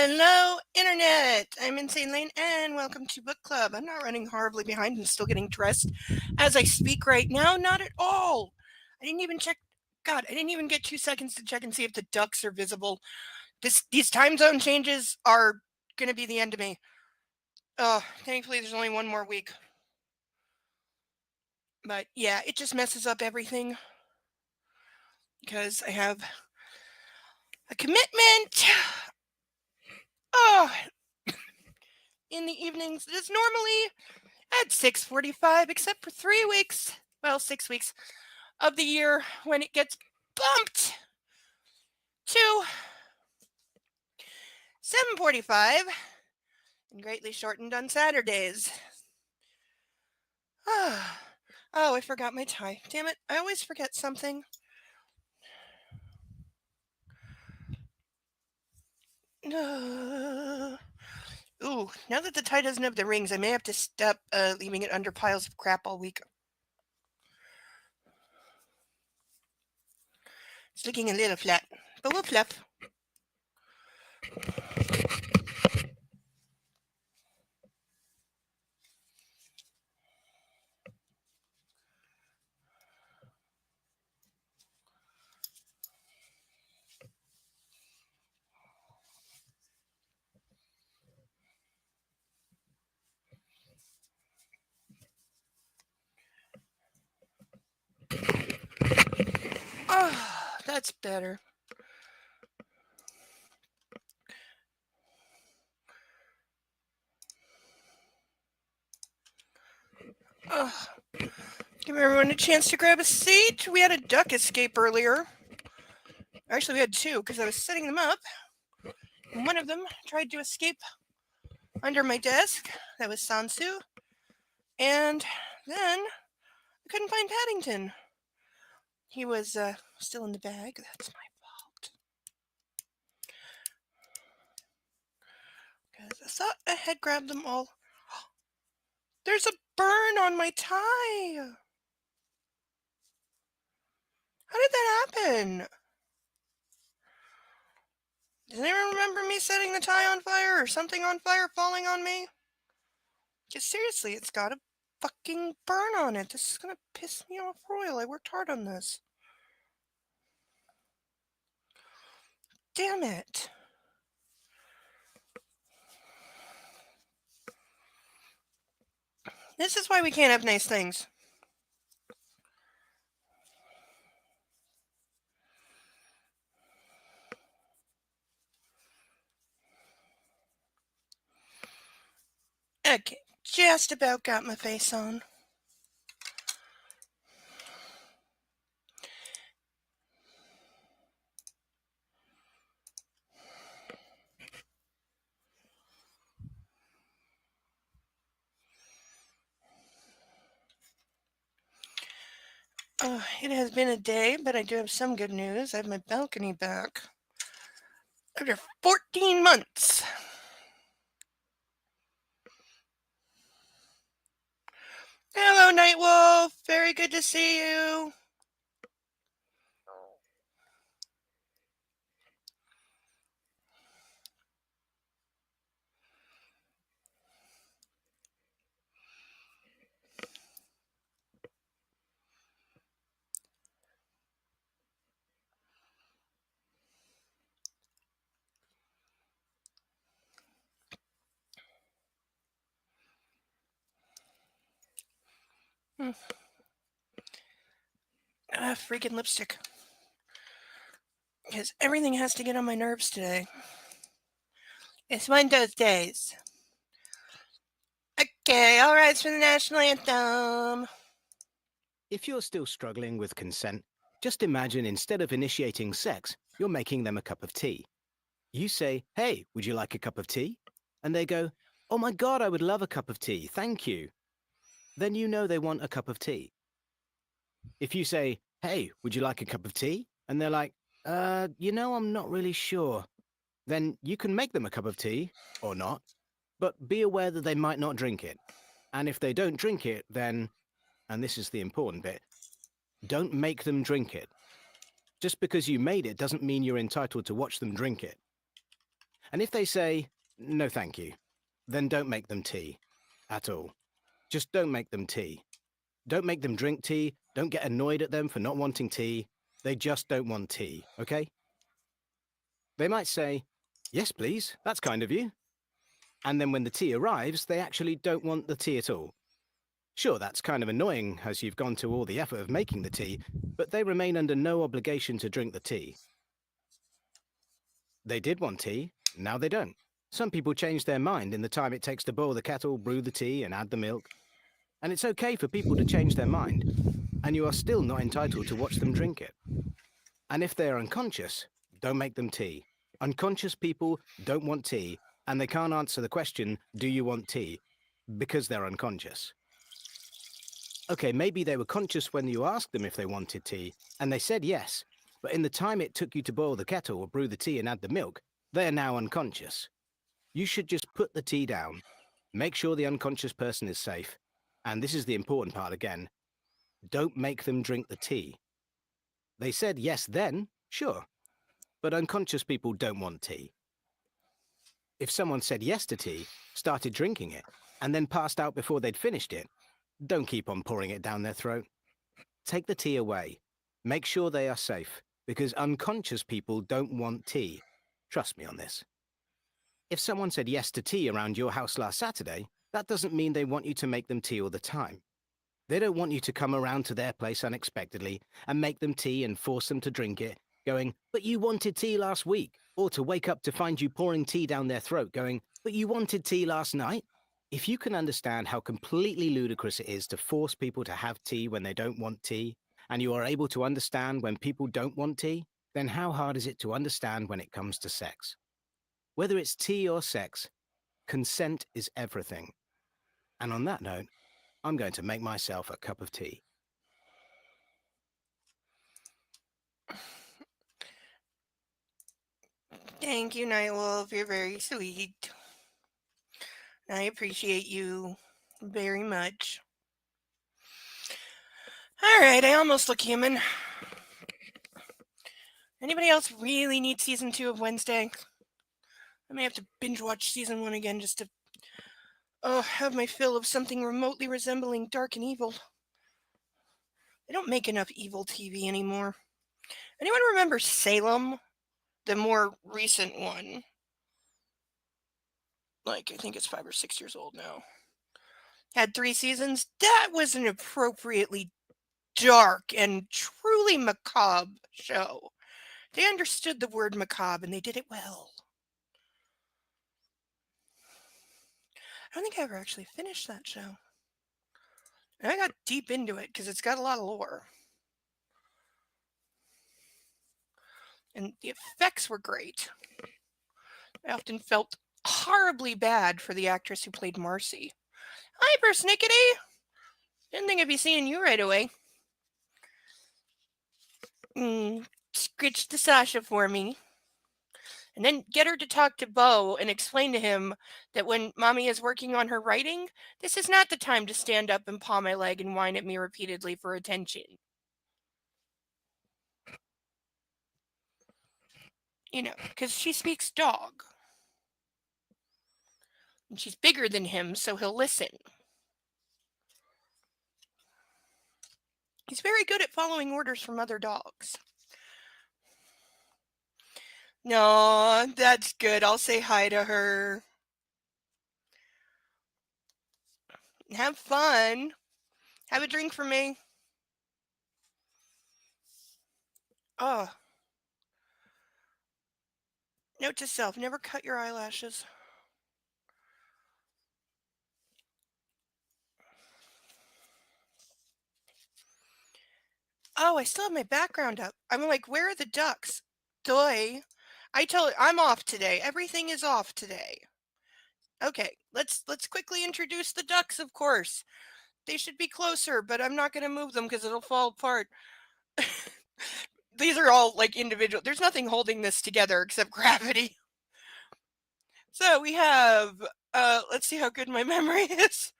Hello, Internet! I'm Insane Lane, and welcome to Book Club. I'm not running horribly behind and still getting dressed as I speak right now. Not at all. I didn't even check. God, I didn't even get 2 seconds to check and see if the ducks are visible. These time zone changes are gonna be the end of me. Thankfully, there's only one more week. But yeah, it just messes up everything because I have a commitment. Oh, in the evenings. It is normally at 6:45, except for 3 weeks, well, 6 weeks of the year when it gets bumped to 7:45 and greatly shortened on Saturdays. Oh, I forgot my tie. Damn it, I always forget something. Ooh, now that the tie doesn't have the rings, I may have to stop leaving it under piles of crap all week. It's looking a little flat, but we'll fluff. Oh, that's better. Oh, give everyone a chance to grab a seat. We had a duck escape earlier. Actually, we had two because I was setting them up. And one of them tried to escape under my desk. That was Sansu. And then I couldn't find Paddington. He was still in the bag. That's my fault. Because I thought I had grabbed them all. There's a burn on my tie. How did that happen? Does anyone remember me setting the tie on fire or something on fire falling on me? Because seriously, it's got a fucking burn on it. This is gonna piss me off royal. I worked hard on this. Damn it. This is why we can't have nice things. Okay, just about got my face on. It has been a day, but I do have some good news. I have my balcony back. After 14 months. Hello, Nightwolf. Very good to see you. Freaking lipstick. Because everything has to get on my nerves today. It's one of those days. Okay, all right, for the national anthem. If you're still struggling with consent, just imagine instead of initiating sex, you're making them a cup of tea. You say, "Hey, would you like a cup of tea?" And they go, "Oh my God, I would love a cup of tea, thank you." Then you know they want a cup of tea. If you say, "Hey, would you like a cup of tea?" And they're like, I'm not really sure. Then you can make them a cup of tea, or not, but be aware that they might not drink it. And if they don't drink it, then, and this is the important bit, don't make them drink it. Just because you made it doesn't mean you're entitled to watch them drink it. And if they say, no thank you, then don't make them tea. At all. Just don't make them tea. Don't make them drink tea. Don't get annoyed at them for not wanting tea. They just don't want tea, okay? They might say, yes, please, that's kind of you. And then when the tea arrives, they actually don't want the tea at all. Sure, that's kind of annoying as you've gone to all the effort of making the tea, but they remain under no obligation to drink the tea. They did want tea, now they don't. Some people change their mind in the time it takes to boil the kettle, brew the tea, and add the milk. And it's okay for people to change their mind, and you are still not entitled to watch them drink it. And if they are unconscious, don't make them tea. Unconscious people don't want tea, and they can't answer the question, do you want tea? Because they're unconscious. Okay, maybe they were conscious when you asked them if they wanted tea, and they said yes, but in the time it took you to boil the kettle or brew the tea and add the milk, they are now unconscious. You should just put the tea down, make sure the unconscious person is safe, and this is the important part again, don't make them drink the tea. They said yes then, sure, but unconscious people don't want tea. If someone said yes to tea, started drinking it, and then passed out before they'd finished it, don't keep on pouring it down their throat. Take the tea away. Make sure they are safe, because unconscious people don't want tea. Trust me on this. If someone said yes to tea around your house last Saturday, that doesn't mean they want you to make them tea all the time. They don't want you to come around to their place unexpectedly and make them tea and force them to drink it, going, but you wanted tea last week, or to wake up to find you pouring tea down their throat, going, but you wanted tea last night. If you can understand how completely ludicrous it is to force people to have tea when they don't want tea, and you are able to understand when people don't want tea, then how hard is it to understand when it comes to sex? Whether it's tea or sex, consent is everything. And on that note, I'm going to make myself a cup of tea. Thank you, Nightwolf. You're very sweet. I appreciate you very much. All right, I almost look human. Anybody else really need season 2 of Wednesday? I may have to binge watch season 1 again just to have my fill of something remotely resembling dark and evil. They don't make enough evil TV anymore. Anyone remember Salem? The more recent one. Like, I think it's 5 or 6 years old now. Had 3 seasons. That was an appropriately dark and truly macabre show. They understood the word macabre and they did it well. I don't think I ever actually finished that show. And I got deep into it because it's got a lot of lore. And the effects were great. I often felt horribly bad for the actress who played Marcy. Hi, Persnickety! Didn't think I'd be seeing you right away. Scritch the Sasha for me. And then get her to talk to Bo and explain to him that when Mommy is working on her writing, this is not the time to stand up and paw my leg and whine at me repeatedly for attention. You know, because she speaks dog. And she's bigger than him, so he'll listen. He's very good at following orders from other dogs. No, that's good. I'll say hi to her. Have fun. Have a drink for me. Oh. Note to self, never cut your eyelashes. Oh, I still have my background up. I'm like, where are the ducks? Doy. I told I'm off today. Everything is off today. Okay, let's quickly introduce the ducks, of course. They should be closer, but I'm not going to move them because it'll fall apart. These are all like individual. There's nothing holding this together except gravity. So we have, let's see how good my memory is.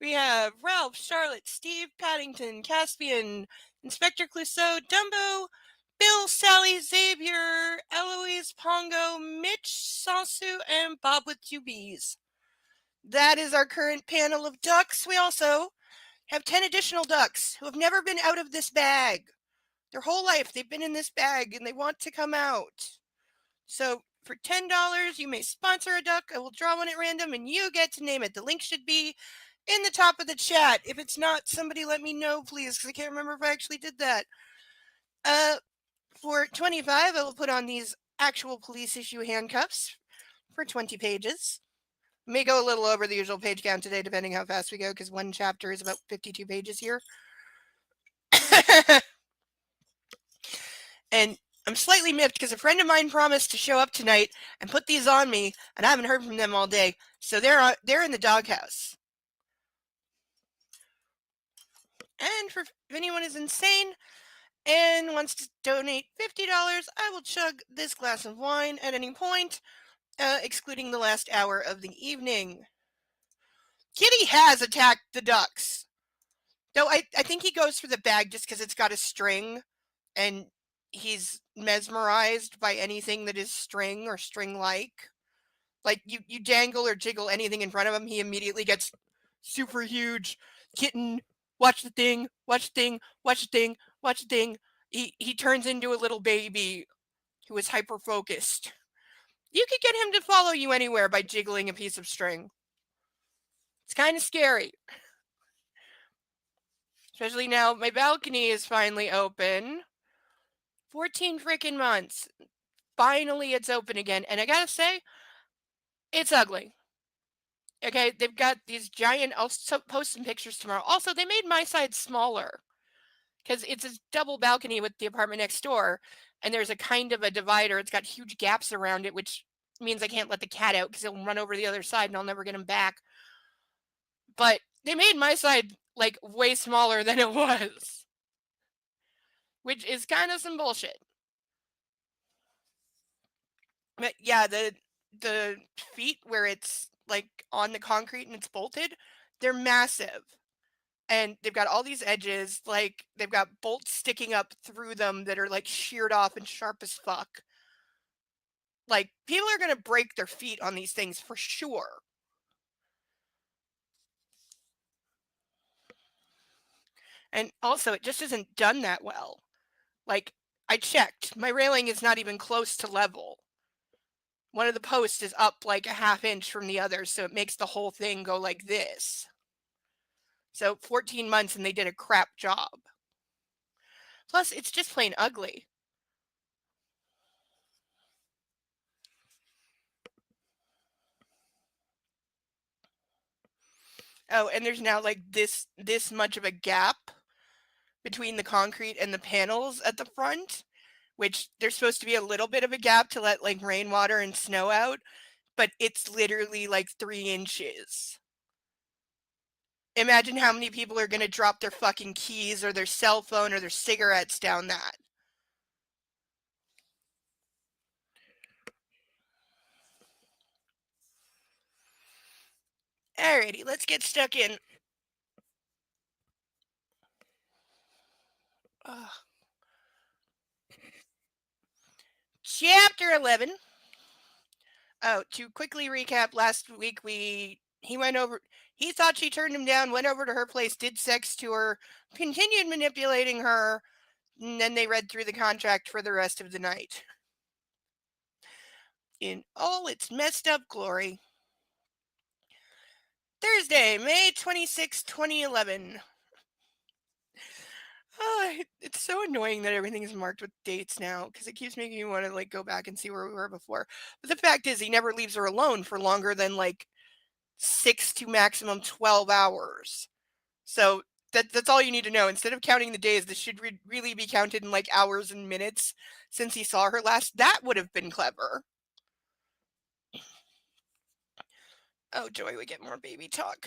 We have Ralph, Charlotte, Steve, Paddington, Caspian, Inspector Clouseau, Dumbo, Bill, Sally, Xavier, Eloise, Pongo, Mitch, Sansu, and Bob with two B's. That is our current panel of ducks. We also have 10 additional ducks who have never been out of this bag. Their whole life they've been in this bag and they want to come out. So for $10, you may sponsor a duck. I will draw one at random and you get to name it. The link should be in the top of the chat. If it's not, somebody let me know, please, because I can't remember if I actually did that. For $25, I will put on these actual police issue handcuffs for 20 pages. May go a little over the usual page count today, depending how fast we go, because one chapter is about 52 pages here. And I'm slightly miffed because a friend of mine promised to show up tonight and put these on me, and I haven't heard from them all day. So they're in the doghouse. And if anyone is insane and wants to donate $50, I will chug this glass of wine at any point, excluding the last hour of the evening. Kitty has attacked the ducks. Though I think he goes for the bag just because it's got a string, and he's mesmerized by anything that is string or string-like. Like, you dangle or jiggle anything in front of him, he immediately gets super huge. Kitten, watch the thing, watch the thing, watch the thing, watch the thing. He turns into a little baby who is hyper-focused. You could get him to follow you anywhere by jiggling a piece of string. It's kind of scary. Especially now my balcony is finally open. 14 freaking months. Finally it's open again. And I gotta say, it's ugly. Okay, they've got these giant, I'll post some pictures tomorrow. Also, they made my side smaller because it's a double balcony with the apartment next door. And there's a kind of a divider. It's got huge gaps around it, which means I can't let the cat out because he'll run over the other side and I'll never get him back. But they made my side like way smaller than it was, which is kind of some bullshit. But yeah, the feet where it's like on the concrete and it's bolted, they're massive. And they've got all these edges, like they've got bolts sticking up through them that are like sheared off and sharp as fuck. Like, people are going to break their feet on these things for sure. And also, it just isn't done that well. Like, I checked. My railing is not even close to level. One of the posts is up like a half inch from the other, so it makes the whole thing go like this. So 14 months and they did a crap job. Plus, it's just plain ugly. Oh, and there's now like this much of a gap between the concrete and the panels at the front, which there's supposed to be a little bit of a gap to let like rainwater and snow out, but it's literally like 3 inches. Imagine how many people are going to drop their fucking keys or their cell phone or their cigarettes down that. Alrighty, let's get stuck in. Chapter 11. Oh, to quickly recap, last week he thought she turned him down, went over to her place, did sex to her, continued manipulating her, and then they read through the contract for the rest of the night. In all its messed up glory. Thursday, May 26, 2011. Oh, it's so annoying that everything is marked with dates now because it keeps making me want to like go back and see where we were before. But the fact is, he never leaves her alone for longer than like 6 to maximum 12 hours. So that's all you need to know. Instead of counting the days, this should really be counted in like hours and minutes since he saw her last. That would have been clever. Oh, joy, we get more baby talk.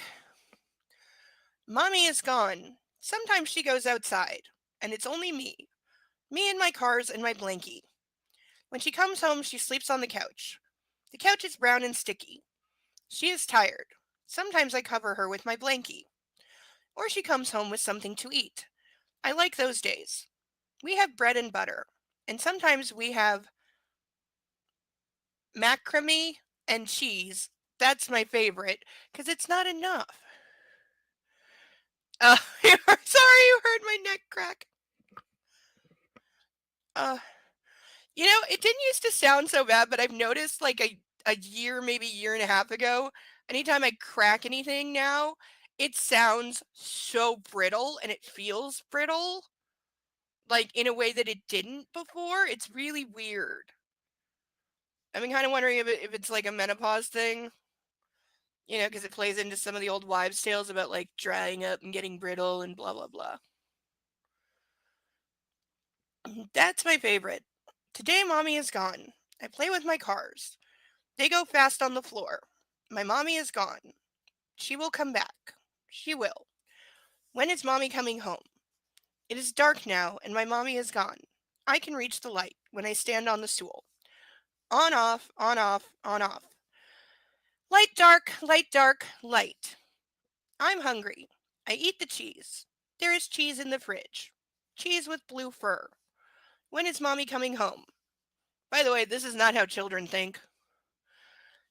Mommy is gone. Sometimes she goes outside, and it's only me. Me and my cars and my blankie. When she comes home, she sleeps on the couch. The couch is brown and sticky. She is tired. Sometimes I cover her with my blankie. Or she comes home with something to eat. I like those days. We have bread and butter. And sometimes we have macrame and cheese. That's my favorite because it's not enough. Sorry you heard my neck crack. Uh, it didn't used to sound so bad, but I've noticed like a year, maybe year and a half ago, anytime I crack anything now, it sounds so brittle and it feels brittle, like in a way that it didn't before. It's really weird. I've been kind of wondering if it's like a menopause thing, because it plays into some of the old wives' tales about like drying up and getting brittle and blah blah blah. That's my favorite. Today, mommy is gone. I play with my cars. They go fast on the floor. My mommy is gone. She will come back. She will. When is mommy coming home? It is dark now, and my mommy is gone. I can reach the light when I stand on the stool. On, off, on, off, on, off. Light, dark, light, dark, light. I'm hungry. I eat the cheese. There is cheese in the fridge. Cheese with blue fur. When is mommy coming home? By the way, this is not how children think.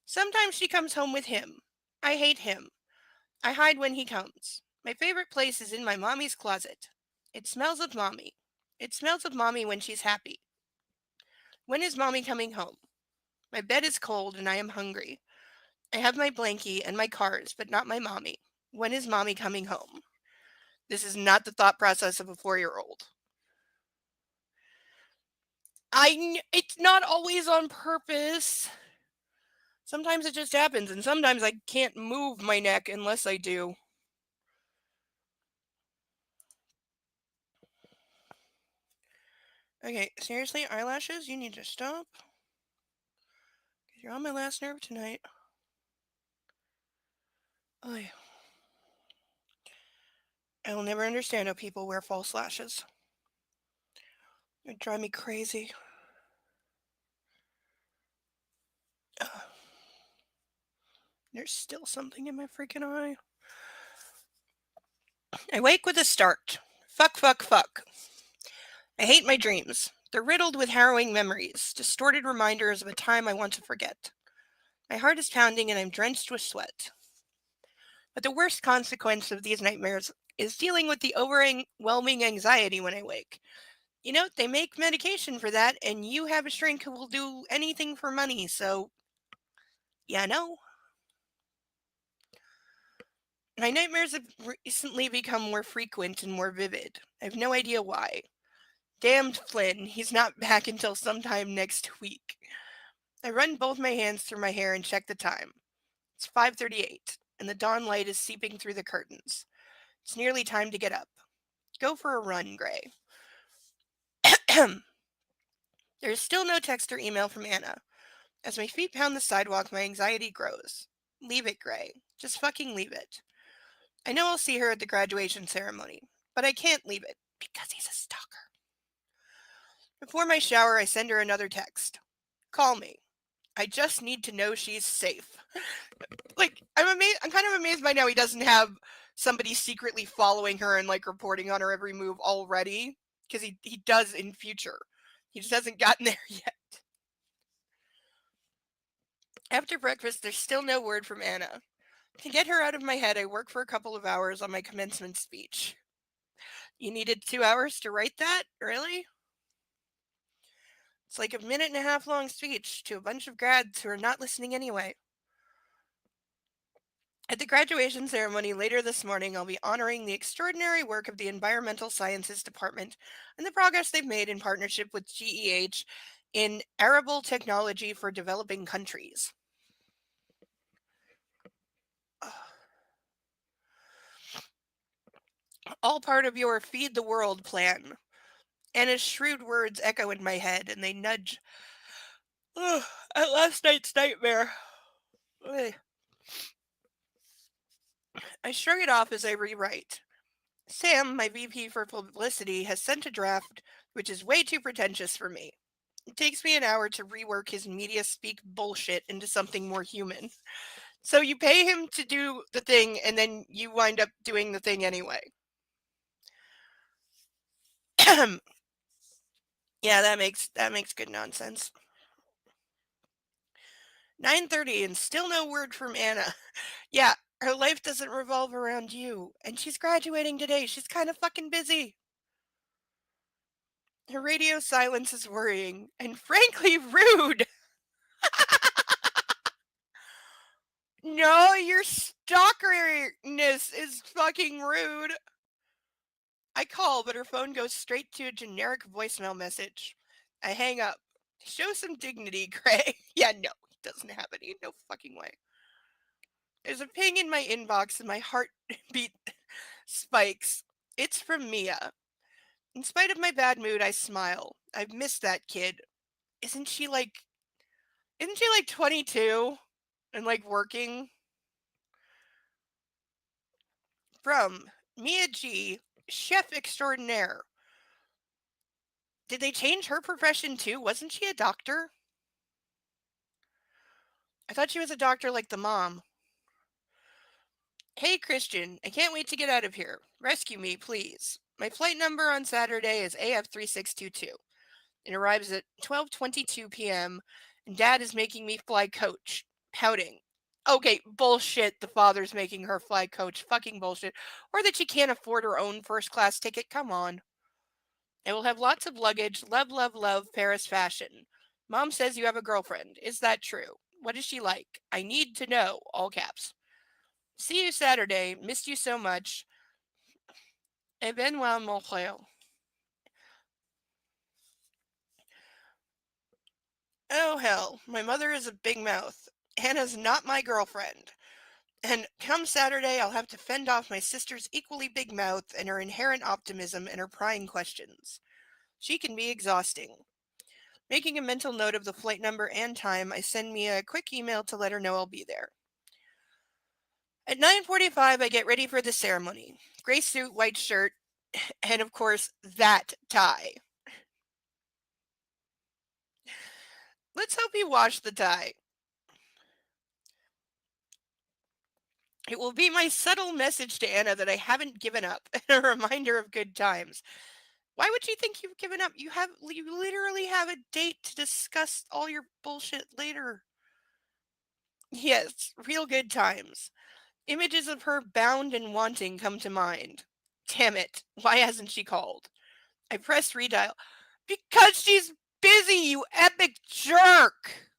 Sometimes she comes home with him. I hate him. I hide when he comes. My favorite place is in my mommy's closet. It smells of mommy. It smells of mommy when she's happy. When is mommy coming home? My bed is cold and I am hungry. I have my blankie and my cars, but not my mommy. When is mommy coming home? This is not the thought process of a 4-year-old. It's not always on purpose. Sometimes it just happens, and sometimes I can't move my neck unless I do. Okay, seriously, eyelashes, you need to stop. Because you're on my last nerve tonight. Oy. I will never understand how people wear false lashes. It drive me crazy. Ugh. There's still something in my freaking eye. I wake with a start. Fuck, fuck, fuck. I hate my dreams. They're riddled with harrowing memories, distorted reminders of a time I want to forget. My heart is pounding and I'm drenched with sweat. But the worst consequence of these nightmares is dealing with the overwhelming anxiety when I wake. They make medication for that, and you have a shrink who will do anything for money, so. Yeah, no. My nightmares have recently become more frequent and more vivid. I have no idea why. Damned Flynn, he's not back until sometime next week. I run both my hands through my hair and check the time. It's 5:38, and the dawn light is seeping through the curtains. It's nearly time to get up. Go for a run, Gray. There is still no text or email from Anna. As my feet pound the sidewalk, my anxiety grows. Leave it, Gray. Just fucking leave it. I know I'll see her at the graduation ceremony, but I can't leave it because he's a stalker. Before my shower, I send her another text. Call me. I just need to know she's safe. Like, I'm kind of amazed by now he doesn't have somebody secretly following her and like reporting on her every move already, because he does in future. He just hasn't gotten there yet. After breakfast, there's still no word from Anna. To get her out of my head, I work for a couple of hours on my commencement speech. You needed 2 hours to write that? Really? It's like a minute and a half long speech to a bunch of grads who are not listening anyway. At the graduation ceremony later this morning, I'll be honoring the extraordinary work of the Environmental Sciences Department and the progress they've made in partnership with GEH in arable technology for developing countries. All part of your Feed the World plan. Anna's shrewd words echo in my head, and they nudge at last night's nightmare. I shrug it off as I rewrite. Sam, my VP for publicity, has sent a draft which is way too pretentious for me. It takes me an hour to rework his media speak bullshit into something more human. So you pay him to do the thing, and then you wind up doing the thing anyway. Yeah, that makes good nonsense. 9:30 and still no word from Anna. Yeah, her life doesn't revolve around you. And she's graduating today. She's kind of fucking busy. Her radio silence is worrying and frankly rude. No, your stalkeriness is fucking rude. I call, but her phone goes straight to a generic voicemail message. I hang up. Show some dignity, Gray. Yeah, no, he doesn't have any. No fucking way. There's a ping in my inbox and my heartbeat spikes. It's from Mia. In spite of my bad mood, I smile. I've missed that kid. Isn't she like isn't she like 22 and like working? From Mia G, chef extraordinaire. Did they change her profession too? Wasn't she a doctor? I thought she was a doctor like the mom. Hey Christian, I can't wait to get out of here. Rescue me, please. My flight number on Saturday is AF3622. It arrives at 12:22 p.m. and Dad is making me fly coach, pouting. Okay, bullshit. The father's making her fly coach. Fucking bullshit. Or that she can't afford her own first class ticket. Come on. I will have lots of luggage. Love, love, love Paris fashion. Mom says you have a girlfriend. Is that true? What is she like? I need to know. All caps. See you Saturday. Missed you so much. Et Benoit mon frère. Oh hell, my mother is a big mouth. Hannah's not my girlfriend. And come Saturday, I'll have to fend off my sister's equally big mouth and her inherent optimism and her prying questions. She can be exhausting. Making a mental note of the flight number and time, I send Mia a quick email to let her know I'll be there. At 9:45, I get ready for the ceremony. Gray suit, white shirt, and of course, that tie. Let's hope he washed the tie. It will be my subtle message to Anna that I haven't given up and a reminder of good times. Why would you think you've given up? You literally have a date to discuss all your bullshit later. Yes, real good times. Images of her bound and wanting come to mind. Damn it. Why hasn't she called? I press redial. Because she's busy, you epic jerk!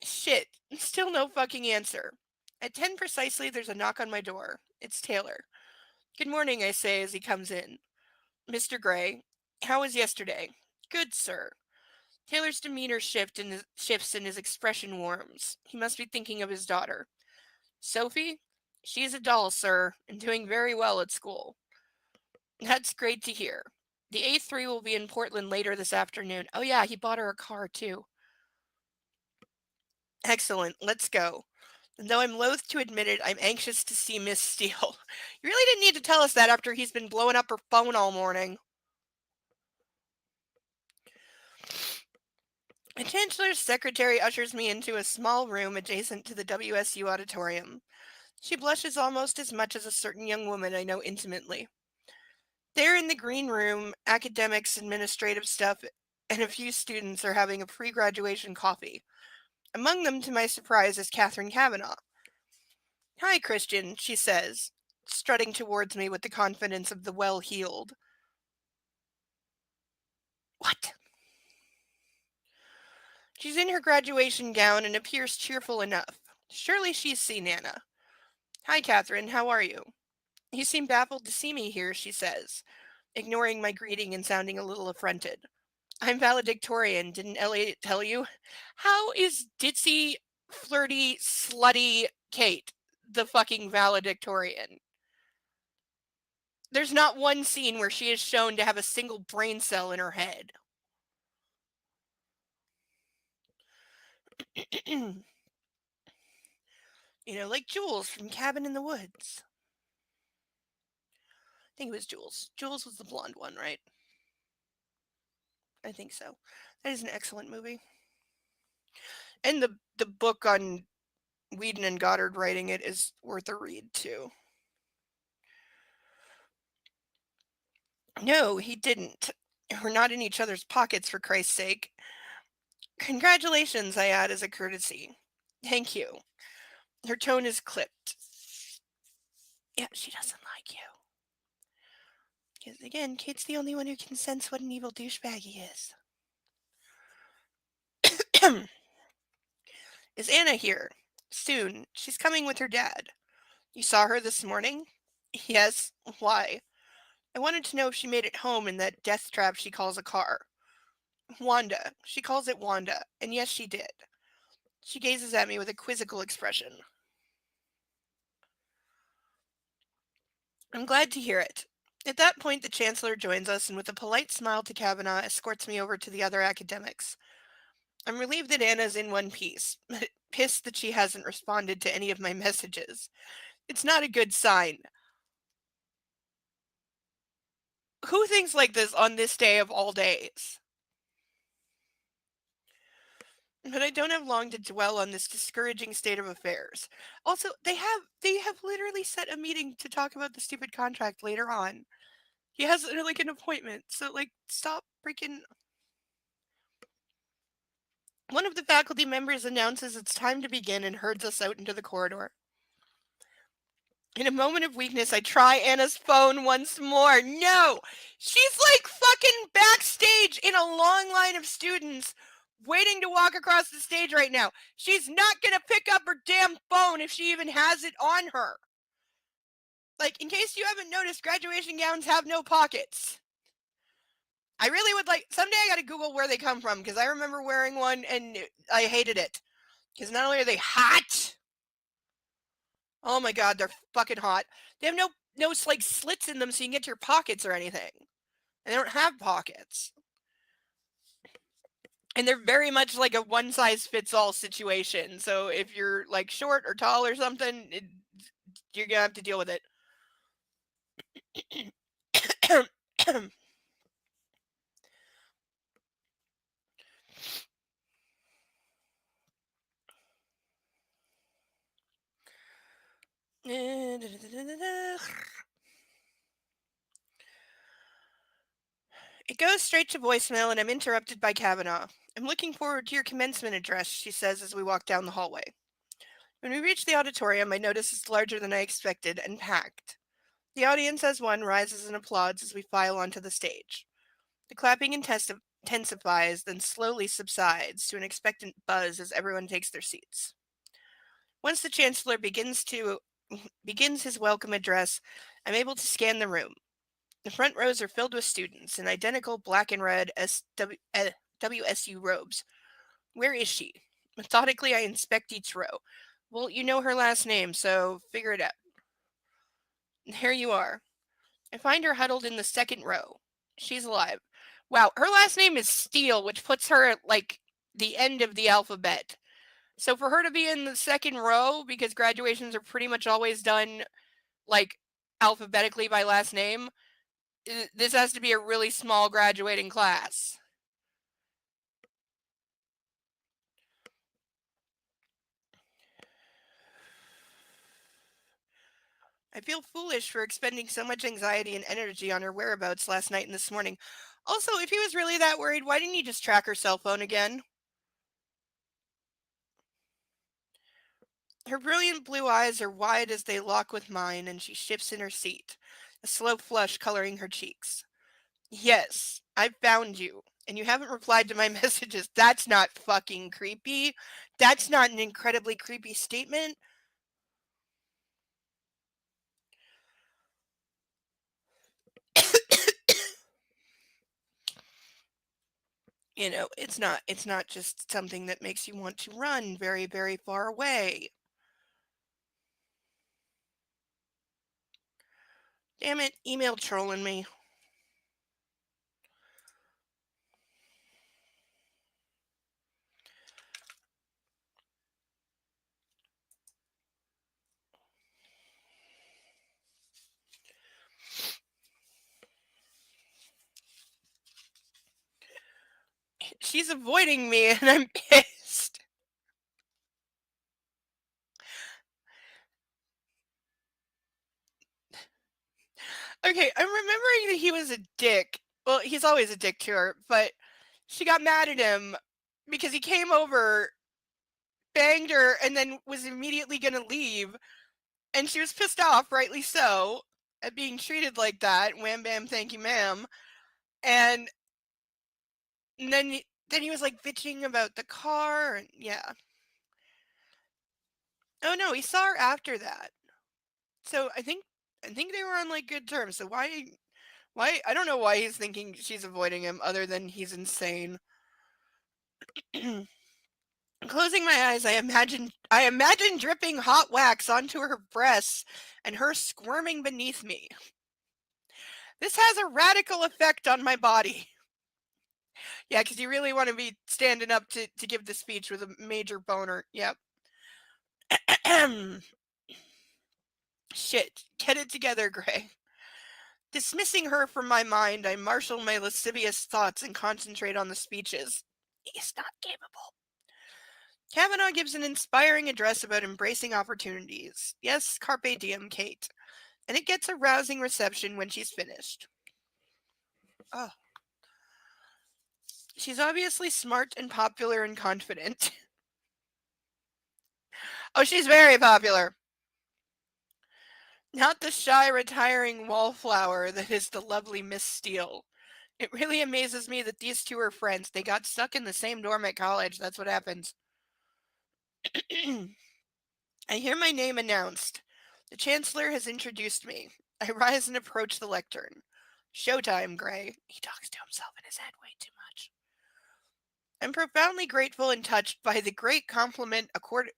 Shit. Still no fucking answer. At 10 precisely, there's a knock on my door. It's Taylor. Good morning, I say as he comes in. Mr. Gray, how was yesterday? Good, sir. Taylor's demeanor shifts and his expression warms. He must be thinking of his daughter. Sophie? She is a doll, sir, and doing very well at school. That's great to hear. The A3 will be in Portland later this afternoon. Oh, yeah, he bought her a car, too. Excellent. Let's go. And though I'm loath to admit it, I'm anxious to see Miss Steele. You really didn't need to tell us that after he's been blowing up her phone all morning. A chancellor's secretary ushers me into a small room adjacent to the WSU auditorium. She blushes almost as much as a certain young woman I know intimately. There in the green room, academics, administrative stuff, and a few students are having a pre-graduation coffee. Among them, to my surprise, is Catherine Kavanaugh. Hi, Christian, she says, strutting towards me with the confidence of the well-heeled. What? She's in her graduation gown and appears cheerful enough. Surely she's seen Anna. Hi, Catherine, how are you? You seem baffled to see me here, she says, ignoring my greeting and sounding a little affronted. I'm valedictorian, didn't Elliot tell you? How is ditzy, flirty, slutty Kate the fucking valedictorian? There's not one scene where she is shown to have a single brain cell in her head. Like Jules from Cabin in the Woods. I think it was Jules. Jules was the blonde one, right? I think so. That is an excellent movie. And the book on Whedon and Goddard writing it is worth a read too. No, he didn't. We're not in each other's pockets, for Christ's sake. Congratulations, I add as a courtesy. Thank you. Her tone is clipped. Yeah, she doesn't like you. Because again, Kate's the only one who can sense what an evil douchebag he is. Is Anna here? Soon. She's coming with her dad. You saw her this morning? Yes. Why? I wanted to know if she made it home in that death trap she calls a car. Wanda. She calls it Wanda. And yes, she did. She gazes at me with a quizzical expression. I'm glad to hear it. At that point, the Chancellor joins us and with a polite smile to Kavanaugh escorts me over to the other academics. I'm relieved that Anna's in one piece, but pissed that she hasn't responded to any of my messages. It's not a good sign. Who thinks like this on this day of all days? But I don't have long to dwell on this discouraging state of affairs. Also, they have literally set a meeting to talk about the stupid contract later on. He has like an appointment, so like stop freaking. One of the faculty members announces it's time to begin and herds us out into the corridor. In a moment of weakness, I try Anna's phone once more. No! She's like fucking backstage in a long line of students waiting to walk across the stage right now. She's not gonna pick up her damn phone if she even has it on her. Like, in case you haven't noticed, graduation gowns have no pockets. I really would like, someday I gotta Google where they come from because I remember wearing one and I hated it. Because not only are they hot, oh my god, they're fucking hot. They have no like slits in them so you can get to your pockets or anything. And they don't have pockets. And they're very much like a one size fits all situation. So if you're like short or tall or something, you're gonna have to deal with it. It goes straight to voicemail and I'm interrupted by Kavanaugh. I'm looking forward to your commencement address, she says as we walk down the hallway. When we reach the auditorium, I notice it's larger than I expected and packed. The audience as one rises and applauds as we file onto the stage. The clapping intensifies, then slowly subsides to an expectant buzz as everyone takes their seats. Once the Chancellor begins his welcome address, I'm able to scan the room. The front rows are filled with students in identical black and red WSU robes. Where is she? Methodically, I inspect each row. Well, you know her last name, so figure it out. There you are. I find her huddled in the second row. She's alive. Wow, her last name is Steele, which puts her at like the end of the alphabet. So for her to be in the second row, because graduations are pretty much always done like alphabetically by last name, this has to be a really small graduating class. I feel foolish for expending so much anxiety and energy on her whereabouts last night and this morning. Also, if he was really that worried, why didn't he just track her cell phone again? Her brilliant blue eyes are wide as they lock with mine, and she shifts in her seat, a slow flush coloring her cheeks. Yes, I've found you, and you haven't replied to my messages. That's not fucking creepy. That's not an incredibly creepy statement. You know, it's not just something that makes you want to run very, very far away. Damn it, email trolling me. She's avoiding me and I'm pissed. Okay, I'm remembering that he was a dick. Well, he's always a dick to her, but she got mad at him because he came over, banged her, and then was immediately going to leave. And she was pissed off, rightly so, at being treated like that. Wham bam, thank you, ma'am. And then he was like bitching about the car, and yeah. Oh no, he saw her after that. So I think they were on like good terms. So why I don't know why he's thinking she's avoiding him other than he's insane. Closing my eyes, I imagine dripping hot wax onto her breasts and her squirming beneath me. This has a radical effect on my body. Yeah, because you really want to be standing up to give the speech with a major boner. Yep. Shit. Get it together, Gray. Dismissing her from my mind, I marshal my lascivious thoughts and concentrate on the speeches. He's not capable. Kavanaugh gives an inspiring address about embracing opportunities. Yes, carpe diem, Kate. And it gets a rousing reception when she's finished. Oh. She's obviously smart and popular and confident. Oh, she's very popular. Not the shy, retiring wallflower that is the lovely Miss Steele. It really amazes me that these two are friends. They got stuck in the same dorm at college. That's what happens. I hear my name announced. The Chancellor has introduced me. I rise and approach the lectern. Showtime, Gray. He talks to himself in his head way too much. I'm profoundly grateful and touched by the great compliment accorded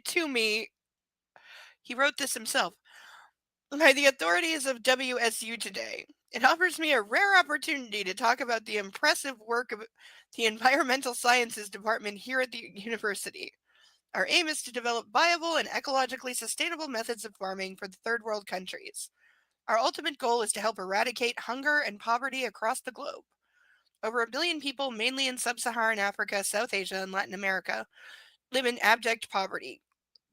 to me. He wrote this himself. By the authorities of WSU today. It offers me a rare opportunity to talk about the impressive work of the Environmental Sciences Department here at the university. Our aim is to develop viable and ecologically sustainable methods of farming for the third world countries. Our ultimate goal is to help eradicate hunger and poverty across the globe. Over 1 billion people, mainly in sub-Saharan Africa, South Asia, and Latin America, live in abject poverty.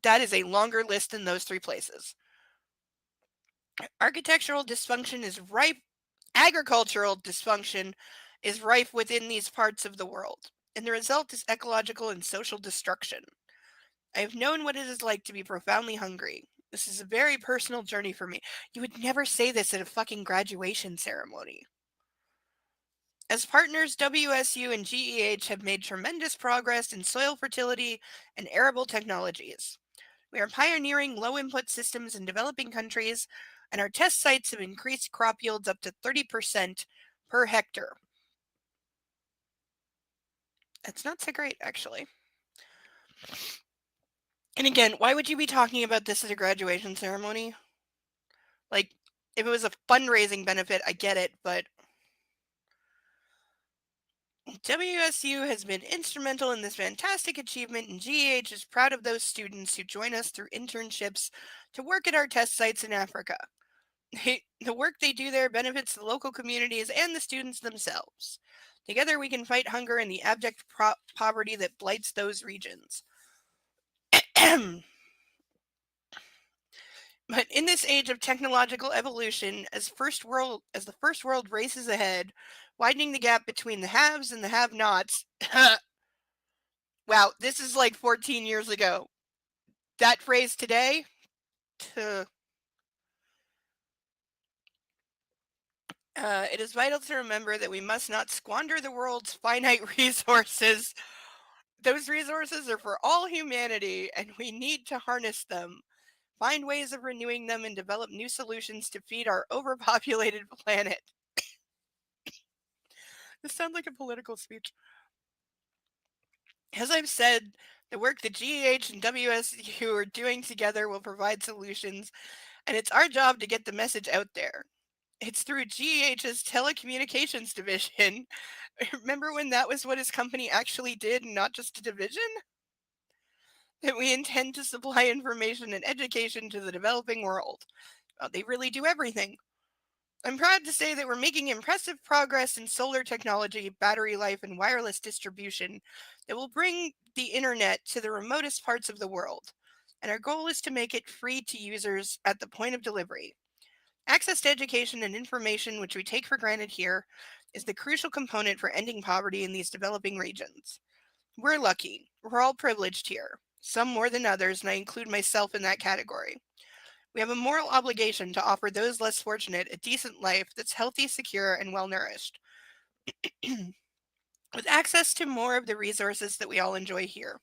That is a longer list than those three places. Architectural dysfunction is rife. Agricultural dysfunction is rife within these parts of the world, and the result is ecological and social destruction. I have known what it is like to be profoundly hungry. This is a very personal journey for me. You would never say this at a fucking graduation ceremony. As partners, WSU and GEH have made tremendous progress in soil fertility and arable technologies. We are pioneering low input systems in developing countries, and our test sites have increased crop yields up to 30% per hectare. That's not so great, actually. And again, why would you be talking about this at a graduation ceremony? Like, if it was a fundraising benefit, I get it, but WSU has been instrumental in this fantastic achievement, and GEH is proud of those students who join us through internships to work at our test sites in Africa. The work they do there benefits the local communities and the students themselves. Together, we can fight hunger and the abject poverty that blights those regions. But in this age of technological evolution, as the first world races ahead, widening the gap between the haves and the have-nots. Wow, this is like 14 years ago. That phrase today, it is vital to remember that we must not squander the world's finite resources. Those resources are for all humanity, and we need to harness them, find ways of renewing them, and develop new solutions to feed our overpopulated planet. This sounds like a political speech. As I've said, the work that GEH and WSU are doing together will provide solutions, and it's our job to get the message out there. It's through GEH's telecommunications division. Remember when that was what his company actually did, and not just a division? That we intend to supply information and education to the developing world. Well, they really do everything. I'm proud to say that we're making impressive progress in solar technology, battery life, and wireless distribution that will bring the internet to the remotest parts of the world. And our goal is to make it free to users at the point of delivery. Access to education and information, which we take for granted here, is the crucial component for ending poverty in these developing regions. We're lucky. We're all privileged here, some more than others, and I include myself in that category. We have a moral obligation to offer those less fortunate a decent life that's healthy, secure, and well nourished, with access to more of the resources that we all enjoy here.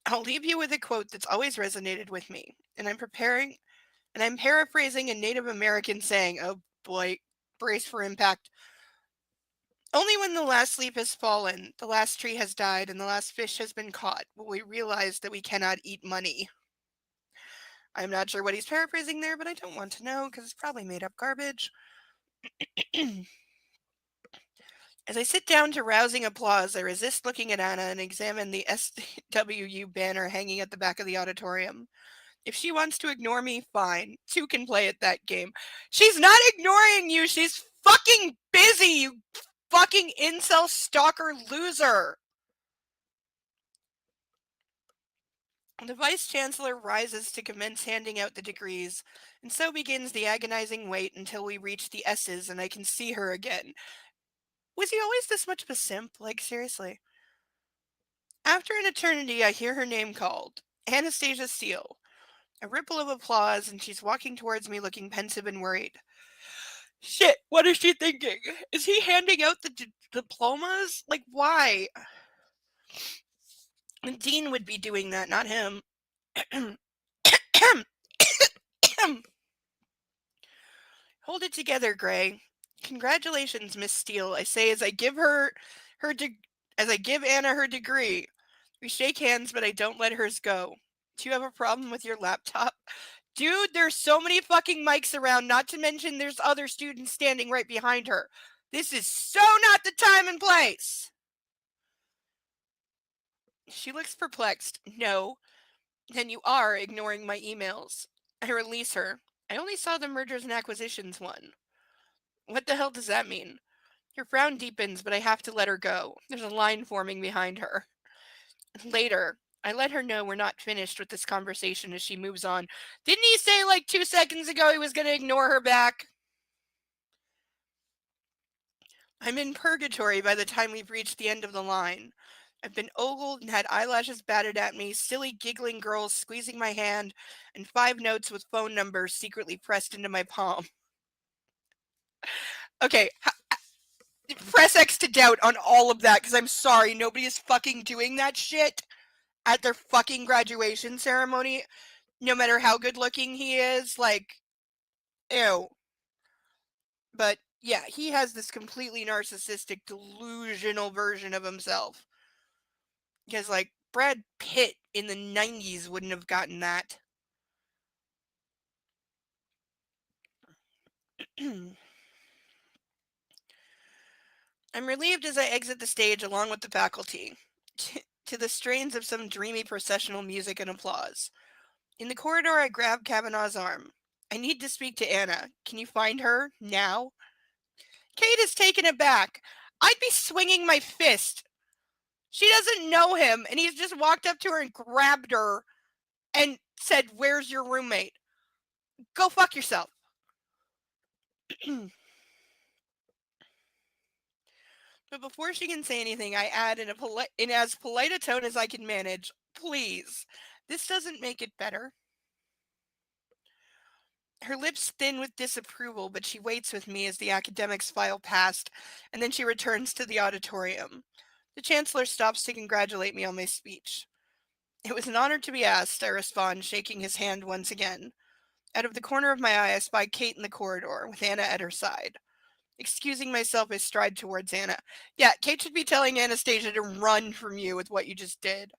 I'll leave you with a quote that's always resonated with me, and I'm paraphrasing a Native American saying, oh boy, brace for impact. Only when the last leaf has fallen, the last tree has died, and the last fish has been caught will we realize that we cannot eat money. I'm not sure what he's paraphrasing there, but I don't want to know because it's probably made up garbage. As I sit down to rousing applause, I resist looking at Anna and examine the SWU banner hanging at the back of the auditorium. If she wants to ignore me, fine. Two can play at that game. She's not ignoring you. She's fucking busy, you fucking incel stalker loser. The Vice Chancellor rises to commence handing out the degrees, and so begins the agonizing wait until we reach the S's and I can see her again. Was he always this much of a simp? Like, seriously. After an eternity, I hear her name called. Anastasia Steele. A ripple of applause, and she's walking towards me looking pensive and worried. Shit, what is she thinking? Is he handing out the diplomas? Like, why? The dean would be doing that, not him. Hold it together, Gray. Congratulations, Miss Steele. I say as I give as I give Anna her degree. We shake hands, but I don't let hers go. Do you have a problem with your laptop? Dude, there's so many fucking mics around, not to mention there's other students standing right behind her. This is so not the time and place. She looks perplexed. No. Then you are ignoring my emails. I release her. I only saw the mergers and acquisitions one. What the hell does that mean? Her frown deepens, but I have to let her go. There's a line forming behind her. Later, I let her know we're not finished with this conversation as she moves on. Didn't he say like 2 seconds ago he was going to ignore her back? I'm in purgatory by the time we've reached the end of the line. I've been ogled and had eyelashes batted at me, silly giggling girls squeezing my hand, and 5 notes with phone numbers secretly pressed into my palm. Okay, press X to doubt on all of that, because I'm sorry, nobody is fucking doing that shit at their fucking graduation ceremony, no matter how good looking he is. Like, ew. But yeah, he has this completely narcissistic, delusional version of himself. Because, like, Brad Pitt in the 90s wouldn't have gotten that. I'm relieved as I exit the stage along with the faculty, to the strains of some dreamy processional music and applause. In the corridor, I grab Kavanaugh's arm. I need to speak to Anna. Can you find her now? Kate is taken aback. I'd be swinging my fist. She doesn't know him, and he's just walked up to her and grabbed her and said, "Where's your roommate? Go fuck yourself." But before she can say anything, I add in as polite a tone as I can manage, "Please, this doesn't make it better." Her lips thin with disapproval, but she waits with me as the academics file past, and then she returns to the auditorium. The chancellor stops to congratulate me on my speech. "It was an honor to be asked," I respond, shaking his hand once again. Out of the corner of my eye, I spy Kate in the corridor, with Anna at her side. Excusing myself, I stride towards Anna. Yeah, Kate should be telling Anastasia to run from you with what you just did.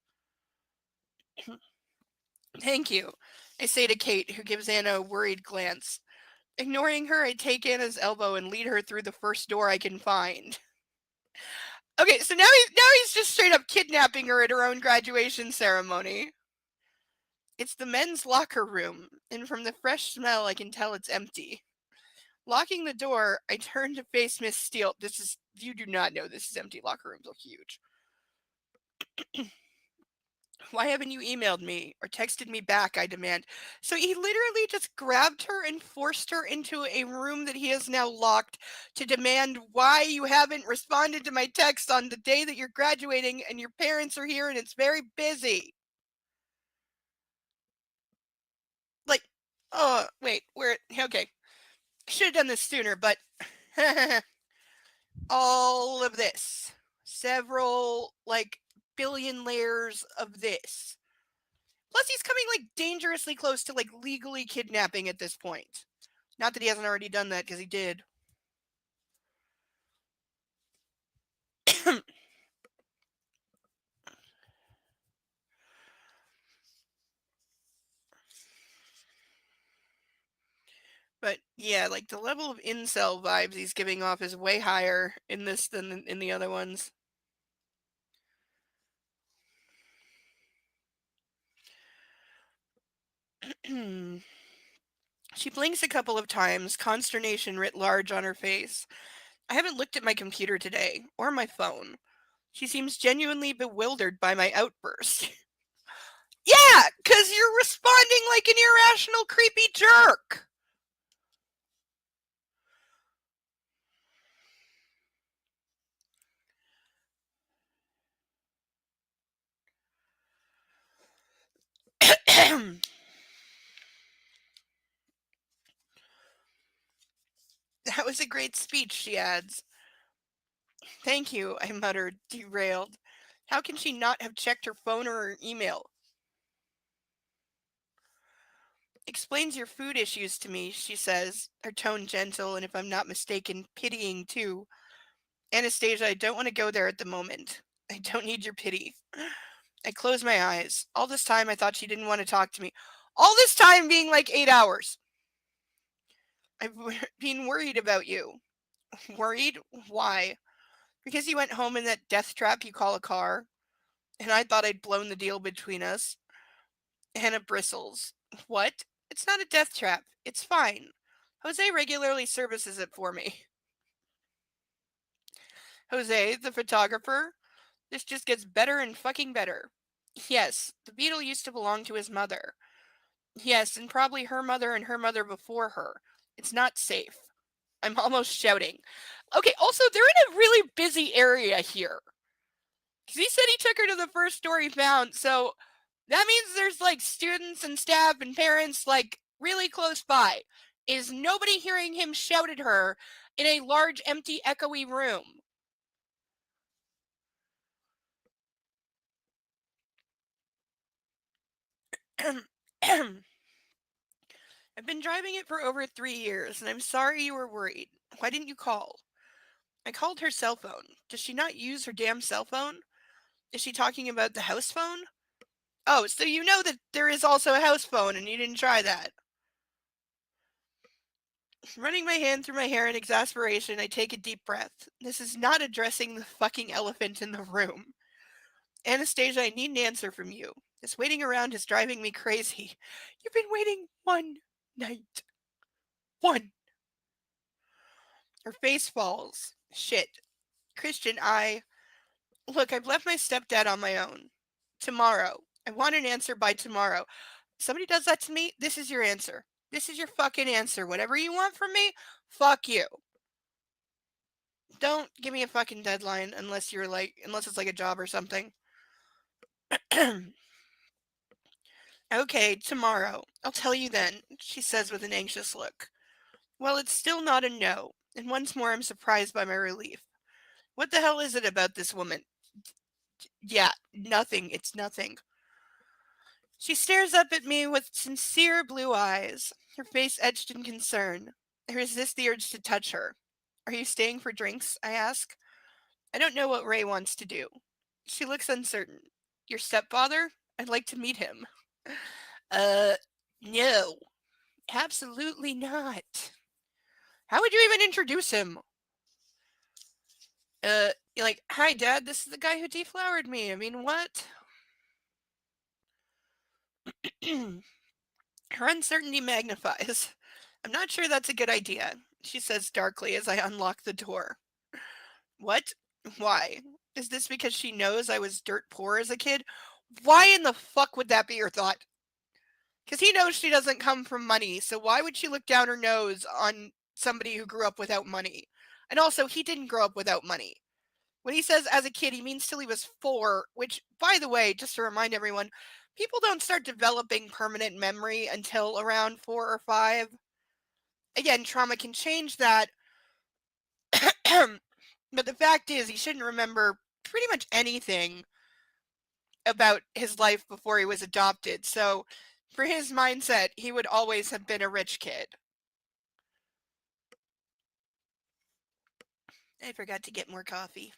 Thank you, I say to Kate, who gives Anna a worried glance. Ignoring her, I take Anna's elbow and lead her through the first door I can find. Okay, so now he's just straight up kidnapping her at her own graduation ceremony. It's the men's locker room, and from the fresh smell, I can tell it's empty. Locking the door, I turn to face Miss Steele. You do not know this is empty. Locker rooms look huge. Why haven't you emailed me or texted me back? I demand. So he literally just grabbed her and forced her into a room that he has now locked to demand why you haven't responded to my text on the day that you're graduating and your parents are here and it's very busy. Like, oh, wait, okay. Should have done this sooner, but all of this, several, like, billion layers of this. Plus, he's coming, like, dangerously close to, like, legally kidnapping at this point. Not that he hasn't already done that, because he did. But, yeah, like, the level of incel vibes he's giving off is way higher in this than in the other ones. She blinks a couple of times, consternation writ large on her face. I haven't looked at my computer today, or my phone. She seems genuinely bewildered by my outburst. Yeah, because you're responding like an irrational, creepy jerk. That was a great speech, she adds. Thank you, I muttered, derailed. How can she not have checked her phone or her email? Explains your food issues to me, she says, her tone gentle and, if I'm not mistaken, pitying too. Anastasia, I don't want to go there at the moment. I don't need your pity. I close my eyes. All this time I thought she didn't want to talk to me. All this time being like 8 hours. I've been worried about you. Worried? Why? Because you went home in that death trap you call a car, and I thought I'd blown the deal between us. Hannah bristles. What? It's not a death trap. It's fine. Jose regularly services it for me. Jose, the photographer? This just gets better and fucking better. Yes, the beetle used to belong to his mother. Yes, and probably her mother and her mother before her. It's not safe. I'm almost shouting. Okay, also, they're in a really busy area here. Because he said he took her to the first store he found, so that means there's, like, students and staff and parents, like, really close by. Is nobody hearing him shout at her in a large, empty, echoey room? I've been driving it for over 3 years, and I'm sorry you were worried. Why didn't you call? I called her cell phone. Does she not use her damn cell phone? Is she talking about the house phone? Oh, so you know that there is also a house phone and you didn't try that. Running my hand through my hair in exasperation, I take a deep breath. This is not addressing the fucking elephant in the room. Anastasia, I need an answer from you. This waiting around is driving me crazy. You've been waiting one night. One. Her face falls. Shit. Christian, Look, I've left my stepdad on my own. Tomorrow. I want an answer by tomorrow. Somebody does that to me, this is your answer. This is your fucking answer. Whatever you want from me, fuck you. Don't give me a fucking deadline unless it's like a job or something. Okay, tomorrow. I'll tell you then, she says with an anxious look. Well, it's still not a no, and once more I'm surprised by my relief. What the hell is it about this woman? Yeah, nothing. It's nothing. She stares up at me with sincere blue eyes, her face etched in concern. I resist the urge to touch her. Are you staying for drinks? I ask. I don't know what Ray wants to do. She looks uncertain. Your stepfather? I'd like to meet him. Uh, no. Absolutely not. How would you even introduce him? You're like, hi, Dad, this is the guy who deflowered me. I mean, what? Her uncertainty magnifies. I'm not sure that's a good idea, she says darkly as I unlock the door. What? Why? Is this because she knows I was dirt poor as a kid? Why in the fuck would that be your thought? Because he knows she doesn't come from money, so why would she look down her nose on somebody who grew up without money? And also, he didn't grow up without money. When he says as a kid, he means till he was 4, which, by the way, just to remind everyone, people don't start developing permanent memory until around 4 or 5. Again, trauma can change that. But the fact is, he shouldn't remember pretty much anything about his life before he was adopted. So, for his mindset, he would always have been a rich kid. I forgot to get more coffee.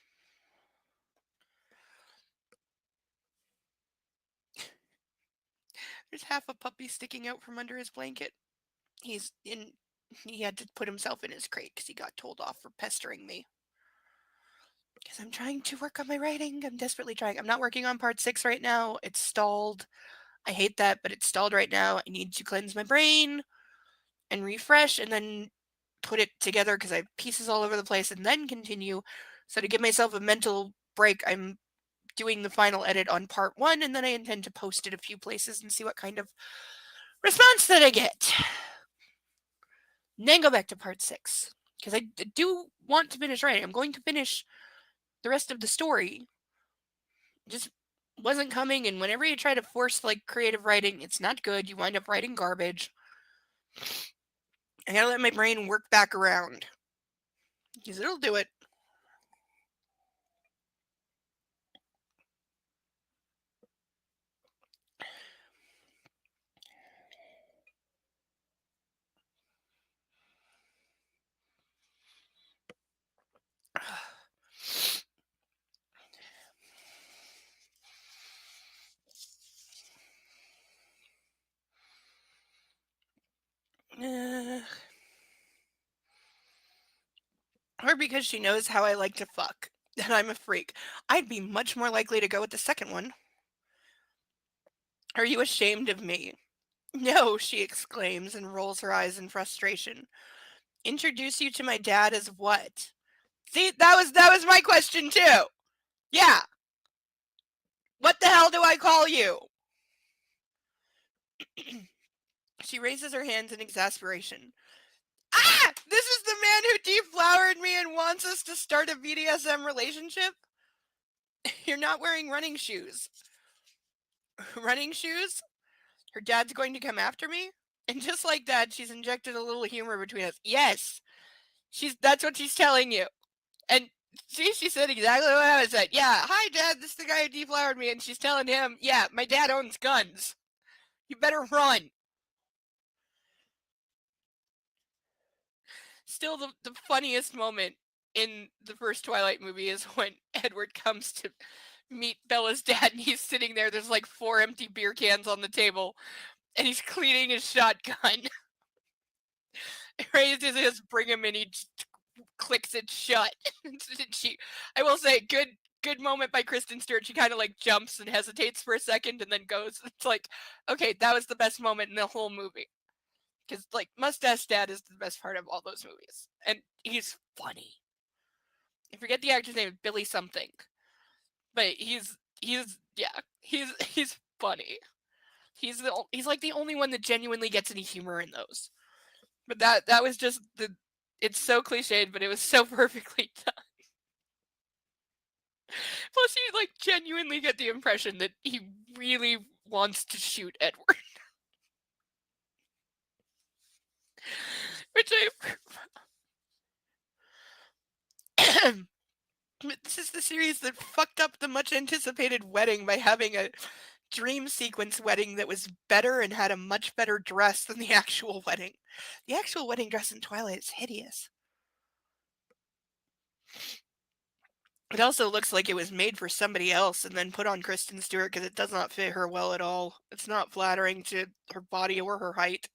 There's half a puppy sticking out from under his blanket. He had to put himself in his crate because he got told off for pestering me. Because I'm trying to work on my writing. I'm desperately trying. I'm not working on part 6 right now. It's stalled. I hate that, but it's stalled right now. I need to cleanse my brain and refresh and then put it together because I have pieces all over the place and then continue. So to give myself a mental break, I'm doing the final edit on part 1 and then I intend to post it a few places and see what kind of response that I get. And then go back to part 6 because I do want to finish writing. I'm going to finish the rest of the story. Just wasn't coming, and whenever you try to force like creative writing, it's not good. You wind up writing garbage. I gotta let my brain work back around because it'll do it. Or because she knows how I like to fuck, and I'm a freak. I'd be much more likely to go with the second one. Are you ashamed of me? No, she exclaims and rolls her eyes in frustration. Introduce you to my dad as what? See, that was my question too. Yeah. What the hell do I call you? She raises her hands in exasperation. Ah! This is the man who deflowered me and wants us to start a BDSM relationship? You're not wearing running shoes. Running shoes? Her dad's going to come after me? And just like that, she's injected a little humor between us. Yes. That's what she's telling you. And see, she said exactly what I said. Yeah, hi dad, this is the guy who deflowered me, and she's telling him, yeah, my dad owns guns. You better run. Still, the funniest moment in the first Twilight movie is when Edward comes to meet Bella's dad, and he's sitting there. There's like 4 empty beer cans on the table, and he's cleaning his shotgun. Raises his bring him, and he clicks it shut. I will say, good moment by Kristen Stewart. She kind of like jumps and hesitates for a second, and then goes. It's like, okay, that was the best moment in the whole movie. Because like Mustache Dad is the best part of all those movies, and he's funny. I forget the actor's name, Billy something, but he's funny. He's like the only one that genuinely gets any humor in those. But that was just it's so cliched, but it was so perfectly done. Plus, you like genuinely get the impression that he really wants to shoot Edward. Which this is the series that fucked up the much anticipated wedding by having a dream sequence wedding that was better and had a much better dress than the actual wedding. The actual wedding dress in Twilight is hideous. It also looks like it was made for somebody else and then put on Kristen Stewart because it does not fit her well at all. It's not flattering to her body or her height.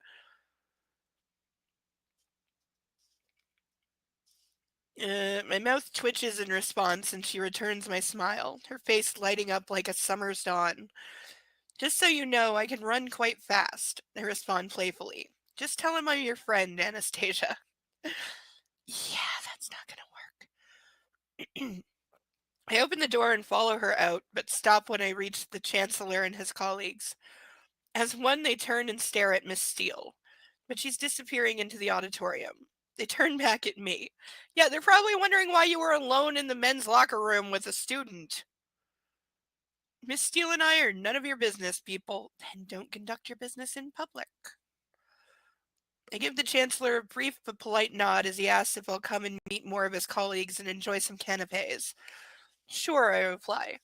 My mouth twitches in response and she returns my smile, her face lighting up like a summer's dawn. Just so you know, I can run quite fast, I respond playfully. Just tell him I'm your friend, Anastasia. Yeah, that's not gonna work. I open the door and follow her out, but stop when I reach the Chancellor and his colleagues. As one, they turn and stare at Miss Steele, but she's disappearing into the auditorium. They turn back at me. Yeah, they're probably wondering why you were alone in the men's locker room with a student. Miss Steele and I are none of your business, people, and don't conduct your business in public. I give the Chancellor a brief but polite nod as he asks if I'll come and meet more of his colleagues and enjoy some canapes. Sure, I reply.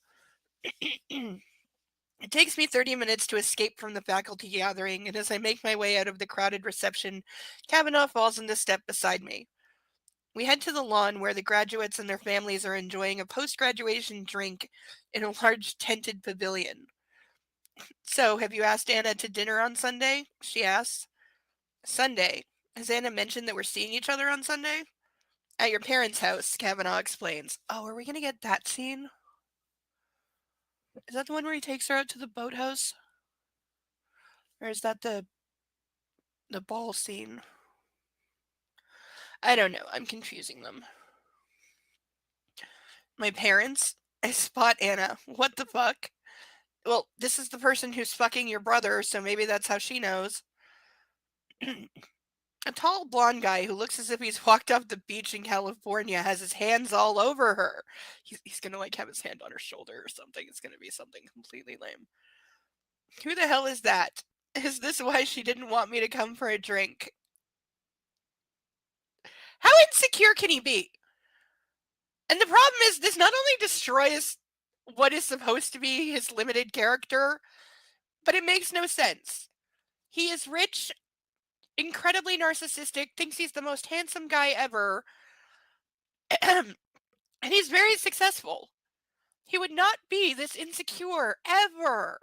It takes me 30 minutes to escape from the faculty gathering, and as I make my way out of the crowded reception, Kavanaugh falls into step beside me. We head to the lawn where the graduates and their families are enjoying a post-graduation drink in a large tented pavilion. So, have you asked Anna to dinner on Sunday? She asks. Sunday. Has Anna mentioned that we're seeing each other on Sunday? At your parents' house, Kavanaugh explains. Oh, are we going to get that scene? Is that the one where he takes her out to the boathouse? Or is that the ball scene? I don't know. I'm confusing them. My parents? I spot Anna. What the fuck? Well, this is the person who's fucking your brother, so maybe that's how she knows. A tall blonde guy who looks as if he's walked off the beach in California has his hands all over her. He's gonna like have his hand on her shoulder or something. It's gonna be something completely lame. Who the hell is that? Is this why she didn't want me to come for a drink? How insecure can he be? And the problem is, this not only destroys what is supposed to be his limited character, but it makes no sense. He is rich, incredibly narcissistic, thinks he's the most handsome guy ever, and he's very successful. He would not be this insecure ever.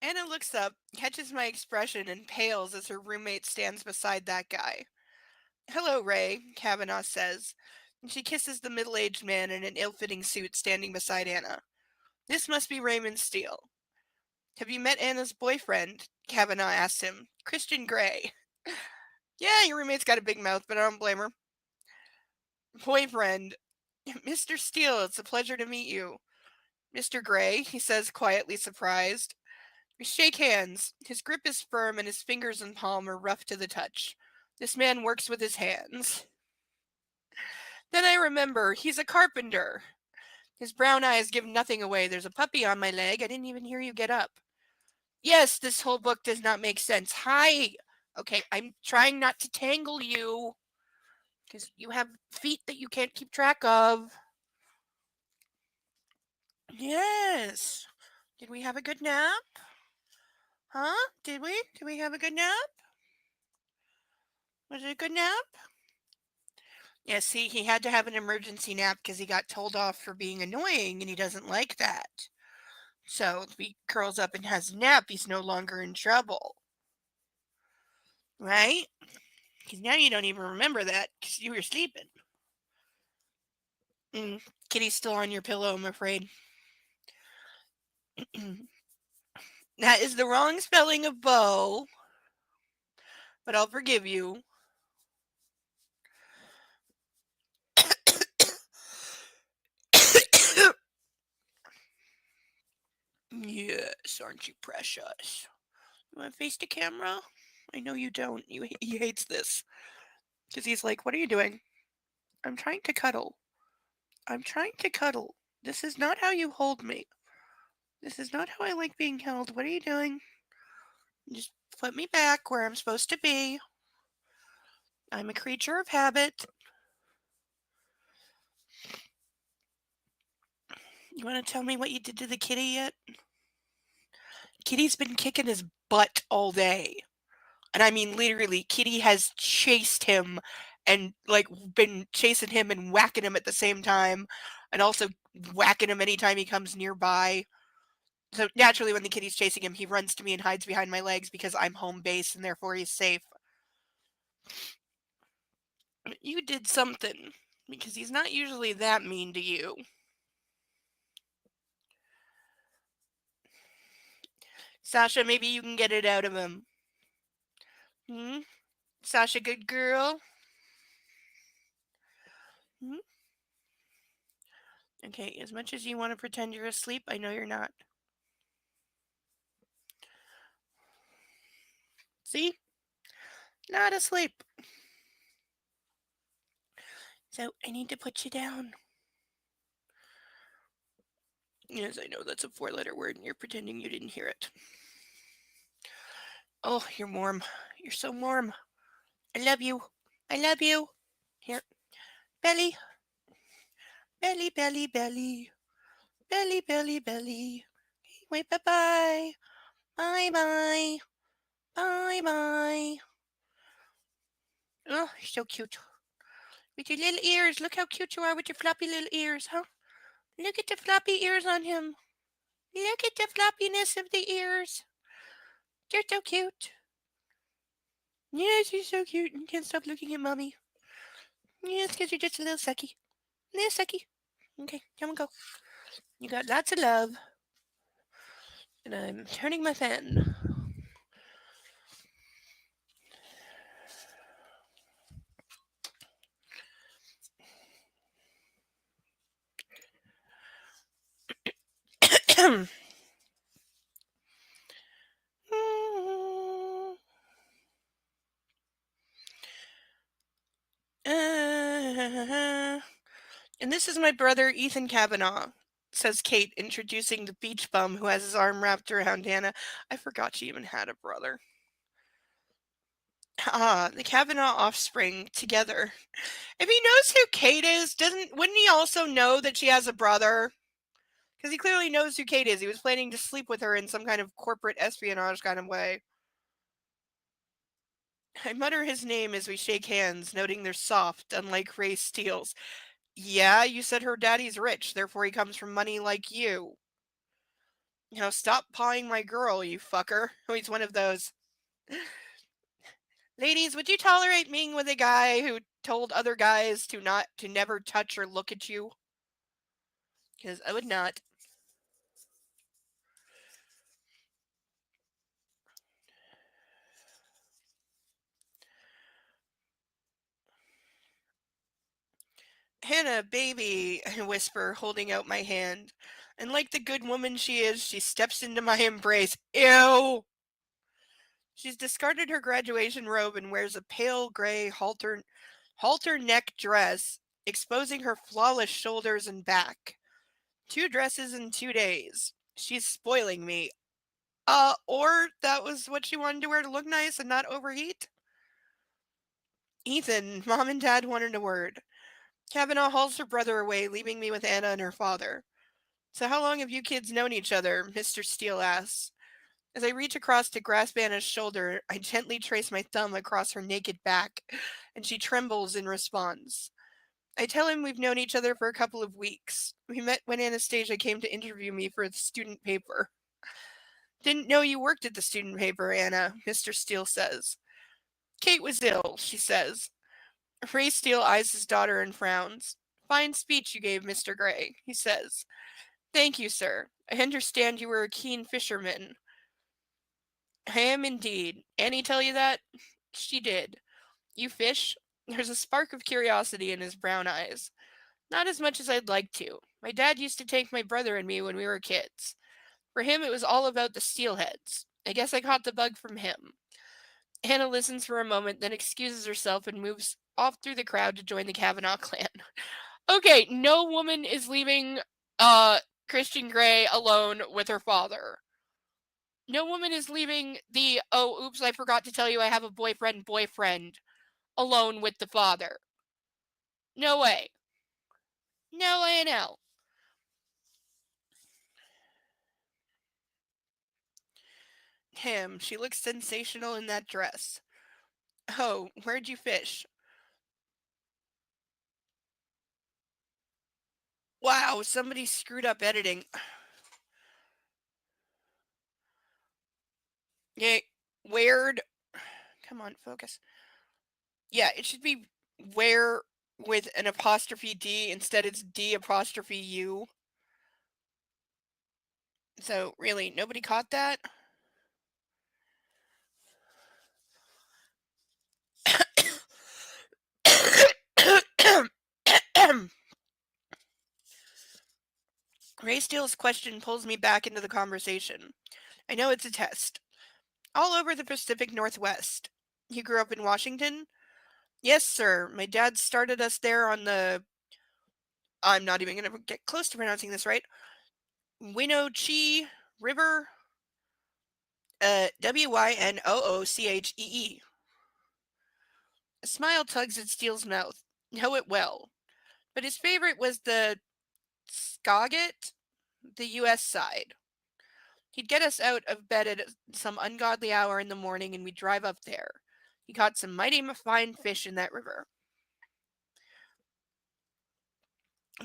Anna looks up, catches my expression, and pales as her roommate stands beside that guy. Hello, Ray, Kavanaugh says, and she kisses the middle-aged man in an ill-fitting suit standing beside Anna. This must be Raymond Steele. Have you met Anna's boyfriend? Kavanaugh asks him. Christian Grey. Yeah, your roommate's got a big mouth, but I don't blame her. Boyfriend. Mr. Steele, it's a pleasure to meet you. Mr. Grey, he says, quietly surprised. We shake hands. His grip is firm and his fingers and palm are rough to the touch. This man works with his hands. Then I remember, he's a carpenter. His brown eyes give nothing away. There's a puppy on my leg. I didn't even hear you get up. Yes, this whole book does not make sense. Hi. Okay, I'm trying not to tangle you. Because you have feet that you can't keep track of. Yes. Did we have a good nap? Huh? Did we? Did we have a good nap? Was it a good nap? Yeah, see, he had to have an emergency nap because he got told off for being annoying and he doesn't like that. So if he curls up and has a nap, he's no longer in trouble. Right? Because now you don't even remember that because you were sleeping. Kitty's still on your pillow, I'm afraid. That is the wrong spelling of bow, but I'll forgive you. Yes, aren't you precious? You want to face the camera? I know you don't. He hates this. Because he's like, what are you doing? I'm trying to cuddle. I'm trying to cuddle. This is not how you hold me. This is not how I like being held. What are you doing? Just put me back where I'm supposed to be. I'm a creature of habit. You want to tell me what you did to the kitty yet? Kitty's been kicking his butt all day. And I mean, literally, Kitty has chased him and, like, been chasing him and whacking him at the same time. And also whacking him anytime he comes nearby. So naturally, when the kitty's chasing him, he runs to me and hides behind my legs because I'm home base and therefore he's safe. You did something, because he's not usually that mean to you. Sasha, maybe you can get it out of him. Hmm? Sasha, good girl? Hmm? Okay, as much as you want to pretend you're asleep, I know you're not. See? Not asleep. So I need to put you down. Yes, I know that's a four-letter word and you're pretending you didn't hear it. Oh, you're warm. You're so warm. I love you. I love you. Here. Belly. Belly, belly, belly. Belly, belly, belly. Wait, bye-bye. Bye-bye. Bye-bye. Oh, you're so cute. With your little ears. Look how cute you are with your floppy little ears, huh? Look at the floppy ears on him. Look at the floppiness of the ears. You're so cute. Yes, you're so cute and can't stop looking at mommy. Yes, because you're just a little sucky. Little sucky. Okay, come on, go. You got lots of love. And I'm turning my fan. And this is my brother, Ethan Kavanaugh, says Kate, introducing the beach bum who has his arm wrapped around Hannah. I forgot she even had a brother. Ah, the Kavanaugh offspring together. If he knows who Kate is, wouldn't he also know that she has a brother? Because he clearly knows who Kate is. He was planning to sleep with her in some kind of corporate espionage kind of way. I mutter his name as we shake hands, noting they're soft, unlike Ray Steele's. Yeah, you said her daddy's rich, therefore he comes from money like you. Now stop pawing my girl, you fucker. Oh, he's one of those. Ladies, would you tolerate being with a guy who told other guys to never touch or look at you? Because I would not. Hannah, baby, I whisper, holding out my hand. And like the good woman she is, she steps into my embrace. Ew! She's discarded her graduation robe and wears a pale gray halter neck dress, exposing her flawless shoulders and back. 2 dresses in 2 days. She's spoiling me. Or that was what she wanted to wear to look nice and not overheat? Ethan, Mom and Dad wanted a word. Kavanaugh hauls her brother away, leaving me with Anna and her father. So how long have you kids known each other? Mr. Steele asks. As I reach across to grasp Anna's shoulder, I gently trace my thumb across her naked back, and she trembles in response. I tell him we've known each other for a couple of weeks. We met when Anastasia came to interview me for the student paper. Didn't know you worked at the student paper, Anna, Mr. Steele says. Kate was ill, she says. Ray Steele eyes his daughter and frowns. Fine speech you gave, Mr. Gray, he says. Thank you, sir. I understand you were a keen fisherman. I am indeed. Annie tell you that? She did. You fish? There's a spark of curiosity in his brown eyes. Not as much as I'd like to. My dad used to take my brother and me when we were kids. For him, it was all about the steelheads. I guess I caught the bug from him. Hannah listens for a moment, then excuses herself and moves off through the crowd to join the Kavanaugh clan. Okay, no woman is leaving Christian Grey alone with her father. No woman is leaving the oh oops, I forgot to tell you I have a boyfriend alone with the father. No way. No way in hell. Him, she looks sensational in that dress. Oh, where'd you fish? Wow, somebody screwed up editing. Yeah, where'd. Come on, focus. Yeah, it should be where with an apostrophe D. Instead, it's D apostrophe U. So, really, nobody caught that? Ray Steele's question pulls me back into the conversation. I know it's a test. All over the Pacific Northwest. You grew up in Washington? Yes, sir. My dad started us there on the. I'm not even going to get close to pronouncing this right. Winoochee River. Wynnoochee. A smile tugs at Steele's mouth. Know it well. But his favorite was the Skagit, the U.S. side. He'd get us out of bed at some ungodly hour in the morning and we'd drive up there. He caught some mighty fine fish in that river.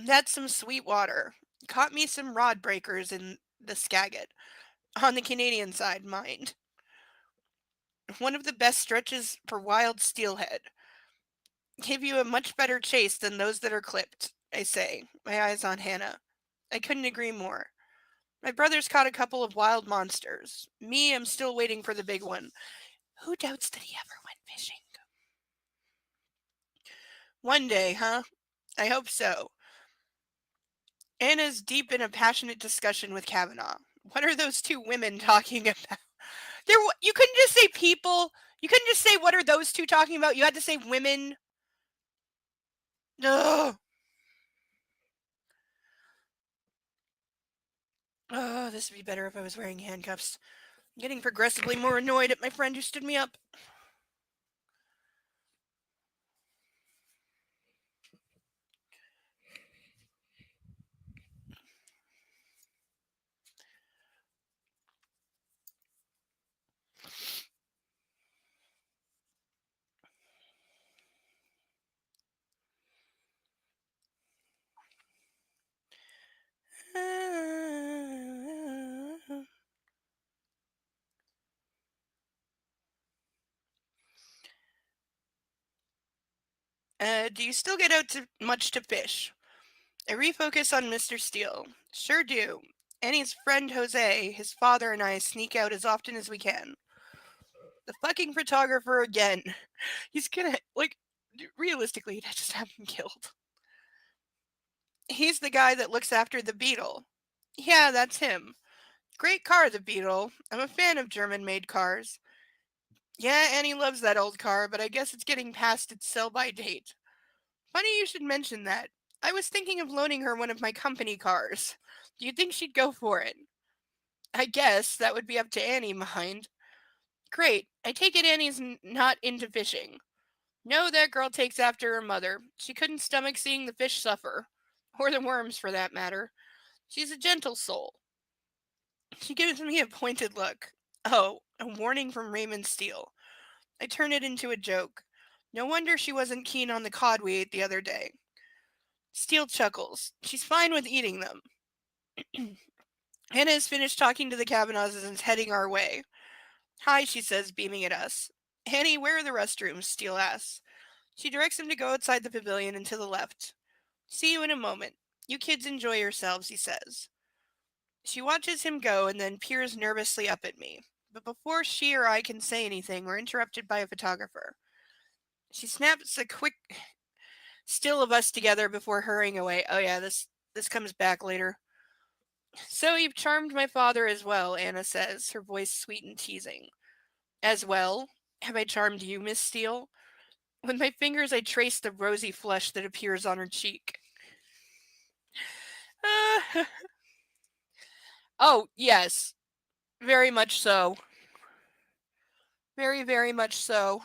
That's some sweet water. Caught me some rod breakers in the Skagit. On the Canadian side, mind. One of the best stretches for wild steelhead. Give you a much better chase than those that are clipped, I say, my eyes on Hannah. I couldn't agree more. My brother's caught a couple of wild monsters. Me, I'm still waiting for the big one. Who doubts that he ever went fishing? One day, huh? I hope so. Anna's deep in a passionate discussion with Kavanaugh. What are those two women talking about? You couldn't just say people. You couldn't just say what are those two talking about. You had to say women. Ugh. Oh, this would be better if I was wearing handcuffs. I'm getting progressively more annoyed at my friend who stood me up. Do you still get out much to fish? I refocus on Mr. Steele. Sure do. Annie's friend Jose, his father, and I sneak out as often as we can. The fucking photographer again. He's gonna, like, realistically, he'd just have him killed. He's the guy that looks after the Beetle. Yeah, that's him. Great car, the Beetle. I'm a fan of German-made cars. Yeah, Annie loves that old car, but I guess it's getting past its sell-by date. Funny you should mention that. I was thinking of loaning her one of my company cars. Do you think she'd go for it? I guess that would be up to Annie, mind. Great. I take it Annie's not into fishing. No, that girl takes after her mother. She couldn't stomach seeing the fish suffer. Or the worms, for that matter. She's a gentle soul. She gives me a pointed look. Oh, a warning from Raymond Steele. I turn it into a joke. No wonder she wasn't keen on the cod we ate the other day. Steele chuckles. She's fine with eating them. Hannah has finished talking to the Kavanaughs and is heading our way. Hi, she says, beaming at us. Annie, where are the restrooms? Steele asks. She directs him to go outside the pavilion and to the left. See you in a moment. You kids enjoy yourselves, he says. She watches him go and then peers nervously up at me. But before she or I can say anything, we're interrupted by a photographer. She snaps a quick still of us together before hurrying away. Oh yeah, this comes back later. So you've charmed my father as well, Anna says, her voice sweet and teasing. As well? Have I charmed you, Miss Steele? With my fingers I trace the rosy flush that appears on her cheek. Oh, yes. Very much so. Very, very much so.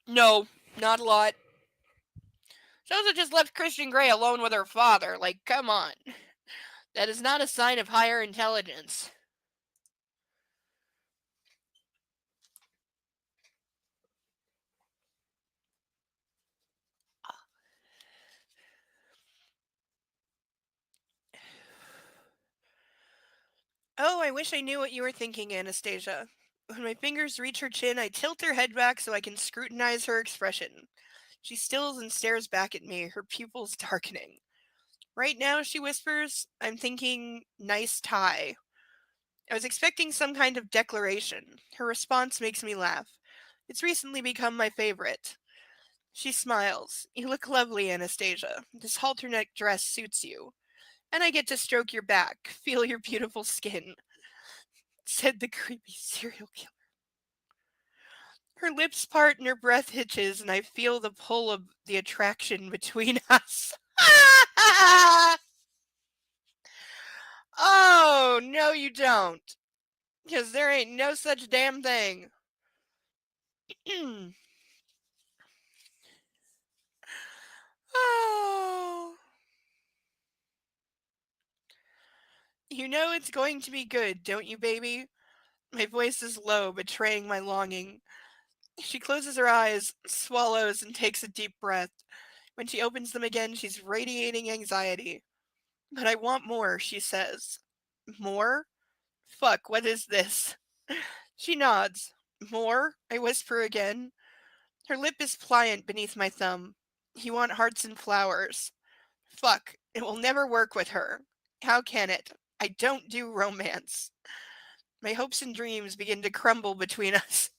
No, not a lot. She also just left Christian Grey alone with her father. Like, come on. That is not a sign of higher intelligence. Oh, I wish I knew what you were thinking, Anastasia. When my fingers reach her chin, I tilt her head back so I can scrutinize her expression. She stills and stares back at me, her pupils darkening. Right now, she whispers, I'm thinking nice tie. I was expecting some kind of declaration. Her response makes me laugh. It's recently become my favorite. She smiles. You look lovely, Anastasia. This halter neck dress suits you. And I get to stroke your back, feel your beautiful skin, said the creepy serial killer. Her lips part and her breath hitches, and I feel the pull of the attraction between us. Oh, no, you don't. Because there ain't no such damn thing. Oh. You know it's going to be good, don't you, baby? My voice is low, betraying my longing. She closes her eyes, swallows, and takes a deep breath. When she opens them again, she's radiating anxiety. But I want more, she says. More? Fuck, what is this? She nods. More? I whisper again. Her lip is pliant beneath my thumb. You want hearts and flowers. Fuck, it will never work with her. How can it? I don't do romance. My hopes and dreams begin to crumble between us.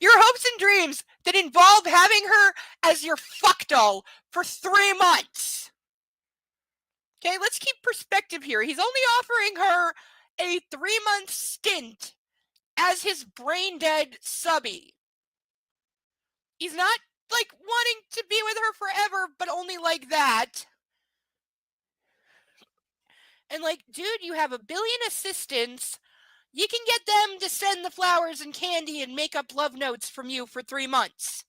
Your hopes and dreams that involve having her as your fuck doll for 3 months. Okay, let's keep perspective here. He's only offering her a 3-month stint as his brain dead subby. He's not like wanting to be with her forever, but only like that. And like, dude, you have a billion assistants. You can get them to send the flowers and candy and make up love notes from you for 3 months.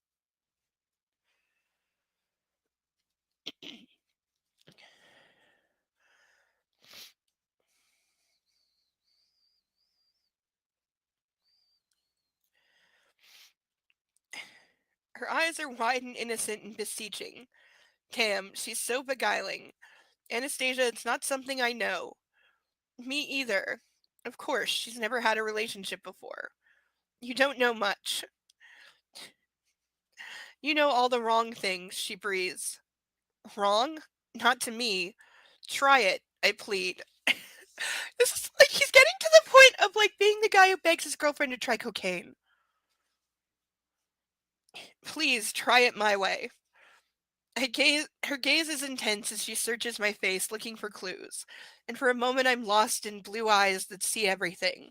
Her eyes are wide and innocent and beseeching. Damn, she's so beguiling. Anastasia, it's not something I know. Me either. Of course, she's never had a relationship before. You don't know much. You know all the wrong things, she breathes. Wrong? Not to me. Try it, I plead. This is like he's getting to the point of like being the guy who begs his girlfriend to try cocaine. Please try it my way. Her gaze is intense as she searches my face looking for clues, and for a moment I'm lost in blue eyes that see everything.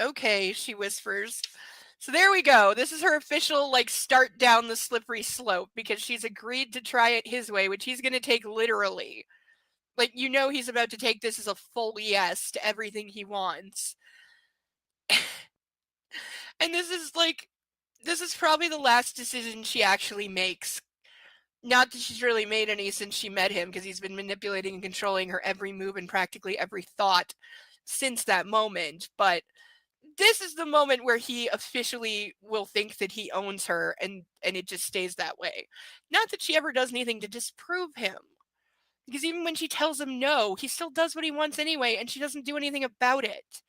Okay, she whispers. So there we go. This is her official like start down the slippery slope because she's agreed to try it his way, which he's going to take literally. Like you know he's about to take this as a full yes to everything he wants. And this is probably the last decision she actually makes. Not that she's really made any since she met him, because he's been manipulating and controlling her every move and practically every thought since that moment. But this is the moment where he officially will think that he owns her, and it just stays that way. Not that she ever does anything to disprove him. Because even when she tells him no, he still does what he wants anyway, and she doesn't do anything about it.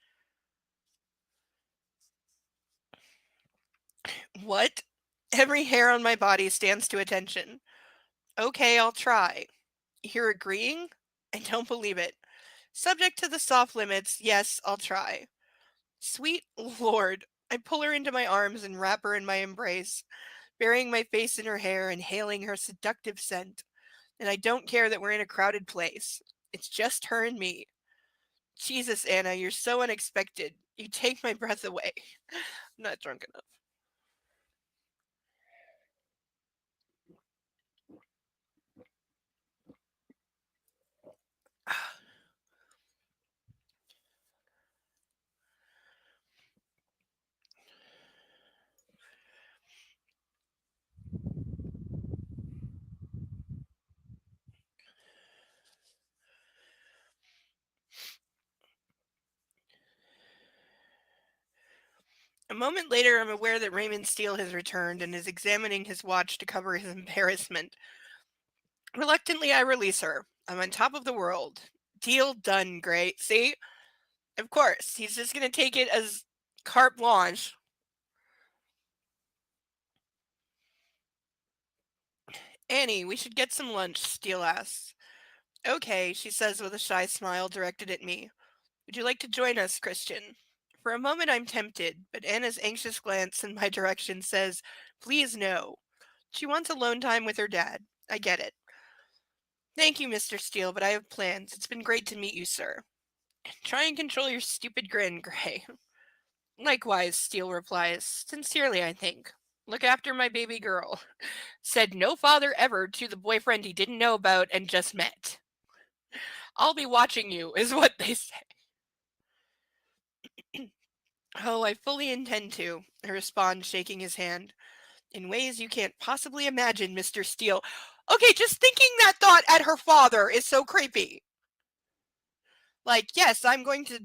What? Every hair on my body stands to attention. Okay, I'll try. You're agreeing? I don't believe it. Subject to the soft limits, yes, I'll try. Sweet Lord. I pull her into my arms and wrap her in my embrace, burying my face in her hair and inhaling her seductive scent. And I don't care that we're in a crowded place. It's just her and me. Jesus, Anna, you're so unexpected. You take my breath away. I'm not drunk enough. A moment later, I'm aware that Raymond Steele has returned and is examining his watch to cover his embarrassment. Reluctantly, I release her. I'm on top of the world. Deal done, great. See? Of course, he's just going to take it as carte blanche. Annie, we should get some lunch, Steele asks. Okay, she says with a shy smile directed at me. Would you like to join us, Christian? For a moment, I'm tempted, but Anna's anxious glance in my direction says, Please no. She wants alone time with her dad. I get it. Thank you, Mr. Steele, but I have plans. It's been great to meet you, sir. Try and control your stupid grin, Gray. Likewise, Steele replies. Sincerely, I think. Look after my baby girl. Said no father ever to the boyfriend he didn't know about and just met. I'll be watching you, is what they say. Oh, I fully intend to, I respond, shaking his hand. In ways you can't possibly imagine, Mr. Steele. Okay, just thinking that thought at her father is so creepy. Like, yes, I'm going to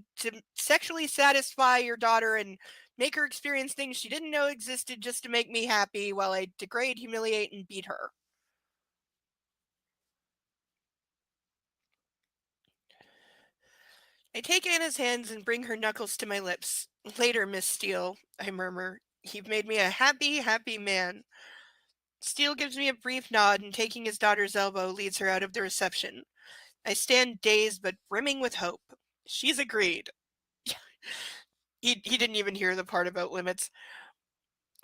sexually satisfy your daughter and make her experience things she didn't know existed just to make me happy while I degrade, humiliate, and beat her. I take Anna's hands and bring her knuckles to my lips. Later, Miss Steele, I murmur. You've made me a happy, happy man. Steele gives me a brief nod and, taking his daughter's elbow, leads her out of the reception. I stand dazed but brimming with hope. She's agreed. He didn't even hear the part about limits.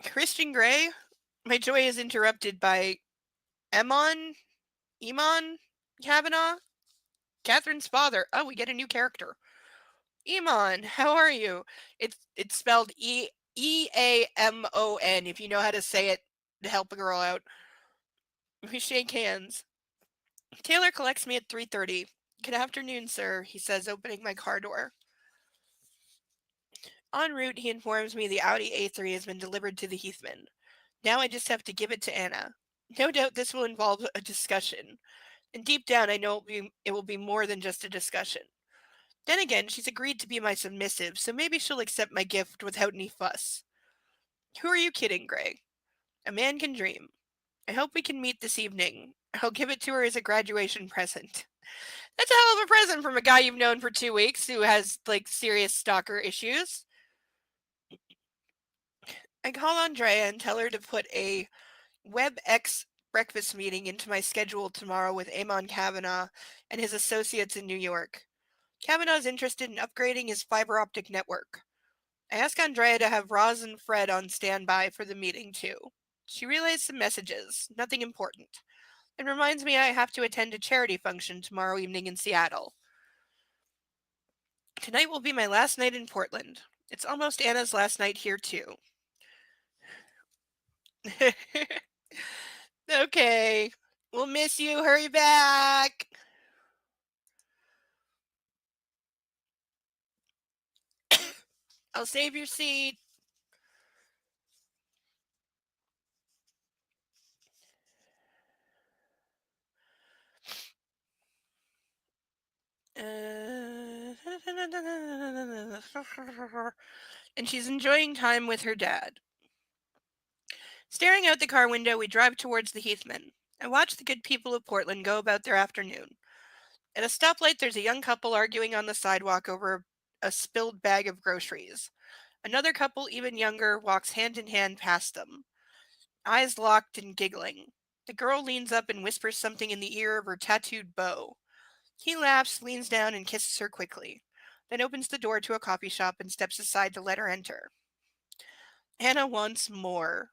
Christian Grey? My joy is interrupted by Emon Kavanaugh? Catherine's father. Oh, we get a new character. Emon, how are you? It's spelled Eamon, if you know how to say it to help a girl out. We shake hands. Taylor collects me at 3:30. Good afternoon, sir, he says, opening my car door. En route, he informs me the Audi A3 has been delivered to the Heathman. Now I just have to give it to Anna. No doubt this will involve a discussion, and deep down I know it will be more than just a discussion. Then again, she's agreed to be my submissive, so maybe she'll accept my gift without any fuss. Who are you kidding, Greg? A man can dream. I hope we can meet this evening. I'll give it to her as a graduation present. That's a hell of a present from a guy you've known for 2 weeks who has, like, serious stalker issues. I call Andrea and tell her to put a WebEx breakfast meeting into my schedule tomorrow with Amon Kavanaugh and his associates in New York. Kavanaugh's interested in upgrading his fiber optic network. I ask Andrea to have Roz and Fred on standby for the meeting, too. She relays some messages, nothing important, and reminds me I have to attend a charity function tomorrow evening in Seattle. Tonight will be my last night in Portland. It's almost Anna's last night here, too. Okay, we'll miss you. Hurry back. I'll save your seat. And she's enjoying time with her dad. Staring out the car window, we drive towards the Heathman. I watch the good people of Portland go about their afternoon. At a stoplight, there's a young couple arguing on the sidewalk over a spilled bag of groceries. Another couple, even younger, walks hand in hand past them, eyes locked and giggling. The girl leans up and whispers something in the ear of her tattooed beau. He laughs, leans down, and kisses her quickly, then opens the door to a coffee shop and steps aside to let her enter. Anna wants more.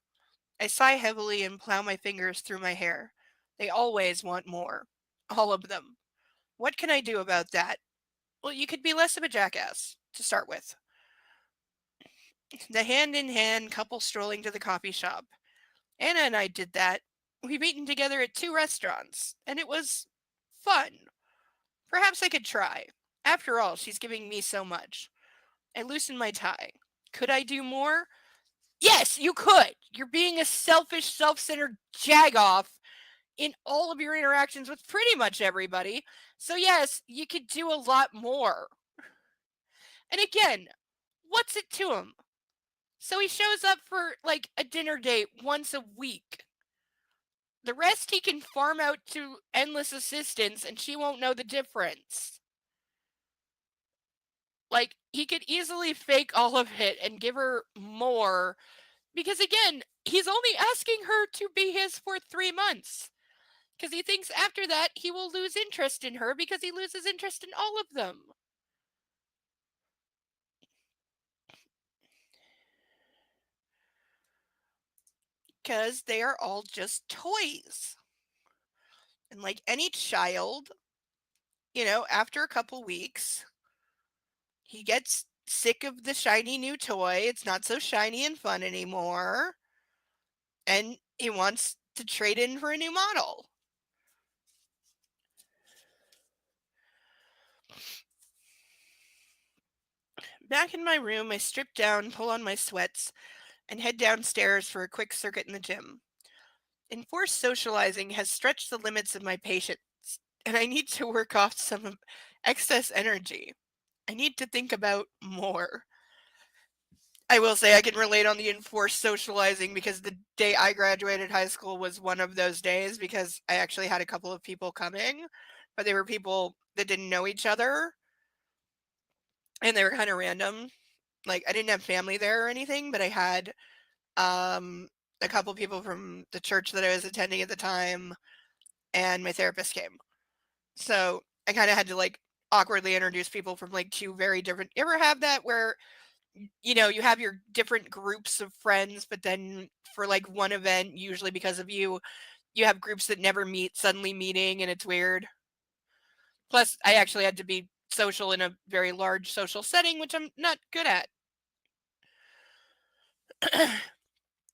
I sigh heavily and plow my fingers through my hair. They always want more. All of them. What can I do about that? Well, you could be less of a jackass, to start with. The hand-in-hand couple strolling to the coffee shop. Anna and I did that. We've eaten together at 2 restaurants, and it was fun. Perhaps I could try. After all, she's giving me so much. I loosen my tie. Could I do more? Yes, you could. You're being a selfish, self-centered jagoff in all of your interactions with pretty much everybody. So yes, you could do a lot more. And again, what's it to him? So he shows up for like a dinner date once a week. The rest he can farm out to endless assistants and she won't know the difference. Like, he could easily fake all of it and give her more. Because again, he's only asking her to be his for 3 months. Because he thinks after that he will lose interest in her because he loses interest in all of them. because they are all just toys. And like any child, after a couple weeks, he gets sick of the shiny new toy. It's not so shiny and fun anymore. And he wants to trade in for a new model. Back in my room, I strip down, pull on my sweats, and head downstairs for a quick circuit in the gym. Enforced socializing has stretched the limits of my patience, and I need to work off some excess energy. I need to think about more. I will say I can relate on the enforced socializing because the day I graduated high school was one of those days because I actually had a couple of people coming, but they were people that didn't know each other and they were kind of random. Like I didn't have family there or anything, but I had a couple people from the church that I was attending at the time and my therapist came. So I kind of had to like awkwardly introduce people from like two very different. You ever have that where you have your different groups of friends, but then for like one event, usually because of you have groups that never meet suddenly meeting and it's weird. Plus, I actually had to be social in a very large social setting, which I'm not good at.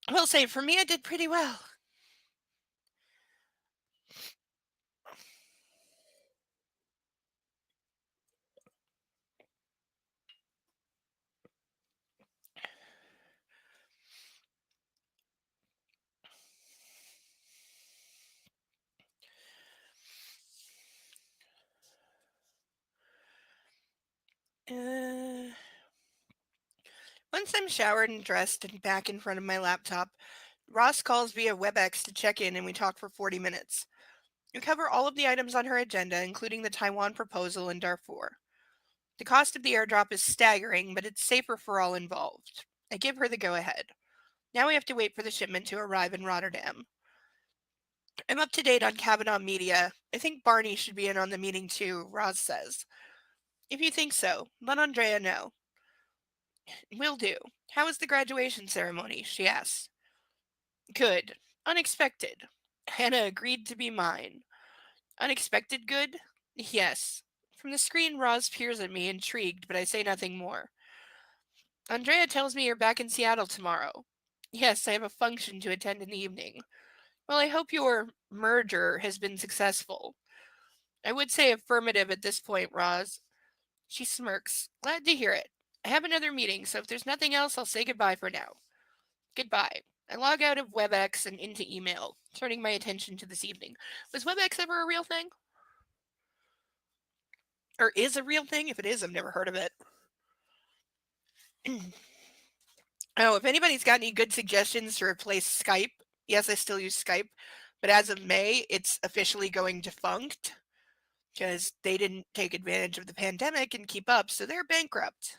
I will say for me, I did pretty well. Uh, Once I'm showered and dressed and back in front of my laptop, Ross calls via WebEx to check in and we talk for 40 minutes. We cover all of the items on her agenda, including the Taiwan proposal and Darfur. The cost of the airdrop is staggering, but it's safer for all involved. I give her the go ahead. Now we have to wait for the shipment to arrive in Rotterdam. I'm up to date on Kavanaugh Media. I think Barney should be in on the meeting too, Roz says. If you think so, let Andrea know. Will do. How was the graduation ceremony? She asks. Good. Unexpected. Hannah agreed to be mine. Unexpected good? Yes. From the screen, Roz peers at me, intrigued, but I say nothing more. Andrea tells me you're back in Seattle tomorrow. Yes, I have a function to attend in the evening. Well, I hope your merger has been successful. I would say affirmative at this point, Roz. She smirks. Glad to hear it. I have another meeting, so if there's nothing else, I'll say goodbye for now. Goodbye. I log out of WebEx and into email, turning my attention to this evening. Was WebEx ever a real thing? Or is a real thing? If it is, I've never heard of it. Oh, if anybody's got any good suggestions to replace Skype, yes, I still use Skype, but as of May, it's officially going defunct because they didn't take advantage of the pandemic and keep up, so they're bankrupt.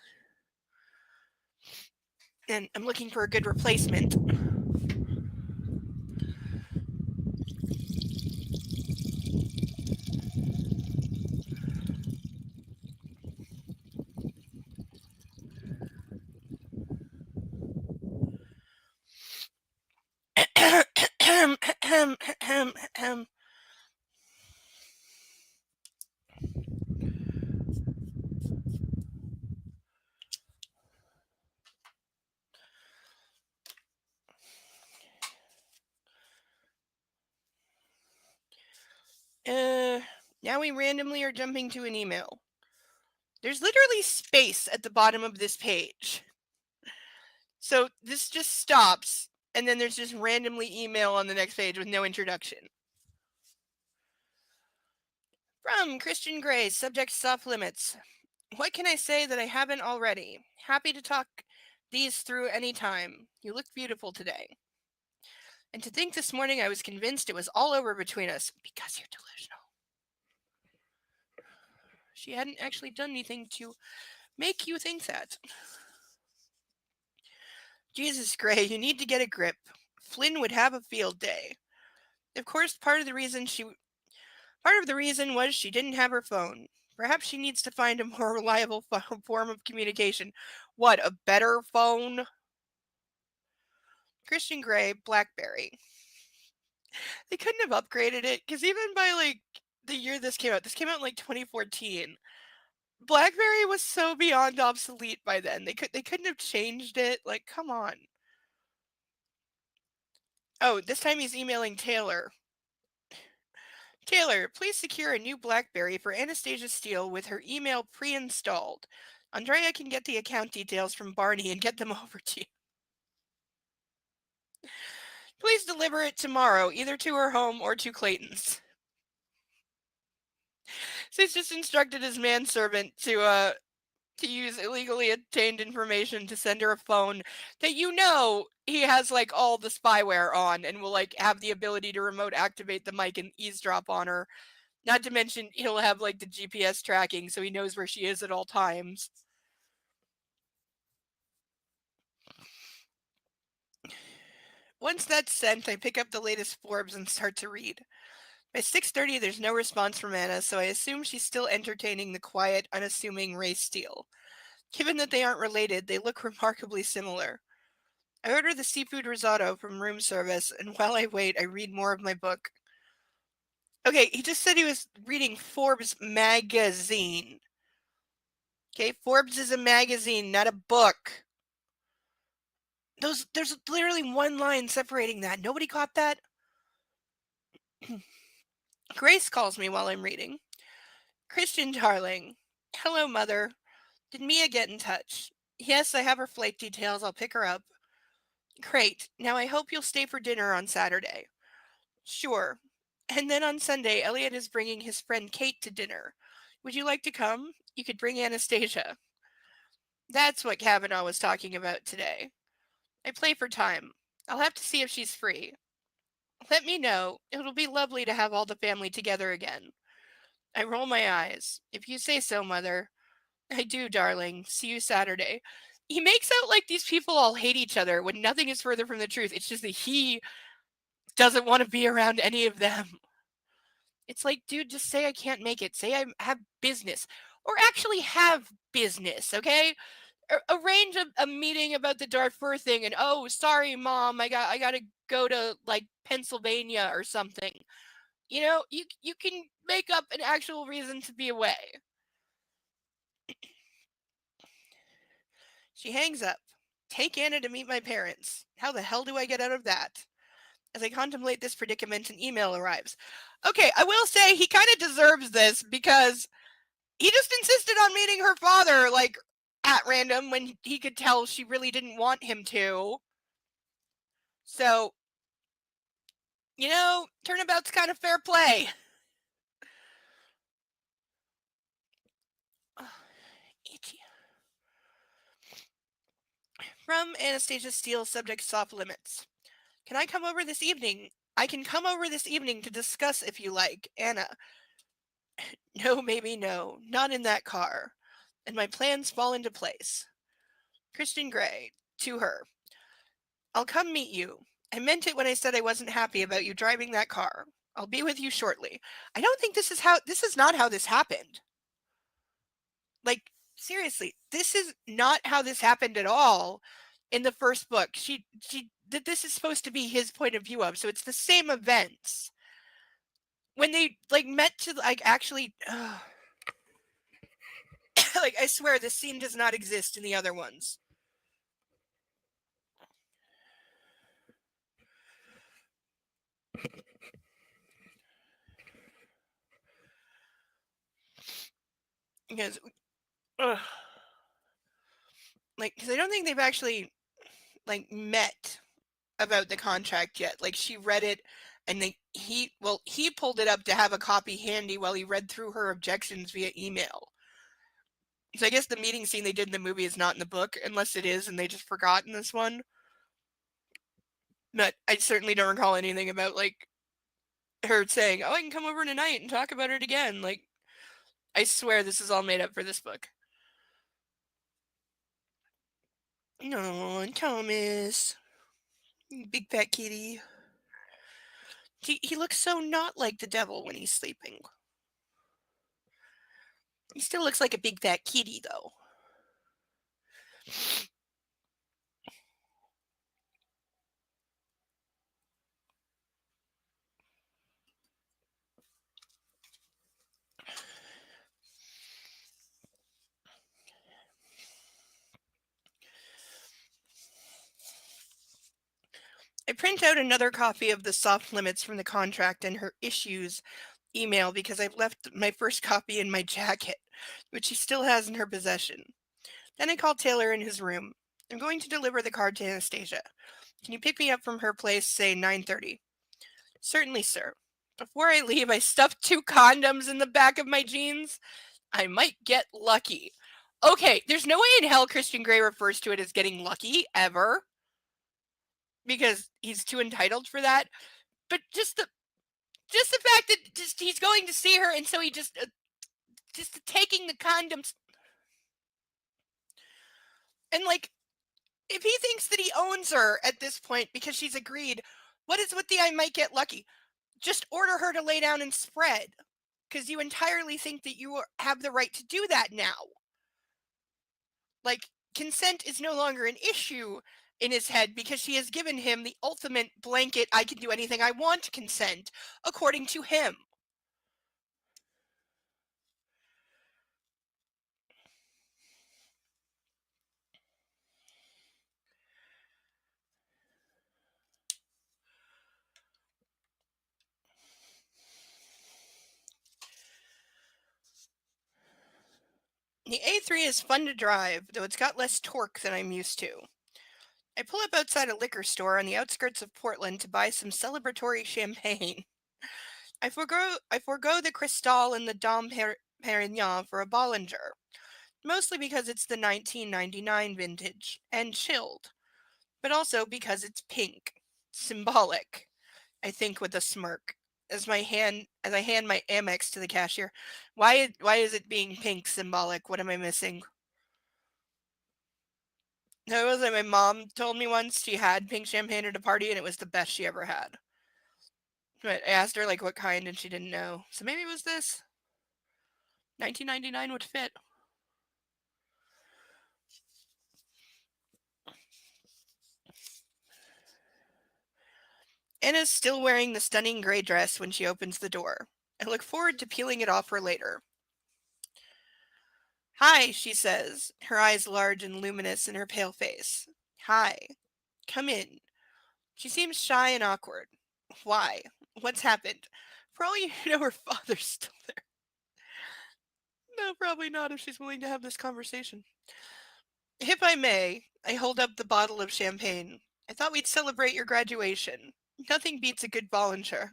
And I'm looking for a good replacement. Now we randomly are jumping to an email. There's literally space at the bottom of this page. So this just stops, and then there's just randomly email on the next page with no introduction. From Christian Gray, subject soft limits. What can I say that I haven't already? Happy to talk these through any time. You look beautiful today. And to think this morning I was convinced it was all over between us because you're delusional. She hadn't actually done anything to make you think that. Jesus, Gray, you need to get a grip. Flynn would have a field day. Of course, part of the reason was she didn't have her phone. Perhaps she needs to find a more reliable form of communication. What, a better phone? Christian Grey, BlackBerry. They couldn't have upgraded it because even by like the year this came out in like 2014. BlackBerry was so beyond obsolete by then. They couldn't have changed it. Like, come on. Oh, this time he's emailing Taylor. Taylor, please secure a new BlackBerry for Anastasia Steele with her email pre-installed. Andrea can get the account details from Barney and get them over to you. Please deliver it tomorrow, either to her home or to Clayton's. So he's just instructed his manservant to use illegally obtained information to send her a phone that he has like all the spyware on and will like have the ability to remote activate the mic and eavesdrop on her. Not to mention he'll have like the GPS tracking so he knows where she is at all times. Once that's sent, I pick up the latest Forbes and start to read. By 6:30, there's no response from Anna, so I assume she's still entertaining the quiet, unassuming Ray Steele. Given that they aren't related, they look remarkably similar. I order the seafood risotto from room service, and while I wait, I read more of my book. Okay, he just said he was reading Forbes magazine. Okay, Forbes is a magazine, not a book. There's literally one line separating that. Nobody caught that? Grace calls me while I'm reading. Christian darling. Hello, Mother. Did Mia get in touch? Yes, I have her flight details. I'll pick her up. Great. Now I hope you'll stay for dinner on Saturday. Sure. And then on Sunday, Elliot is bringing his friend Kate to dinner. Would you like to come? You could bring Anastasia. That's what Kavanaugh was talking about today. I play for time. I'll have to see if she's free. Let me know. It'll be lovely to have all the family together again. I roll my eyes. If you say so, Mother. I do, darling. See you Saturday. He makes out like these people all hate each other when nothing is further from the truth. It's just that he doesn't want to be around any of them. It's like, dude, just say I can't make it. Say I have business. Or actually have business, okay? Arrange a meeting about the Darfur thing and oh, sorry, Mom, I gotta go to like Pennsylvania or something. You can make up an actual reason to be away. She hangs up. Take Anna to meet my parents. How the hell do I get out of that? As I contemplate this predicament, an email arrives. Okay, I will say he kind of deserves this because he just insisted on meeting her father, like, at random when he could tell she really didn't want him to. So, turnabout's kind of fair play. Itchy. From Anastasia Steele, subject soft limits. Can I come over this evening? I can come over this evening to discuss if you like, Anna. No, maybe no, not in that car. And my plans fall into place. Christian Grey, to her. I'll come meet you. I meant it when I said I wasn't happy about you driving that car. I'll be with you shortly. I don't think this is not how this happened. Like, seriously, this is not how this happened at all in the first book. This is supposed to be his point of view of, so it's the same events. When they like met to like actually like I swear this scene does not exist in the other ones. Because because I don't think they've actually like met about the contract yet. Like she read it and he pulled it up to have a copy handy while he read through her objections via email. So I guess the meeting scene they did in the movie is not in the book, unless it is and they just forgot in this one. But I certainly don't recall anything about like her saying, "Oh, I can come over tonight and talk about it again." Like, I swear this is all made up for this book. No, Thomas, big fat kitty. He looks so not like the devil when he's sleeping. He still looks like a big fat kitty, though. I print out another copy of the soft limits from the contract and her issues email because I've left my first copy in my jacket, which she still has in her possession. Then I call Taylor in his room. I'm going to deliver the card to Anastasia. Can you pick me up from her place, say 9:30? Certainly, sir. Before I leave, I stuffed 2 condoms in the back of my jeans. I might get lucky. Okay, there's no way in hell Christian Grey refers to it as getting lucky ever because he's too entitled for that. But just the fact that just he's going to see her and so he just taking the condoms and like if he thinks that he owns her at this point because she's agreed, what is with the I might get lucky? Just order her to lay down and spread because you entirely think that you have the right to do that now. Like, consent is no longer an issue in his head because she has given him the ultimate blanket, I can do anything I want consent, according to him. The A3 is fun to drive, though it's got less torque than I'm used to. I pull up outside a liquor store on the outskirts of Portland to buy some celebratory champagne. I forgo the Cristal and the Dom Perignon for a Bollinger, mostly because it's the 1999 vintage and chilled, but also because it's pink, symbolic. I think with a smirk as I hand my Amex to the cashier. Why is it being pink symbolic? What am I missing? No, it was like my mom told me once she had pink champagne at a party and it was the best she ever had. But I asked her like what kind and she didn't know. So maybe it was this. 1999 would fit. Anna's still wearing the stunning gray dress when she opens the door. I look forward to peeling it off her later. Hi, she says, her eyes large and luminous in her pale face. Hi. Come in. She seems shy and awkward. Why? What's happened? For all you know, her father's still there. No, probably not if she's willing to have this conversation. If I may, I hold up the bottle of champagne. I thought we'd celebrate your graduation. Nothing beats a good volunteer.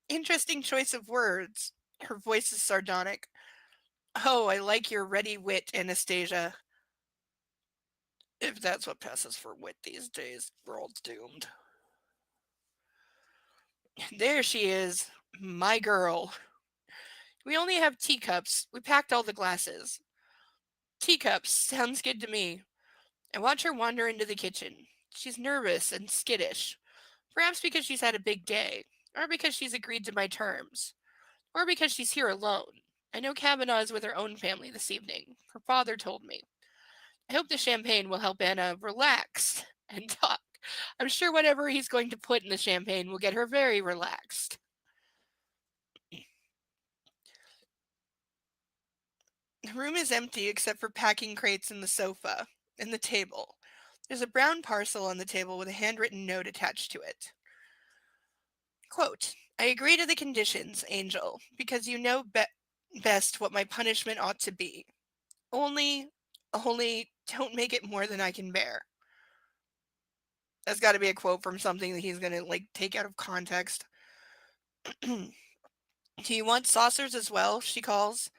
Interesting choice of words. Her voice is sardonic. Oh, I like your ready wit, Anastasia. If that's what passes for wit these days, we're all doomed. There she is, my girl. We only have teacups. We packed all the glasses. Teacups, sounds good to me. I watch her wander into the kitchen. She's nervous and skittish. Perhaps because she's had a big day, or because she's agreed to my terms, or because she's here alone. I know Kavanaugh is with her own family this evening. Her father told me. I hope the champagne will help Anna relax and talk. I'm sure whatever he's going to put in the champagne will get her very relaxed. The room is empty except for packing crates and the sofa and the table. There's a brown parcel on the table with a handwritten note attached to it. Quote, I agree to the conditions, Angel, because you know best what my punishment ought to be. Only, only don't make it more than I can bear. That's got to be a quote from something that he's going to like take out of context. Do you want saucers as well? She calls.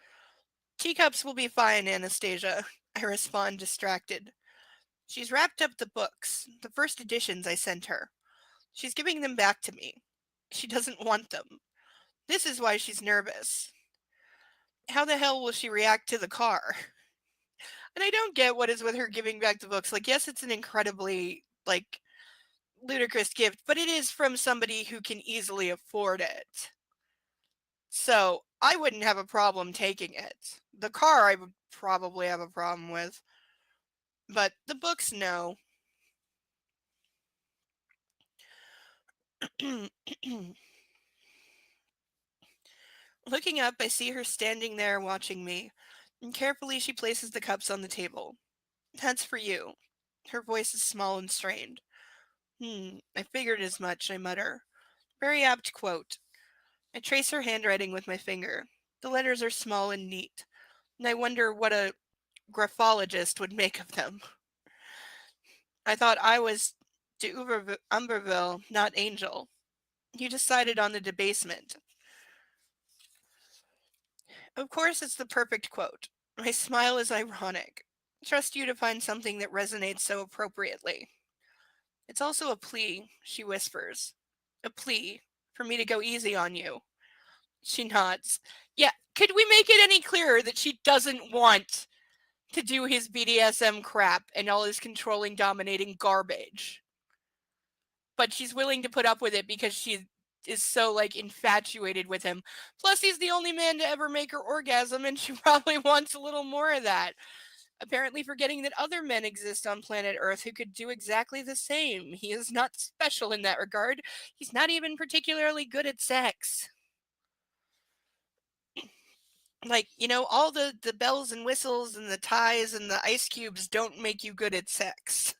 Teacups will be fine, Anastasia. I respond, distracted. She's wrapped up the books, the first editions I sent her. She's giving them back to me. She doesn't want them. This is why she's nervous. How the hell will she react to the car? And I don't get what is with her giving back the books. Like, yes, it's an incredibly, like, ludicrous gift, but it is from somebody who can easily afford it. So I wouldn't have a problem taking it. The car I would probably have a problem with. But the books, no. Looking up, I see her standing there watching me, and carefully she places the cups on the table. That's for you. Her voice is small and strained. I figured as much, I mutter. Very apt quote. I trace her handwriting with my finger. The letters are small and neat, and I wonder what a graphologist would make of them. I thought I was de Umberville, not Angel. You decided on the debasement. Of course, it's the perfect quote. My smile is ironic. Trust you to find something that resonates so appropriately. It's also a plea, she whispers. A plea for me to go easy on you. She nods. Yeah, could we make it any clearer that she doesn't want to do his BDSM crap and all his controlling, dominating garbage? But she's willing to put up with it because she is so like infatuated with him. Plus, he's the only man to ever make her orgasm, and she probably wants a little more of that. Apparently, forgetting that other men exist on planet Earth who could do exactly the same. He is not special in that regard. He's not even particularly good at sex. Like, all the bells and whistles and the ties and the ice cubes don't make you good at sex.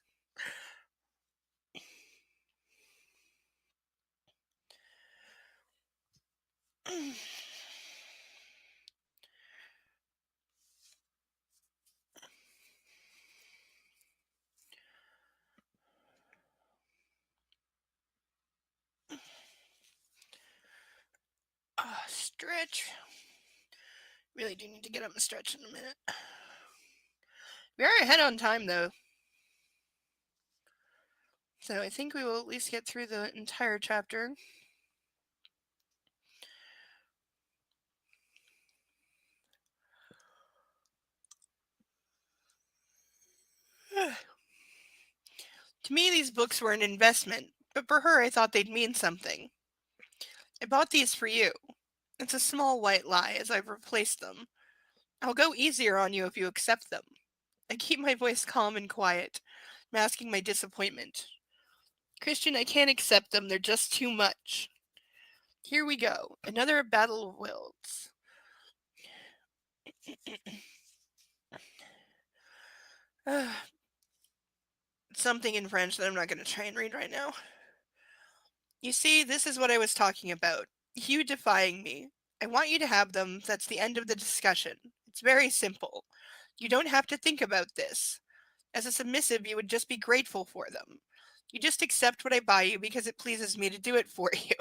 Stretch. Really do need to get up and stretch in a minute. We are ahead on time, though. So I think we will at least get through the entire chapter. To me, these books were an investment, but for her, I thought they'd mean something. I bought these for you. It's a small white lie as I've replaced them. I'll go easier on you if you accept them. I keep my voice calm and quiet, masking my disappointment. Christian, I can't accept them. They're just too much. Here we go. Another battle of wills. Something in French that I'm not going to try and read right now. You see, this is what I was talking about. You defying me. I want you to have them. That's the end of the discussion. It's very simple. You don't have to think about this. As a submissive, you would just be grateful for them. You just accept what I buy you because it pleases me to do it for you.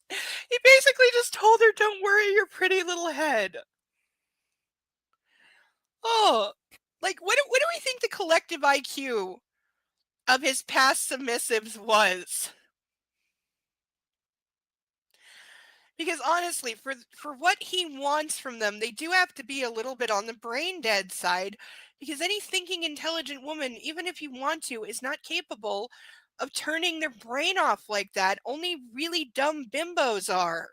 He basically just told her, don't worry your pretty little head. Oh, like, what do we think the collective IQ of his past submissives was? Because honestly, for what he wants from them, they do have to be a little bit on the brain dead side. Because any thinking, intelligent woman, even if you want to, is not capable of turning their brain off like that. Only really dumb bimbos are.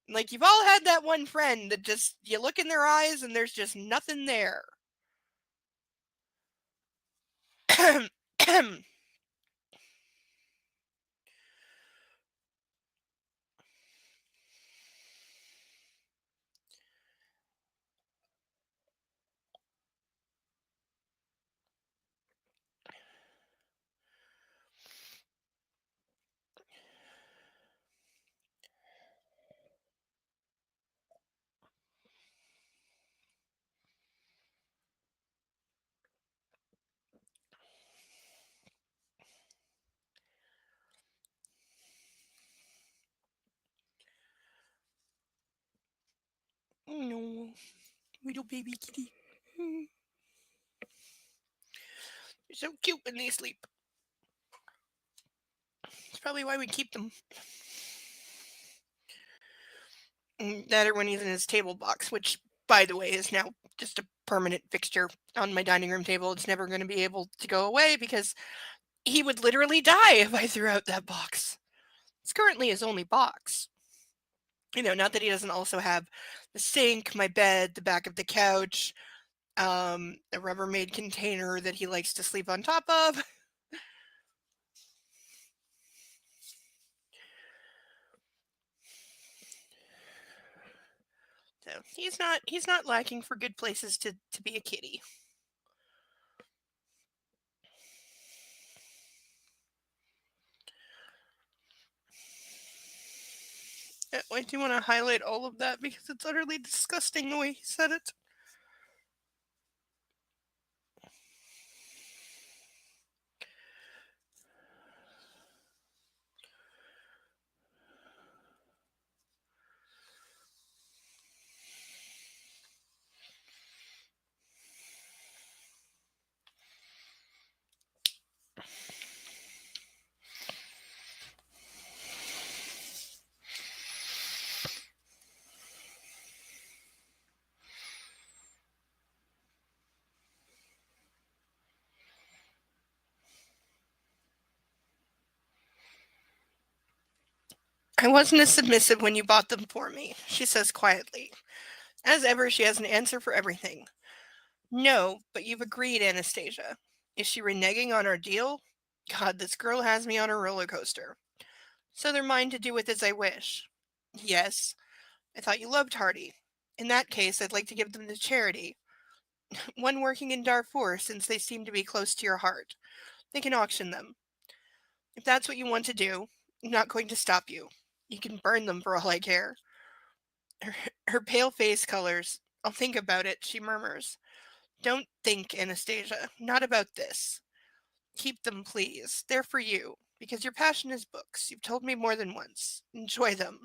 Like, you've all had that one friend that just, you look in their eyes and there's just nothing there. No, little baby kitty. They're so cute when they sleep. It's probably why we keep them. That or when he's in his table box, which, by the way, is now just a permanent fixture on my dining room table. It's never going to be able to go away because he would literally die if I threw out that box. It's currently his only box. Not that he doesn't also have the sink, my bed, the back of the couch, a Rubbermaid container that he likes to sleep on top of. So he's not lacking for good places to be a kitty. I do want to highlight all of that because it's utterly disgusting the way he said it. I wasn't as submissive when you bought them for me, she says quietly. As ever, she has an answer for everything. No, but you've agreed, Anastasia. Is she reneging on our deal? God, this girl has me on a roller coaster. So they're mine to do with as I wish. Yes. I thought you loved Hardy. In that case, I'd like to give them to charity. One working in Darfur, since they seem to be close to your heart. They can auction them. If that's what you want to do, I'm not going to stop you. You can burn them for all I care. Her, her pale face colors. I'll think about it, she murmurs. Don't think, Anastasia. Not about this. Keep them, please. They're for you. Because your passion is books. You've told me more than once. Enjoy them.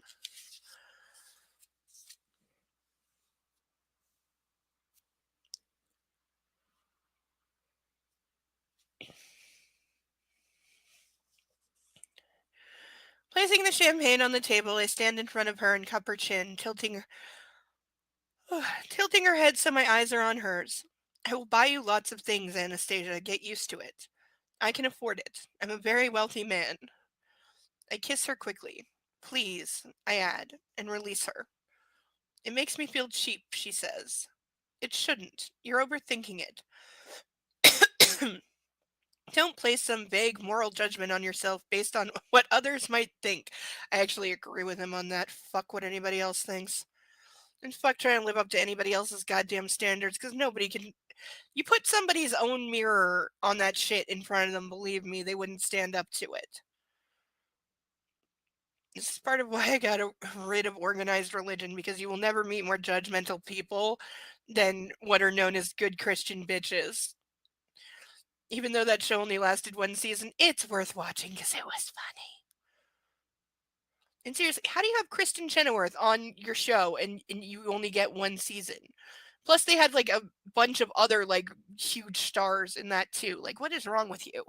Placing the champagne on the table, I stand in front of her and cup her chin, tilting her head so my eyes are on hers. I will buy you lots of things, Anastasia. Get used to it. I can afford it. I'm a very wealthy man. I kiss her quickly. Please, I add, and release her. It makes me feel cheap, she says. It shouldn't. You're overthinking it. Don't place some vague moral judgment on yourself based on what others might think. I actually agree with him on that. Fuck what anybody else thinks. And fuck trying to live up to anybody else's goddamn standards, because nobody can. You put somebody's own mirror on that shit in front of them, believe me, they wouldn't stand up to it. This is part of why I got rid of organized religion, because you will never meet more judgmental people than what are known as good Christian bitches. Even though that show only lasted one season, it's worth watching because it was funny. And seriously, how do you have Kristen Chenoweth on your show and you only get one season? Plus, they had like a bunch of other like huge stars in that too. Like, what is wrong with you?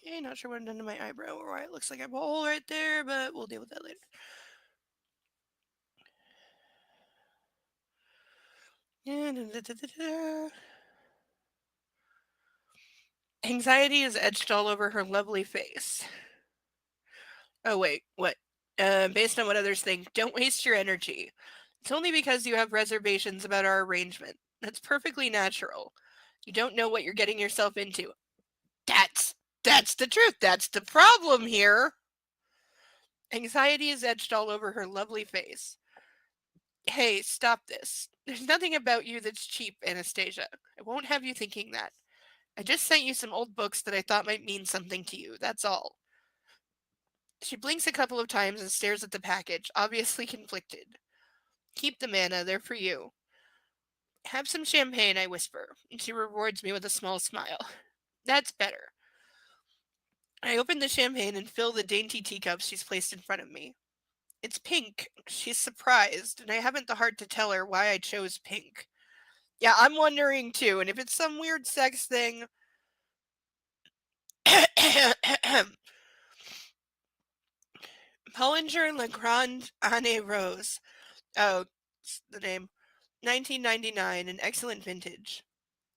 Okay, not sure what I've done to my eyebrow or why it looks like I have a hole right there, but we'll deal with that later. Anxiety is etched all over her lovely face. Oh, wait, what? Based on what others think, don't waste your energy. It's only because you have reservations about our arrangement. That's perfectly natural. You don't know what you're getting yourself into. That's that's the truth. That's the problem here. Anxiety is etched all over her lovely face. Hey, stop this. There's nothing about you that's cheap, Anastasia. I won't have you thinking that. I just sent you some old books that I thought might mean something to you. That's all. She blinks a couple of times and stares at the package, obviously conflicted. Keep them, Anna. They're for you. Have some champagne, I whisper, and she rewards me with a small smile. That's better. I open the champagne and fill the dainty teacups she's placed in front of me. It's pink. She's surprised, and I haven't the heart to tell her why I chose pink. Yeah, I'm wondering too, and if it's some weird sex thing. Pullinger Le Grand Année Rose. Oh, it's the name. 1999, an excellent vintage.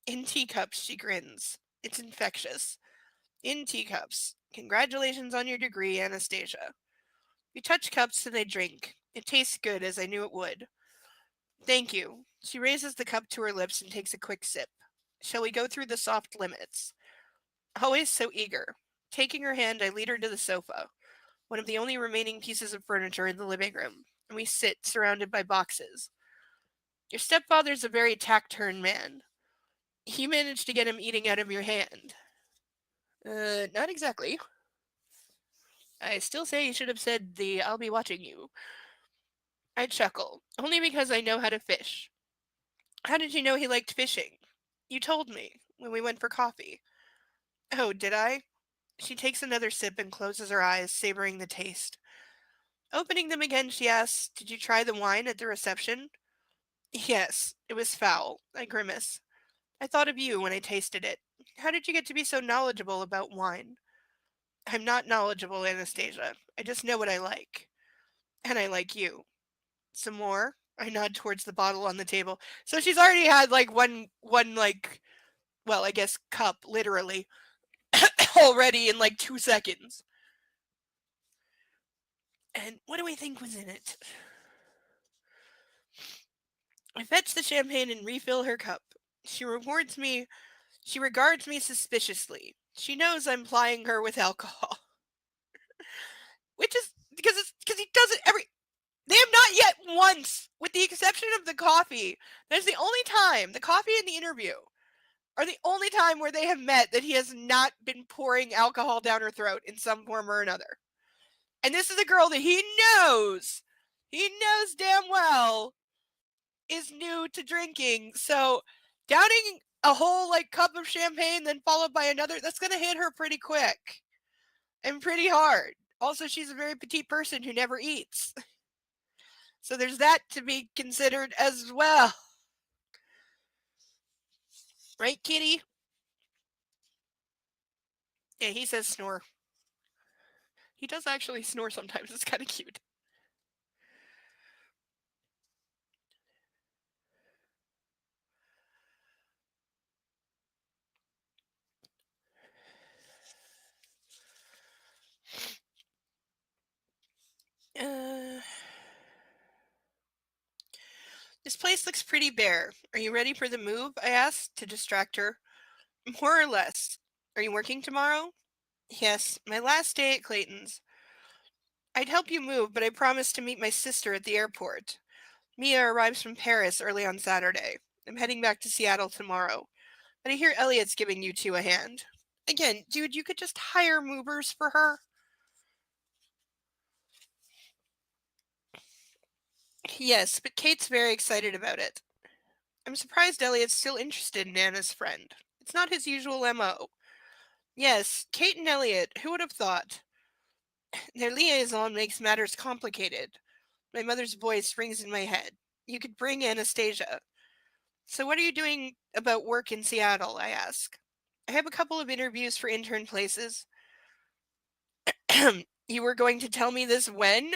In teacups, she grins. It's infectious. In teacups. Congratulations on your degree, Anastasia. We touch cups and they drink. It tastes good, as I knew it would. Thank you. She raises the cup to her lips and takes a quick sip. Shall we go through the soft limits? Always so eager. Taking her hand, I lead her to the sofa, one of the only remaining pieces of furniture in the living room, and we sit, surrounded by boxes. Your stepfather's a very taciturn man. You managed to get him eating out of your hand. Not exactly. I still say you should have said the I'll be watching you. I chuckle, only because I know how to fish. How did you know he liked fishing? You told me when we went for coffee. Oh, did I? She takes another sip and closes her eyes, savoring the taste. Opening them again, she asks, "Did you try the wine at the reception?" Yes, it was foul. I grimace. I thought of you when I tasted it. How did you get to be so knowledgeable about wine? I'm not knowledgeable, Anastasia. I just know what I like. And I like you. Some more? I nod towards the bottle on the table. So she's already had like one like, well, I guess cup, literally, already in like 2 seconds. And what do we think was in it? I fetch the champagne and refill her cup. She rewards me. She regards me suspiciously. She knows I'm plying her with alcohol, which is because he does it every. They have not yet once, with the exception of the coffee. That's the only time the coffee and the interview are the only time where they have met that he has not been pouring alcohol down her throat in some form or another. And this is a girl that he knows damn well is new to drinking. So downing a whole like cup of champagne, then followed by another, that's gonna hit her pretty quick and pretty hard. Also, she's a very petite person who never eats. So there's that to be considered as well. Right, kitty? Yeah, he says snore. He does actually snore sometimes. It's kind of cute. Uh, this place looks pretty bare. Are you ready for the move? I asked to distract her. More or less. Are you working tomorrow? Yes, my last day at Clayton's. I'd help you move, but I promised to meet my sister at the airport. Mia arrives from Paris early on Saturday. I'm heading back to Seattle tomorrow. But I hear Elliot's giving you two a hand. Again, dude, you could just hire movers for her. Yes, but Kate's very excited about it. I'm surprised Elliot's still interested in Anna's friend. It's not his usual MO. Yes, Kate and Elliot, who would have thought? Their liaison makes matters complicated. My mother's voice rings in my head. You could bring Anastasia. So what are you doing about work in Seattle? I ask. I have a couple of interviews for intern places. You were going to tell me this when?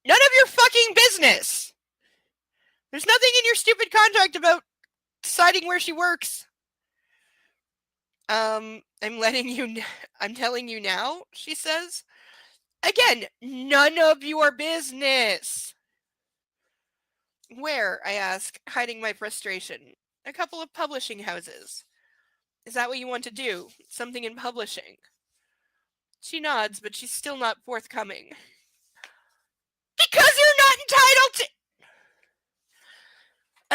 None of your fucking business! There's nothing in your stupid contract about deciding where she works. I'm telling you now, she says. Again, none of your business. Where? I ask, hiding my frustration. A couple of publishing houses. Is that what you want to do? Something in publishing? She nods, but she's still not forthcoming. Because you're not entitled to.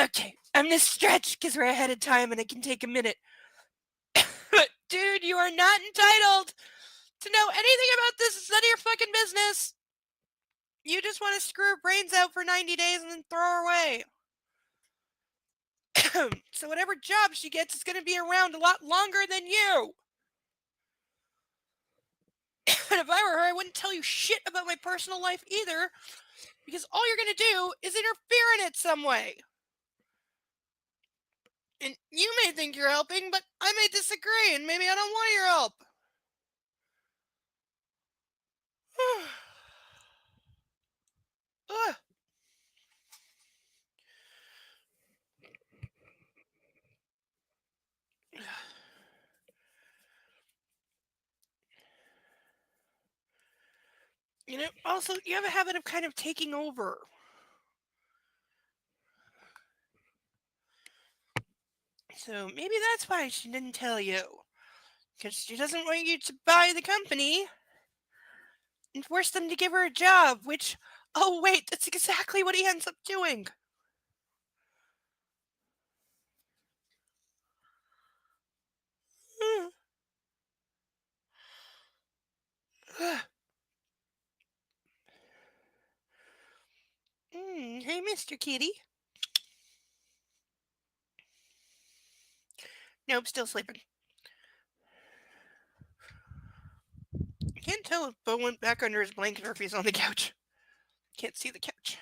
Okay, I'm gonna stretch because we're ahead of time and I can take a minute. Dude, you are not entitled to know anything about this. It's none of your fucking business. You just want to screw her brains out for 90 days and then throw her away. So whatever job she gets is going to be around a lot longer than you. And if I were her, I wouldn't tell you shit about my personal life either, because all you're going to do is interfere in it some way. And you may think you're helping, but I may disagree, and maybe I don't want your help. Also, you have a habit of kind of taking over. So maybe that's why she didn't tell you. Because she doesn't want you to buy the company and force them to give her a job, which, oh wait, that's exactly what he ends up doing. Hey, Mr. Kitty. Nope, still sleeping. Can't tell if Bo went back under his blanket or if he's on the couch. Can't see the couch.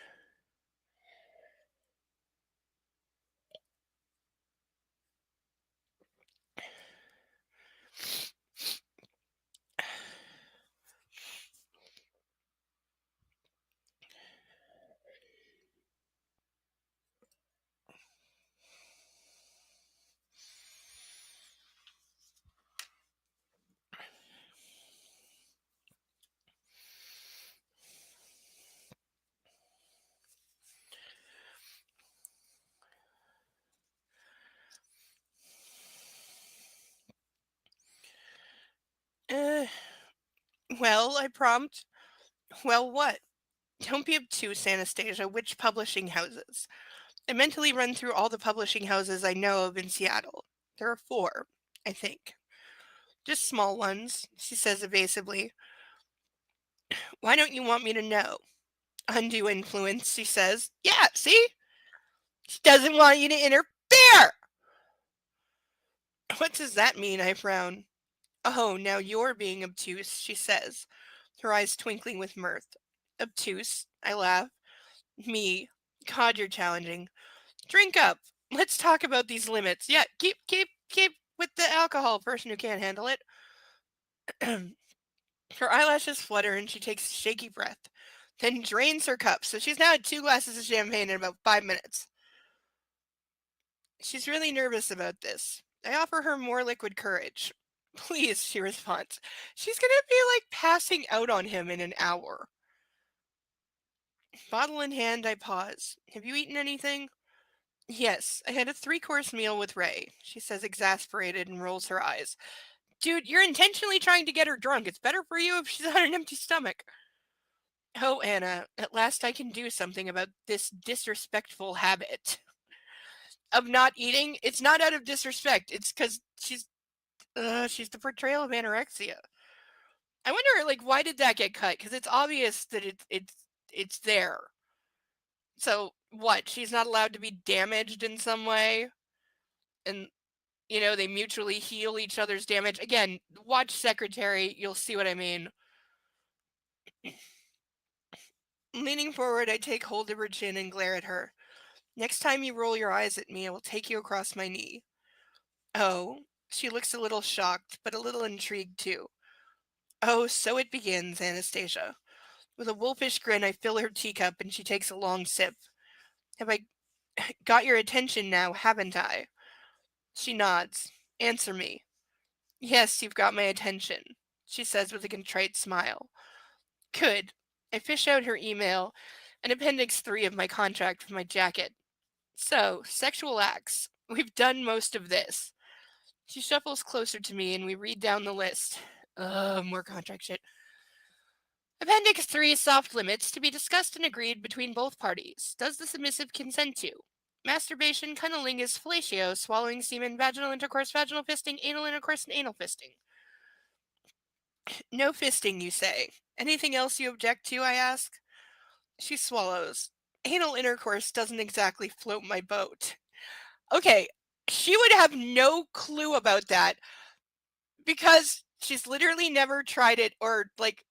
Uh, well, I prompt. Well, what? Don't be obtuse, Anastasia. Which publishing houses? I mentally run through all the publishing houses I know of in Seattle. There are 4, I think. Just small ones, she says evasively. Why don't you want me to know? Undue influence, she says. Yeah, see? She doesn't want you to interfere! What does that mean? I frown. Oh, now you're being obtuse, she says, her eyes twinkling with mirth. Obtuse? I laugh. Me? God, you're challenging. Drink up. Let's talk about these limits. Yeah, keep with the alcohol, person who can't handle it. Her eyelashes flutter and she takes a shaky breath, then drains her cup, so she's now had 2 glasses of champagne in about 5 minutes. She's really nervous about this. I offer her more liquid courage. Please, she responds. She's gonna be like passing out on him in an hour. Bottle in hand, I pause. Have you eaten anything? Yes, I had a 3-course meal with Ray, she says, exasperated, and rolls her eyes. Dude, you're intentionally trying to get her drunk. It's better for you if she's on an empty stomach. Oh, Anna, at last I can do something about this disrespectful habit of not eating. It's not out of disrespect. It's because she's the portrayal of anorexia. I wonder, like, why did that get cut? Because it's obvious that it's there. So what? She's not allowed to be damaged in some way, and they mutually heal each other's damage. Again, watch Secretary. You'll see what I mean. Leaning forward, I take hold of her chin and glare at her. Next time you roll your eyes at me, I will take you across my knee. Oh, she looks a little shocked, but a little intrigued too. Oh, so it begins, Anastasia. With a wolfish grin, I fill her teacup and she takes a long sip. Have I got your attention now, haven't I? She nods. Answer me. Yes, you've got my attention, she says with a contrite smile. Good. I fish out her email and Appendix 3 of my contract from my jacket. So, sexual acts. We've done most of this. She shuffles closer to me and we read down the list. More contract shit. Appendix 3 soft limits to be discussed and agreed between both parties. Does the submissive consent to? Masturbation, cunnilingus, fellatio, swallowing semen, vaginal intercourse, vaginal fisting, anal intercourse, and anal fisting. No fisting, you say. Anything else you object to, I ask? She swallows. Anal intercourse doesn't exactly float my boat. Okay, she would have no clue about that because she's literally never tried it, or like,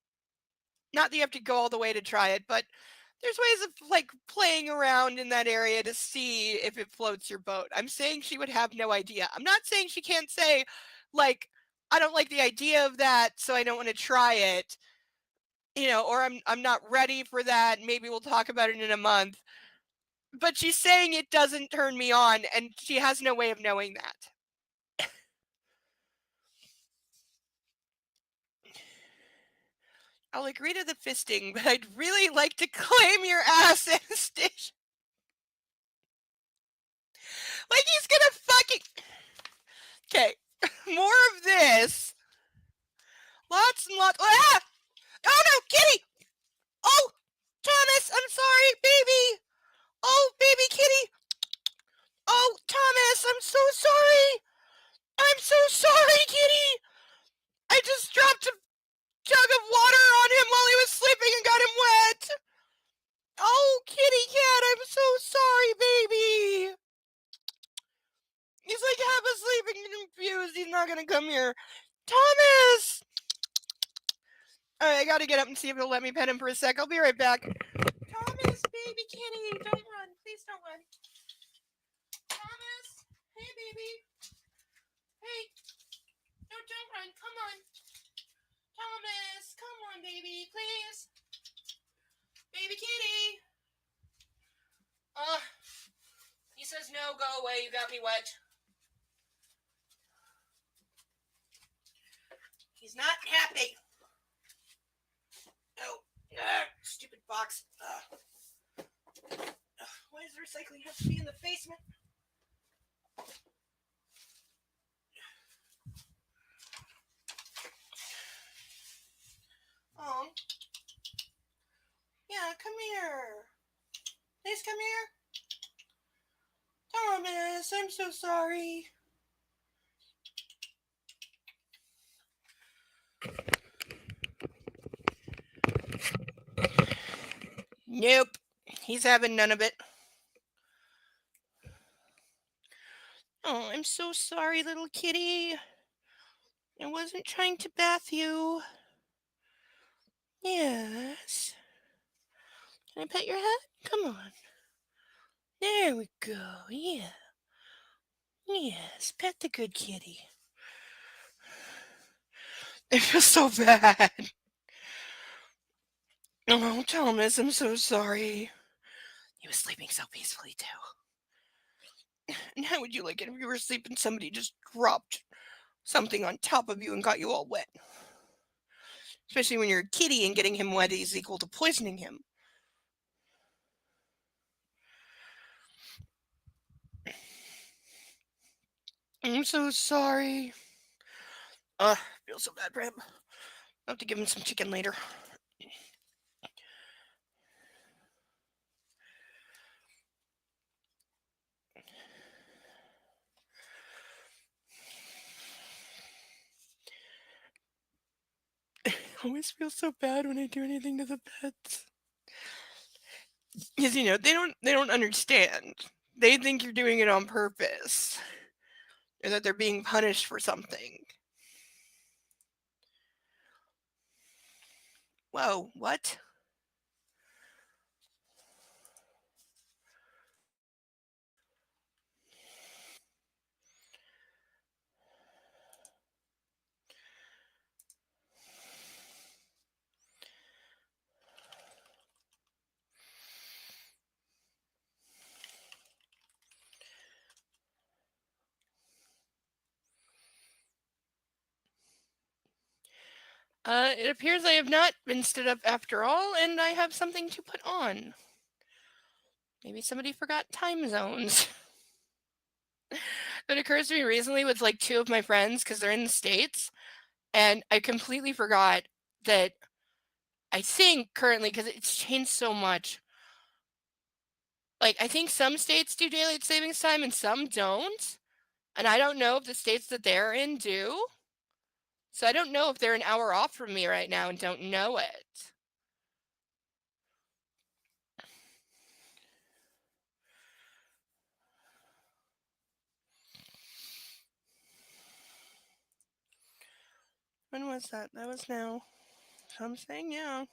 not that you have to go all the way to try it, but there's ways of like playing around in that area to see if it floats your boat. I'm saying she would have no idea. I'm not saying she can't say, like, I don't like the idea of that, so I don't want to try it. Or I'm not ready for that. Maybe we'll talk about it in a month. But she's saying it doesn't turn me on, and she has no way of knowing that. I'll agree to the fisting, but I'd really like to claim your ass, Anastasia. Like he's gonna fucking... Okay, more of this. Lots and lots... Ah! Oh no, kitty! Oh, Thomas, I'm sorry, baby! Oh, baby kitty! Oh, Thomas, I'm so sorry! I'm so sorry, kitty! I just dropped a jug of water on him while he was sleeping and got him wet! Oh, kitty cat, I'm so sorry, baby. He's like half asleep and confused. He's not gonna come here. Thomas! Alright, I gotta get up and see if he'll let me pet him for a sec. I'll be right back. Thomas, baby kitty, don't run. Please don't run. Thomas? Hey, baby. Hey. No, don't run. Come on. Thomas, come on, baby, please. Baby kitty. He says no, go away. You got me wet. He's not happy. Oh, stupid box. Why does recycling have to be in the basement? Oh. Yeah, come here. Please come here. Thomas, I'm so sorry. Nope. He's having none of it. Oh, I'm so sorry, little kitty. I wasn't trying to bath you. Yes. Can I pet your head? Come on. There we go. Yeah. Yes, pet the good kitty. I feel so bad. Oh, Thomas, I'm so sorry. He was sleeping so peacefully, too. And how would you like it if you were asleep and somebody just dropped something on top of you and got you all wet? Especially when you're a kitty and getting him wet is equal to poisoning him. I'm so sorry. I feel so bad for him. I'll have to give him some chicken later. I always feel so bad when I do anything to the pets. Because they don't understand. They think you're doing it on purpose. Or that they're being punished for something. Whoa, what? It appears I have not been stood up after all, and I have something to put on. Maybe somebody forgot time zones. That occurs to me recently with like two of my friends because they're in the States, and I completely forgot that I think currently, because it's changed so much, like I think some states do daylight savings time and some don't. And I don't know if the states that they're in do. So I don't know if they're an hour off from me right now and don't know it. When was that? That was now. So I'm saying yeah.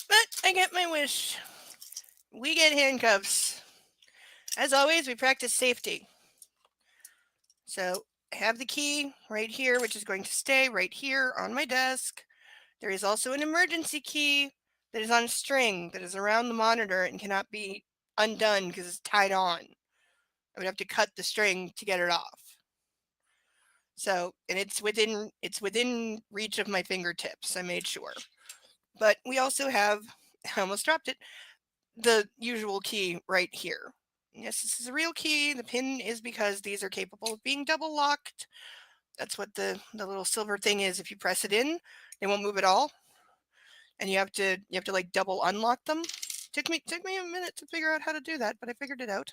But I get my wish. We get handcuffs. As always, we practice safety. So I have the key right here, which is going to stay right here on my desk. There is also an emergency key that is on a string that is around the monitor and cannot be undone because it's tied on. I would have to cut the string to get it off. So, and it's within reach of my fingertips. I made sure. But we also have, I almost dropped it, the usual key right here. Yes, this is a real key. The pin is because these are capable of being double locked. That's what the little silver thing is. If you press it in, they won't move at all. And you have to like double unlock them. Took me a minute to figure out how to do that, but I figured it out.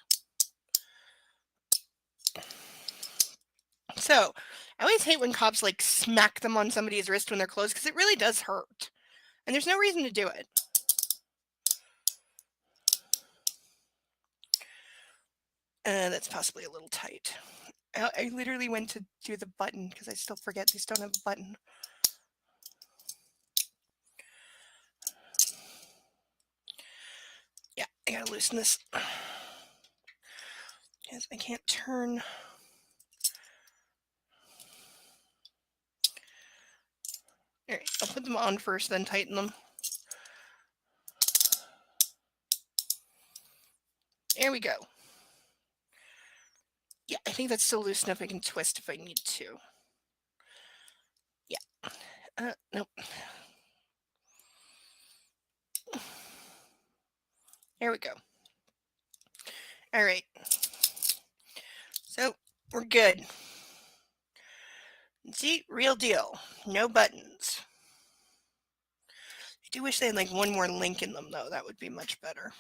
So, I always hate when cops like smack them on somebody's wrist when they're closed because it really does hurt. And there's no reason to do it. That's possibly a little tight. I literally went to do the button because I still forget these don't have a button. Yeah, I gotta loosen this. Yes, I can't turn. Alright, I'll put them on first, then tighten them. There we go. Yeah, I think that's still loose enough I can twist if I need to. Yeah. Nope. There we go. All right. So we're good. See, real deal. No buttons. I do wish they had like one more link in them though. That would be much better.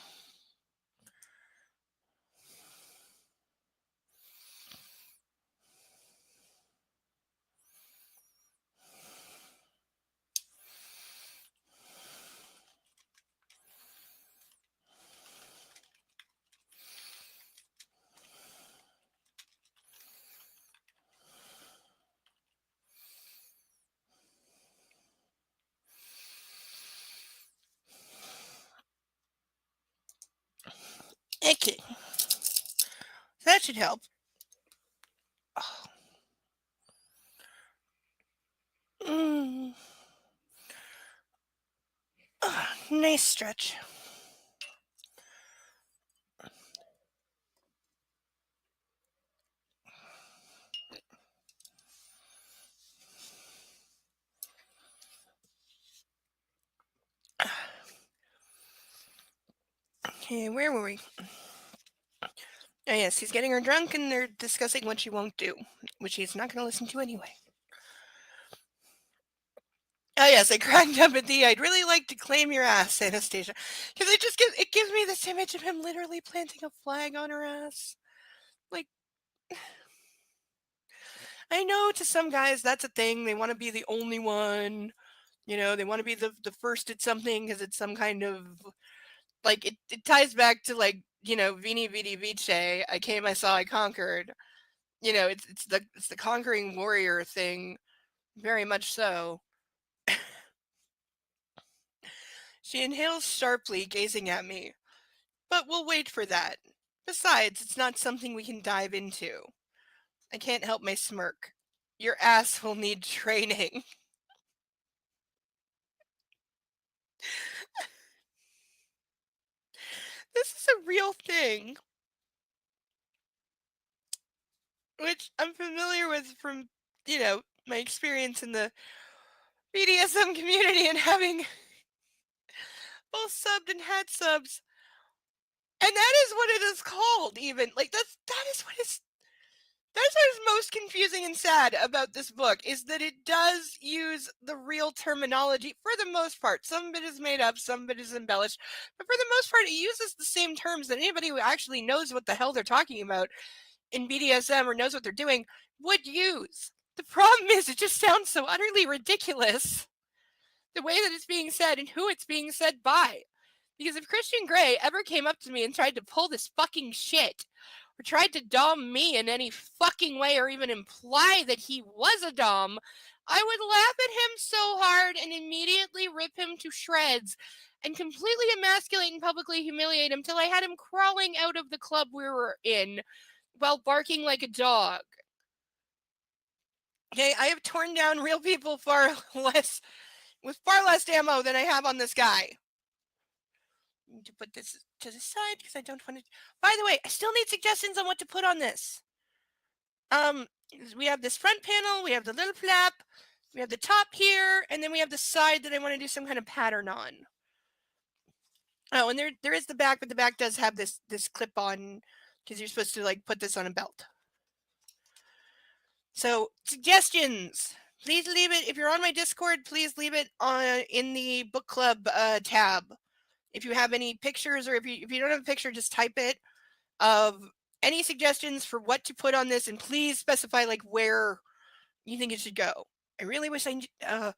Okay. That should help. Oh. Mm. Oh, nice stretch. Okay, where were we? Oh, yes, he's getting her drunk and they're discussing what she won't do, which he's not going to listen to anyway. Oh, yes, I cracked up at the I'd really like to claim your ass, Anastasia. Because it gives me this image of him literally planting a flag on her ass. Like, I know to some guys that's a thing. They want to be the only one. They want to be the first at something because it's some kind of like it ties back to like Vini Vidi Vici. I came, I saw, I conquered. It's the conquering warrior thing, very much so. She inhales sharply, gazing at me. But we'll wait for that. Besides, it's not something we can dive into. I can't help my smirk. Your ass will need training. This is a real thing, which I'm familiar with from, my experience in the BDSM community and having both subbed and had subs. And that is what it is called, even. Like, that is what is most confusing and sad about this book, is that it does use the real terminology for the most part. Some of it is made up, some of it is embellished, but for the most part, it uses the same terms that anybody who actually knows what the hell they're talking about in BDSM or knows what they're doing would use. The problem is it just sounds so utterly ridiculous, the way that it's being said and who it's being said by. Because if Christian Grey ever came up to me and tried to pull this fucking shit, or tried to dom me in any fucking way, or even imply that he was a dom, I would laugh at him so hard and immediately rip him to shreds and completely emasculate and publicly humiliate him till I had him crawling out of the club we were in while barking like a dog. Okay, I have torn down real people with far less ammo than I have on this guy. need to put this to the side because I don't want to. By the way, I still need suggestions on what to put on this. We have this front panel, we have the little flap, we have the top here, and then we have the side that I want to do some kind of pattern on. Oh, and there is the back, but the back does have this clip on because you're supposed to like put this on a belt. So suggestions. Please leave it if you're on my Discord. Please leave it in the book club tab. If you have any pictures, or if you don't have a picture, just type it of any suggestions for what to put on this, and please specify like where you think it should go. I really wish I used to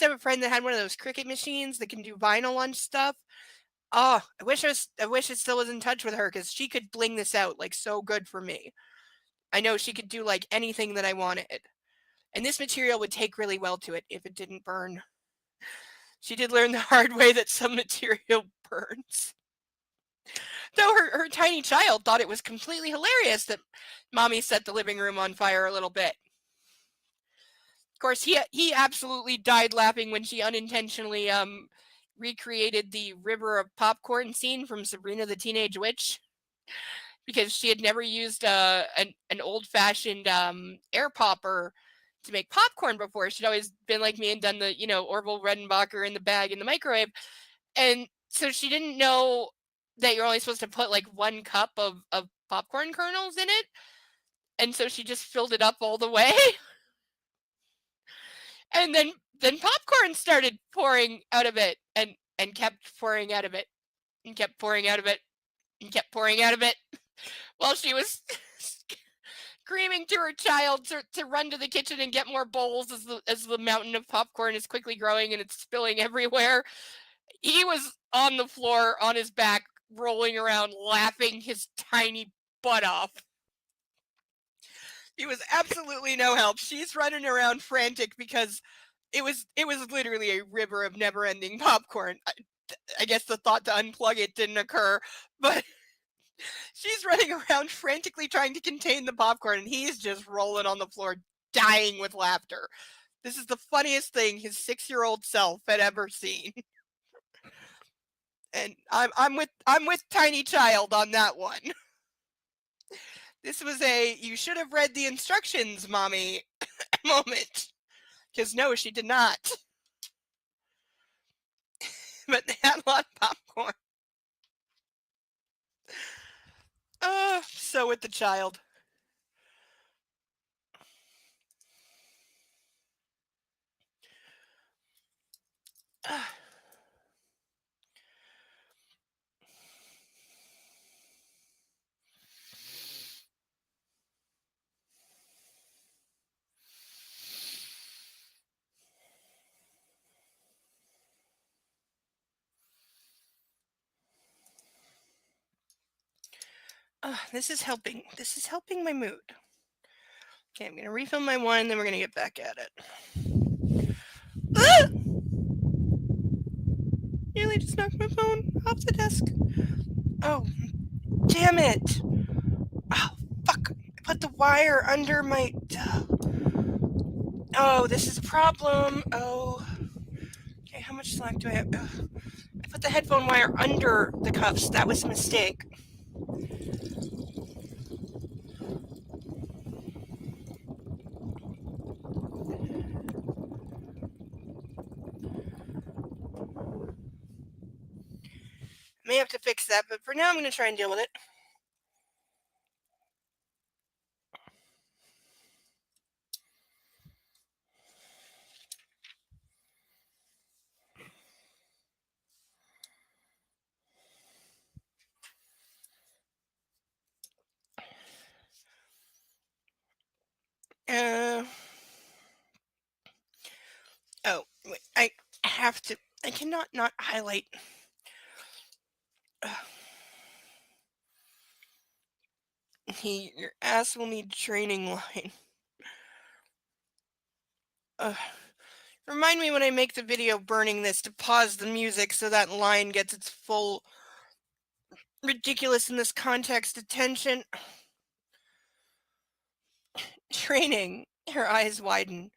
have a friend that had one of those Cricut machines that can do vinyl on stuff. Oh, I wish I still was in touch with her because she could bling this out like so good for me. I know she could do like anything that I wanted. And this material would take really well to it if it didn't burn. She did learn the hard way that some material burns. Though her tiny child thought it was completely hilarious that Mommy set the living room on fire a little bit. Of course, he absolutely died laughing when she unintentionally recreated the river of popcorn scene from Sabrina the Teenage Witch, because she had never used an old-fashioned air popper to make popcorn before. She'd always been like me and done the, Orville Redenbacher in the bag in the microwave. And so she didn't know that you're only supposed to put like 1 cup of popcorn kernels in it. And so she just filled it up all the way. And then popcorn started pouring out of it and kept pouring out of it and kept pouring out of it and kept pouring out of it while she was screaming to her child to run to the kitchen and get more bowls as the mountain of popcorn is quickly growing and it's spilling everywhere. He was on the floor on his back, rolling around, laughing his tiny butt off. He was absolutely no help. She's running around frantic because it was literally a river of never-ending popcorn. I guess the thought to unplug it didn't occur, but she's running around frantically trying to contain the popcorn, and he's just rolling on the floor, dying with laughter. This is the funniest thing his 6-year-old self had ever seen. And I'm with Tiny Child on that one. This was a you should have read the instructions, Mommy moment. Because no, she did not. But they had a lot of popcorn. So with the child. This is helping. This is helping my mood. Okay, I'm going to refill my wine, then we're going to get back at it. Nearly just knocked my phone off the desk. Oh, damn it. Oh, fuck. I put the wire under my... Oh, this is a problem. Oh. Okay, how much slack do I have? I put the headphone wire under the cuffs. That was a mistake. May have to fix that, but for now I'm going to try and deal with it. Oh, wait, I have to, I cannot not highlight. Your ass will need training line. Remind me when I make the video burning this to pause the music so that line gets its full ridiculous in this context attention. Training. Her eyes widen.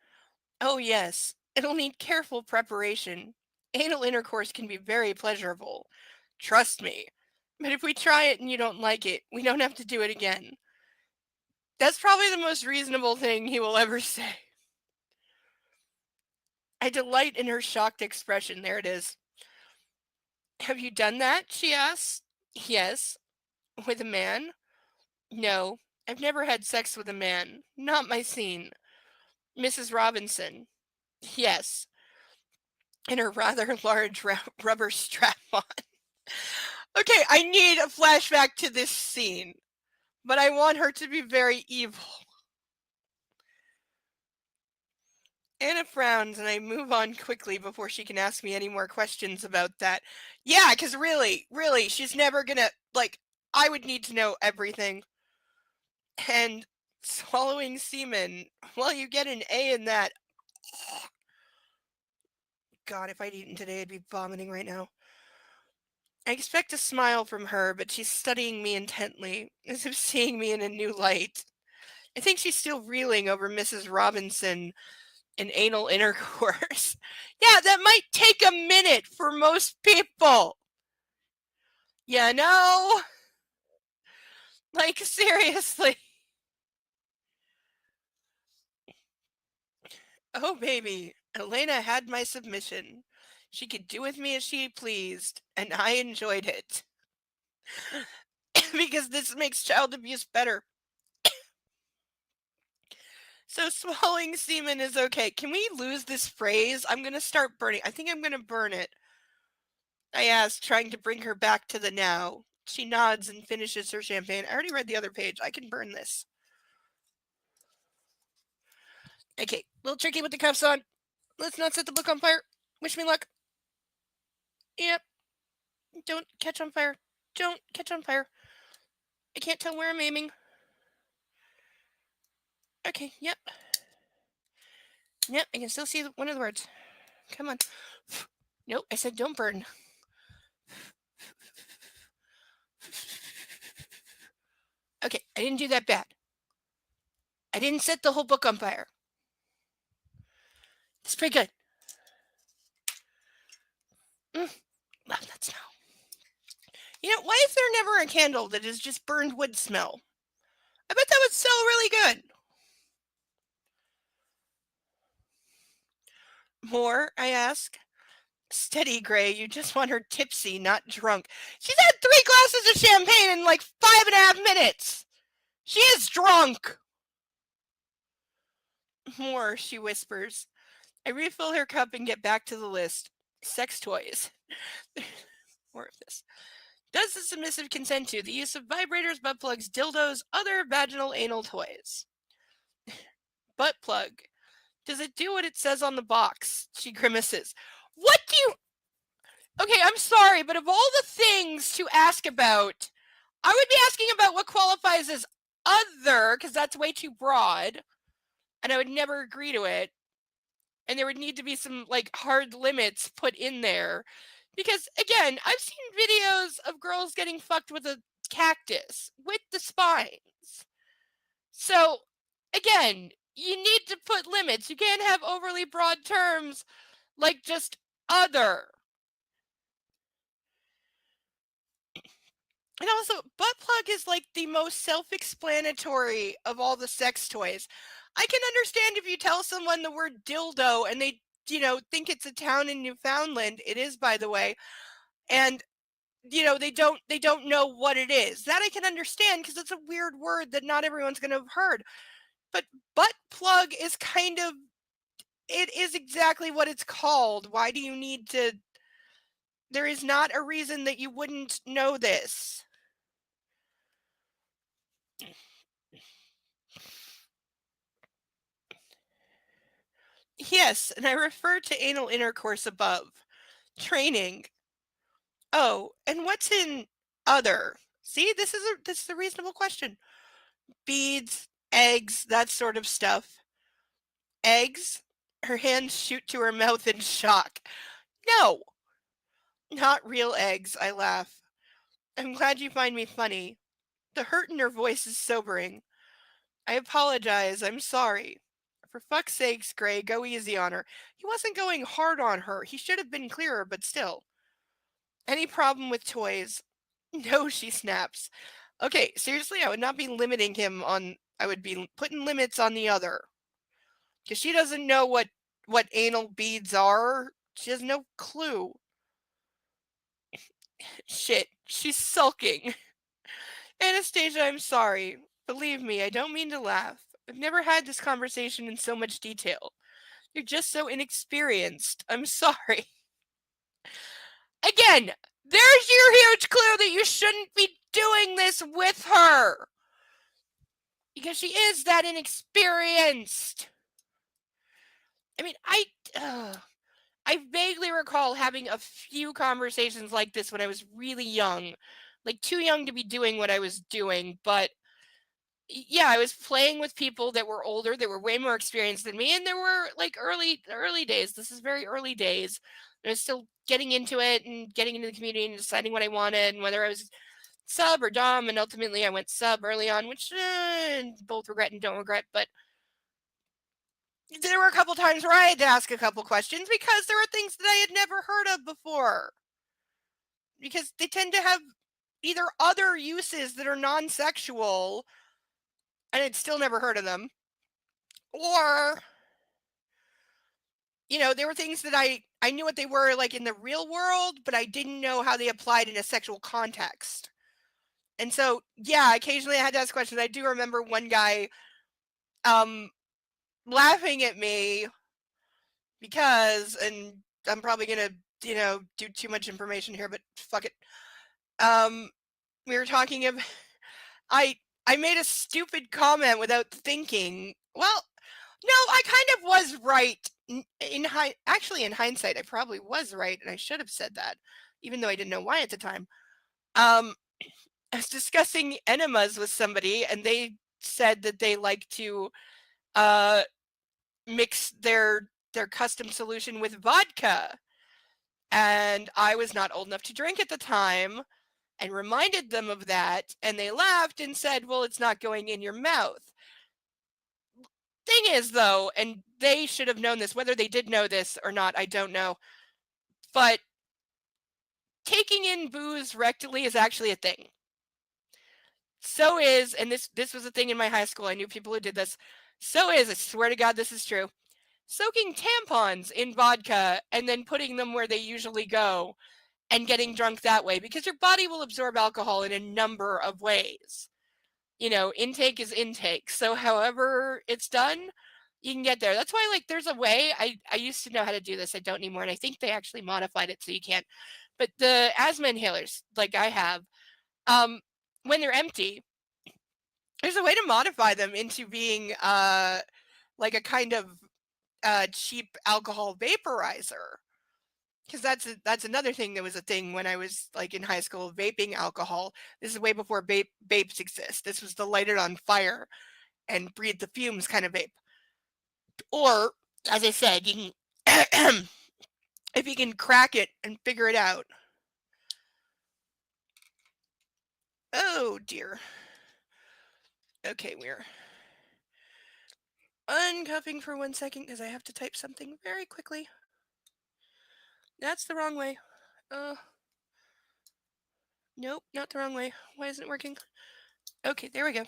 Oh yes, it'll need careful preparation. Anal intercourse can be very pleasurable. Trust me. But if we try it and you don't like it, we don't have to do it again. That's probably the most reasonable thing he will ever say. I delight in her shocked expression. There it is. Have you done that? She asks. Yes. With a man? No. I've never had sex with a man. Not my scene. Mrs. Robinson. Yes. In her rather large rubber strap on. Okay, I need a flashback to this scene, but I want her to be very evil. Anna frowns and I move on quickly before she can ask me any more questions about that. Yeah, because really, she's never gonna, like, I would need to know everything. And swallowing semen, well, you get an A in that. God, if I'd eaten today, I'd be vomiting right now. I expect a smile from her, but she's studying me intently, as if seeing me in a new light. I think she's still reeling over Mrs. Robinson and anal intercourse. Yeah, that might take a minute for most people. You know? Like, seriously. Oh, baby. Elena had my submission. She could do with me as she pleased, and I enjoyed it. Because this makes child abuse better. So swallowing semen is okay. Can we lose this phrase? I'm going to start burning. I think I'm going to burn it. I ask, trying to bring her back to the now. She nods and finishes her champagne. I already read the other page. I can burn this. Okay, a little tricky with the cuffs on. Let's not set the book on fire. Wish me luck. Yep. Don't catch on fire. Don't catch on fire. I can't tell where I'm aiming. Okay, yep. Yep, I can still see one of the words. Come on. Nope, I said don't burn. Okay, I didn't do that bad. I didn't set the whole book on fire. It's pretty good. Love that smell. You know, why is there never a candle that is just burned wood smell? I bet that would smell really good. More, I ask. Steady, Gray. You just want her tipsy, not drunk. She's had 3 glasses of champagne in like 5.5 minutes. She is drunk. More, she whispers. I refill her cup and get back to the list. Sex toys. More of this. Does the submissive consent to the use of vibrators, butt plugs, dildos, other vaginal anal toys? Butt plug. Does it do what it says on the box? She grimaces. What do you... Okay, I'm sorry, but of all the things to ask about, I would be asking about what qualifies as other, because that's way too broad, and I would never agree to it. And there would need to be some, like, hard limits put in there. Because, again, I've seen videos of girls getting fucked with a cactus with the spines. So, again, you need to put limits. You can't have overly broad terms like just other. And also, butt plug is like the most self-explanatory of all the sex toys. I can understand if you tell someone the word dildo and they, think it's a town in Newfoundland. It is, by the way. And they don't know what it is. That I can understand because it's a weird word that not everyone's going to have heard. But butt plug is kind of, it is exactly what it's called. Why do you need to? There is not a reason that you wouldn't know this. Yes, and I refer to anal intercourse above. Training. Oh, and what's in other? See, this is a reasonable question. Beads, eggs, that sort of stuff. Eggs? Her hands shoot to her mouth in shock. No, not real eggs, I laugh. I'm glad you find me funny. The hurt in her voice is sobering. I apologize, I'm sorry. For fuck's sakes, Gray, go easy on her. He wasn't going hard on her. He should have been clearer, but still. Any problem with toys? No, she snaps. Okay, seriously, I would not be limiting him on. I would be putting limits on the other. Because she doesn't know what anal beads are. She has no clue. Shit, she's sulking. Anastasia, I'm sorry. Believe me, I don't mean to laugh. I've never had this conversation in so much detail. You're just so inexperienced. I'm sorry. Again, there's your huge clue that you shouldn't be doing this with her. Because she is that inexperienced. I mean, I vaguely recall having a few conversations like this when I was really young. Like, too young to be doing what I was doing, but yeah, I was playing with people that were older, that were way more experienced than me, and there were like early days. This is very early days. I was still getting into it and getting into the community and deciding what I wanted and whether I was sub or dom, and ultimately I went sub early on, which both regret and don't regret. But there were a couple times where I had to ask a couple questions because there were things that I had never heard of before. Because they tend to have either other uses that are non-sexual, and I'd still never heard of them, or there were things that I knew what they were like in the real world, but I didn't know how they applied in a sexual context. And so, yeah, occasionally I had to ask questions. I do remember one guy laughing at me because, and I'm probably gonna, do too much information here, but fuck it. We were talking about I made a stupid comment without thinking. Well, no, I kind of was right. Actually, in hindsight, I probably was right, and I should have said that, even though I didn't know why at the time. I was discussing enemas with somebody, and they said that they like to mix their custom solution with vodka, and I was not old enough to drink at the time, and reminded them of that, and they laughed and said, "Well, it's not going in your mouth." Thing is, though, and they should have known this, whether they did know this or not, I don't know, but taking in booze rectally is actually a thing. So is, and this was a thing in my high school, I knew people who did this, so is, I swear to God this is true, soaking tampons in vodka and then putting them where they usually go and getting drunk that way, because your body will absorb alcohol in a number of ways. Intake is intake. So however it's done, you can get there. That's why, like, there's a way. I used to know how to do this. I don't anymore. And I think they actually modified it so you can't. But the asthma inhalers, like I have, when they're empty, there's a way to modify them into being like a kind of cheap alcohol vaporizer. Because that's another thing that was a thing when I was like in high school, vaping alcohol. This is way before vapes exist. This was the light it on fire and breathe the fumes kind of vape. Or, as I said, you can if you can crack it and figure it out. Oh dear. Okay, we're uncuffing for 1 second because I have to type something very quickly. That's the wrong way. Nope, not the wrong way. Why isn't it working? Okay, there we go.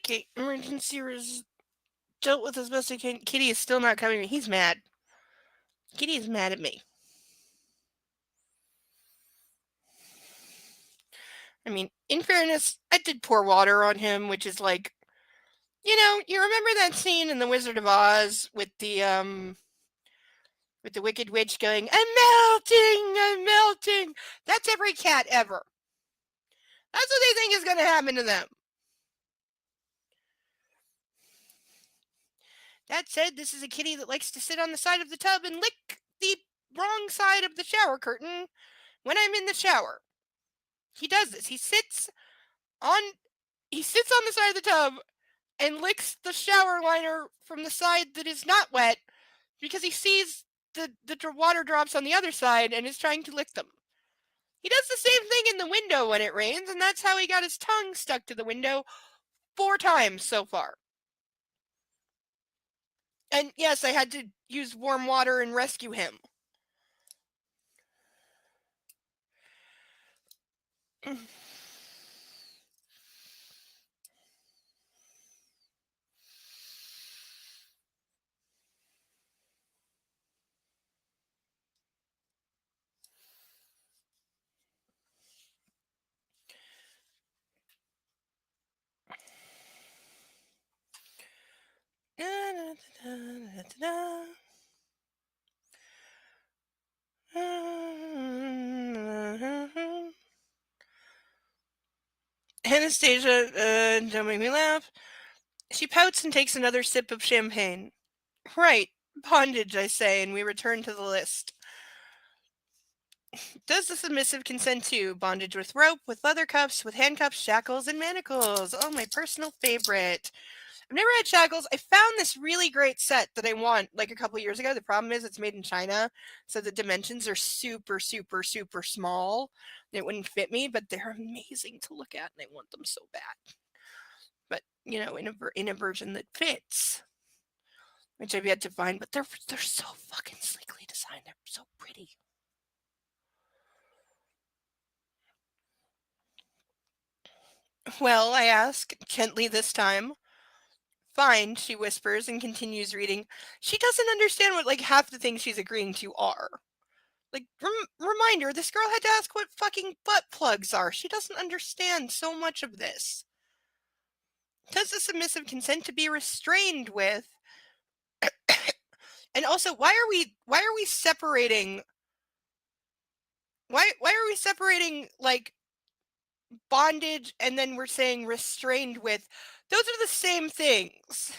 Okay, emergency dealt with as best I can. Kitty is still not coming. He's mad. Kitty is mad at me. I mean, in fairness, I did pour water on him, which is like, you remember that scene in The Wizard of Oz with the Wicked Witch going, "I'm melting, I'm melting." That's every cat ever. That's what they think is going to happen to them. That said, this is a kitty that likes to sit on the side of the tub and lick the wrong side of the shower curtain when I'm in the shower. He does this. He sits on the side of the tub and licks the shower liner from the side that is not wet because he sees the water drops on the other side and is trying to lick them. He does the same thing in the window when it rains, and that's how he got his tongue stuck to the window 4 times so far. And yes, I had to use warm water and rescue him. Anastasia, don't make me laugh. She pouts and takes another sip of champagne. Right, bondage, I say, and we return to the list. Does the submissive consent to bondage with rope, with leather cuffs, with handcuffs, shackles, and manacles? Oh, my personal favorite. I've never had shackles. I found this really great set that I want like a couple years ago. The problem is it's made in China, so the dimensions are super, super, super small. It wouldn't fit me, but they're amazing to look at, and I want them so bad. But in a version that fits, which I've yet to find. But they're so fucking sleekly designed. They're so pretty. Well, I ask, gently this time. Fine, she whispers and continues reading. She doesn't understand what like half the things she's agreeing to are. Like, reminder, this girl had to ask what fucking butt plugs are. She doesn't understand so much of this. Does the submissive consent to be restrained with? And also, why are we separating? Why are we separating like bondage and then we're saying restrained with? Those are the same things.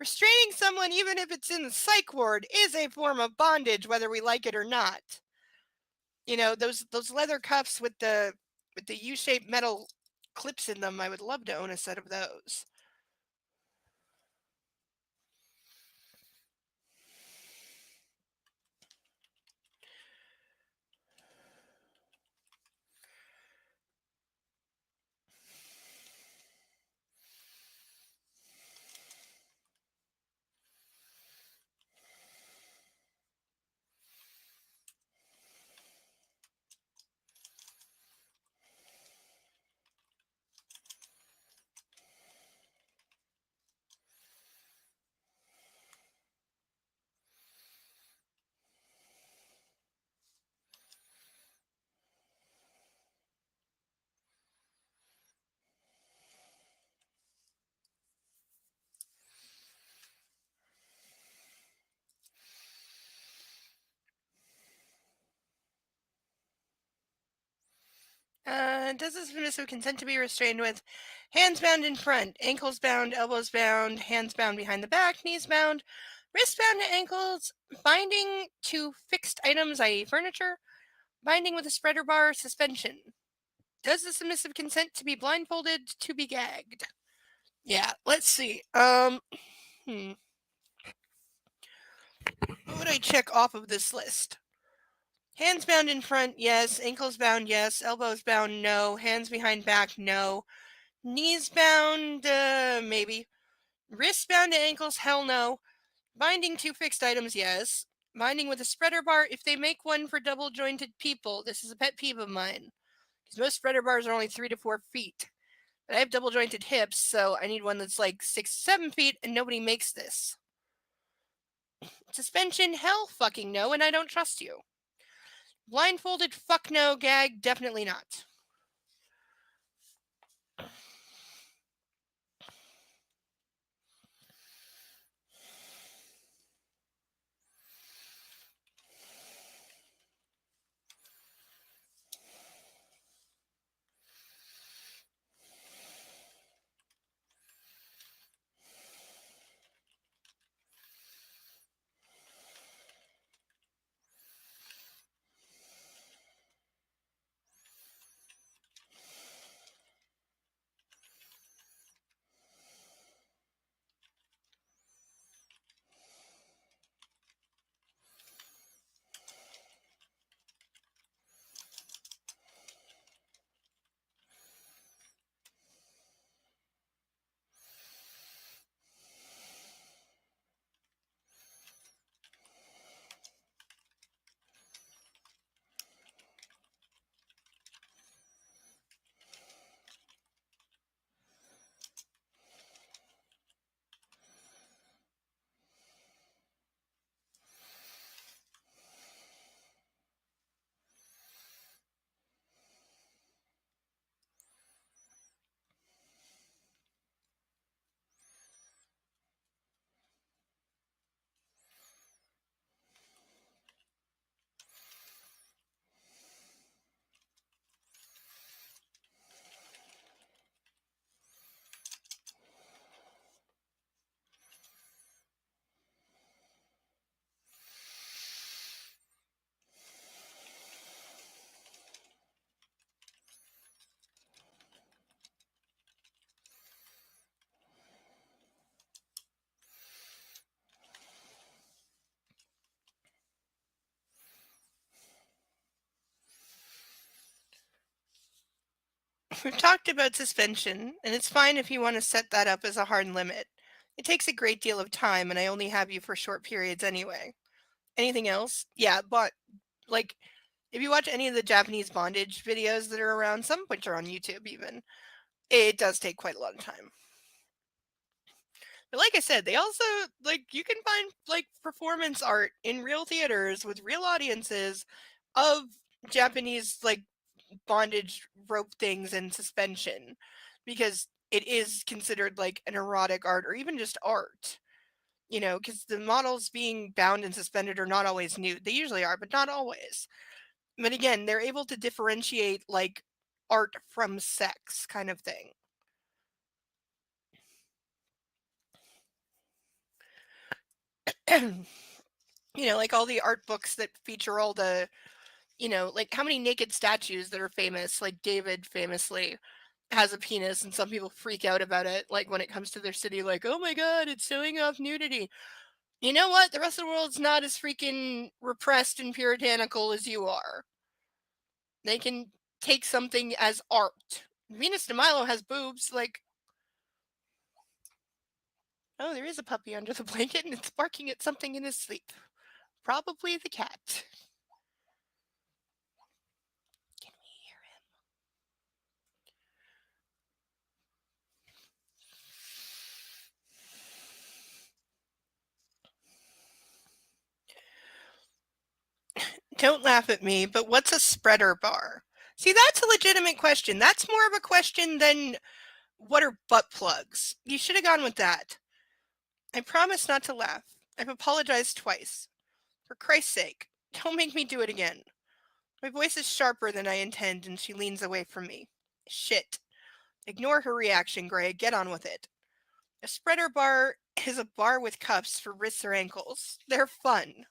Restraining someone, even if it's in the psych ward, is a form of bondage, whether we like it or not. Those leather cuffs with the U-shaped metal clips in them. I would love to own a set of those. Does the submissive consent to be restrained with hands bound in front, ankles bound, elbows bound, hands bound behind the back, knees bound, wrists bound to ankles, binding to fixed items, i.e. furniture, binding with a spreader bar, suspension? Does the submissive consent to be blindfolded, to be gagged? Yeah, let's see. What would I check off of this list? Hands bound in front, yes. Ankles bound, yes. Elbows bound, no. Hands behind back, no. Knees bound, maybe. Wrists bound to ankles, hell no. Binding to fixed items, yes. Binding with a spreader bar, if they make one for double jointed people. This is a pet peeve of mine. Because most spreader bars are only 3 to 4 feet. But I have double jointed hips, so I need one that's like 6, 7 feet, and nobody makes this. Suspension, hell fucking no, and I don't trust you. Blindfolded, fuck no. Gag, definitely not. We've talked about suspension, and it's fine if you want to set that up as a hard limit. It takes a great deal of time, and I only have you for short periods anyway. Anything else? Yeah, but like if you watch any of the Japanese bondage videos that are around, some of which are on YouTube even, it does take quite a lot of time. But like I said, they also you can find performance art in real theaters with real audiences of Japanese bondage rope things and suspension because it is considered like an erotic art or even just art. Because the models being bound and suspended are not always nude. They usually are, but not always. But again, they're able to differentiate art from sex kind of thing. Like all the art books that feature all the, like how many naked statues that are famous, like David famously has a penis and some people freak out about it, like when it comes to their city, like, oh my god, it's showing off nudity. You know what? The rest of the world's not as freaking repressed and puritanical as you are. They can take something as art. Venus de Milo has boobs, oh, there is a puppy under the blanket and it's barking at something in his sleep. Probably the cat. Can we hear him? Don't laugh at me, but what's a spreader bar? See, that's a legitimate question. That's more of a question than what are butt plugs. You should have gone with that. I promise not to laugh. I've apologized twice. For Christ's sake, don't make me do it again. My voice is sharper than I intend, and she leans away from me. Shit. Ignore her reaction, Greg. Get on with it. A spreader bar is a bar with cuffs for wrists or ankles. They're fun.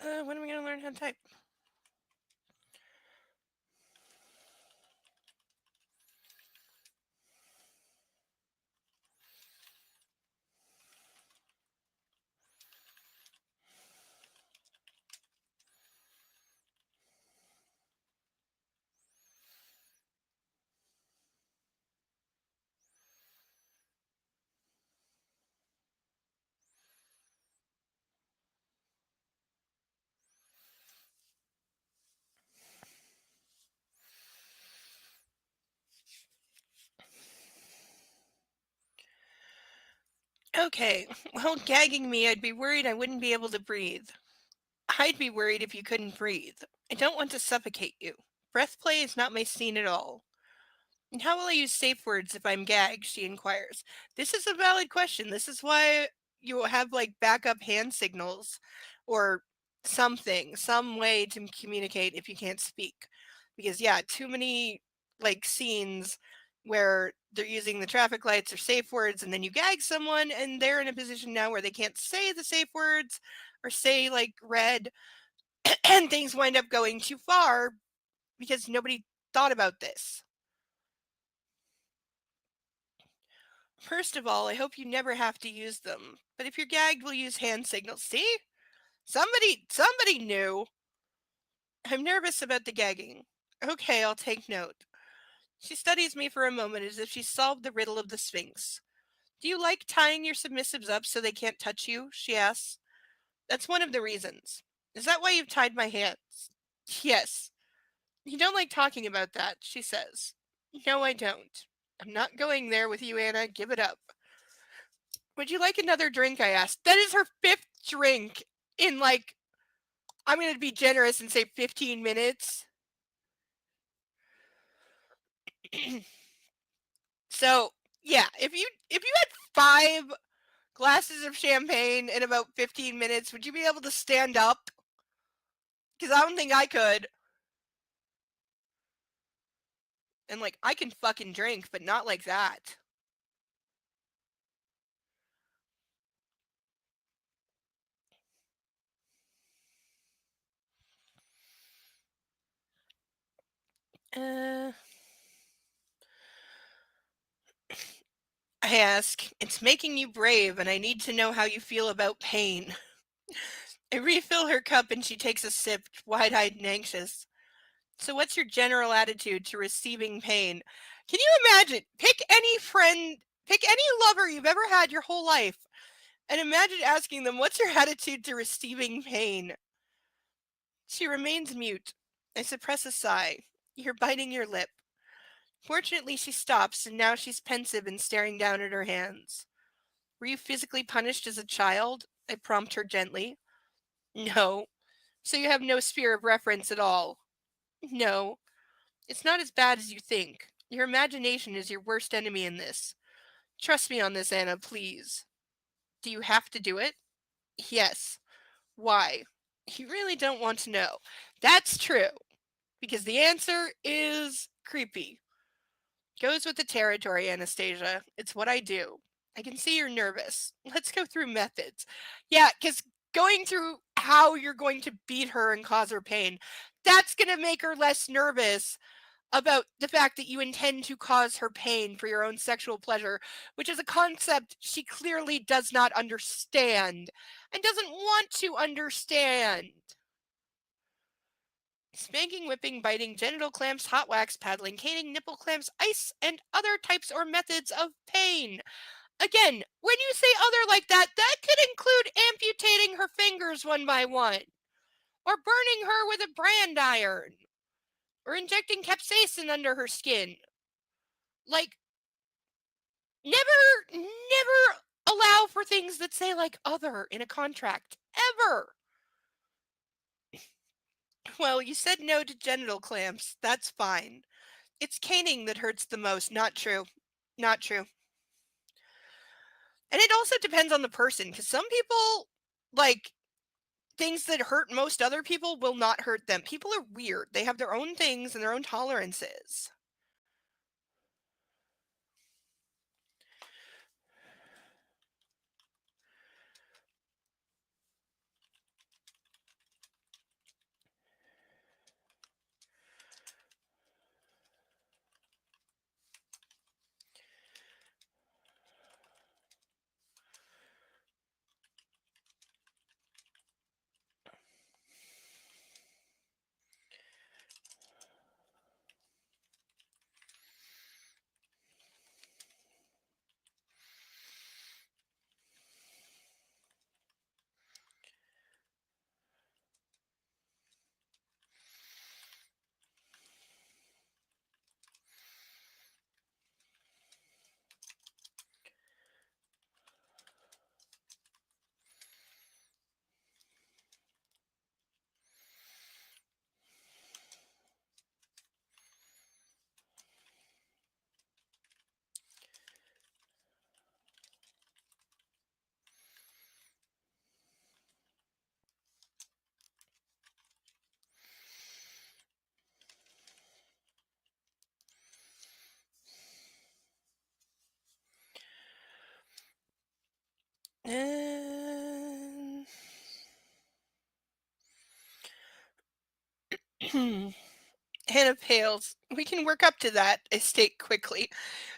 When am I going to learn how to type? Okay, well, gagging me, I'd be worried I wouldn't be able to breathe. I'd be worried if you couldn't breathe. I don't want to suffocate you. Breath play is not my scene at all. And how will I use safe words if I'm gagged? She inquires. This is a valid question. This is why you have like backup hand signals or something, some way to communicate if you can't speak. Because, yeah, too many like scenes where they're using the traffic lights or safe words and then you gag someone and they're in a position now where they can't say the safe words or say like red and things wind up going too far because nobody thought about this. First of all, I hope you never have to use them. But if you're gagged, we'll use hand signals. See? Somebody knew. I'm nervous about the gagging. Okay, I'll take note. She studies me for a moment as if she solved the riddle of the Sphinx. Do you like tying your submissives up so they can't touch you? She asks. That's one of the reasons. Is that why you've tied my hands? Yes. You don't like talking about that, she says. No, I don't. I'm not going there with you, Anna. Give it up. Would you like another drink? I asked. That is her fifth drink in like, I'm going to be generous and say 15 minutes. So, yeah, if you had 5 glasses of champagne in about 15 minutes, would you be able to stand up? Cuz I don't think I could. And like I can fucking drink, but not like that. Uh I ask, it's making you brave and I need to know how you feel about pain. I refill her cup and she takes a sip, wide-eyed and anxious. So what's your general attitude to receiving pain? Can you imagine? Pick any friend, pick any lover you've ever had your whole life, and imagine asking them, what's your attitude to receiving pain? She remains mute. I suppress a sigh. You're biting your lip. Fortunately, she stops, and now she's pensive and staring down at her hands. Were you physically punished as a child? I prompt her gently. No. So you have no sphere of reference at all? No. It's not as bad as you think. Your imagination is your worst enemy in this. Trust me on this, Anna, please. Do you have to do it? Yes. Why? You really don't want to know. That's true. Because the answer is creepy. Goes with the territory, Anastasia. It's what I do. I can see you're nervous. Let's go through methods. Yeah, because going through how you're going to beat her and cause her pain, that's going to make her less nervous about the fact that you intend to cause her pain for your own sexual pleasure, which is a concept she clearly does not understand and doesn't want to understand. Spanking, whipping, biting, genital clamps, hot wax, paddling, caning, nipple clamps, ice, and other types or methods of pain. Again, when you say other like that, that could include amputating her fingers one by one, or burning her with a brand iron, or injecting capsaicin under her skin. Like, never allow for things that say like other in a contract. Ever. Well, you said no to genital clamps. That's fine. It's caning that hurts the most. Not true. Not true. And it also depends on the person because some people, like, things that hurt most other people will not hurt them. People are weird. They have their own things and their own tolerances. And Hannah pales. We can work up to that, I state quickly.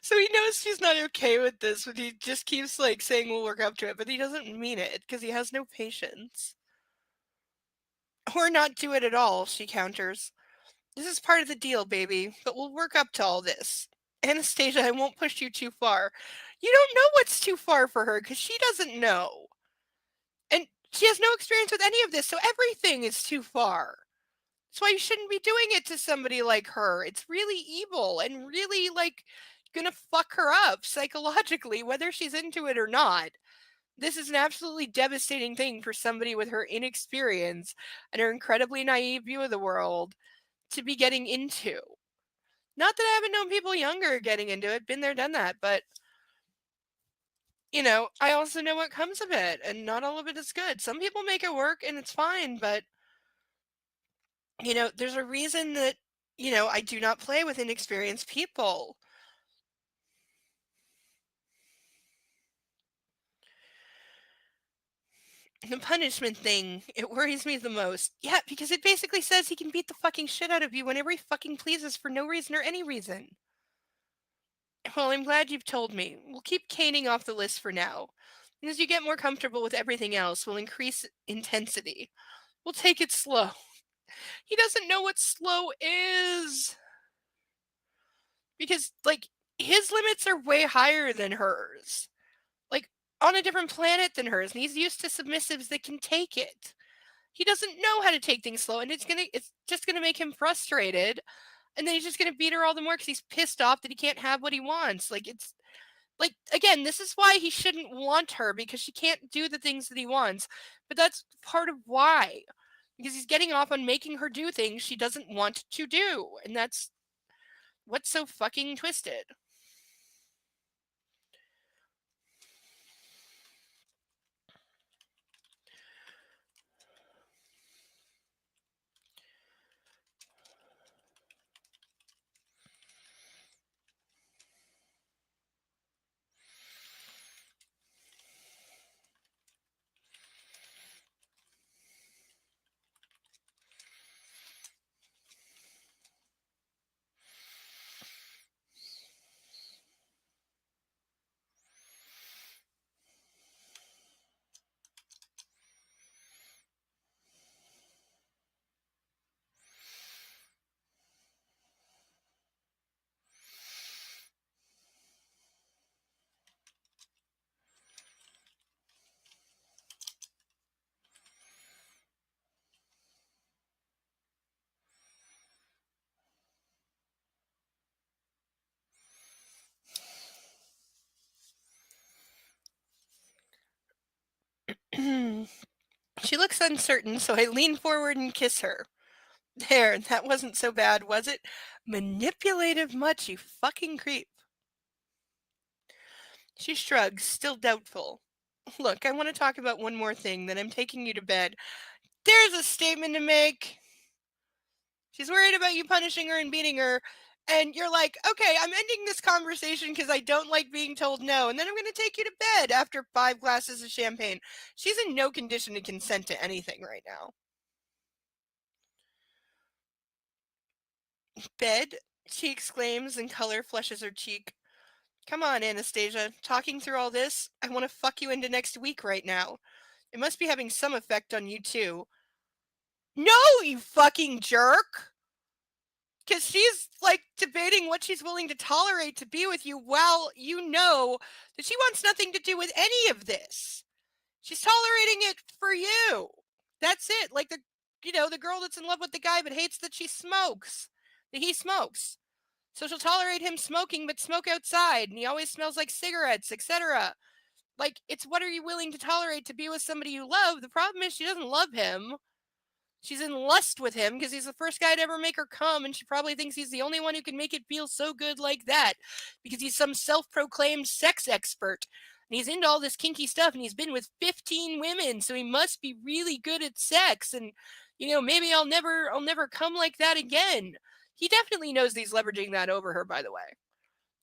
So he knows she's not okay with this, but he just keeps like saying we'll work up to it, but he doesn't mean it because he has no patience. Or not do it at all, she counters. This is part of the deal, baby, but we'll work up to all this. Anastasia, I won't push you too far. You don't know what's too far for her because she doesn't know. And she has no experience with any of this, so everything is too far. That's why you shouldn't be doing it to somebody like her. It's really evil and really, like, gonna fuck her up psychologically, whether she's into it or not. This is an absolutely devastating thing for somebody with her inexperience and her incredibly naive view of the world to be getting into. Not that I haven't known people younger getting into it, been there, done that, but I also know what comes of it, and not all of it is good. Some people make it work and it's fine, but there's a reason that I do not play with inexperienced people. The punishment thing, it worries me the most. Yeah, because it basically says he can beat the fucking shit out of you whenever he fucking pleases for no reason or any reason. Well, I'm glad you've told me. We'll keep caning off the list for now. And as you get more comfortable with everything else, we'll increase intensity. We'll take it slow. He doesn't know what slow is. Because, like, his limits are way higher than hers. Like, on a different planet than hers, and he's used to submissives that can take it. He doesn't know how to take things slow, and it's just gonna make him frustrated, and then he's just gonna beat her all the more because he's pissed off that he can't have what he wants. Like, it's like, again, this is why he shouldn't want her, because she can't do the things that he wants. But that's part of why. Because he's getting off on making her do things she doesn't want to do. And that's what's so fucking twisted. She looks uncertain, so I lean forward and kiss her. There, that wasn't so bad, was it? Manipulative much, you fucking creep. She shrugs, still doubtful. Look, I want to talk about one more thing, then I'm taking you to bed. There's a statement to make. She's worried about you punishing her and beating her. And you're like, okay, I'm ending this conversation because I don't like being told no. And then I'm going to take you to bed after 5 glasses of champagne. She's in no condition to consent to anything right now. Bed? She exclaims, and color flushes her cheek. Come on, Anastasia. Talking through all this, I want to fuck you into next week right now. It must be having some effect on you, too. No, you fucking jerk! Because she's like debating what she's willing to tolerate to be with you while you know that she wants nothing to do with any of this. She's tolerating it for you. That's it. Like the girl that's in love with the guy but hates that he smokes. So she'll tolerate him smoking but smoke outside and he always smells like cigarettes, etc. Like, it's what are you willing to tolerate to be with somebody you love? The problem is she doesn't love him. She's in lust with him because he's the first guy to ever make her come, and she probably thinks he's the only one who can make it feel so good like that because he's some self-proclaimed sex expert. And he's into all this kinky stuff, and he's been with 15 women, so he must be really good at sex. And maybe I'll never come like that again. He definitely knows that he's leveraging that over her, by the way,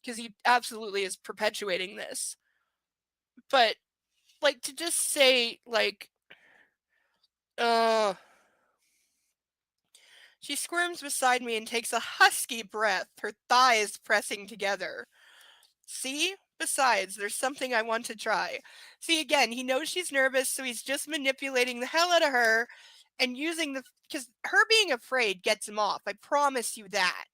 because he absolutely is perpetuating this. But like to just say uh she squirms beside me and takes a husky breath, her thighs pressing together. See? Besides, there's something I want to try. See, again, he knows she's nervous, so he's just manipulating the hell out of her and using because her being afraid gets him off. I promise you that.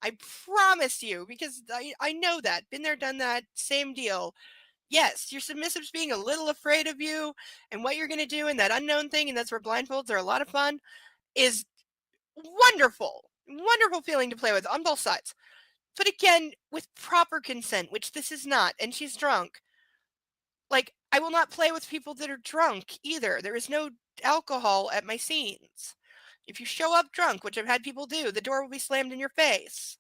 I promise you, because I know that. Been there, done that, same deal. Yes, your submissive's being a little afraid of you and what you're going to do and that unknown thing, and that's where blindfolds are a lot of fun, is wonderful. Wonderful feeling to play with on both sides. But again, with proper consent, which this is not, and she's drunk. Like, I will not play with people that are drunk either. There is no alcohol at my scenes. If you show up drunk, which I've had people do, the door will be slammed in your face.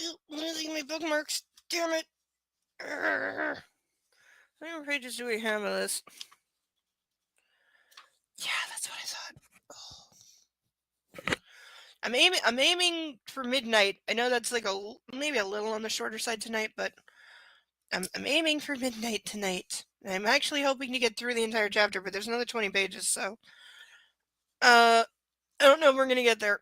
Ew, I'm losing my bookmarks. Damn it. How many pages do we have of this? Yeah, that's what I thought. Oh. I'm aiming for midnight. I know that's like maybe a little on the shorter side tonight, but I'm aiming for midnight tonight. I'm actually hoping to get through the entire chapter, but there's another 20 pages, so I don't know if we're gonna get there.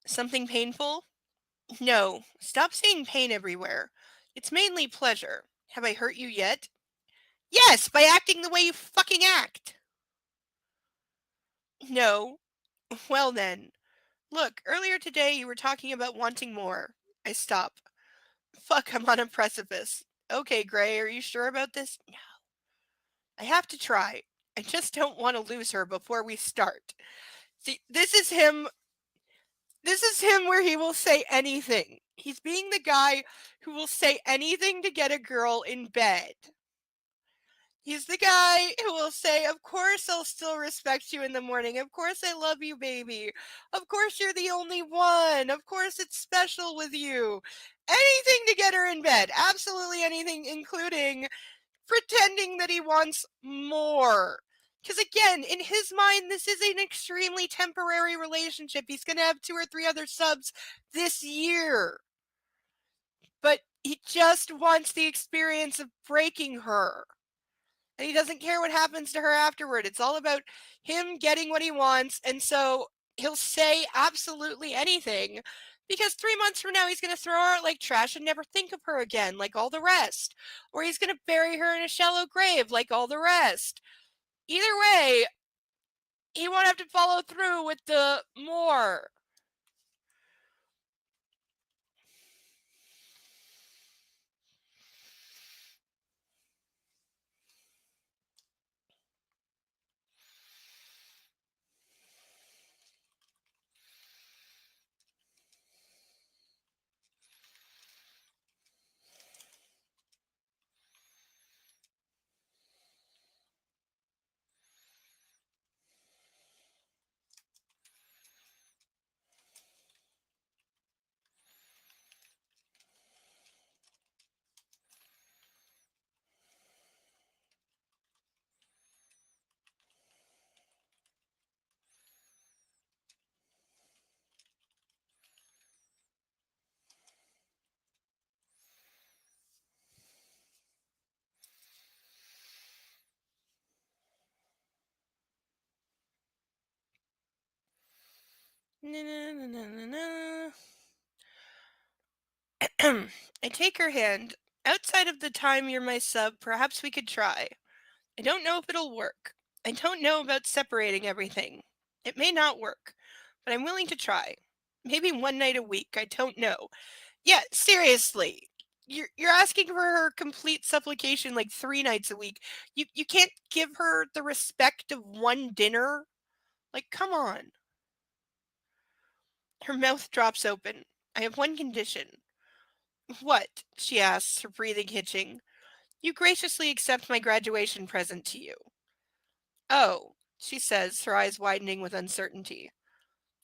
Something painful? No. Stop seeing pain everywhere. It's mainly pleasure. Have I hurt you yet? Yes, by acting the way you fucking act. No. Well then. Look, earlier today you were talking about wanting more. I stop. Fuck, I'm on a precipice. Okay, Gray, are you sure about this? No. I have to try. I just don't want to lose her before we start. See, this is him where he will say anything. He's being the guy who will say anything to get a girl in bed. He's the guy who will say, of course I'll still respect you in the morning. Of course I love you, baby. Of course you're the only one. Of course it's special with you. Anything to get her in bed. Absolutely anything, including pretending that he wants more. Because again, in his mind, this is an extremely temporary relationship. He's going to have 2 or 3 other subs this year. But he just wants the experience of breaking her. And he doesn't care what happens to her afterward. It's all about him getting what he wants. And so he'll say absolutely anything. Because 3 months from now, he's going to throw her out like trash and never think of her again, like all the rest. Or he's going to bury her in a shallow grave, like all the rest. Either way, he won't have to follow through with the more. I take her hand. Outside of the time you're my sub, perhaps we could try. I don't know if it'll work. I don't know about separating everything. It may not work, but I'm willing to try. Maybe one night a week, I don't know. Yeah, seriously. You're asking for her complete supplication like 3 nights a week. You can't give her the respect of one dinner? Like, come on. Her mouth drops open. I have one condition. What? She asks, her breathing hitching. You graciously accept my graduation present to you. Oh, she says, her eyes widening with uncertainty.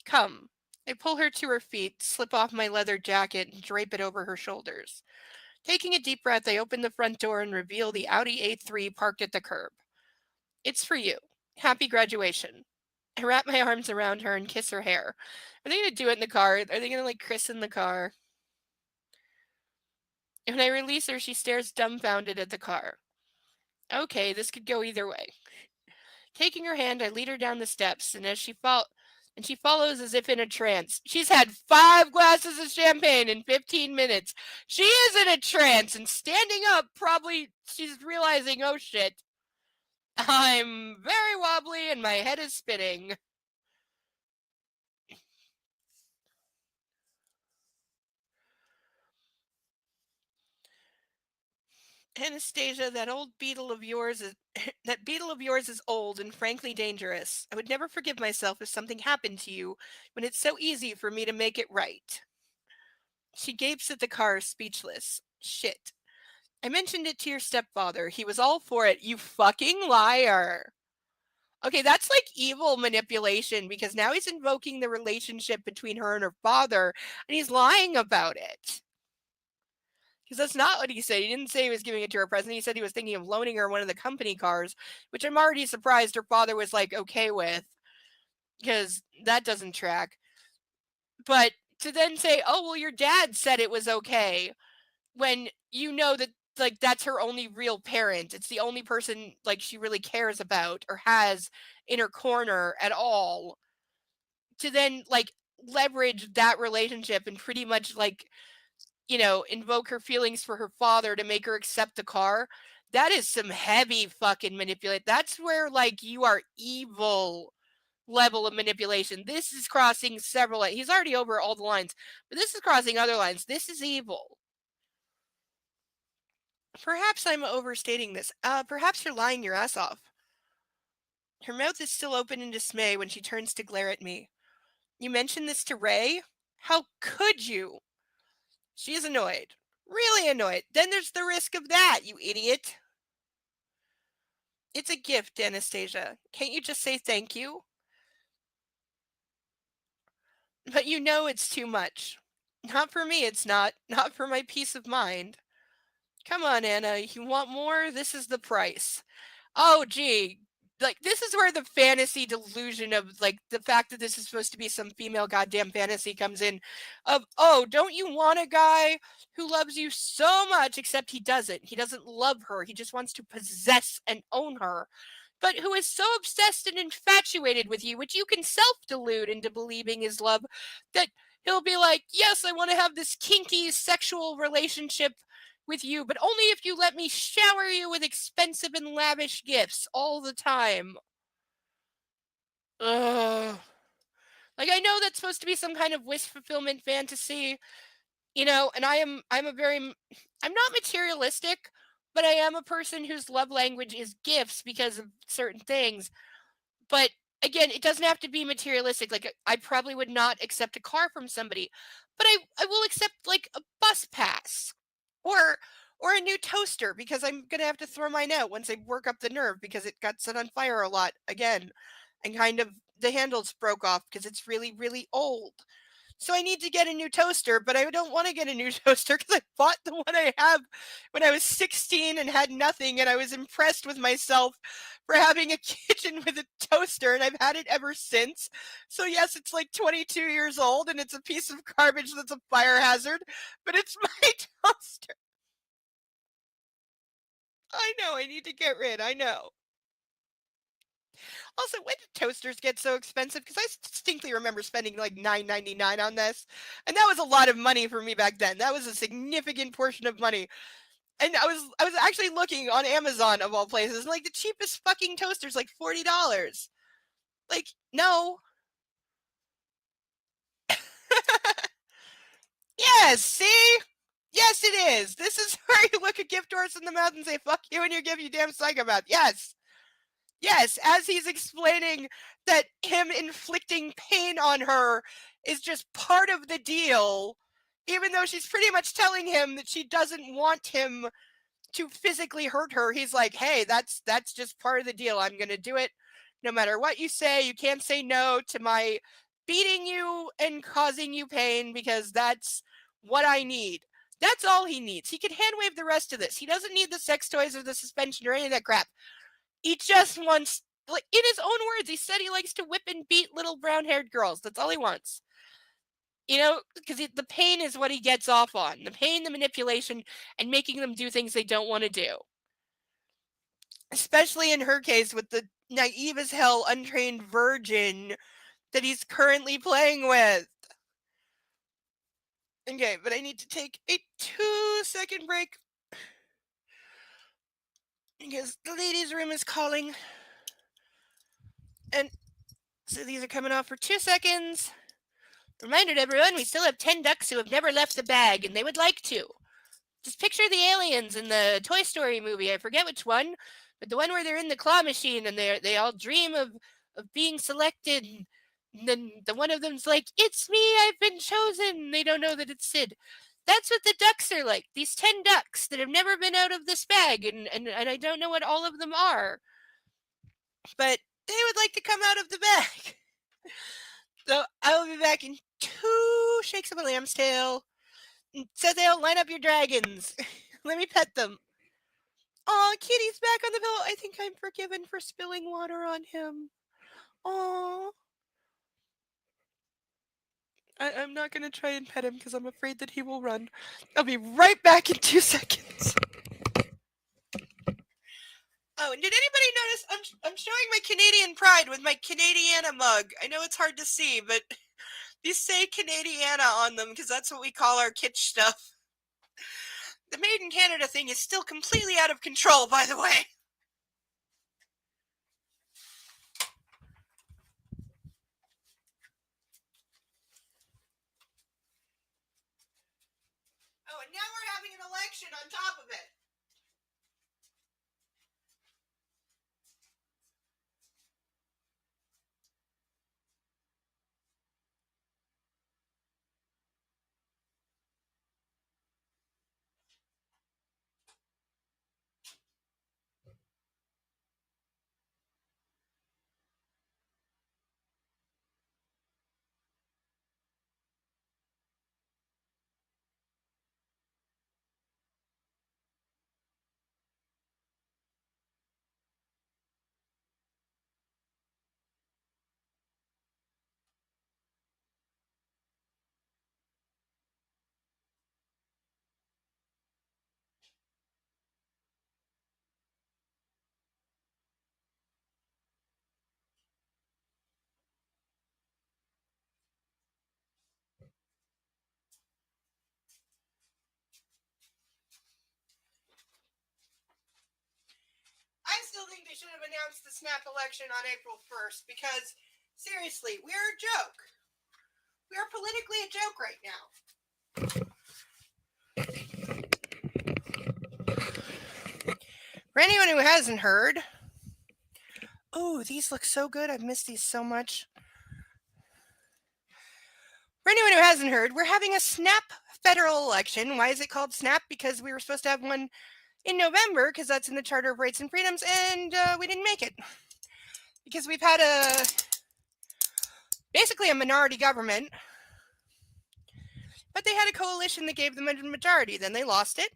Come. I pull her to her feet, slip off my leather jacket, and drape it over her shoulders. Taking a deep breath, I open the front door and reveal the Audi A3 parked at the curb. It's for you. Happy graduation. I wrap my arms around her and kiss her hair. Are they going to do it in the car? Are they going to like christen the car? When I release her, she stares dumbfounded at the car. Okay, this could go either way. Taking her hand, I lead her down the steps, and she follows as if in a trance. She's had 5 glasses of champagne in 15 minutes. She is in a trance, and standing up, probably she's realizing, oh shit, I'm very wobbly and my head is spinning. Anastasia, that old beetle of yours is that beetle of yours is old and frankly dangerous. I would never forgive myself if something happened to you when it's so easy for me to make it right. She gapes at the car, speechless. Shit. I mentioned it to your stepfather. He was all for it. You fucking liar. Okay, that's like evil manipulation because now he's invoking the relationship between her and her father and he's lying about it. Because that's not what he said. He didn't say he was giving it to her present. He said he was thinking of loaning her one of the company cars, which I'm already surprised her father was like okay with because that doesn't track. But to then say, oh, well, your dad said it was okay when you know that like that's her only real parent. It's the only person like she really cares about or has in her corner at all. To then like leverage that relationship and pretty much like, invoke her feelings for her father to make her accept the car. That is some heavy fucking manipulate. That's where like you are evil level of manipulation. This is crossing several. He's already over all the lines, but this is crossing other lines. This is evil. Perhaps I'm overstating this. Perhaps you're lying your ass off. Her mouth is still open in dismay when she turns to glare at me. You mentioned this to Ray? How could you? She is annoyed. Really annoyed. Then there's the risk of that, you idiot. It's a gift, Anastasia. Can't you just say thank you? But you know it's too much. Not for me, it's not. Not for my peace of mind. Come on, Anna. You want more? This is the price. Oh, gee. Like, this is where the fantasy delusion of, like, the fact that this is supposed to be some female goddamn fantasy comes in. Of, oh, don't you want a guy who loves you so much, except he doesn't. He doesn't love her. He just wants to possess and own her. But who is so obsessed and infatuated with you, which you can self delude into believing is love, that he'll be like, yes, I want to have this kinky sexual relationship with you, but only if you let me shower you with expensive and lavish gifts all the time. Ugh. Like I know that's supposed to be some kind of wish fulfillment fantasy, and I'm not materialistic, but I am a person whose love language is gifts because of certain things. But again, it doesn't have to be materialistic. Like I probably would not accept a car from somebody, but I will accept like a bus pass or or a new toaster because I'm gonna have to throw mine out once I work up the nerve because it got set on fire a lot again, and kind of the handles broke off because it's really really old. So I need to get a new toaster, but I don't want to get a new toaster because I bought the one I have when I was 16 and had nothing, and I was impressed with myself for having a kitchen with a toaster, and I've had it ever since. So yes, it's like 22 years old, and it's a piece of garbage that's a fire hazard, but it's my toaster. I know, I need to get rid. I know. Also, when did toasters get so expensive? Because I distinctly remember spending like $9.99 on this, and that was a lot of money for me back then. That was a significant portion of money. And I was actually looking on Amazon of all places, and like the cheapest fucking toaster's like $40. Like, no. Yes, see? Yes, it is. This is where you look a gift horse in the mouth and say, fuck you and your gift, you damn psychopath. Yes. Yes, as he's explaining that him inflicting pain on her is just part of the deal, even though she's pretty much telling him that she doesn't want him to physically hurt her. He's like, hey, that's just part of the deal. I'm going to do it no matter what you say. You can't say no to my beating you and causing you pain because that's what I need. That's all he needs. He can hand wave the rest of this. He doesn't need the sex toys or the suspension or any of that crap. He just wants, like, in his own words, he said he likes to whip and beat little brown-haired girls. That's all he wants. You know, because the pain is what he gets off on. The pain, the manipulation, and making them do things they don't want to do. Especially in her case with the naive as hell, untrained virgin that he's currently playing with. Okay, but I need to take a 2-second break because the ladies' room is calling. And so these are coming off for 2 seconds. Reminder to everyone, we still have 10 ducks who have never left the bag, and they would like to. Just picture the aliens in the Toy Story movie. I forget which one, but the one where they're in the claw machine and they all dream of being selected. And then the one of them's like, it's me, I've been chosen. They don't know that it's Sid. That's what the ducks are like. These 10 ducks that have never been out of this bag, and I don't know what all of them are. But they would like to come out of the bag. So I will be back in 2 shakes of a lamb's tail. So they'll line up your dragons. Let me pet them. Aw, Kitty's back on the pillow. I think I'm forgiven for spilling water on him. Aw. I'm not going to try and pet him because I'm afraid that he will run. I'll be right back in 2 seconds. Oh, and did anybody notice I'm showing my Canadian pride with my Canadiana mug. I know it's hard to see, but these say Canadiana on them because that's what we call our kitsch stuff. The Made in Canada thing is still completely out of control, by the way. Oh, and now we're having an election on top of it. I still think they should have announced the snap election on April 1st because, seriously, we're a joke. We are politically a joke right now. For anyone who hasn't heard, oh, these look so good. I've missed these so much. For anyone who hasn't heard, we're having a snap federal election. Why is it called snap? Because we were supposed to have one in November, because that's in the Charter of Rights and Freedoms, and we didn't make it. Because we've had basically a minority government, but they had a coalition that gave them a majority. Then they lost it,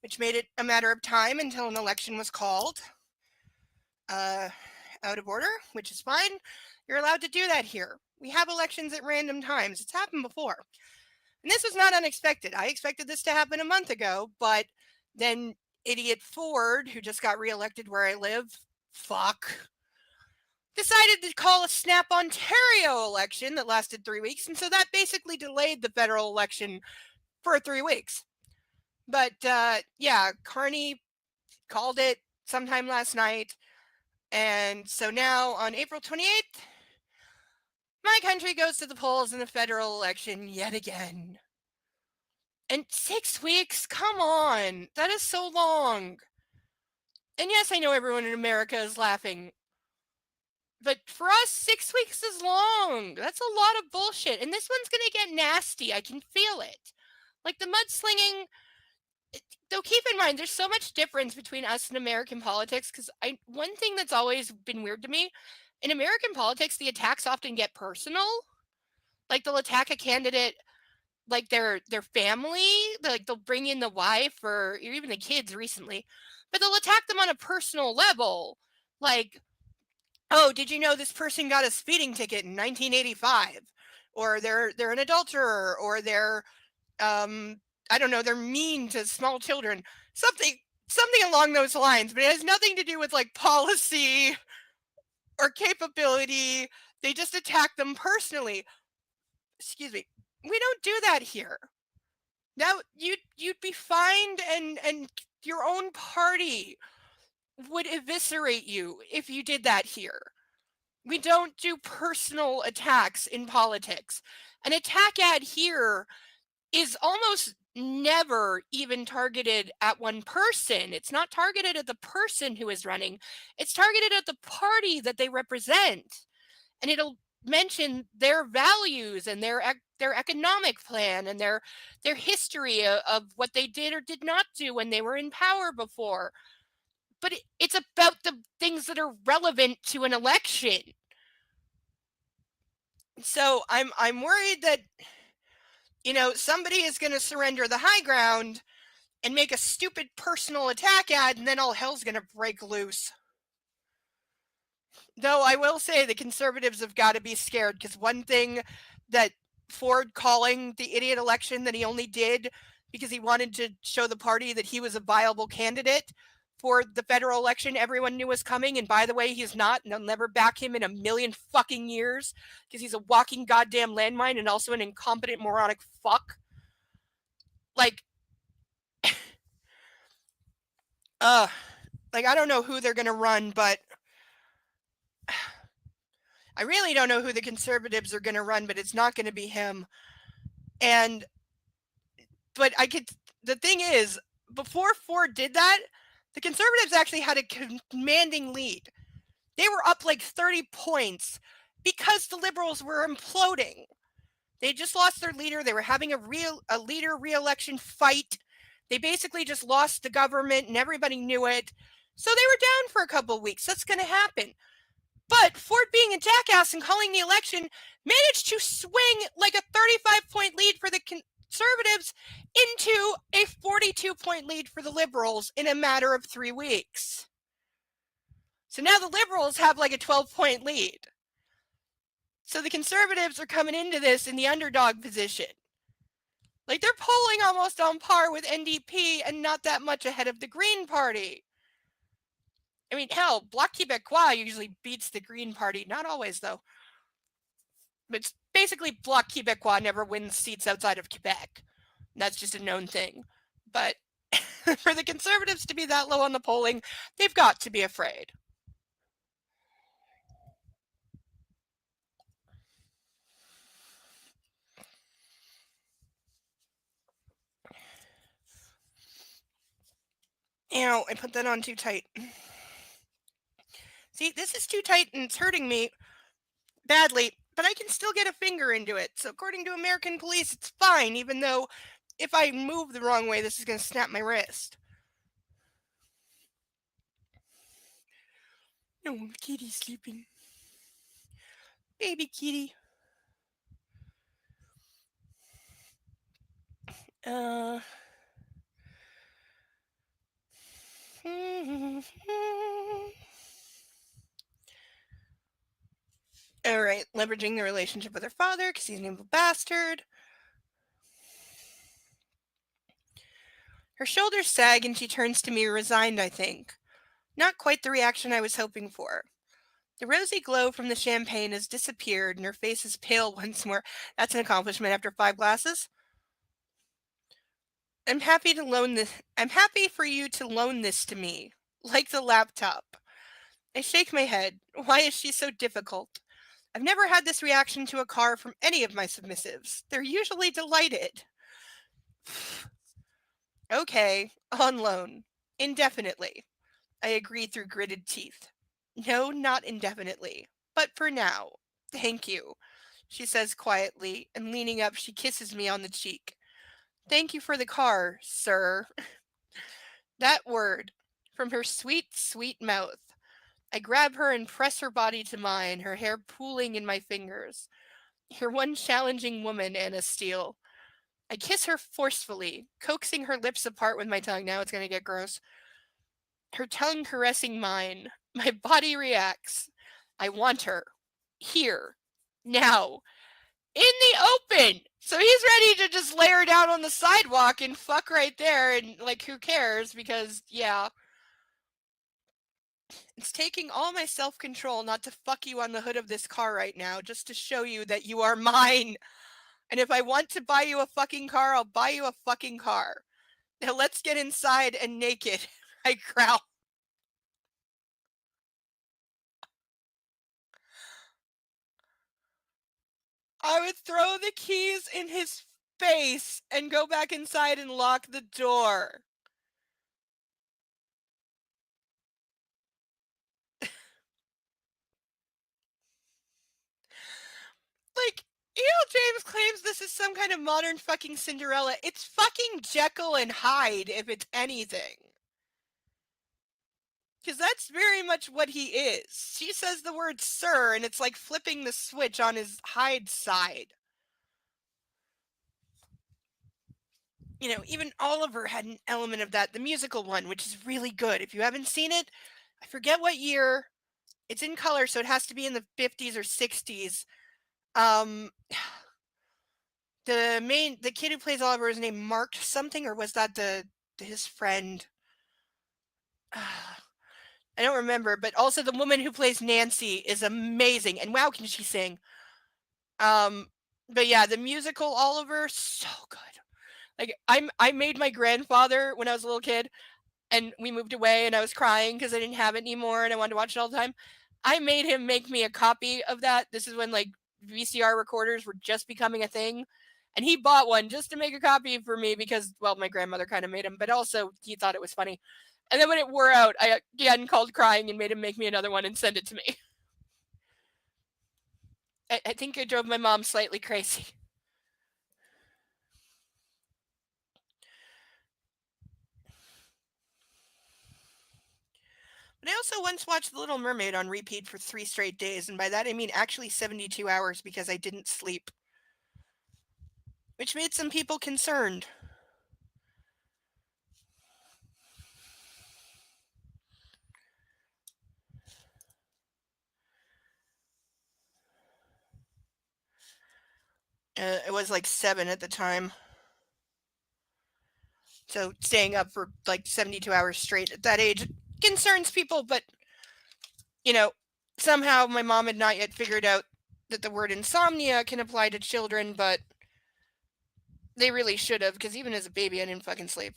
which made it a matter of time until an election was called out of order, which is fine. You're allowed to do that here. We have elections at random times. It's happened before. And this was not unexpected. I expected this to happen a month ago, but then idiot Ford, who just got reelected where I live, decided to call a snap Ontario election that lasted 3 weeks. And so that basically delayed the federal election for 3 weeks. But yeah, Carney called it sometime last night. And so now on April 28th, my country goes to the polls in the federal election yet again. And 6 weeks? Come on. That is so long. And yes, I know everyone in America is laughing. But for us, 6 weeks is long. That's a lot of bullshit. And this one's going to get nasty. I can feel it. Like the mudslinging, though keep in mind, there's so much difference between us and American politics. Because one thing that's always been weird to me, in American politics, the attacks often get personal. Like they'll attack a candidate, like their family, like they'll bring in the wife or even the kids recently, but they'll attack them on a personal level. Like, oh, did you know this person got a speeding ticket in 1985? Or they're an adulterer, or they're I don't know, they're mean to small children. Something along those lines, but it has nothing to do with like policy or capability. They just attack them personally. Excuse me. We don't do that here. Now you'd be fined, and your own party would eviscerate you if you did that here. We don't do personal attacks in politics. An attack ad here is almost never even targeted at one person. It's not targeted at the person who is running. It's targeted at the party that they represent. And it'll mention their values and their economic plan and their history of what they did or did not do when they were in power before. But it's about the things that are relevant to an election. So I'm worried that somebody is going to surrender the high ground and make a stupid personal attack ad, and then all hell's going to break loose. Though I will say the conservatives have got to be scared, because one thing that Ford calling the idiot election that he only did because he wanted to show the party that he was a viable candidate for the federal election everyone knew was coming, and by the way, he's not, and they'll never back him in a million fucking years because he's a walking goddamn landmine and also an incompetent moronic fuck. Like, like I don't know who they're going to run, but I really don't know who the conservatives are going to run, but it's not going to be him. But the thing is, before Ford did that, the conservatives actually had a commanding lead. They were up like 30 points because the liberals were imploding. They just lost their leader. They were having a leader re-election fight. They basically just lost the government, and everybody knew it. So they were down for a couple of weeks. That's going to happen. But Ford, being a jackass and calling the election, managed to swing like a 35-point lead for the conservatives into a 42-point lead for the liberals in a matter of 3 weeks. So now the liberals have like a 12-point lead. So the conservatives are coming into this in the underdog position. Like, they're polling almost on par with NDP and not that much ahead of the Green Party. I mean, hell, Bloc Québécois usually beats the Green Party. Not always, though. But it's basically Bloc Québécois never wins seats outside of Quebec. That's just a known thing. But for the Conservatives to be that low on the polling, they've got to be afraid. Ow, I put that on too tight. See, this is too tight and it's hurting me badly, but I can still get a finger into it. So according to American police, it's fine, even though if I move the wrong way, this is going to snap my wrist. No, kitty's sleeping. Baby kitty. All right, leveraging the relationship with her father because he's an evil bastard. Her shoulders sag and she turns to me resigned, I think. Not quite the reaction I was hoping for. The rosy glow from the champagne has disappeared and her face is pale once more. That's an accomplishment after 5 glasses. I'm happy for you to loan this to me, like the laptop. I shake my head. Why is she so difficult? I've never had this reaction to a car from any of my submissives. They're usually delighted. Okay, on loan. Indefinitely. I agree through gritted teeth. No, not indefinitely. But for now. Thank you, she says quietly, and leaning up, she kisses me on the cheek. Thank you for the car, sir. That word, from her sweet, sweet mouth. I grab her and press her body to mine, her hair pooling in my fingers. You're one challenging woman, Anna Steele. I kiss her forcefully, coaxing her lips apart with my tongue. Now it's going to get gross. Her tongue caressing mine. My body reacts. I want her. Here. Now. In the open! So he's ready to just lay her down on the sidewalk and fuck right there, and, like, who cares? Because, yeah. It's taking all my self-control not to fuck you on the hood of this car right now, just to show you that you are mine. And if I want to buy you a fucking car, I'll buy you a fucking car. Now let's get inside and naked. I growl. I would throw the keys in his face and go back inside and lock the door. Like, James claims this is some kind of modern fucking Cinderella. It's fucking Jekyll and Hyde, if it's anything. Because that's very much what he is. She says the word sir, and it's like flipping the switch on his Hyde side. You know, even Oliver had an element of that, the musical one, which is really good. If you haven't seen it, I forget what year. It's in color, so it has to be in the 50s or 60s. Um, the kid who plays Oliver is named Mark something, or was that his friend? I don't remember, but also the woman who plays Nancy is amazing, and wow, can she sing? But yeah, the musical Oliver, so good. Like, I made my grandfather when I was a little kid, and we moved away, and I was crying because I didn't have it anymore, and I wanted to watch it all the time. I made him make me a copy of that. This is when, like, VCR recorders were just becoming a thing, and he bought one just to make a copy for me because, well, my grandmother kind of made him, but also he thought it was funny. And then when it wore out, I again called crying and made him make me another one and send it to me. I think I drove my mom slightly crazy. But I also once watched The Little Mermaid on repeat for 3 straight days, and by that I mean actually 72 hours because I didn't sleep. Which made some people concerned. It was like 7 at the time. So staying up for like 72 hours straight at that age concerns people, but, you know, somehow my mom had not yet figured out that the word insomnia can apply to children, but they really should have, because even as a baby, I didn't fucking sleep.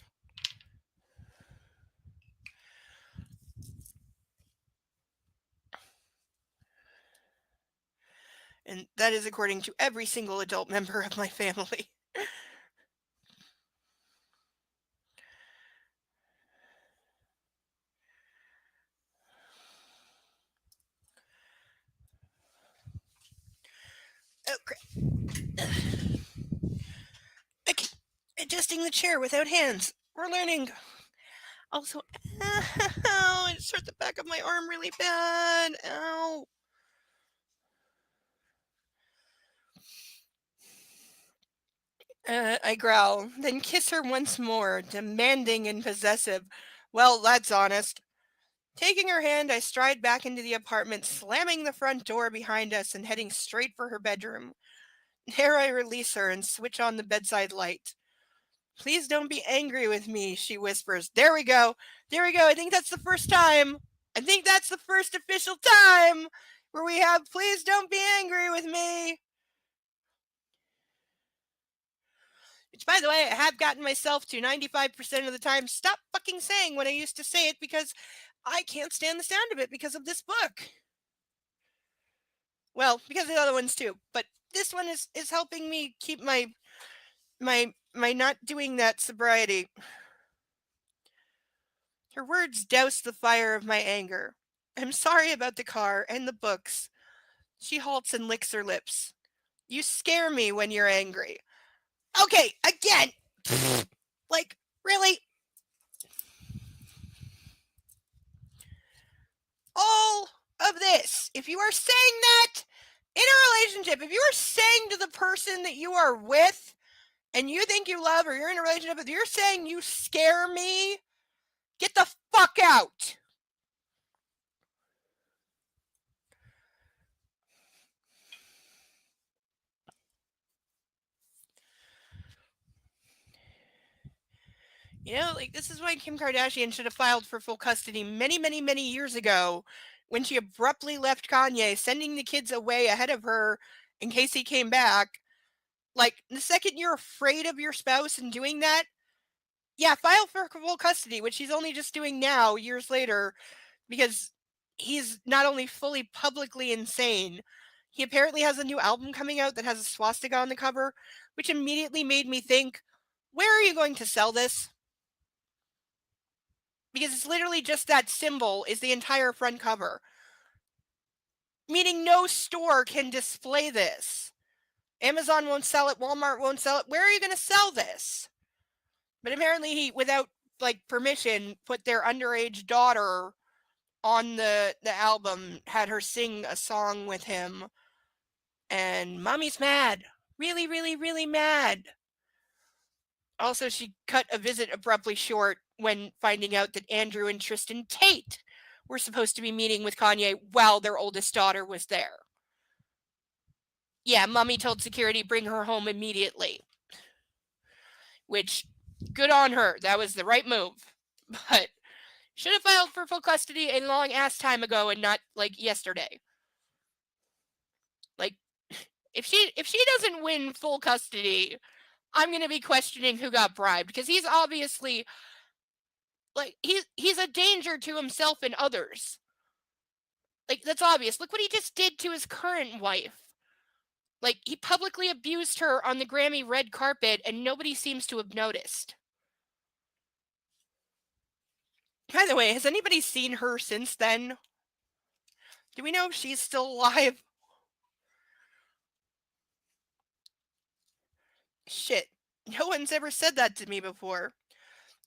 And that is according to every single adult member of my family. Oh, crap. Okay. Adjusting the chair without hands. We're learning. Also, ow, it just hurt the back of my arm really bad. Ow. I growl, then kiss her once more, demanding and possessive. Well, that's honest. Taking her hand, I stride back into the apartment, slamming the front door behind us and heading straight for her bedroom. There I release her and switch on the bedside light. Please don't be angry with me, she whispers. There we go. There we go. I think that's the first time. I think that's the first official time where we have please don't be angry with me. Which, by the way, I have gotten myself to 95% of the time stop fucking saying when I used to say it because I can't stand the sound of it because of this book. Well, because of the other ones too. But this one is helping me keep my not doing that sobriety. Her words doused the fire of my anger. I'm sorry about the car and the books. She halts and licks her lips. You scare me when you're angry. Okay, again! Like, really? All of this, if you are saying that in a relationship, if you are saying to the person that you are with and you think you love or you're in a relationship with, you're saying you scare me, get the fuck out. You know, like, this is why Kim Kardashian should have filed for full custody many, many, many years ago when she abruptly left Kanye, sending the kids away ahead of her in case he came back. Like, the second you're afraid of your spouse and doing that, yeah, file for full custody, which he's only just doing now, years later, because he's not only fully publicly insane, he apparently has a new album coming out that has a swastika on the cover, which immediately made me think, where are you going to sell this? Because it's literally just that symbol is the entire front cover. Meaning no store can display this. Amazon won't sell it, Walmart won't sell it. Where are you going to sell this? But apparently he, without like permission, put their underage daughter on the album, had her sing a song with him, and mommy's mad. Really, really, really mad. Also, she cut a visit abruptly short when finding out that Andrew and Tristan Tate were supposed to be meeting with Kanye while their oldest daughter was there. Yeah, mommy told security bring her home immediately. Which, good on her. That was the right move. But should have filed for full custody a long ass time ago and not like yesterday. Like, if she doesn't win full custody, I'm gonna be questioning who got bribed, because he's obviously like he's a danger to himself and others. Like, that's obvious. Look what he just did to his current wife. Like, he publicly abused her on the Grammy red carpet and nobody seems to have noticed. By the way, has anybody seen her since then? Do we know if she's still alive? Shit. No one's ever said that to me before.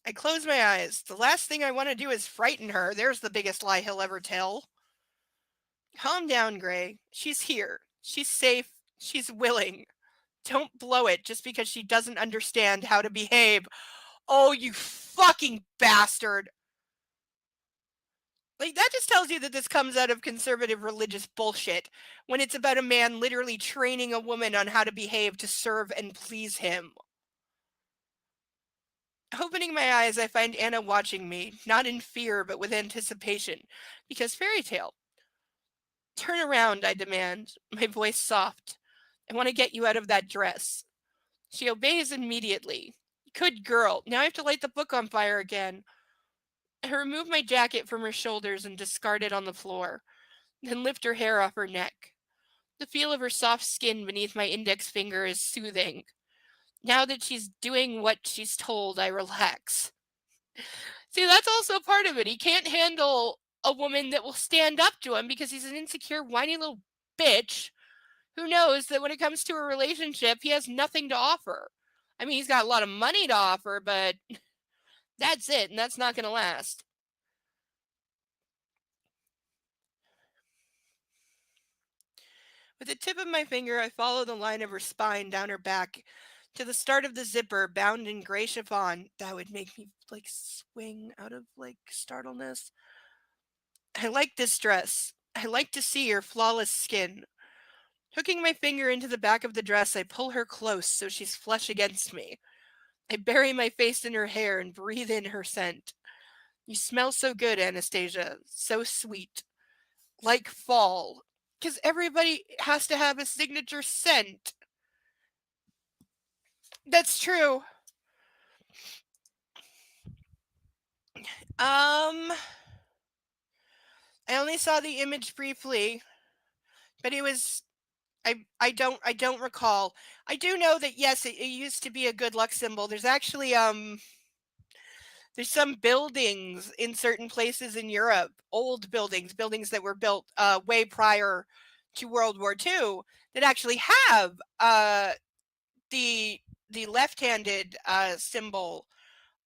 I close my eyes. The last thing I want to do is frighten her. There's the biggest lie he'll ever tell. Calm down, Gray. She's here. She's safe. She's willing. Don't blow it just because she doesn't understand how to behave. Oh, you fucking bastard. Like, that just tells you that this comes out of conservative religious bullshit when it's about a man literally training a woman on how to behave to serve and please him. Opening my eyes, I find Anna watching me, not in fear but with anticipation, because fairy tale. Turn around, I demand, my voice soft. I want to get you out of that dress. She obeys immediately. Good girl. Now I have to light the book on fire again. I remove my jacket from her shoulders and discard it on the floor, then lift her hair off her neck. The feel of her soft skin beneath my index finger is soothing. Now that she's doing what she's told, I relax. See, that's also part of it. He can't handle a woman that will stand up to him because he's an insecure, whiny little bitch who knows that when it comes to a relationship, he has nothing to offer. I mean, he's got a lot of money to offer, but that's it, and that's not going to last. With the tip of my finger, I follow the line of her spine down her back to the start of the zipper, bound in gray chiffon. That would make me like swing out of like startleness. I like this dress. I like to see her flawless skin. Hooking my finger into the back of the dress, I pull her close so she's flush against me. I bury my face in her hair and breathe in her scent. You smell so good, Anastasia. So sweet. Like fall. Because everybody has to have a signature scent. That's true. I only saw the image briefly, but it was I don't recall. I do know that yes, it used to be a good luck symbol. There's actually There's some buildings in certain places in Europe, old buildings, buildings that were built way prior to World War II, that actually have the the left-handed symbol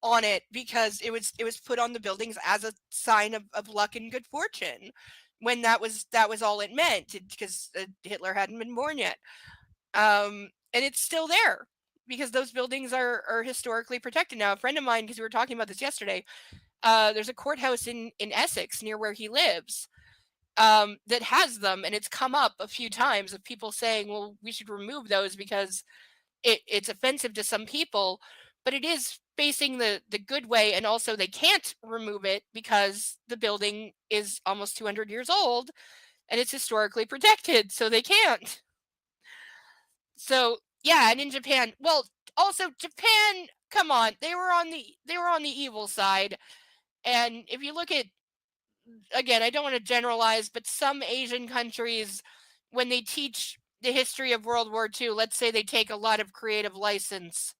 on it, because it was put on the buildings as a sign of luck and good fortune, when that was all it meant, because Hitler hadn't been born yet. And it's still there because those buildings are historically protected now. A friend of mine, because we were talking about this yesterday, there's a courthouse in Essex near where he lives, that has them, and it's come up a few times of people saying, well, we should remove those because it's offensive to some people, but it is facing the good way, and also they can't remove it because the building is almost 200 years old and it's historically protected, so they can't. So yeah, and in Japan, well, also Japan, come on, they were on the evil side. And if you look at, again, I don't want to generalize, but some Asian countries, when they teach the history of World War II, let's say they take a lot of creative license.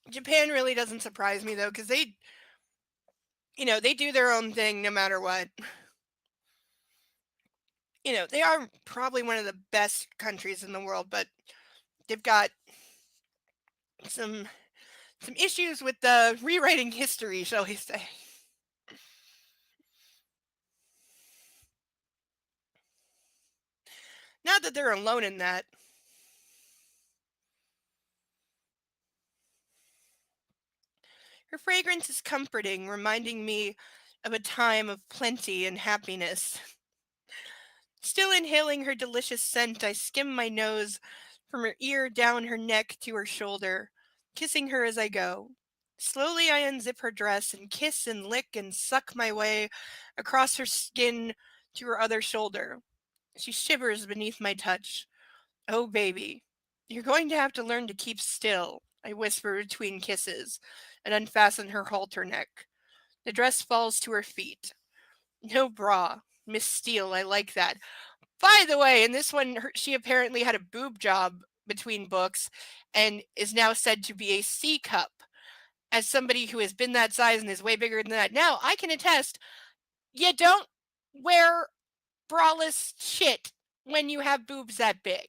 Japan really doesn't surprise me though, because they do their own thing no matter what. They are probably one of the best countries in the world, but they've got some some issues with the rewriting history, shall we say. Not that they're alone in that. Her fragrance is comforting, reminding me of a time of plenty and happiness. Still inhaling her delicious scent, I skim my nose from her ear down her neck to her shoulder, kissing her as I go. Slowly I unzip her dress and kiss and lick and suck my way across her skin to her other shoulder. She shivers beneath my touch. Oh, baby, you're going to have to learn to keep still, I whisper between kisses, and unfasten her halter neck. The dress falls to her feet. No bra. Miss Steele, I like that. By the way, in this one, she apparently had a boob job between books and is now said to be a C cup. As somebody who has been that size and is way bigger than that now, I can attest, you don't wear braless shit when you have boobs that big,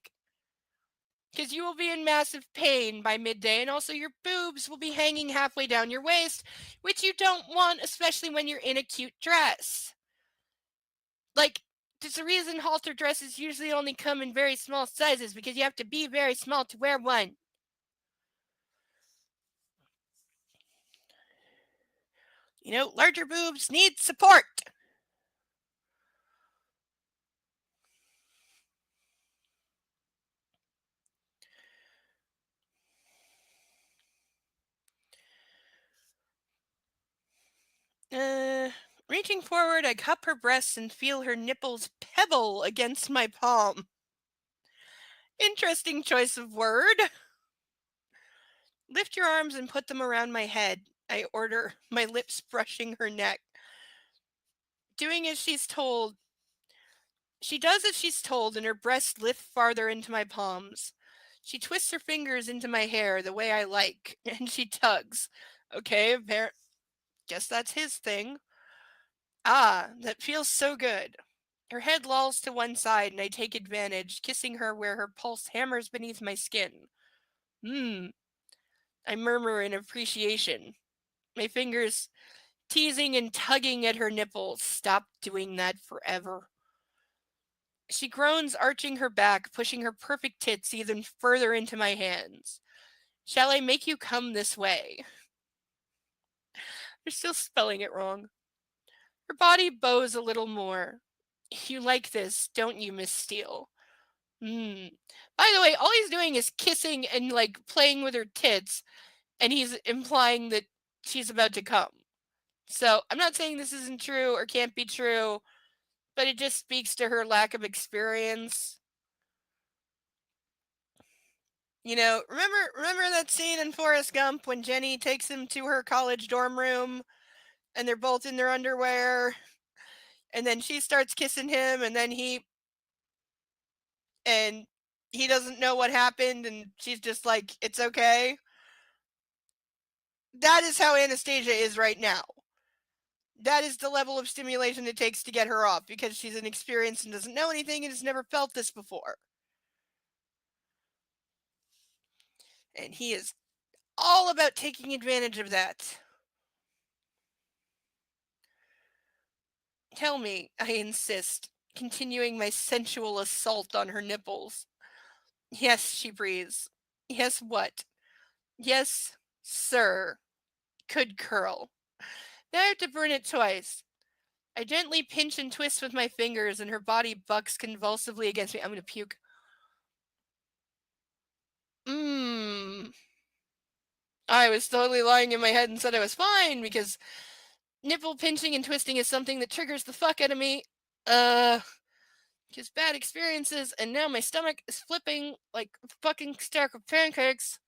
because you will be in massive pain by midday, and also your boobs will be hanging halfway down your waist, which you don't want, especially when you're in a cute dress. Like, there's a reason halter dresses usually only come in very small sizes, because you have to be very small to wear one. Larger boobs need support. Uh, Reaching forward, I cup her breasts and feel her nipples pebble against my palm. Interesting choice of word. Lift your arms and put them around my head, I order, my lips brushing her neck. Doing as she's told, she does as she's told, and her breasts lift farther into my palms. She twists her fingers into my hair the way I like, and she tugs. Okay, guess that's his thing. Ah, that feels so good. Her head lolls to one side, and I take advantage, kissing her where her pulse hammers beneath my skin. Hmm, I murmur in appreciation, my fingers teasing and tugging at her nipples. Stop doing that forever. She groans, arching her back, pushing her perfect tits even further into my hands. Shall I make you come this way? You're still spelling it wrong. Her body bows a little more. You like this, don't you, Miss Steele? Hmm. By the way, all he's doing is kissing and like playing with her tits, and he's implying that she's about to come. So I'm not saying this isn't true or can't be true. but it just speaks to her lack of experience. Remember that scene in Forrest Gump when Jenny takes him to her college dorm room and they're both in their underwear and then she starts kissing him and he doesn't know what happened and she's just like, it's okay. That is how Anastasia is right now. That is the level of stimulation it takes to get her off because she's inexperienced and doesn't know anything and has never felt this before. And he is all about taking advantage of that. Tell me, I insist, continuing my sensual assault on her nipples. Yes, she breathes. Yes, what? Yes, sir. Could curl. Now I have to burn it twice. I gently pinch and twist with my fingers, and her body bucks convulsively against me. I'm gonna puke. Mmm. I was totally lying in my head and said I was fine because nipple pinching and twisting is something that triggers the fuck out of me. Just bad experiences, and now my stomach is flipping like a fucking stack of pancakes.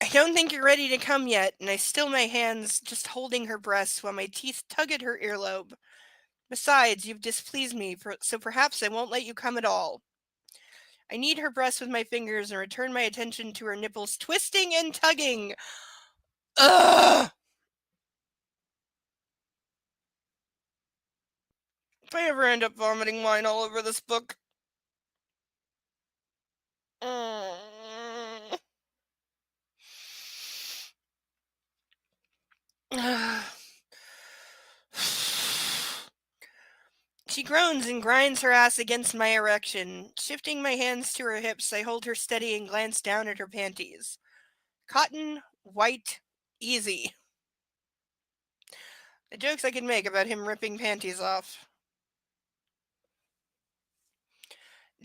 I don't think you're ready to come yet, and I still my hands just holding her breasts while my teeth tug at her earlobe. Besides, you've displeased me, so perhaps I won't let you come at all. I knead her breasts with my fingers and return my attention to her nipples twisting and tugging. Ugh! If I ever end up vomiting wine all over this book. She groans and grinds her ass against my erection. Shifting my hands to her hips, I hold her steady and glance down at her panties. Cotton, white, easy. The jokes I could make about him ripping panties off.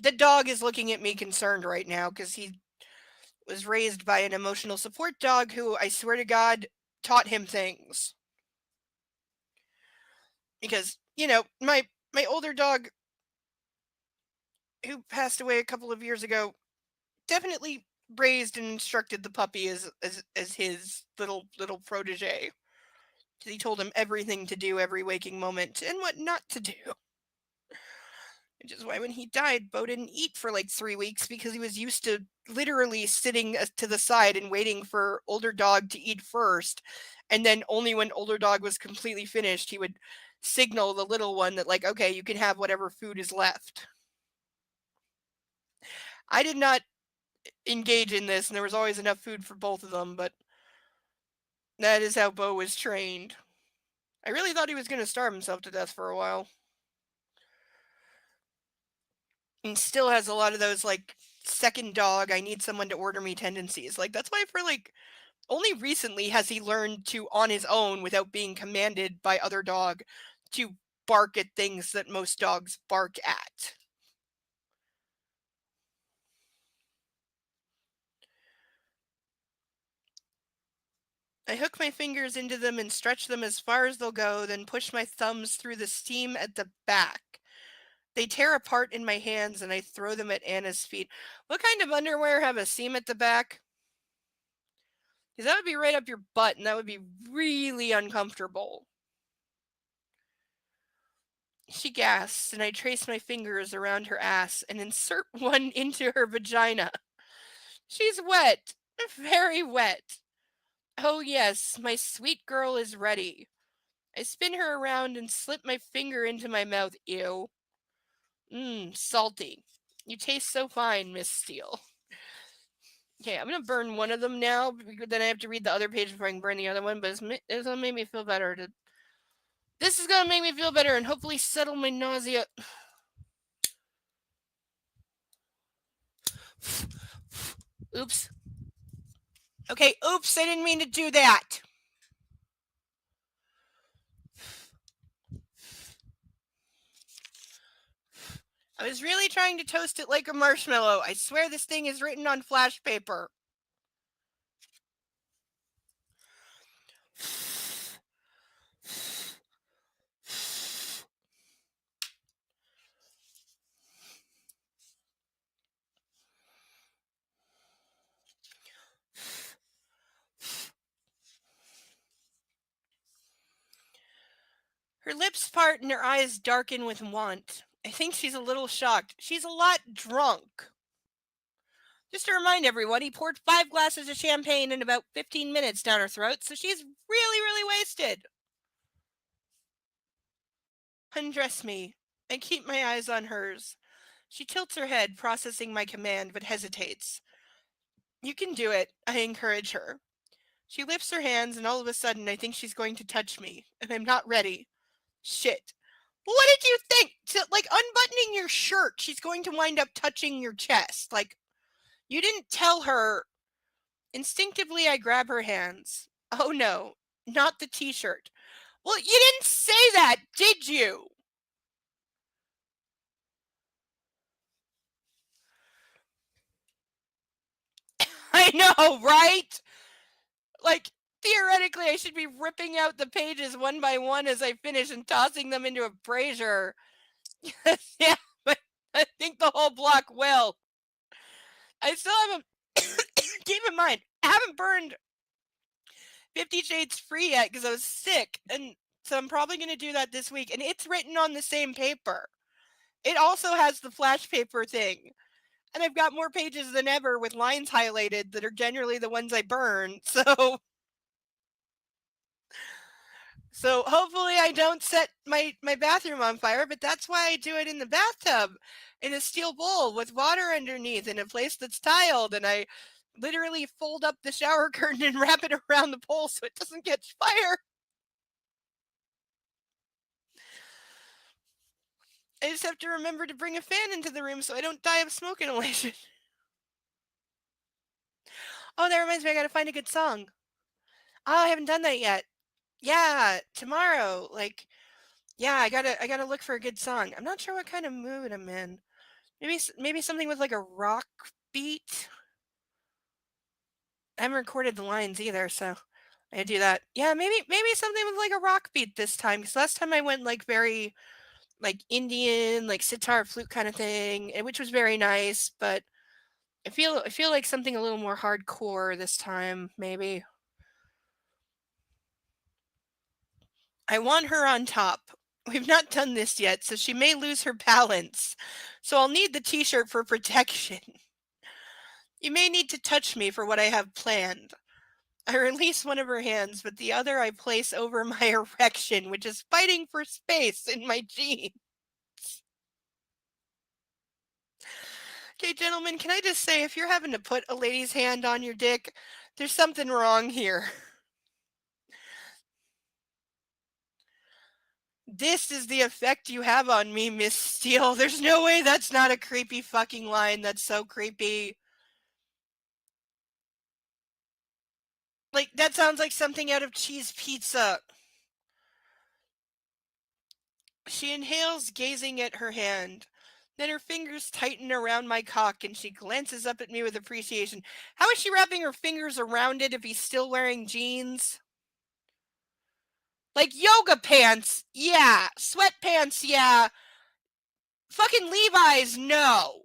The dog is looking at me concerned right now because he was raised by an emotional support dog who, I swear to God, taught him things. Because, my older dog who passed away a couple of years ago definitely raised and instructed the puppy as his little protege. He told him everything to do every waking moment and what not to do. Which is why when he died, Bo didn't eat for like 3 weeks because he was used to literally sitting to the side and waiting for older dog to eat first. And then only when older dog was completely finished, he would signal the little one that, like, okay, you can have whatever food is left. I did not engage in this, and there was always enough food for both of them, but that is how Bo was trained. I really thought he was going to starve himself to death for a while. And still has a lot of those, like, second dog, I need someone to order me tendencies. Like, that's why for, like, only recently has he learned to, on his own, without being commanded by other dog, to bark at things that most dogs bark at. I hook my fingers into them and stretch them as far as they'll go, then push my thumbs through the seam at the back. They tear apart in my hands and I throw them at Anna's feet. What kind of underwear have a seam at the back? Because that would be right up your butt and that would be really uncomfortable. She gasps and I trace my fingers around her ass and insert one into her vagina. She's wet, very wet. Oh yes, my sweet girl is ready. I spin her around and slip my finger into my mouth. Ew. Salty. You taste so fine, Miss Steele. Okay, I'm gonna burn one of them now. Then I have to read the other page before I can burn the other one. But it's gonna make me feel better. This is gonna make me feel better and hopefully settle my nausea. Oops. Okay, oops, I didn't mean to do that. I was really trying to toast it like a marshmallow. I swear this thing is written on flash paper. Her lips part and her eyes darken with want. I think she's a little shocked. She's a lot drunk. Just to remind everyone, he poured 5 glasses of champagne in about 15 minutes down her throat, so she's really, really wasted. Undress me and keep my eyes on hers. She tilts her head, processing my command, but hesitates. You can do it, I encourage her. She lifts her hands, and all of a sudden, I think she's going to touch me, and I'm not ready. Shit. What did you think? Like, unbuttoning your shirt, she's going to wind up touching your chest. Like, you didn't tell her. Instinctively, I grab her hands. Oh no, not the t-shirt. Well, you didn't say that, did you? I know, right? Like, theoretically, I should be ripping out the pages one by one as I finish and tossing them into a brazier. Yeah, but I think the whole block will. I still haven't, keep in mind, I haven't burned 50 Shades Free yet because I was sick. And so I'm probably going to do that this week. And it's written on the same paper. It also has the flash paper thing. And I've got more pages than ever with lines highlighted that are generally the ones I burn. So hopefully I don't set my bathroom on fire, but that's why I do it in the bathtub in a steel bowl with water underneath in a place that's tiled, and I literally fold up the shower curtain and wrap it around the pole so it doesn't catch fire. I just have to remember to bring a fan into the room so I don't die of smoke inhalation. Oh, that reminds me, I gotta find a good song. Oh, I haven't done that yet. Yeah, tomorrow. Like, yeah, I gotta look for a good song. I'm not sure what kind of mood I'm in. Maybe something with like a rock beat. I haven't recorded the lines either, so I do that. Yeah, maybe something with like a rock beat this time. Because last time I went like very like Indian, like sitar flute kind of thing, which was very nice. But I feel like something a little more hardcore this time, maybe. I want her on top. We've not done this yet, so she may lose her balance. So I'll need the t-shirt for protection. You may need to touch me for what I have planned. I release one of her hands, but the other I place over my erection, which is fighting for space in my jeans. Okay, gentlemen, can I just say, if you're having to put a lady's hand on your dick, there's something wrong here. This is the effect you have on me, Miss Steele. There's no way that's not a creepy fucking line. That's so creepy. Like, that sounds like something out of Cheese Pizza. She inhales, gazing at her hand. Then her fingers tighten around my cock and she glances up at me with appreciation. How is she wrapping her fingers around it if he's still wearing jeans? Like yoga pants, yeah. Sweatpants, yeah. Fucking Levi's, no.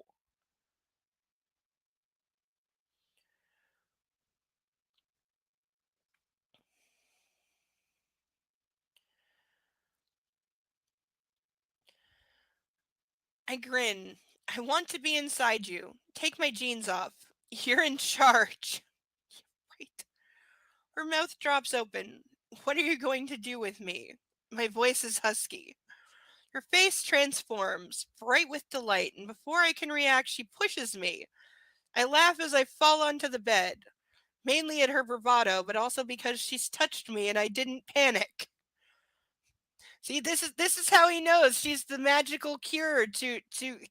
I grin. I want to be inside you. Take my jeans off. You're in charge. Right. Her mouth drops open. What are you going to do with me? My voice is husky. Her face transforms, bright with delight, and before I can react, she pushes me. I laugh as I fall onto the bed, mainly at her bravado, but also because she's touched me and I didn't panic. See, this is how he knows she's the magical cure to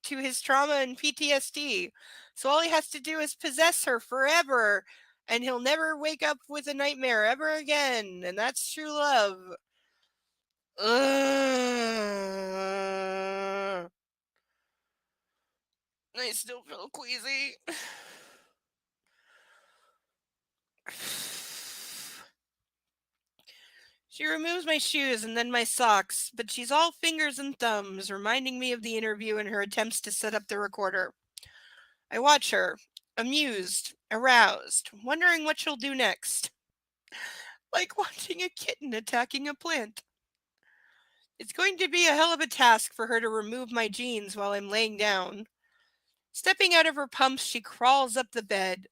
his trauma and PTSD. So all he has to do is possess her forever, and he'll never wake up with a nightmare ever again, and that's true love. Ugh. I still feel queasy. She removes my shoes and then my socks, but she's all fingers and thumbs, reminding me of the interview and her attempts to set up the recorder. I watch her, amused, aroused, wondering what she'll do next. Like watching a kitten attacking a plant. It's going to be a hell of a task for her to remove my jeans while I'm laying down. Stepping out of her pumps, she crawls up the bed,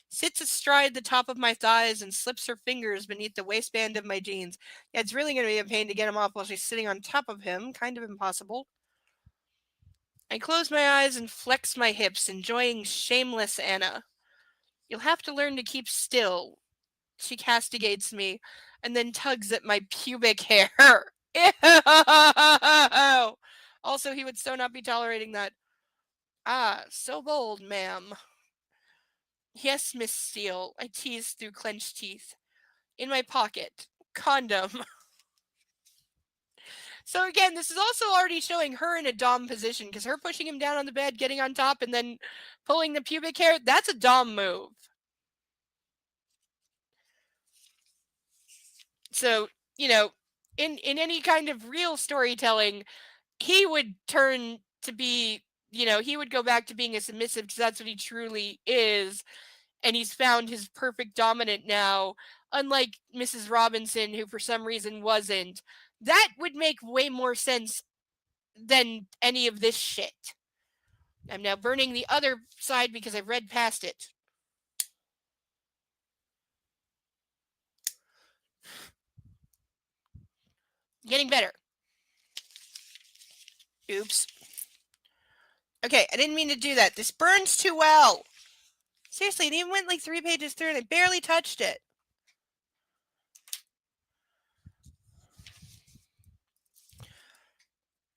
sits astride the top of my thighs, and slips her fingers beneath the waistband of my jeans. Yeah, it's really going to be a pain to get them off while she's sitting on top of him. Kind of impossible. I close my eyes and flex my hips, enjoying shameless Anna. You'll have to learn to keep still. She castigates me and then tugs at my pubic hair. Ew! Also, he would so not be tolerating that. Ah, so bold, ma'am. Yes, Miss Steele, I tease through clenched teeth. In my pocket. Condom. So again, this is also already showing her in a dom position, because her pushing him down on the bed, getting on top, and then pulling the pubic hair, that's a dom move. So, in any kind of real storytelling, he would turn to be, he would go back to being a submissive because that's what he truly is. And he's found his perfect dominant now, unlike Mrs. Robinson, who for some reason wasn't. That would make way more sense than any of this shit. I'm now burning the other side because I've read past it. Getting better. Oops. Okay, I didn't mean to do that. This burns too well. Seriously, it even went like 3 pages through and I barely touched it.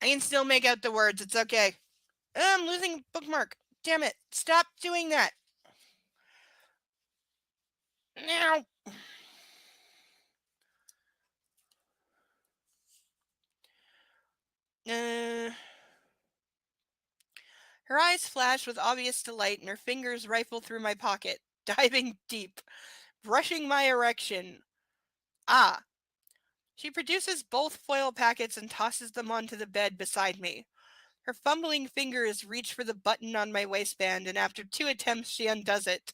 I can still make out the words. It's okay. I'm losing a bookmark. Damn it. Stop doing that. Now. Her eyes flash with obvious delight and her fingers rifle through my pocket, diving deep, brushing my erection. Ah. She produces both foil packets and tosses them onto the bed beside me. Her fumbling fingers reach for the button on my waistband, and after 2 attempts, she undoes it.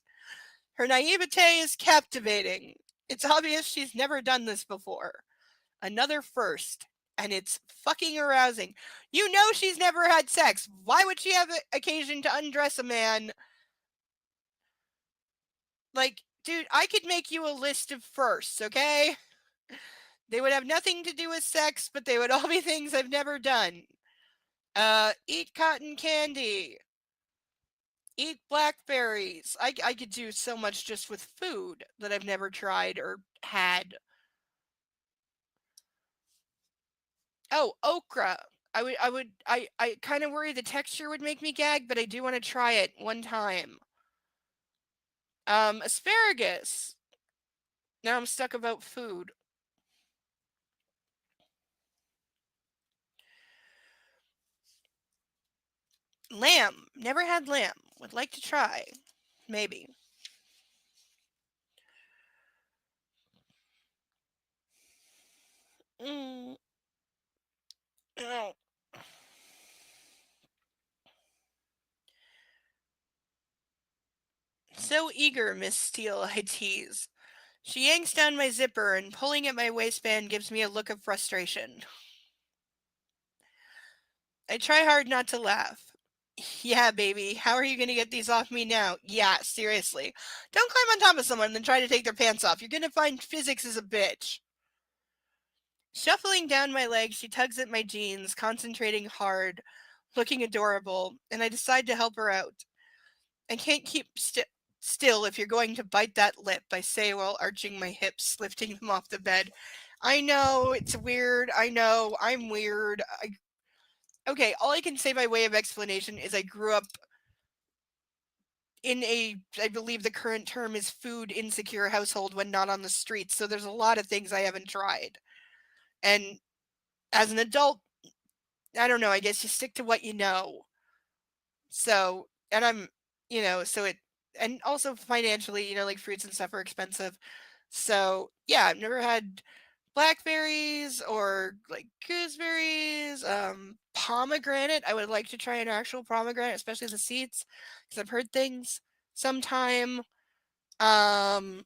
Her naivete is captivating. It's obvious she's never done this before. Another first, and it's fucking arousing. You know she's never had sex. Why would she have occasion to undress a man? Like, dude, I could make you a list of firsts, okay? They would have nothing to do with sex, but they would all be things I've never done. Eat cotton candy. Eat blackberries. I could do so much just with food that I've never tried or had. Oh, okra. I kind of worry the texture would make me gag, but I do want to try it one time. Asparagus. Now I'm stuck about food. Lamb. Never had lamb. Would like to try. Maybe. Mm. Oh. So eager, Miss Steele, I tease. She yanks down my zipper and pulling at my waistband gives me a look of frustration. I try hard not to laugh. Yeah, baby, how are you going to get these off me now? Yeah, seriously. Don't climb on top of someone and then try to take their pants off. You're going to find physics is a bitch. Shuffling down my leg, she tugs at my jeans, concentrating hard, looking adorable, and I decide to help her out. I can't keep still if you're going to bite that lip, I say while arching my hips, lifting them off the bed. I know, it's weird. I know, I'm weird. Okay, all I can say by way of explanation is I grew up in I believe the current term is food insecure household when not on the streets. So there's a lot of things I haven't tried. And as an adult, I don't know, I guess you stick to what you know. So and I'm, so and also financially, like fruits and stuff are expensive. So yeah, I've never had blackberries or like gooseberries, pomegranate. I would like to try an actual pomegranate, especially the seeds, because I've heard things sometime. Um,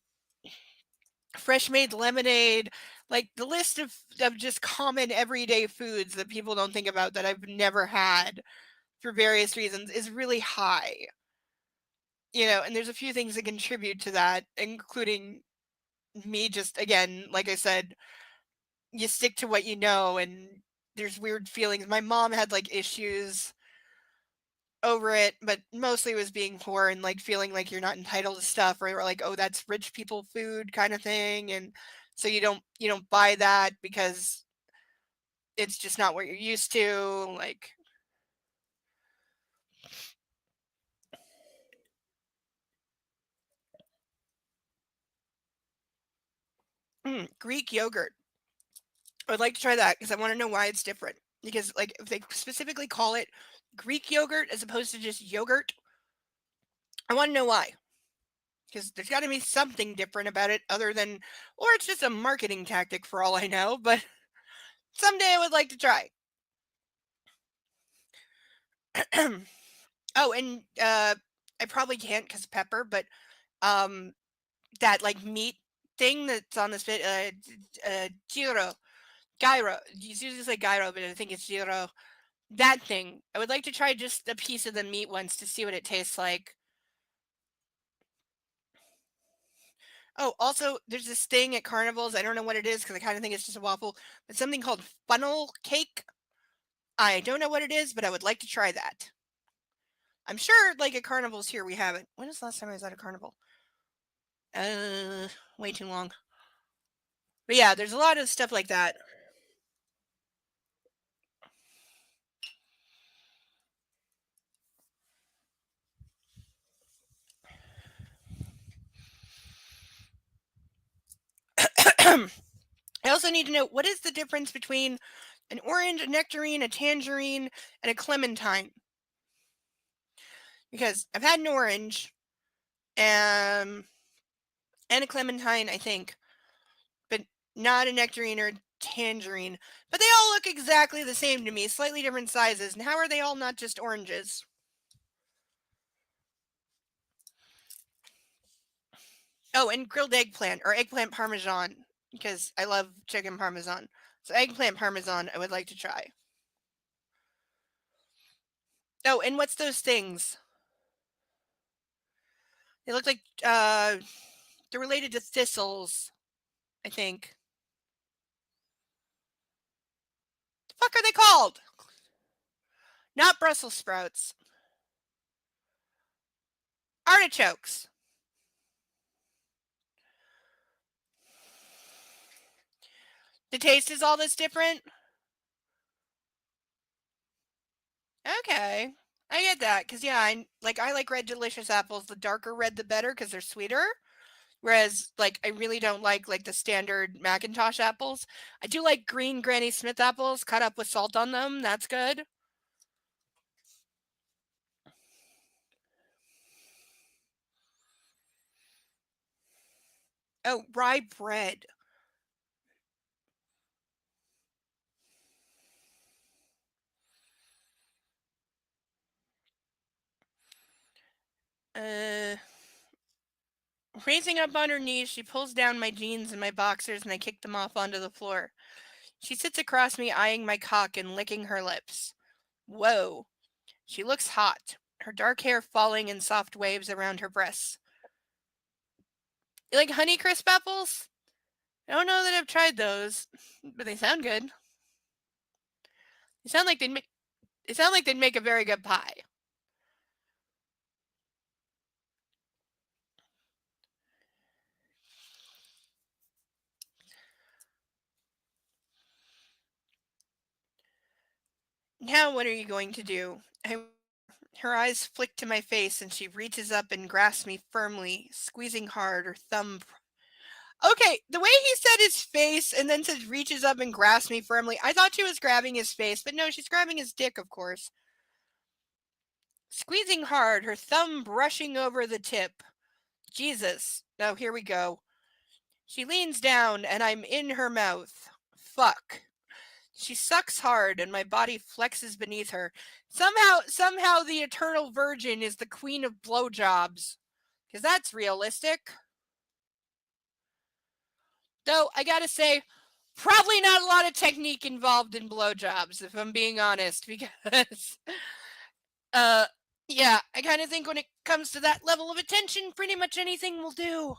fresh made lemonade, like the list of just common everyday foods that people don't think about that I've never had for various reasons is really high. And there's a few things that contribute to that, including me just, again, like I said, you stick to what you know, and there's weird feelings. My mom had like issues over it, but mostly it was being poor and like feeling like you're not entitled to stuff, or like, oh, that's rich people food kind of thing. And so you don't buy that because it's just not what you're used to. Like, Greek yogurt. I would like to try that because I want to know why it's different. Because like if they specifically call it Greek yogurt as opposed to just yogurt, I want to know why. Because there's got to be something different about it other than, or it's just a marketing tactic for all I know. But someday I would like to try. Oh, and I probably can't because pepper, but um, that like meat thing that's on this bit, gyro, gyro. You usually say gyro, but I think it's gyro. That thing. I would like to try just a piece of the meat once to see what it tastes like. Oh, also, there's this thing at carnivals. I don't know what it is because I kind of think it's just a waffle, but something called funnel cake. I don't know what it is, but I would like to try that. I'm sure, like at carnivals here, we have it. When was the last time I was at a carnival? Way too long. But yeah, there's a lot of stuff like that. I also need to know what is the difference between an orange, a nectarine, a tangerine, and a clementine? Because I've had an orange and a clementine, I think, but not a nectarine or a tangerine. But they all look exactly the same to me, slightly different sizes. And how are they all not just oranges? Oh, and grilled eggplant or eggplant parmesan, because I love chicken parmesan. So eggplant parmesan, I would like to try. Oh, and what's those things? They look like they're related to thistles, I think. The fuck are they called? Not Brussels sprouts. Artichokes. The taste is all this different? Okay. I get that cuz yeah, I like red delicious apples. The darker red the better cuz they're sweeter. Whereas like I really don't like the standard Macintosh apples. I do like green Granny Smith apples cut up with salt on them. That's good. Oh, rye bread. Uh Raising up on her knees, she pulls down my jeans and my boxers and I kick them off onto the floor. She sits across me, eyeing my cock and licking her lips. Whoa. She looks hot, her dark hair falling in soft waves around her breasts. You like Honey Crisp apples? I don't know that I've tried those, but they sound good. They sound like they'd make a very good pie. Now what are you going to do? Her eyes flick to my face and she reaches up and grasps me firmly, squeezing hard, her thumb. Okay, the way he said his face and then says reaches up and grasps me firmly, I thought she was grabbing his face, but no, she's grabbing his dick, of course. Squeezing hard, her thumb brushing over the tip. Jesus. Oh, here we go. She leans down and I'm in her mouth. Fuck. She sucks hard and my body flexes beneath her. Somehow the eternal virgin is the queen of blowjobs. Because that's realistic. Though, I gotta say, probably not a lot of technique involved in blowjobs, if I'm being honest, because, uh, yeah, I kind of think when it comes to that level of attention, pretty much anything will do.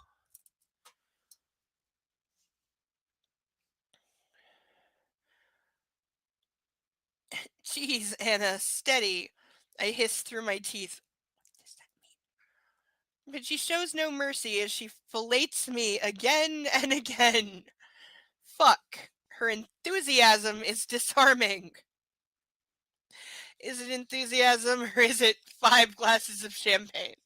Jeez, Anna, steady. I hiss through my teeth. What does that mean? But she shows no mercy as she fillets me again and again. Fuck. Her enthusiasm is disarming. Is it enthusiasm or is it 5 glasses of champagne?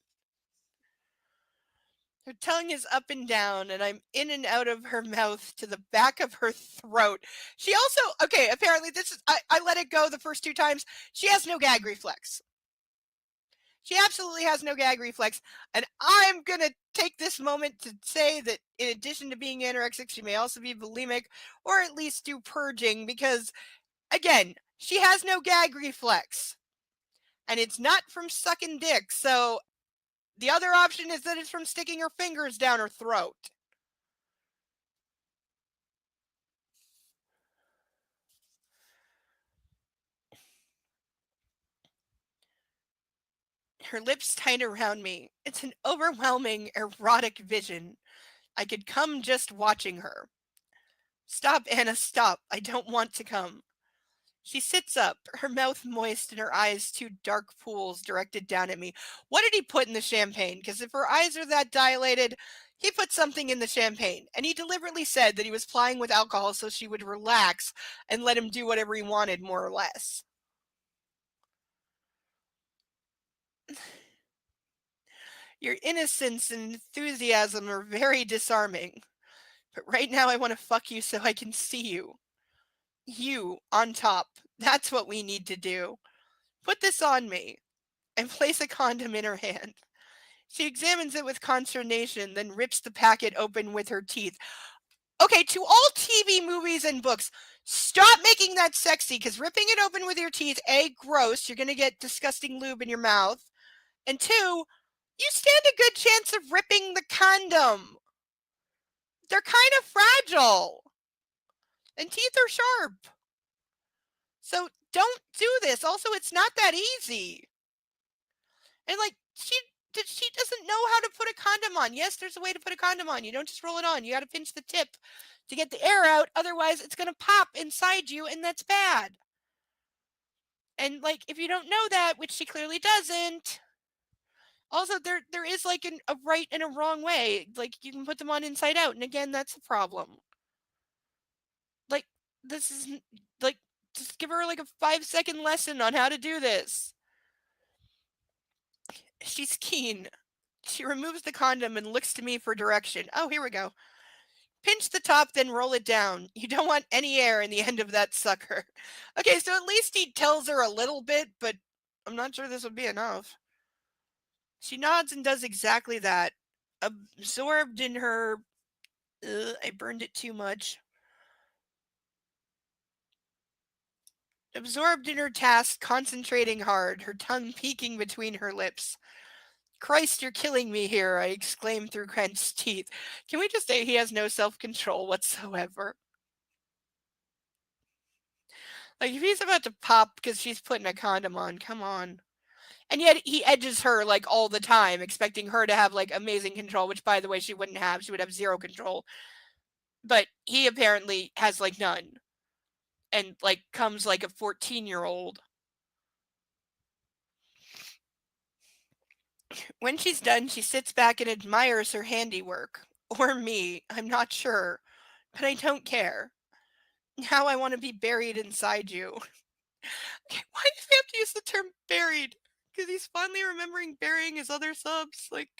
Her tongue is up and down, and I'm in and out of her mouth to the back of her throat. She also, okay, apparently this is, I let it go the first 2 times. She has no gag reflex. She absolutely has no gag reflex. And I'm going to take this moment to say that in addition to being anorexic, she may also be bulimic or at least do purging because, again, she has no gag reflex. And it's not from sucking dick. So the other option is that it's from sticking her fingers down her throat. Her lips tight around me. It's an overwhelming, erotic vision. I could come just watching her. Stop, Anna, stop. I don't want to come. She sits up, her mouth moist and her eyes 2 dark pools directed down at me. What did he put in the champagne? Because if her eyes are that dilated, he put something in the champagne. And he deliberately said that he was plying with alcohol so she would relax and let him do whatever he wanted, more or less. Your innocence and enthusiasm are very disarming. But right now I want to fuck you so I can see you. You on top. That's what we need to do. Put this on me. And place a condom in her hand. She examines it with consternation, then rips the packet open with her teeth. Okay, to all TV movies and books, stop making that sexy, because ripping it open with your teeth, A, gross, you're going to get disgusting lube in your mouth, and 2, you stand a good chance of ripping the condom. They're kind of fragile. And teeth are sharp. So don't do this. Also, it's not that easy. And like she doesn't know how to put a condom on. Yes, there's a way to put a condom on. You don't just roll it on. You got to pinch the tip to get the air out. Otherwise, it's going to pop inside you, and that's bad. And like, if you don't know that, which she clearly doesn't, also there is like a right and a wrong way. Like you can put them on inside out, and again, that's a problem. Like this is like just give her like a 5-second lesson on how to do this. She's keen. She removes the condom and looks to me for direction. Oh, here we go. Pinch the top, then roll it down. You don't want any air in the end of that sucker. Okay, so at least he tells her a little bit, but I'm not sure this would be enough. She nods and does exactly that. Absorbed in her... I burned it too much. Absorbed in her task, concentrating hard, her tongue peeking between her lips. Christ, you're killing me here, I exclaim through clenched teeth. Can we just say he has no self-control whatsoever? Like, if he's about to pop because she's putting a condom on, come on. And yet he edges her, like, all the time, expecting her to have, like, amazing control, which, by the way, she wouldn't have. She would have 0 control. But he apparently has, like, none. And, like, comes like a 14-year-old. When she's done, she sits back and admires her handiwork. Or me, I'm not sure. But I don't care. Now I want to be buried inside you. Okay, why do we have to use the term buried? Because he's fondly remembering burying his other subs, like,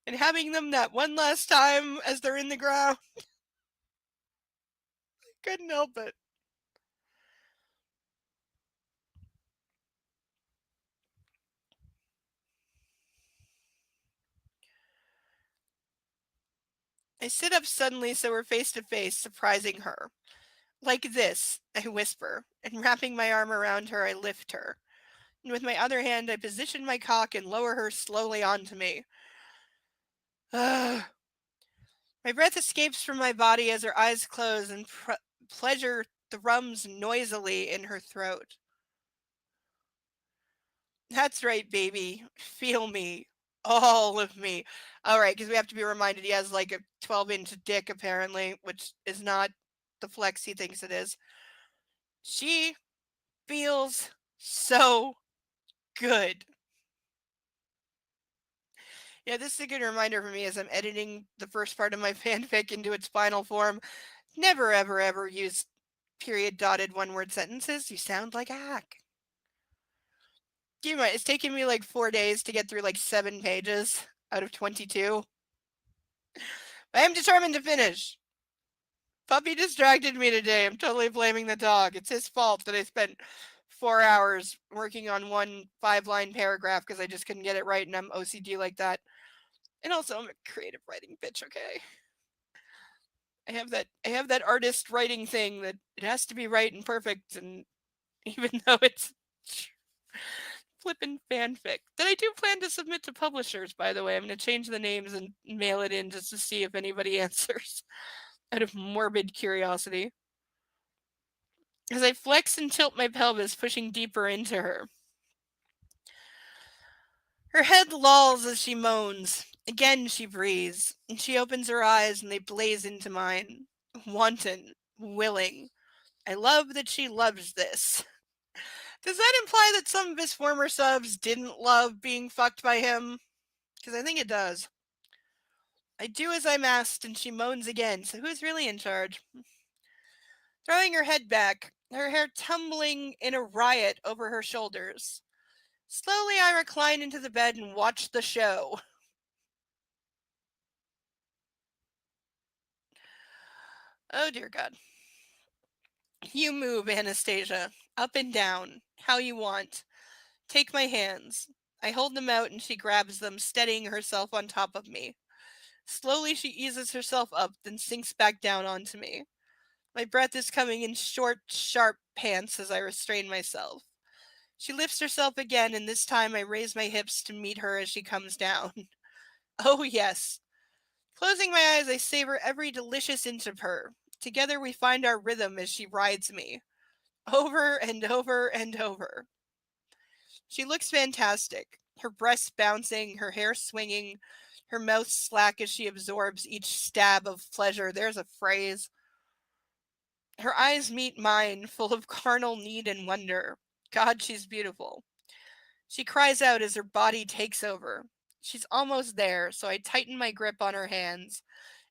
and having them that one last time as they're in the ground. Couldn't help it. I sit up suddenly so we're face to face, surprising her. Like this, I whisper, and wrapping my arm around her, I lift her. And with my other hand, I position my cock and lower her slowly onto me. Ugh. My breath escapes from my body as her eyes close and pleasure thrums noisily in her throat. That's right, baby. Feel me. All of me. All right, because we have to be reminded he has like a 12-inch dick, apparently, which is not the flex he thinks it is. She feels so good. Yeah, this is a good reminder for me as I'm editing the first part of my fanfic into its final form. Never, ever, ever use period dotted one word sentences. You sound like a hack. Keep in mind, it's taken me like 4 days to get through like 7 pages out of 22. I am determined to finish. Puppy distracted me today. I'm totally blaming the dog. It's his fault that I spent 4 hours working on one 5-line paragraph because I just couldn't get it right and I'm OCD like that. And also I'm a creative writing bitch, okay? I have that artist writing thing that it has to be right and perfect, and even though it's flippin' fanfic that I do plan to submit to publishers, by the way. I'm going to change the names and mail it in just to see if anybody answers out of morbid curiosity. As I flex and tilt my pelvis, pushing deeper into her. Her head lolls as she moans. Again she breathes, and she opens her eyes and they blaze into mine. Wanton, willing. I love that she loves this. Does that imply that some of his former subs didn't love being fucked by him? Because I think it does. I do as I'm asked, and she moans again, so who's really in charge? Throwing her head back, her hair tumbling in a riot over her shoulders. Slowly I recline into the bed and watch the show. Oh dear God. You move, Anastasia. Up and down. How you want. Take my hands. I hold them out and she grabs them, steadying herself on top of me. Slowly she eases herself up, then sinks back down onto me. My breath is coming in short, sharp pants as I restrain myself. She lifts herself again, and this time I raise my hips to meet her as she comes down. Oh, yes. Closing my eyes, I savor every delicious inch of her. Together we find our rhythm as she rides me. Over and over and over. She looks fantastic. Her breasts bouncing, her hair swinging, her mouth slack as she absorbs each stab of pleasure. There's a phrase. Her eyes meet mine, full of carnal need and wonder. God, she's beautiful. She cries out as her body takes over. She's almost there, so I tighten my grip on her hands,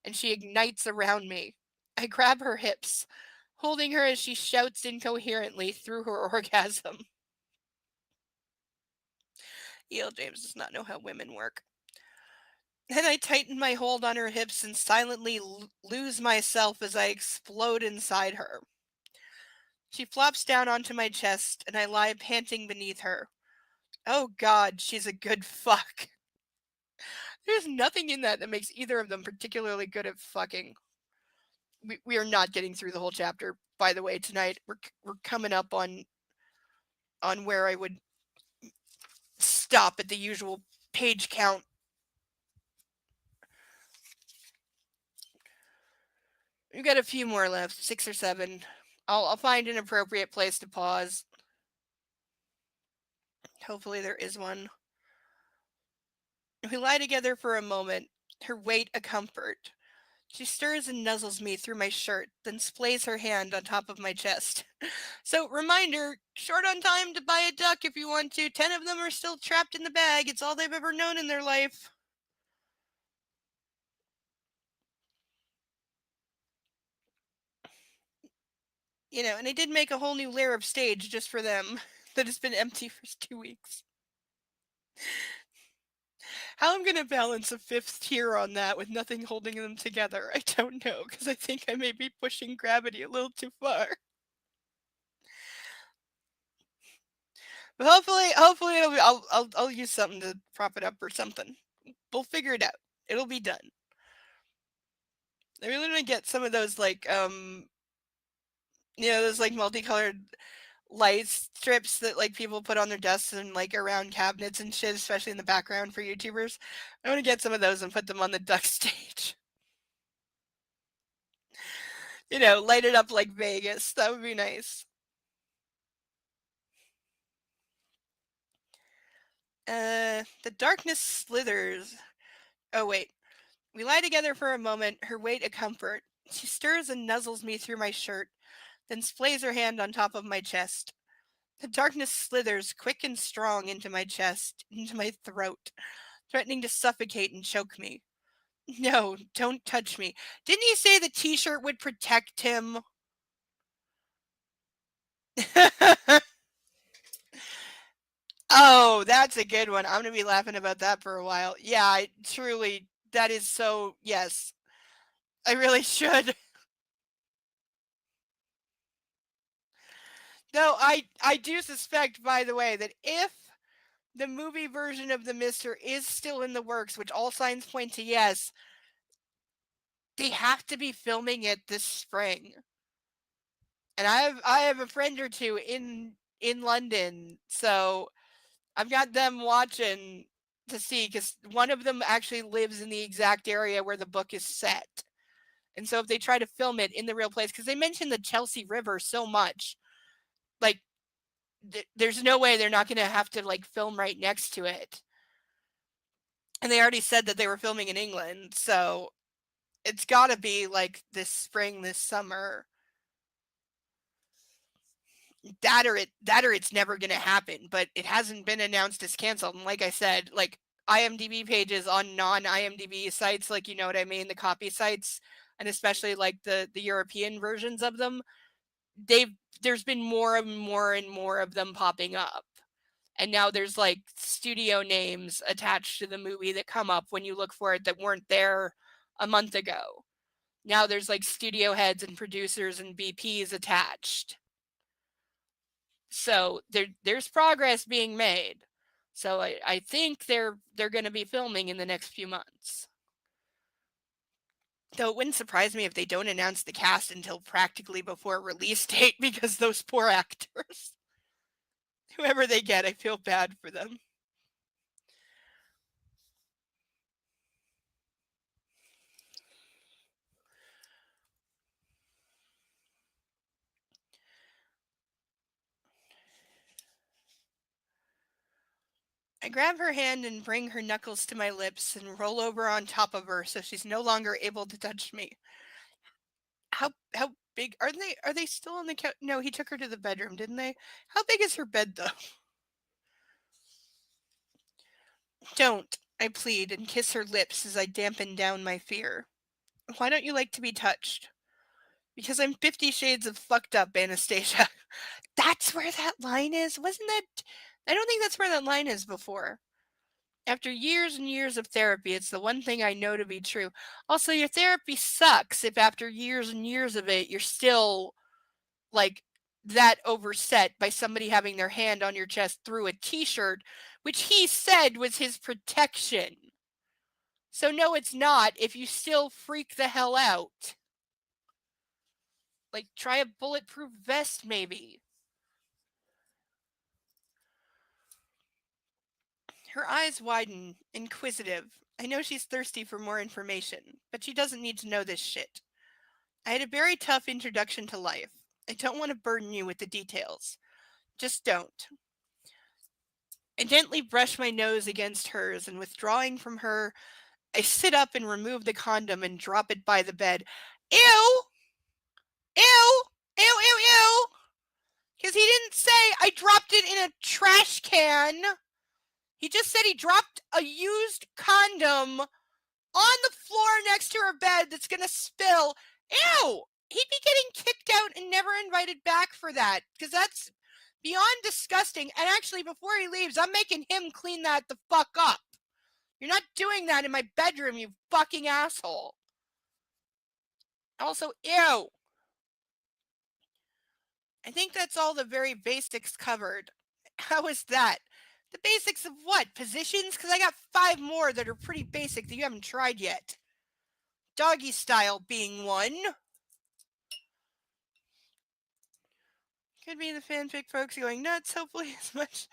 and she ignites around me. I grab her hips, holding her as she shouts incoherently through her orgasm. E.L. James does not know how women work. Then I tighten my hold on her hips and silently lose myself as I explode inside her. She flops down onto my chest, and I lie panting beneath her. Oh God, she's a good fuck. There's nothing in that that makes either of them particularly good at fucking. We are not getting through the whole chapter, by the way, tonight. We're coming up on where I would stop at the usual page count. We've got a few more left, 6 or 7. I'll find an appropriate place to pause. Hopefully there is one. We lie together for a moment, her weight a comfort. She stirs and nuzzles me through my shirt, then splays her hand on top of my chest. So, reminder, short on time to buy a duck if you want to. 10 of them are still trapped in the bag. It's all they've ever known in their life. You know, and I did make a whole new layer of stage just for them that has been empty for 2 weeks. How I'm gonna balance a 5th tier on that with nothing holding them together, I don't know, because I think I may be pushing gravity a little too far. But hopefully I'll use something to prop it up or something. We'll figure it out. It'll be done. I really want to get some of those like those like multicolored light strips that like people put on their desks and like around cabinets and shit, especially in the background for YouTubers. I want to get some of those and put them on the duck stage. Light it up like Vegas. That would be nice. The darkness slithers. Oh, wait. We lie together for a moment, her weight a comfort. She stirs and nuzzles me through my shirt, then splays her hand on top of my chest. The darkness slithers quick and strong into my chest, into my throat, threatening to suffocate and choke me. No, don't touch me. Didn't he say the t-shirt would protect him? Oh, that's a good one. I'm going to be laughing about that for a while. Yeah, truly, that is so, yes. I really should. No, I do suspect, by the way, that if the movie version of the Mister is still in the works, which all signs point to yes, they have to be filming it this spring. And I have a friend or two in London, so I've got them watching to see, because one of them actually lives in the exact area where the book is set. And so if they try to film it in the real place, because they mention the Chelsea River so much, like there's no way they're not going to have to like film right next to it. And they already said that they were filming in England, so it's got to be like this spring, this summer. That or it's never going to happen, but it hasn't been announced as canceled. And like I said, like IMDb pages on non-IMDb sites, like, you know what I mean, the copy sites, and especially like the European versions of them, there's been more and more and more of them popping up. And now there's like studio names attached to the movie that come up when you look for it that weren't there a month ago. Now there's like studio heads and producers and BPs attached. So there's progress being made. So I think they're going to be filming in the next few months. Though it wouldn't surprise me if they don't announce the cast until practically before release date, because those poor actors, whoever they get, I feel bad for them. I grab her hand and bring her knuckles to my lips and roll over on top of her so she's no longer able to touch me. How big are they? Are they still on the couch? No, he took her to the bedroom, didn't they? How big is her bed though? Don't, I plead and kiss her lips as I dampen down my fear. Why don't you like to be touched? Because I'm 50 shades of fucked up, Anastasia. That's where that line is? Wasn't that? I don't think that's where that line is before. After years and years of therapy, it's the one thing I know to be true. Also, your therapy sucks if after years and years of it, you're still like that overset by somebody having their hand on your chest through a t-shirt, which he said was his protection. So no, it's not if you still freak the hell out. Like, try a bulletproof vest, maybe. Her eyes widen, inquisitive. I know she's thirsty for more information, but she doesn't need to know this shit. I had a very tough introduction to life. I don't want to burden you with the details. Just don't. I gently brush my nose against hers, and withdrawing from her, I sit up and remove the condom and drop it by the bed. Ew! Ew! Ew, ew, ew! Because he didn't say I dropped it in a trash can. He just said he dropped a used condom on the floor next to her bed that's going to spill. Ew! He'd be getting kicked out and never invited back for that, because that's beyond disgusting. And actually, before he leaves, I'm making him clean that the fuck up. You're not doing that in my bedroom, you fucking asshole. Also, ew. I think that's all the very basics covered. How is that? The basics of what? Positions? Because I got 5 more that are pretty basic that you haven't tried yet. Doggy Style being one. Could be the fanfic folks going nuts, hopefully as much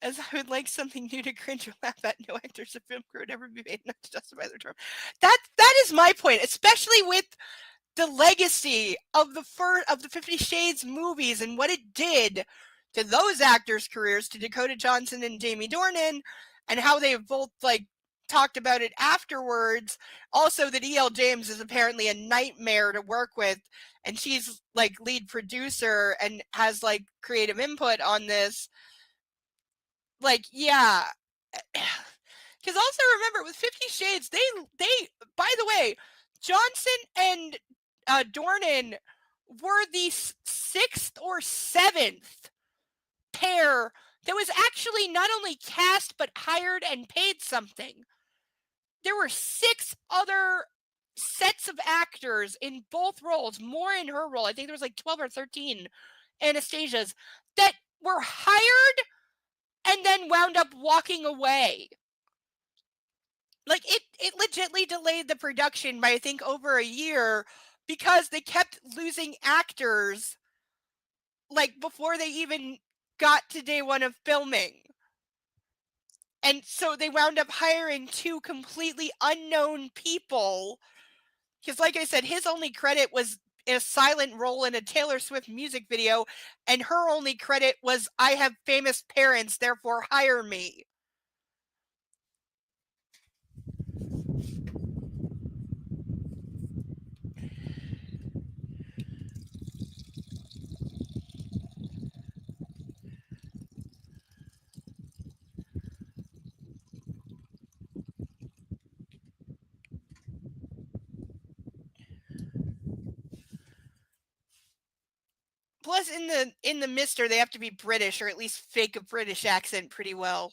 as I would like something new to cringe or laugh at. No actors or film crew would ever be made enough to justify their term. That is my point, especially with the legacy of the 50 Shades movies and what it did to those actors' careers, to Dakota Johnson and Jamie Dornan, and how they've both like talked about it afterwards. Also, that E.L. James is apparently a nightmare to work with, and she's like lead producer and has like creative input on this. Like, yeah. Because also remember with 50 Shades, they by the way, Johnson and Dornan were the 6th or 7th pair that was actually not only cast but hired and paid something. There were 6 other sets of actors in both roles, more in her role. I think there was like 12 or 13 Anastasias that were hired and then wound up walking away. Like, it legitimately delayed the production by, I think, over a year because they kept losing actors, like, before they even got to day one of filming. And so they wound up hiring 2 completely unknown people. Because, like I said, his only credit was a silent role in a Taylor Swift music video, and her only credit was, I have famous parents, therefore hire me. Plus, in the Mister, they have to be British, or at least fake a British accent pretty well.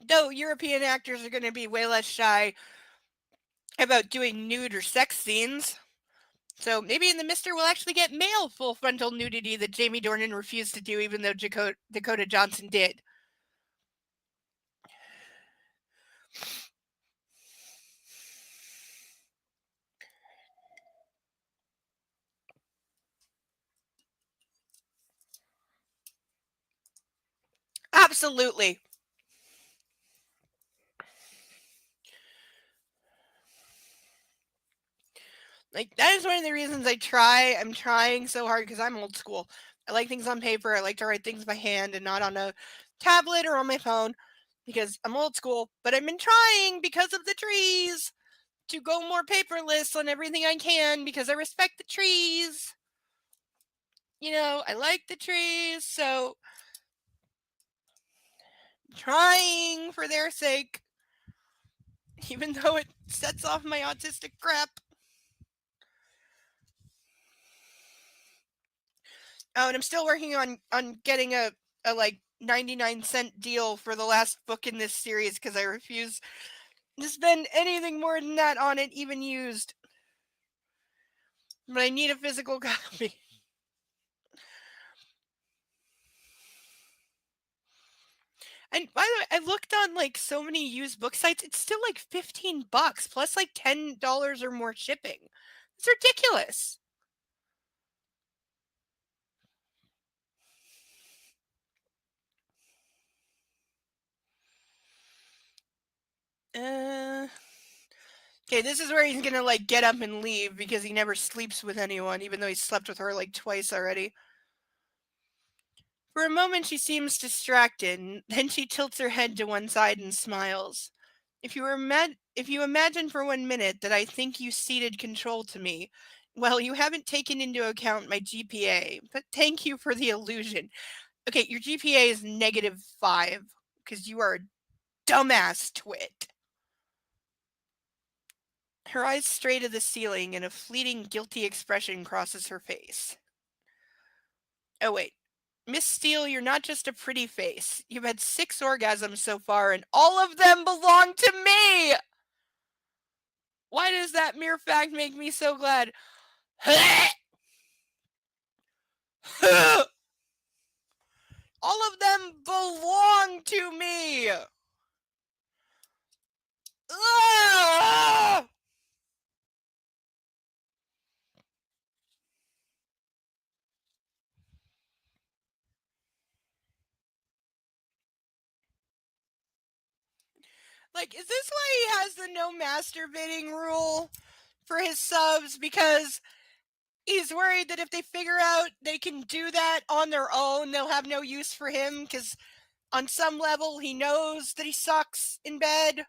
Though European actors are going to be way less shy about doing nude or sex scenes. So maybe in the Mister we'll actually get male full frontal nudity that Jamie Dornan refused to do, even though Dakota Johnson did. Absolutely. Like, that is one of the reasons I'm trying so hard, because I'm old school. I like things on paper. I like to write things by hand and not on a tablet or on my phone, because I'm old school. But I've been trying, because of the trees, to go more paperless on everything I can, because I respect the trees. You know, I like the trees, so I'm trying for their sake, even though it sets off my autistic crap. Oh, and I'm still working on getting a like 99-cent deal for the last book in this series, because I refuse to spend anything more than that on it, even used. But I need a physical copy. And by the way, I looked on like so many used book sites. It's still like $15 plus like $10 or more shipping. It's ridiculous. Okay, this is where he's gonna like get up and leave, because he never sleeps with anyone, even though he slept with her like twice already. For a moment she seems distracted, then she tilts her head to one side and smiles. If you imagine for 1 minute that I think you ceded control to me, well, you haven't taken into account my GPA, but thank you for the illusion. Okay, your GPA is -5, because you are a dumbass twit. Her eyes stray to the ceiling, and a fleeting guilty expression crosses her face. Oh wait. Miss Steele, you're not just a pretty face. You've had 6 orgasms so far, and all of them belong to me! Why does that mere fact make me so glad? All of them belong to me. Ah! Like, is this why he has the no masturbating rule for his subs? Because he's worried that if they figure out they can do that on their own, they'll have no use for him because on some level he knows that he sucks in bed.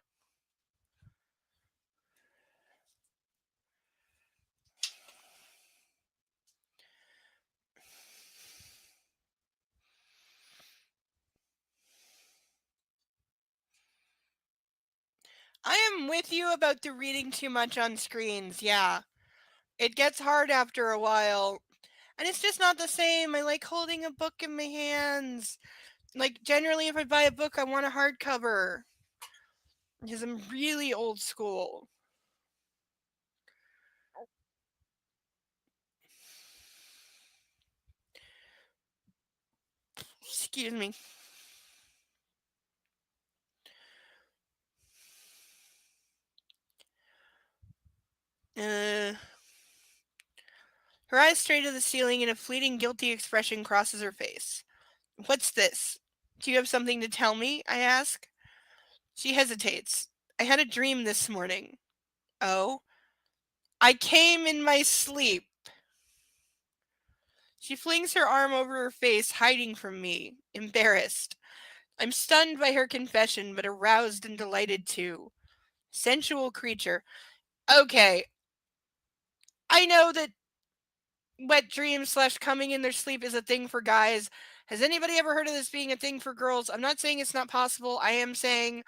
I am with you about the reading too much on screens, yeah. It gets hard after a while. And it's just not the same. I like holding a book in my hands. Like, generally, if I buy a book, I want a hardcover. Because I'm really old school. Excuse me. Her eyes stray to the ceiling and a fleeting guilty expression crosses her face. What's this? Do you have something to tell me? I ask. She hesitates. I had a dream this morning. Oh? I came in my sleep. She flings her arm over her face, hiding from me, embarrassed. I'm stunned by her confession, but aroused and delighted too. Sensual creature. Okay, I know that wet dreams / coming in their sleep is a thing for guys. Has anybody ever heard of this being a thing for girls? I'm not saying it's not possible. I am saying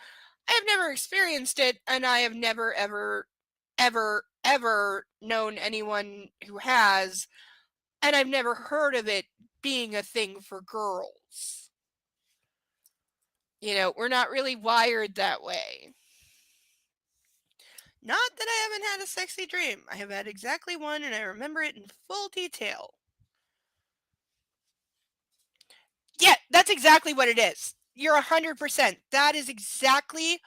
I have never experienced it, and I have never, ever known anyone who has, and I've never heard of it being a thing for girls. You know, we're not really wired that way. Not that I haven't had a sexy dream. I have had exactly one, and I remember it in full detail. Yeah, that's exactly what it is. You're 100%. That is exactly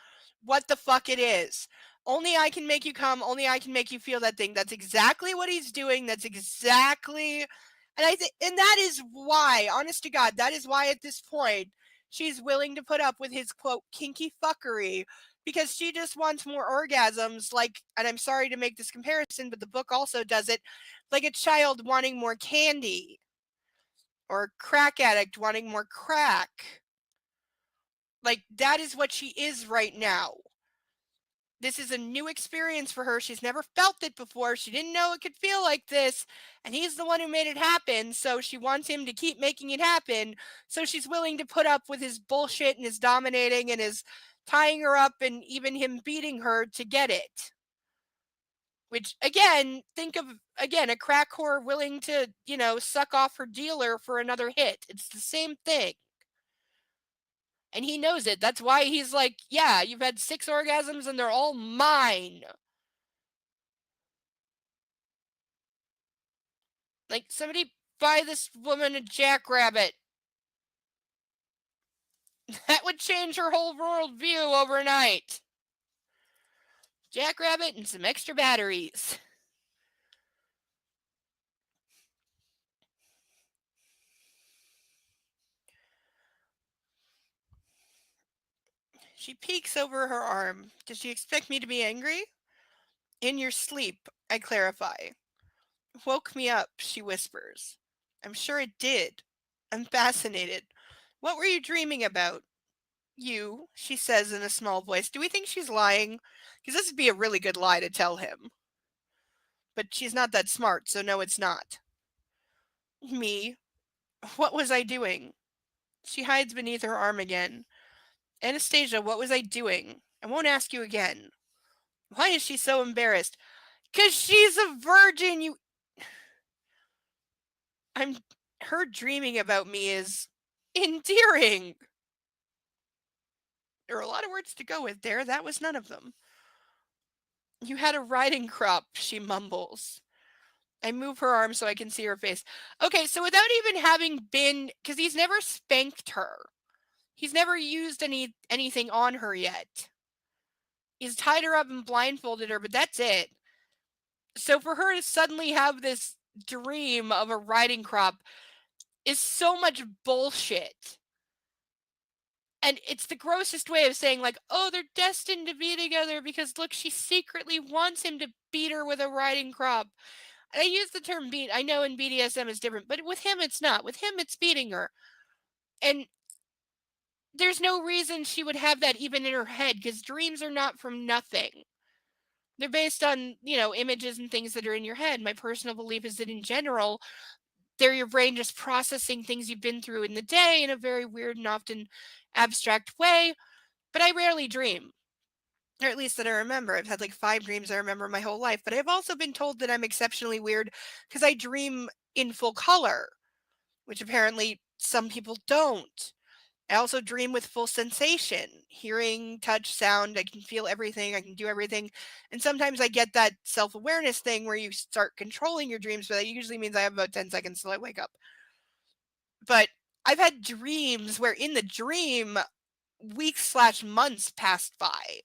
what the fuck it is. Only I can make you come. Only I can make you feel that thing. That's exactly what he's doing. That's exactly, and I think, and that is why, honest to God, that is why at this point she's willing to put up with his quote kinky fuckery because she just wants more orgasms. Like, and I'm sorry to make this comparison, but the book also does it, like a child wanting more candy or a crack addict wanting more crack. Like, that is what she is right now. This is a new experience for her. She's never felt it before. She didn't know it could feel like this. And he's the one who made it happen. So she wants him to keep making it happen. So she's willing to put up with his bullshit and his dominating and his tying her up and even him beating her to get it. Which, again, think of, again, a crack whore willing to, you know, suck off her dealer for another hit. It's the same thing. And he knows it. That's why he's like, yeah, you've had 6 orgasms and they're all mine. Like, somebody buy this woman a jackrabbit. That would change her whole worldview overnight. Jackrabbit and some extra batteries. She peeks over her arm. Does she expect me to be angry? In your sleep, I clarify. Woke me up, she whispers. I'm sure it did. I'm fascinated. What were you dreaming about? You, she says in a small voice. Do we think she's lying? Because this would be a really good lie to tell him. But she's not that smart, so no, it's not. Me? What was I doing? She hides beneath her arm again. Anastasia, what was I doing? I won't ask you again. Why is she so embarrassed? 'Cause she's a virgin, you. I'm. Her dreaming about me is endearing. There are a lot of words to go with there. That was none of them. You had a riding crop, she mumbles. I move her arm so I can see her face. Okay, so without even having been, because he's never spanked her. He's never used anything on her yet. He's tied her up and blindfolded her, but that's it. So for her to suddenly have this dream of a riding crop is so much bullshit. And it's the grossest way of saying, like, oh, they're destined to be together because, look, she secretly wants him to beat her with a riding crop. And I use the term beat. I know in BDSM it's different, but with him it's not. With him it's beating her. And there's no reason she would have that even in her head, because dreams are not from nothing. They're based on, images and things that are in your head. My personal belief is that in general, they're your brain just processing things you've been through in the day in a very weird and often abstract way. But I rarely dream, or at least that I remember. I've had like 5 dreams I remember my whole life, but I've also been told that I'm exceptionally weird because I dream in full color, which apparently some people don't. I also dream with full sensation, hearing, touch, sound. I can feel everything. I can do everything. And sometimes I get that self-awareness thing where you start controlling your dreams, but that usually means I have about 10 seconds till I wake up. But I've had dreams where in the dream, weeks/months passed by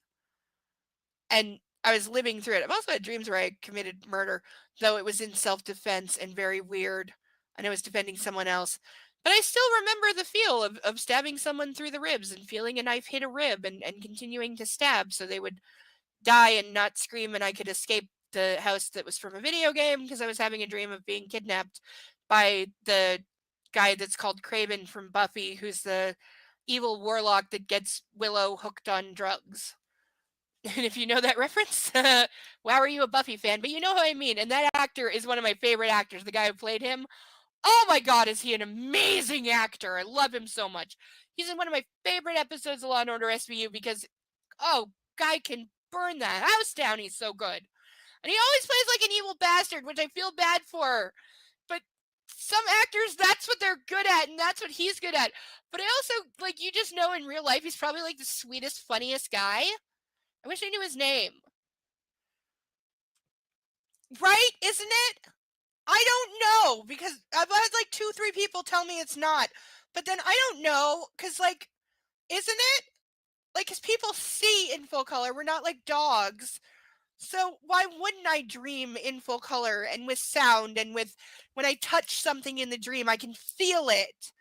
and I was living through it. I've also had dreams where I committed murder, though it was in self-defense and very weird, and I was defending someone else. But I still remember the feel of stabbing someone through the ribs and feeling a knife hit a rib and continuing to stab so they would die and not scream and I could escape the house that was from a video game because I was having a dream of being kidnapped by the guy that's called Craven from Buffy, who's the evil warlock that gets Willow hooked on drugs. And if you know that reference, wow, are you a Buffy fan? But you know who I mean. And that actor is one of my favorite actors, the guy who played him. Oh my God, is he an amazing actor? I love him so much. He's in one of my favorite episodes of Law & Order SVU because, oh, guy can burn that house down. He's so good. And he always plays like an evil bastard, which I feel bad for. But some actors, that's what they're good at, and that's what he's good at. But I also, like, you just know in real life, he's probably like the sweetest, funniest guy. I wish I knew his name. Right? Isn't it? I don't know, because I've had like 2-3 people tell me it's not. But then I don't know, because like, isn't it? Like, because people see in full color. We're not like dogs. So why wouldn't I dream in full color and with sound and with when I touch something in the dream, I can feel it.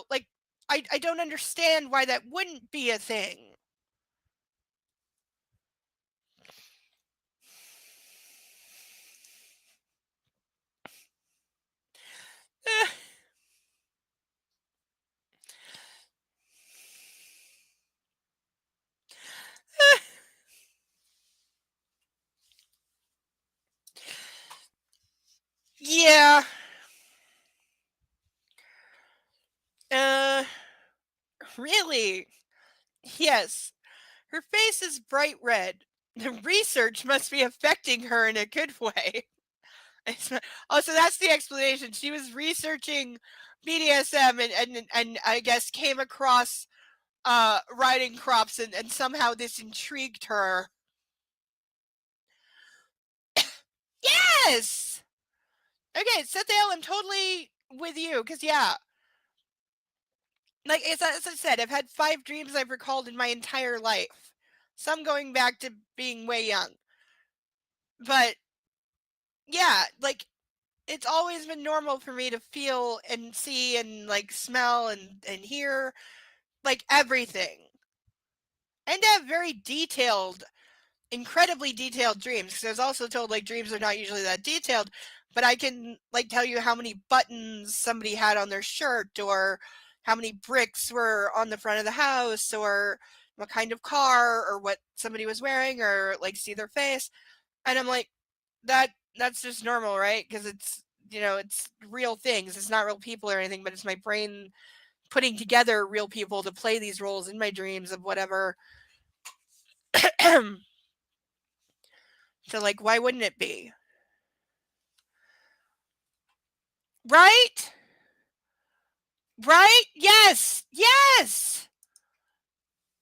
Like I don't understand why that wouldn't be a thing. Yeah. Really? Yes. Her face is bright red. The research must be affecting her in a good way. Oh, so that's the explanation. She was researching BDSM and I guess came across riding crops and somehow this intrigued her. Yes! Okay, Sethail, I'm totally with you, because yeah. Like, as I said, I've had 5 dreams I've recalled in my entire life. Some going back to being way young. But, yeah, like, it's always been normal for me to feel and see and, like, smell and hear, like, everything. And to have very detailed, incredibly detailed dreams, because I was also told, like, dreams are not usually that detailed, but I can, like, tell you how many buttons somebody had on their shirt, or how many bricks were on the front of the house, or what kind of car, or what somebody was wearing, or, like, see their face. And I'm like, that's just normal, right? Because it's, it's real things. It's not real people or anything, but it's my brain putting together real people to play these roles in my dreams of whatever. So, like, why wouldn't it be? Right? Right? Yes! Yes!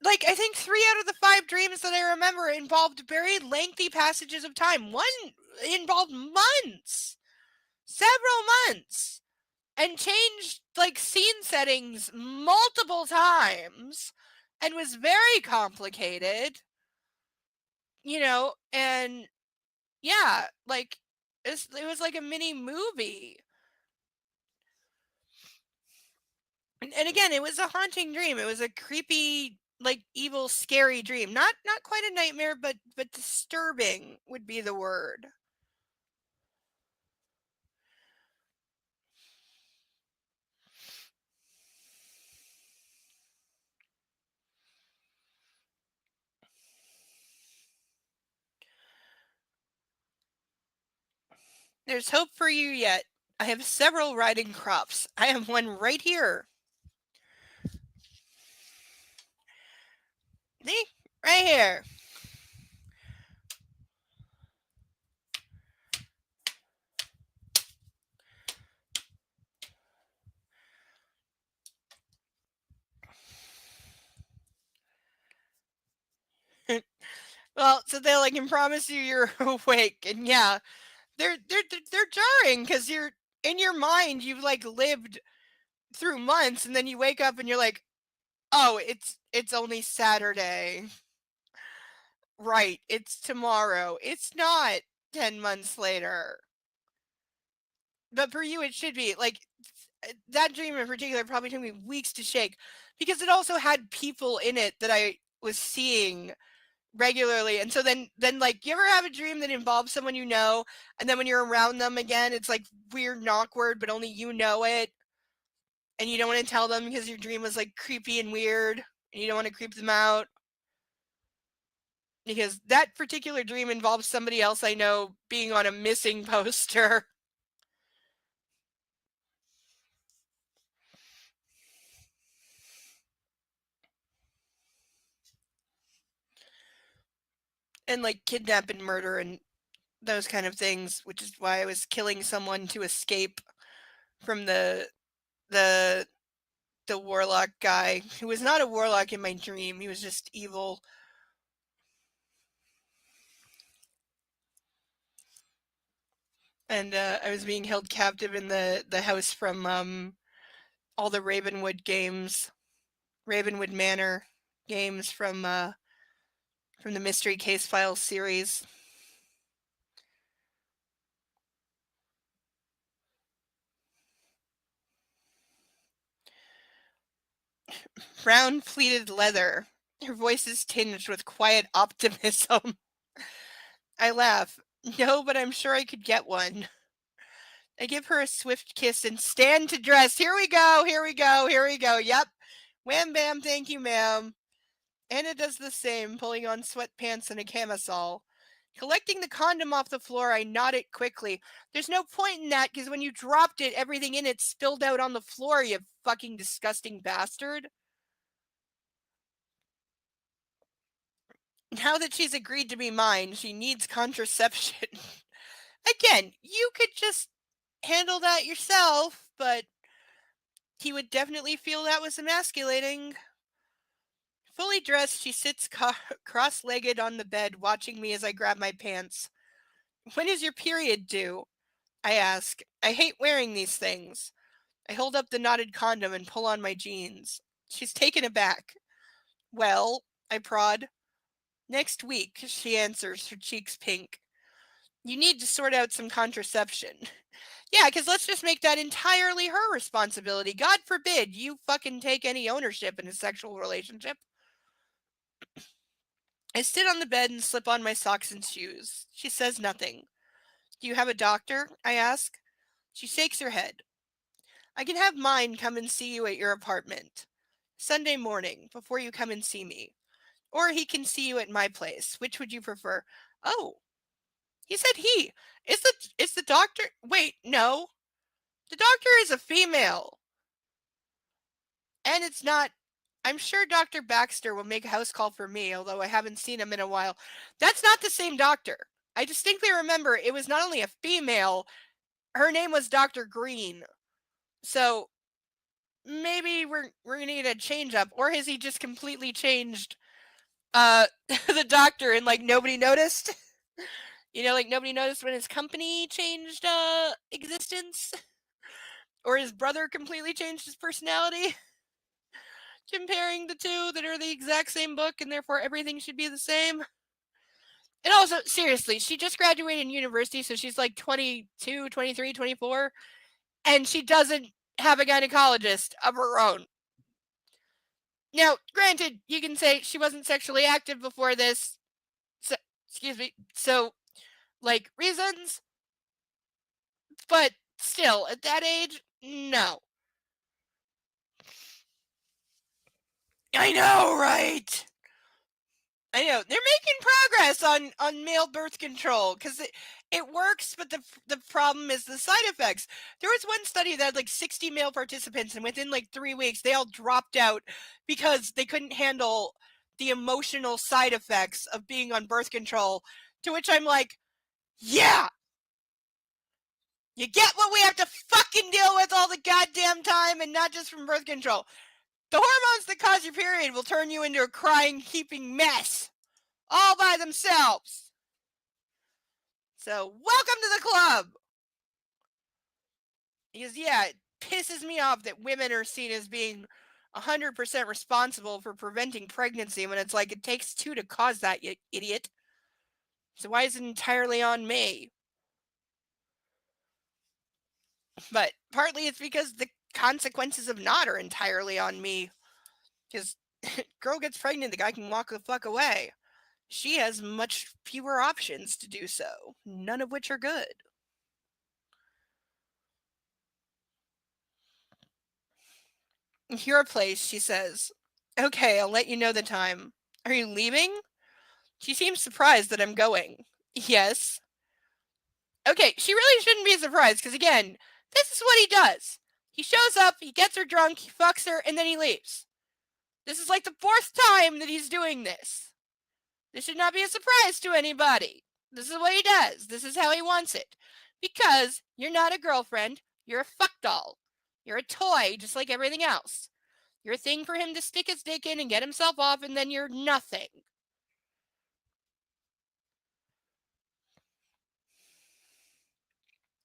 Like, I think 3 out of the 5 dreams that I remember involved very lengthy passages of time. One involved months, several months, and changed like scene settings multiple times and was very complicated, and yeah, like it was like a mini movie. And again, it was a haunting dream. It was a creepy, like evil, scary dream. Not quite a nightmare, but disturbing would be the word. There's hope for you yet. I have several riding crops. I have one right here. See? Right here. Well, so I can promise you you're awake, and yeah, they're jarring because you're in your mind you've like lived through months, and then you wake up and you're like, oh, it's only Saturday, right? It's tomorrow. It's not 10 months later, but for you it should be like that dream in particular probably took me weeks to shake because it also had people in it that I was seeing regularly. And so then like, you ever have a dream that involves someone you know, and then when you're around them again it's like weird and awkward, but only you know it, and you don't want to tell them because your dream was like creepy and weird and you don't want to creep them out? Because that particular dream involves somebody else I know being on a missing poster. And like kidnap and murder and those kind of things, which is why I was killing someone to escape from the the warlock guy, who was not a warlock in my dream. He was just evil. And I was being held captive in the house from all the Ravenwood games, Ravenwood Manor games from the Mystery Case Files series. Brown pleated leather. Her voice is tinged with quiet optimism. I laugh. No, but I'm sure I could get one. I give her a swift kiss and stand to dress. Here we go, here we go, here we go. Yep. Wham bam, thank you, ma'am. Anna does the same, pulling on sweatpants and a camisole. Collecting the condom off the floor, I nod it quickly. There's no point in that because when you dropped it, everything in it spilled out on the floor, you fucking disgusting bastard. Now that she's agreed to be mine, she needs contraception. Again, you could just handle that yourself, but he would definitely feel that was emasculating. Fully dressed, she sits cross-legged on the bed, watching me as I grab my pants. When is your period due? I ask. I hate wearing these things. I hold up the knotted condom and pull on my jeans. She's taken aback. Well, I prod. Next week, she answers, her cheeks pink. You need to sort out some contraception. Yeah, because let's just make that entirely her responsibility. God forbid you fucking take any ownership in a sexual relationship. I sit on the bed and slip on my socks and shoes. She says nothing. Do you have a doctor? I ask. She shakes her head. I can have mine come and see you at your apartment. Sunday morning, before you come and see me. Or he can see you at my place. Which would you prefer? Oh, he said he. Is the doctor... Wait, no. The doctor is a female. And it's not... I'm sure Dr. Baxter will make a house call for me, although I haven't seen him in a while. That's not the same doctor. I distinctly remember it was not only a female, her name was Dr. Green. So maybe we're gonna need a change up, or has he just completely changed the doctor and like nobody noticed? Like nobody noticed when his company changed existence, or his brother completely changed his personality. Comparing the two that are the exact same book and therefore everything should be the same. And also, seriously, she just graduated in university, so she's like 22, 23, 24, and she doesn't have a gynecologist of her own. Now, granted, you can say she wasn't sexually active before this. So, excuse me. So, like, reasons. But still, at that age, no. I know, right? I know they're making progress on male birth control because it works, but the problem is the side effects. There was one study that had like 60 male participants, and within like 3 weeks, they all dropped out because they couldn't handle the emotional side effects of being on birth control. To which I'm like, yeah, you get what we have to fucking deal with all the goddamn time, and not just from birth control. The hormones that cause your period will turn you into a crying, heaping mess all by themselves. So, welcome to the club. Because, yeah, it pisses me off that women are seen as being 100% responsible for preventing pregnancy when it's like it takes two to cause that, you idiot. So, why is it entirely on me? But partly it's because the consequences of not are entirely on me. Because girl gets pregnant, the guy can walk the fuck away. She has much fewer options to do so, none of which are good. Your place, she says. Okay, I'll let you know the time. Are you leaving? She seems surprised that I'm going. Yes. Okay, she really shouldn't be surprised because, again, this is what he does. He shows up, he gets her drunk, he fucks her, and then he leaves. This is like the fourth time that he's doing this. This should not be a surprise to anybody. This is what he does. This is how he wants it. Because you're not a girlfriend, you're a fuck doll. You're a toy, just like everything else. You're a thing for him to stick his dick in and get himself off, and then you're nothing.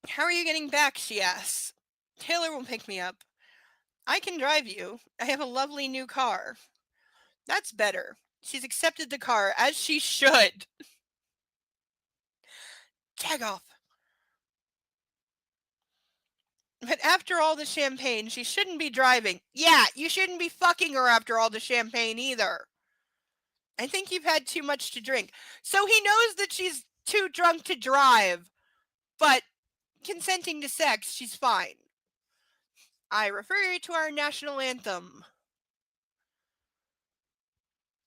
How are you getting back? She asks. Taylor will pick me up. I can drive you. I have a lovely new car. That's better. She's accepted the car, as she should. Tag off. But after all the champagne, she shouldn't be driving. Yeah, you shouldn't be fucking her after all the champagne either. I think you've had too much to drink. So he knows that she's too drunk to drive, but consenting to sex, she's fine. I refer you to our national anthem.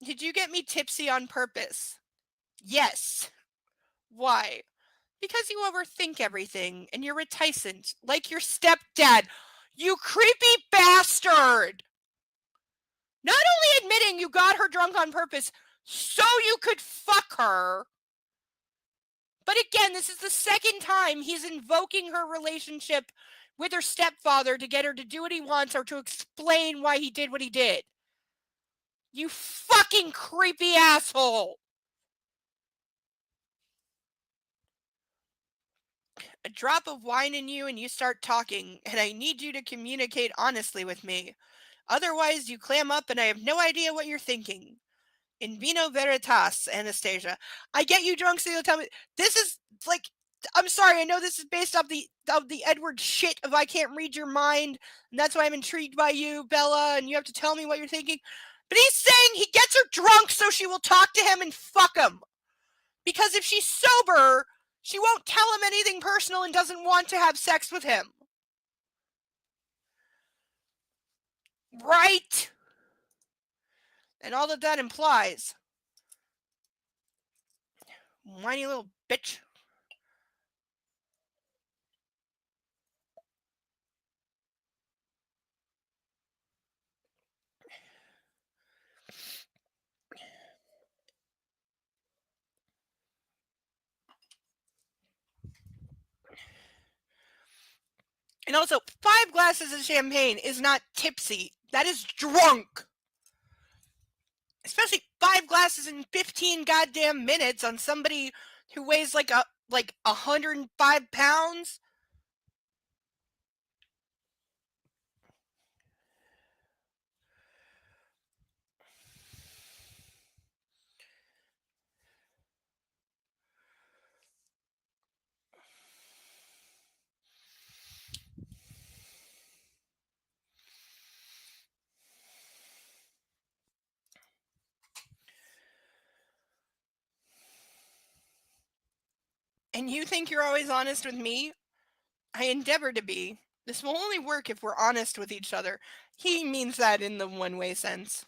Did you get me tipsy on purpose? Yes. Why? Because you overthink everything and you're reticent, like your stepdad. You creepy bastard! Not only admitting you got her drunk on purpose so you could fuck her, but again, this is the second time he's invoking her relationship with her stepfather to get her to do what he wants or to explain why he did what he did. You fucking creepy asshole! A drop of wine in you and you start talking, and I need you to communicate honestly with me. Otherwise, you clam up and I have no idea what you're thinking. In vino veritas, Anastasia. I get you drunk so you'll tell me. This is like, I'm sorry, I know this is based off the Edward shit of I can't read your mind, and that's why I'm intrigued by you, Bella, and you have to tell me what you're thinking. But he's saying he gets her drunk so she will talk to him and fuck him. Because if she's sober, she won't tell him anything personal and doesn't want to have sex with him. Right? And all that implies. Whiny little bitch. And also, 5 glasses of champagne is not tipsy. That is drunk. Especially 5 glasses in 15 goddamn minutes on somebody who weighs like 105 pounds. And you think you're always honest with me? I endeavor to be. This will only work if we're honest with each other. He means that in the one-way sense.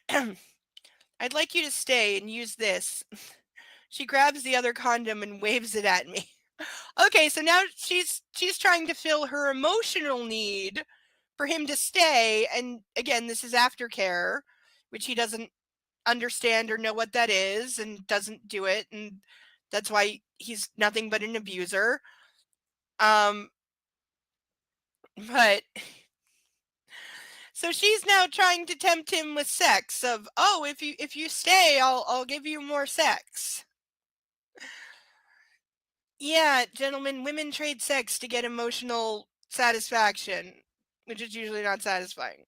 I'd like you to stay and use this. She grabs the other condom and waves it at me. Okay, so now she's trying to fill her emotional need for him to stay, and again, this is aftercare, which he doesn't understand or know what that is and doesn't do it, and that's why he's nothing but an abuser. But so she's now trying to tempt him with sex of, oh, if you stay, I'll give you more sex. Yeah, gentlemen, women trade sex to get emotional satisfaction, which is usually not satisfying.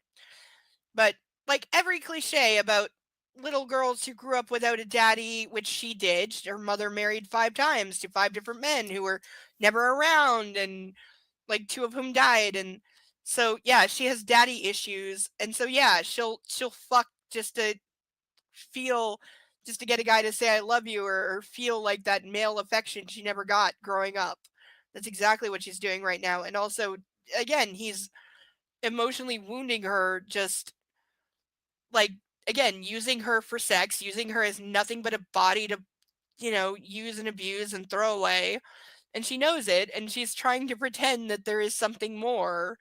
But like every cliche about little girls who grew up without a daddy, which she did, her mother married 5 times to 5 different men who were never around, and like 2 of whom died, and so yeah, she has daddy issues, and so yeah, she'll fuck just to feel, just to get a guy to say I love you, or feel like that male affection she never got growing up. That's exactly what she's doing right now. And also, again, he's emotionally wounding her, just like, again, using her for sex, using her as nothing but a body to, use and abuse and throw away. And she knows it, and she's trying to pretend that there is something more,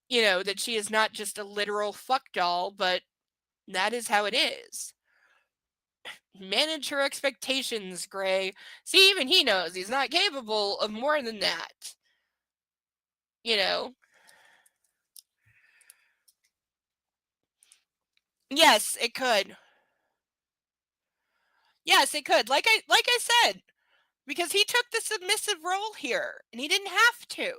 that she is not just a literal fuck doll, but that is how it is. Manage her expectations, Gray. See, even he knows he's not capable of more than that. You know? Yes, it could. Yes, it could. Like I said, because he took the submissive role here, and he didn't have to.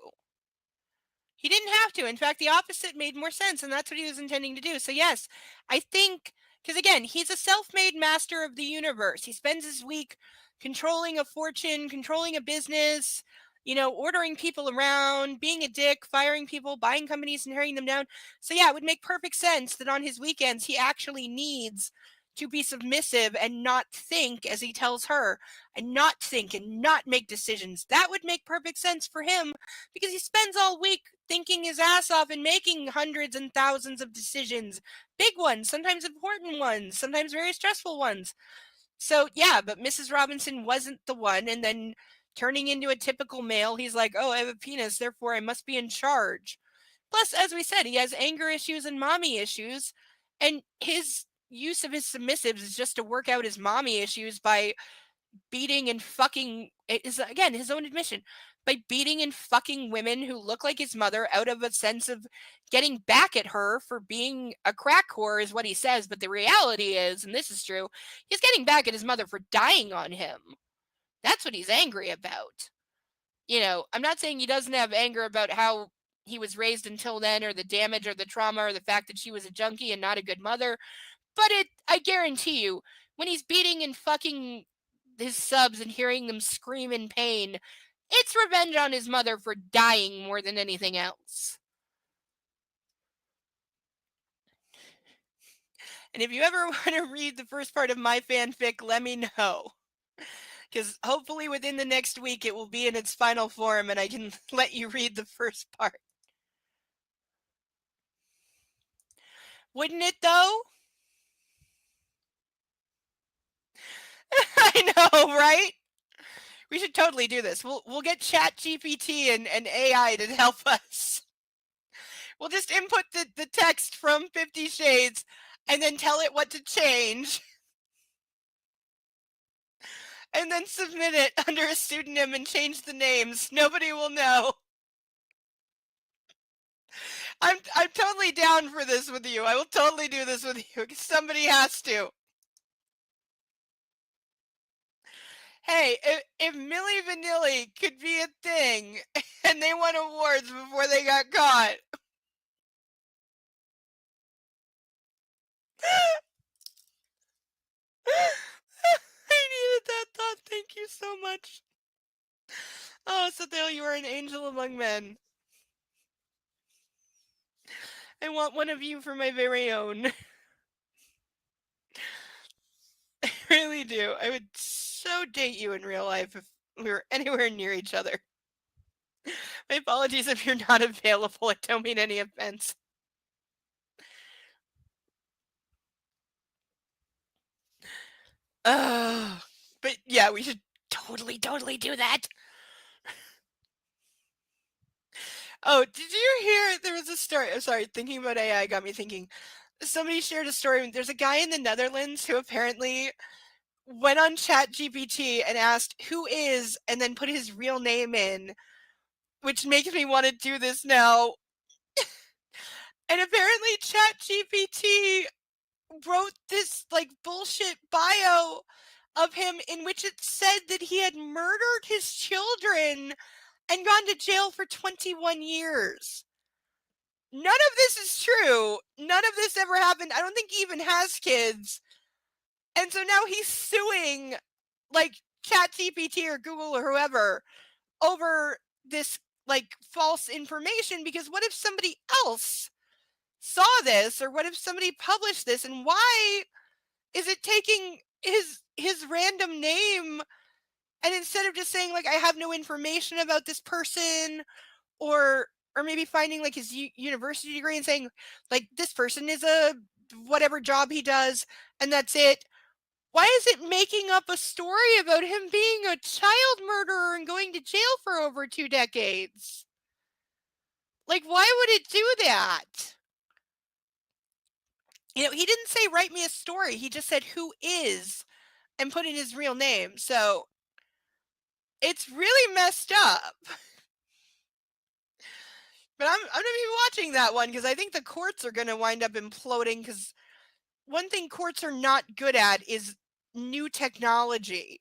He didn't have to. In fact, the opposite made more sense, and that's what he was intending to do. So yes, I think, because again, he's a self-made master of the universe. He spends his week controlling a fortune, controlling a business, ordering people around, being a dick, firing people, buying companies and tearing them down. So yeah, it would make perfect sense that on his weekends he actually needs to be submissive and not think, as he tells her, and not think and not make decisions. That would make perfect sense for him, because he spends all week thinking his ass off and making hundreds and thousands of decisions, big ones, sometimes important ones, sometimes very stressful ones. So yeah, but Mrs. Robinson wasn't the one, and then turning into a typical male, he's like, oh, I have a penis, therefore I must be in charge. Plus, as we said, he has anger issues and mommy issues, and his use of his submissives is just to work out his mommy issues by beating and fucking, it is again his own admission, by beating and fucking women who look like his mother out of a sense of getting back at her for being a crack whore, is what he says. But the reality is, and this is true, he's getting back at his mother for dying on him. That's what he's angry about. I'm not saying he doesn't have anger about how he was raised until then, or the damage or the trauma or the fact that she was a junkie and not a good mother. But I guarantee you, when he's beating and fucking his subs and hearing them scream in pain, it's revenge on his mother for dying more than anything else. And if you ever want to read the first part of my fanfic, let me know. Because hopefully within the next week it will be in its final form and I can let you read the first part. Wouldn't it though? I know, right? We should totally do this. We'll get ChatGPT and AI to help us. We'll just input the text from 50 Shades and then tell it what to change. and then submit it under a pseudonym and change the names. Nobody will know. I'm totally down for this with you. I will totally do this with you. Somebody has to. Hey, if Milli Vanilli could be a thing and they won awards before they got caught. I needed that thought. Thank you so much. Oh, Sathil, you are an angel among men. I want one of you for my very own. I really do. I would so date you in real life if we were anywhere near each other. My apologies if you're not available. I don't mean any offense. But yeah, we should totally do that. Oh, did you hear? There was a story. I'm sorry, thinking about AI got me thinking. Somebody shared a story. There's a guy in the Netherlands who apparently went on ChatGPT and asked who is, and then put his real name in, which makes me want to do this now. And apparently ChatGPT wrote this like bullshit bio of him in which it said that he had murdered his children and gone to jail for 21 years. None of this is true. None of this ever happened. I don't think he even has kids. And so now he's suing like ChatGPT or Google or whoever over this like false information, because what if somebody else saw this, or what if somebody published this, and why is it taking his random name, and instead of just saying like I have no information about this person, or maybe finding like his university degree and saying like this person is a whatever job he does and that's it, why is it making up a story about him being a child murderer and going to jail for over 2 decades? Like, why would it do that? You know, he didn't say write me a story. He just said who is and put in his real name. So it's really messed up. But I'm going to be watching that one because I think the courts are going to wind up imploding, because one thing courts are not good at is new technology,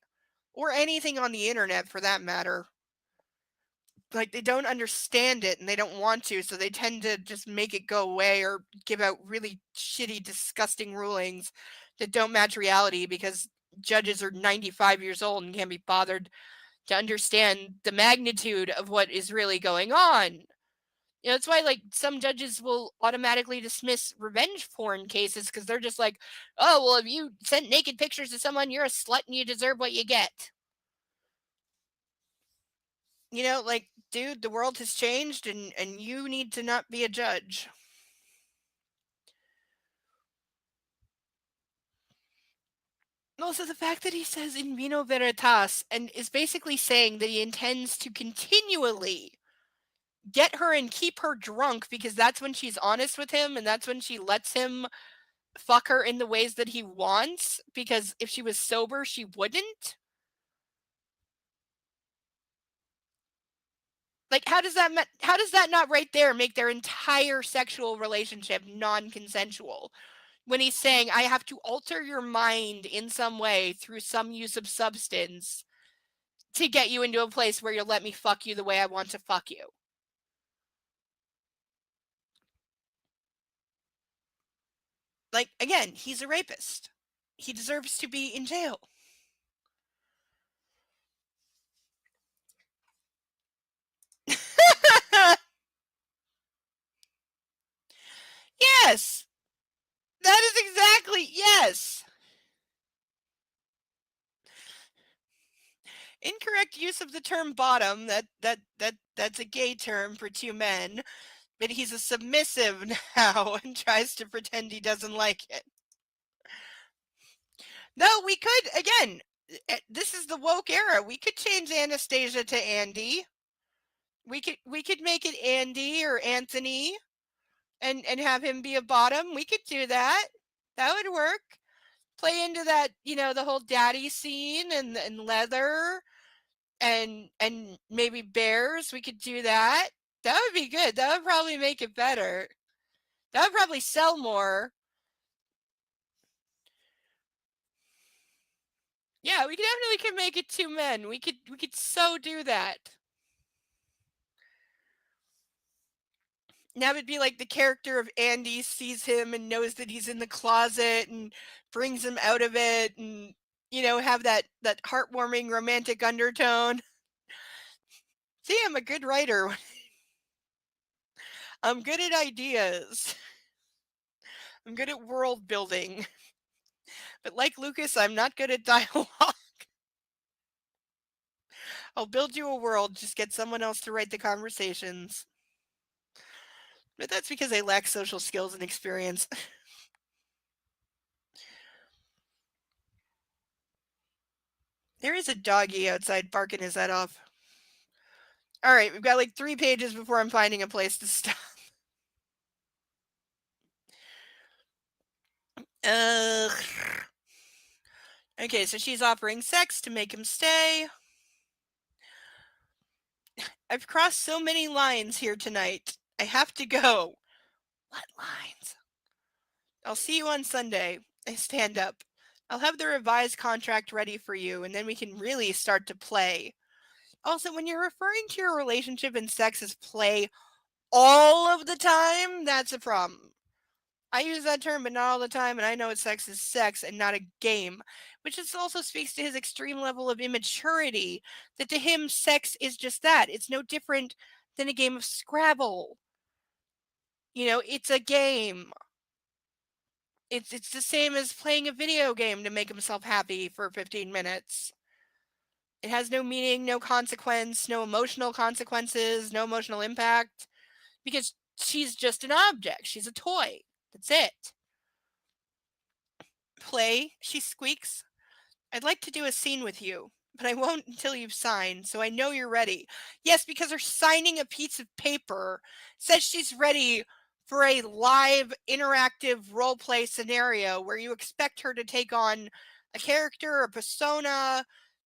or anything on the internet for that matter. Like, they don't understand it and they don't want to, so they tend to just make it go away or give out really shitty, disgusting rulings that don't match reality, because judges are 95 years old and can't be bothered to understand the magnitude of what is really going on. You know, that's why like some judges will automatically dismiss revenge porn cases, because they're just like, oh, well, if you sent naked pictures to someone, you're a slut and you deserve what you get. You know, like, dude, the world has changed, and you need to not be a judge. Also, the fact that he says in vino veritas and is basically saying that he intends to continually get her and keep her drunk, because that's when she's honest with him and that's when she lets him fuck her in the ways that he wants, because if she was sober, she wouldn't. Like, how does that not right there make their entire sexual relationship non-consensual? When he's saying, I have to alter your mind in some way through some use of substance to get you into a place where you'll let me fuck you the way I want to fuck you. Like, again, he's a rapist. He deserves to be in jail. Yes. That is exactly, yes. Incorrect use of the term bottom. That's a gay term for two men. But he's a submissive now and tries to pretend he doesn't like it. No, we could, again, this is the woke era. We could change Anastasia to Andy. We could make it Andy or Anthony and have him be a bottom. We could do that. That would work. play into that, the whole daddy scene and leather and maybe bears. We could do that. That would be good. That would probably make it better. That would probably sell more. Yeah, we definitely could make it 2 men. We could so do that. That would be like the character of Andy sees him and knows that he's in the closet and brings him out of it and have that heartwarming romantic undertone. See, I'm a good writer. I'm good at ideas. I'm good at world building. But like Lucas, I'm not good at dialogue. I'll build you a world, just get someone else to write the conversations. But that's because I lack social skills and experience. There is a doggy outside barking his head off. All right, we've got like 3 pages before I'm finding a place to stop. Ugh. Okay, so she's offering sex to make him stay. I've crossed so many lines here tonight. I have to go. What lines? I'll see you on Sunday. I stand up. I'll have the revised contract ready for you, and then we can really start to play. Also, when you're referring to your relationship and sex as play all of the time, that's a problem. I use that term, but not all the time, and I know sex is sex and not a game, which also speaks to his extreme level of immaturity, that to him, sex is just that. It's no different than a game of Scrabble. It's a game. It's the same as playing a video game to make himself happy for 15 minutes. It has no meaning, no consequence, no emotional consequences, no emotional impact, because she's just an object. She's a toy. That's it. Play, she squeaks. I'd like to do a scene with you, but I won't until you've signed, so I know you're ready. Yes, because her signing a piece of paper says she's ready for a live, interactive role-play scenario where you expect her to take on a character, a persona,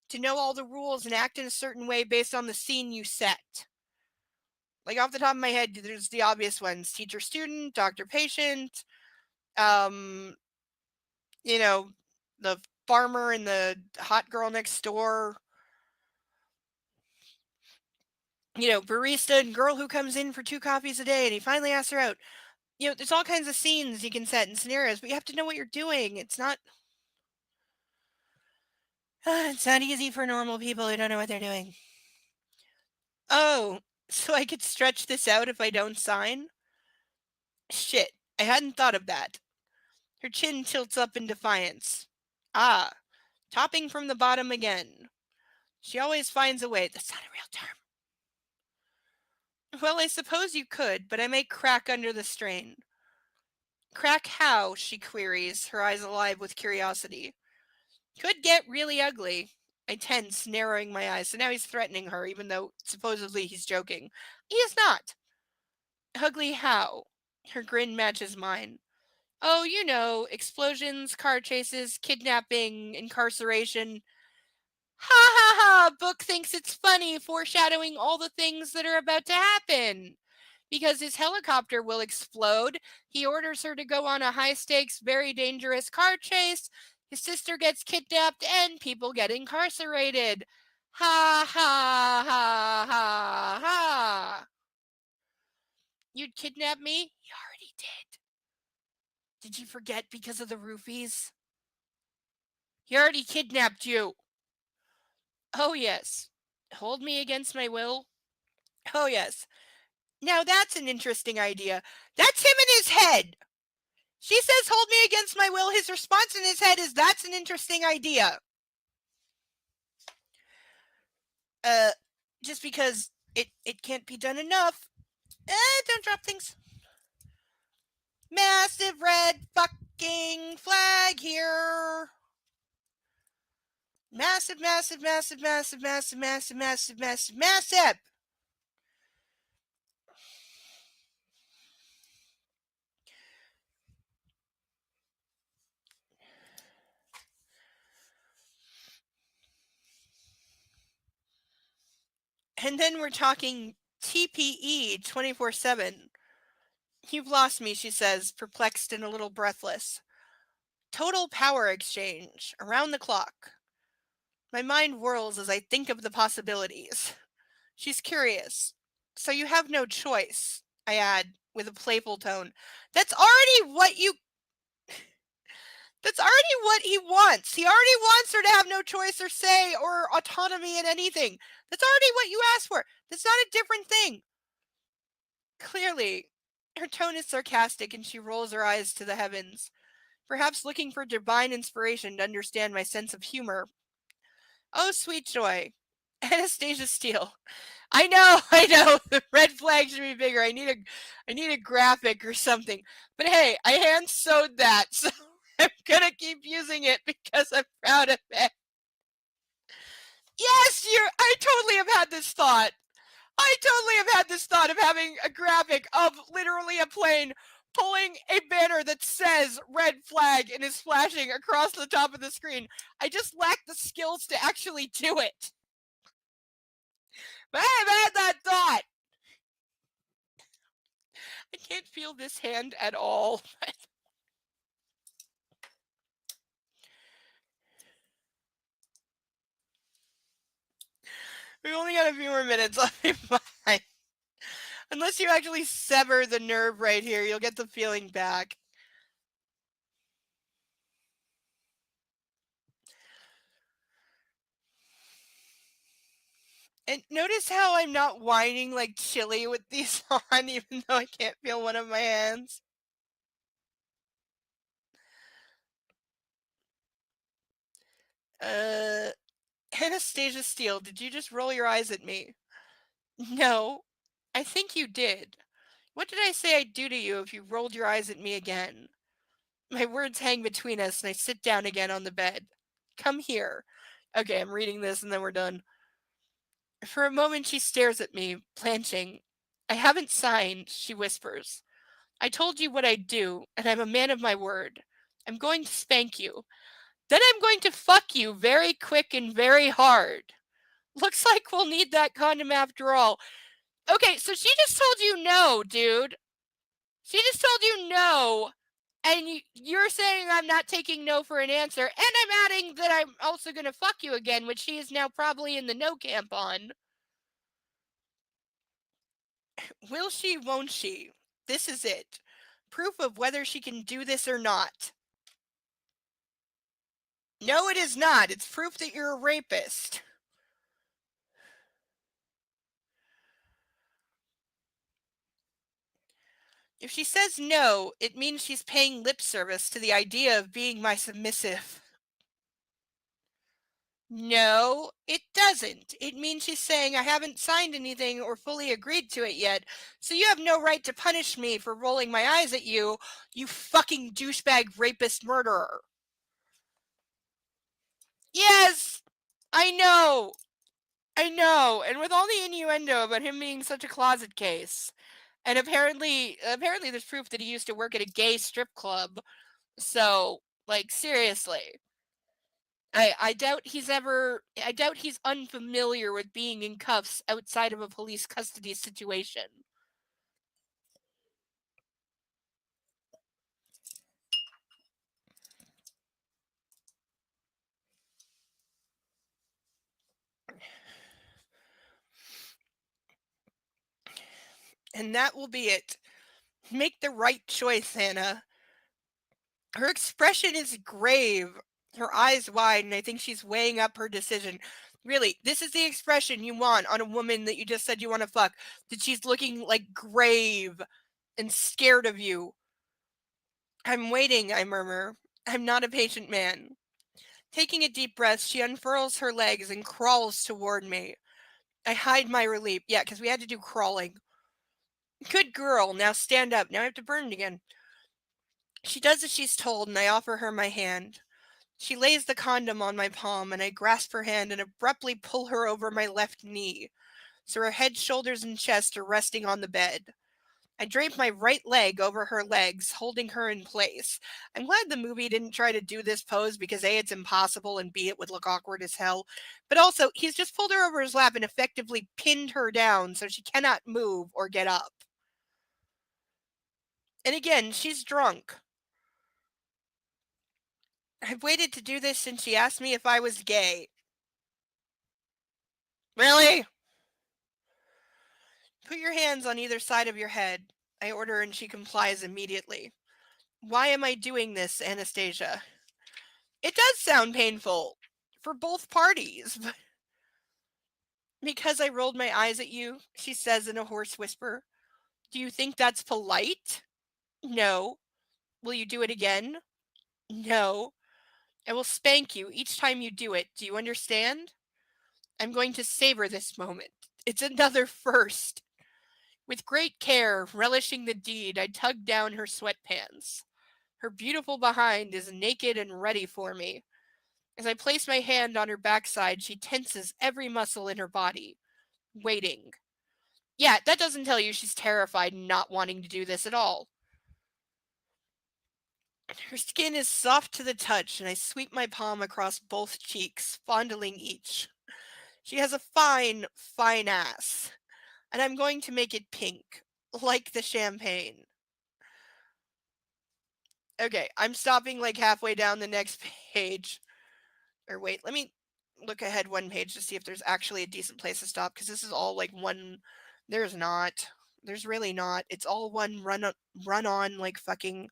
to know all the rules and act in a certain way based on the scene you set. Like, off the top of my head, there's the obvious ones: teacher-student, doctor-patient, the farmer and the hot girl next door, barista and girl who comes in for 2 coffees a day and he finally asks her out. There's all kinds of scenes you can set in scenarios, but you have to know what you're doing. It's not easy for normal people who don't know what they're doing. Oh, so I could stretch this out if I don't sign? Shit, I hadn't thought of that. Her chin tilts up in defiance. Ah, topping from the bottom again. She always finds a way. That's not a real term. Well, I suppose you could, but I may crack under the strain. Crack how? She queries, her eyes alive with curiosity. Could get really ugly. I tense, narrowing my eyes. So now he's threatening her, even though supposedly he's joking. He is not. Ugly how? Her grin matches mine. Oh, explosions, car chases, kidnapping, incarceration. Ha ha ha! Book thinks it's funny, foreshadowing all the things that are about to happen. Because his helicopter will explode, he orders her to go on a high stakes, very dangerous car chase. His sister gets kidnapped and people get incarcerated. Ha ha ha ha ha. You'd kidnap me? You already did. Did you forget because of the roofies? He already kidnapped you. Oh, yes. Hold me against my will? Oh, yes. Now that's an interesting idea. That's him in his head. She says, hold me against my will. His response in his head is, that's an interesting idea. Just because it can't be done enough. Don't drop things. Massive red fucking flag here. Massive, massive, massive, massive, massive, massive, massive, massive, massive. And then we're talking TPE 24/7. You've lost me, she says, perplexed and a little breathless. Total power exchange, around the clock. My mind whirls as I think of the possibilities. She's curious. So you have no choice, I add, with a playful tone. That's already what you. That's already what he wants. He already wants her to have no choice or say or autonomy in anything. That's already what you asked for. That's not a different thing. Clearly, her tone is sarcastic and she rolls her eyes to the heavens, perhaps looking for divine inspiration to understand my sense of humor. Oh, sweet joy. Anastasia Steele. I know, I know. The red flag should be bigger. I need a graphic or something. But hey, I hand sewed that, so I'm gonna keep using it because I'm proud of it. Yes, I totally have had this thought. I totally have had this thought of having a graphic of literally a plane pulling a banner that says red flag and is flashing across the top of the screen. I just lack the skills to actually do it. But I've had that thought. I can't feel this hand at all. We only got a few more minutes. I'll be fine. Unless you actually sever the nerve right here, you'll get the feeling back. And notice how I'm not whining like chili with these on, even though I can't feel one of my hands. Anastasia Steele, did you just roll your eyes at me? No, I think you did. What did I say I'd do to you if you rolled your eyes at me again? My words hang between us and I sit down again on the bed. Come here. Okay, I'm reading this and then we're done. For a moment she stares at me, blanching. I haven't signed, she whispers. I told you what I'd do, and I'm a man of my word. I'm going to spank you. Then I'm going to fuck you very quick and very hard. Looks like we'll need that condom after all. Okay, so she just told you no, dude. She just told you no. And you're saying I'm not taking no for an answer. And I'm adding that I'm also going to fuck you again, which she is now probably in the no camp on. Will she, won't she? This is it. Proof of whether she can do this or not. No, it is not. It's proof that you're a rapist. If she says no, it means she's paying lip service to the idea of being my submissive. No, it doesn't. It means she's saying I haven't signed anything or fully agreed to it yet, so you have no right to punish me for rolling my eyes at you, you fucking douchebag rapist murderer. Yes, I know. I know. And with all the innuendo about him being such a closet case. And apparently there's proof that he used to work at a gay strip club. So, like, seriously. I doubt he's unfamiliar with being in cuffs outside of a police custody situation. And that will be it. Make the right choice, Hannah. Her expression is grave, her eyes wide, and I think she's weighing up her decision. Really, this is the expression you want on a woman that you just said you want to fuck. That she's looking like grave and scared of you. I'm waiting, I murmur. I'm not a patient man. Taking a deep breath, she unfurls her legs and crawls toward me. I hide my relief. Yeah, because we had to do crawling. Good girl. Now stand up. Now I have to burn it again. She does as she's told, and I offer her my hand. She lays the condom on my palm, and I grasp her hand and abruptly pull her over my left knee, so her head, shoulders, and chest are resting on the bed. I drape my right leg over her legs, holding her in place. I'm glad the movie didn't try to do this pose because A, it's impossible, and B, it would look awkward as hell. But also, he's just pulled her over his lap and effectively pinned her down so she cannot move or get up. And again, she's drunk. I've waited to do this since she asked me if I was gay. Really? Put your hands on either side of your head, I order, and she complies immediately. Why am I doing this, Anastasia? It does sound painful for both parties. Because I rolled my eyes at you, she says in a hoarse whisper. Do you think that's polite? No. Will you do it again? No. I will spank you each time you do it. Do you understand? I'm going to savor this moment. It's another first. With great care, relishing the deed, I tug down her sweatpants. Her beautiful behind is naked and ready for me. As I place my hand on her backside, she tenses every muscle in her body, waiting. Yeah, that doesn't tell you she's terrified and not wanting to do this at all. Her skin is soft to the touch, and I sweep my palm across both cheeks, fondling each. She has a fine, fine ass, and I'm going to make it pink, like the champagne. Okay, I'm stopping like halfway down the next page. Or wait, let me look ahead one page to see if there's actually a decent place to stop, because this is all like one. There's not. There's really not. It's all one run on like fucking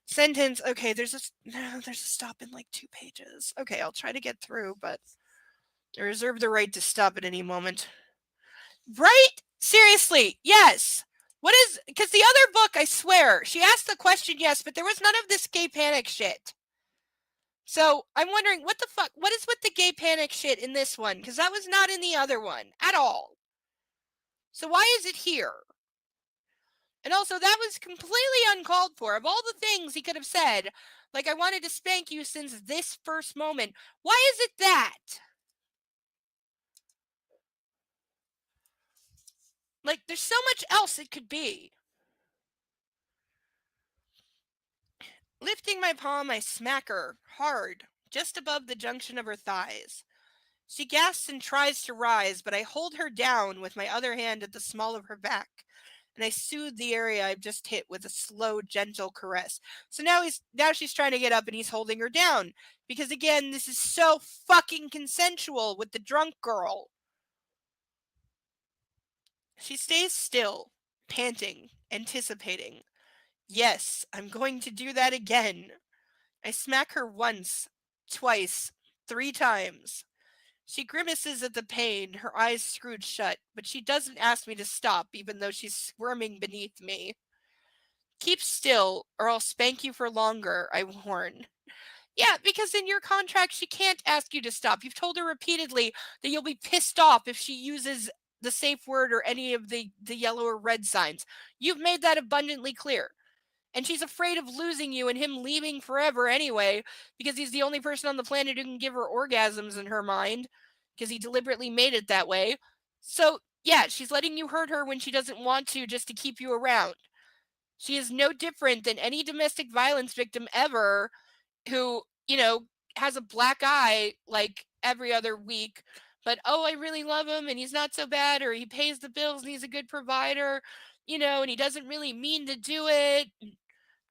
sentence. Okay, there's a stop in like 2 pages. Okay, I'll try to get through, but I reserve the right to stop at any moment. Right? Seriously, yes. What is, because the other book, I swear, she asked the question, yes, but there was none of this gay panic shit. So I'm wondering, what the fuck, what is with the gay panic shit in this one? Because that was not in the other one at all. So why is it here? And also, that was completely uncalled for. Of all the things he could have said, like, I wanted to spank you since this first moment, why is it that? Like, there's so much else it could be. Lifting my palm, I smack her, hard, just above the junction of her thighs. She gasps and tries to rise, but I hold her down with my other hand at the small of her back, and I soothe the area I've just hit with a slow, gentle caress. So now she's trying to get up and he's holding her down. Because again, this is so fucking consensual with the drunk girl. She stays still, panting, anticipating. Yes, I'm going to do that again. I smack her once, twice, 3 times. She grimaces at the pain, her eyes screwed shut, but she doesn't ask me to stop, even though she's squirming beneath me. Keep still, or I'll spank you for longer, I warn. Yeah, because in your contract, she can't ask you to stop. You've told her repeatedly that you'll be pissed off if she uses the safe word or any of the yellow or red signs. You've made that abundantly clear. And she's afraid of losing you and him leaving forever anyway, because he's the only person on the planet who can give her orgasms in her mind, because he deliberately made it that way. So, yeah, she's letting you hurt her when she doesn't want to, just to keep you around. She is no different than any domestic violence victim ever who, has a black eye like every other week. But, oh, I really love him and he's not so bad, or he pays the bills and he's a good provider, and he doesn't really mean to do it.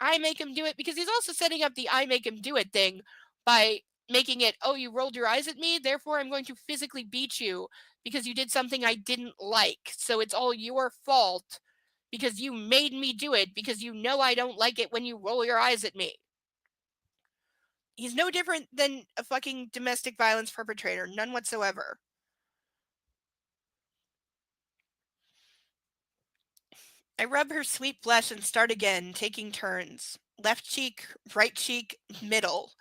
I make him do it, because he's also setting up the I make him do it thing by making it, oh, you rolled your eyes at me, therefore I'm going to physically beat you because you did something I didn't like. So it's all your fault because you made me do it, because you know I don't like it when you roll your eyes at me. He's no different than a fucking domestic violence perpetrator, none whatsoever. I rub her sweet blush and start again, taking turns. Left cheek, right cheek, middle.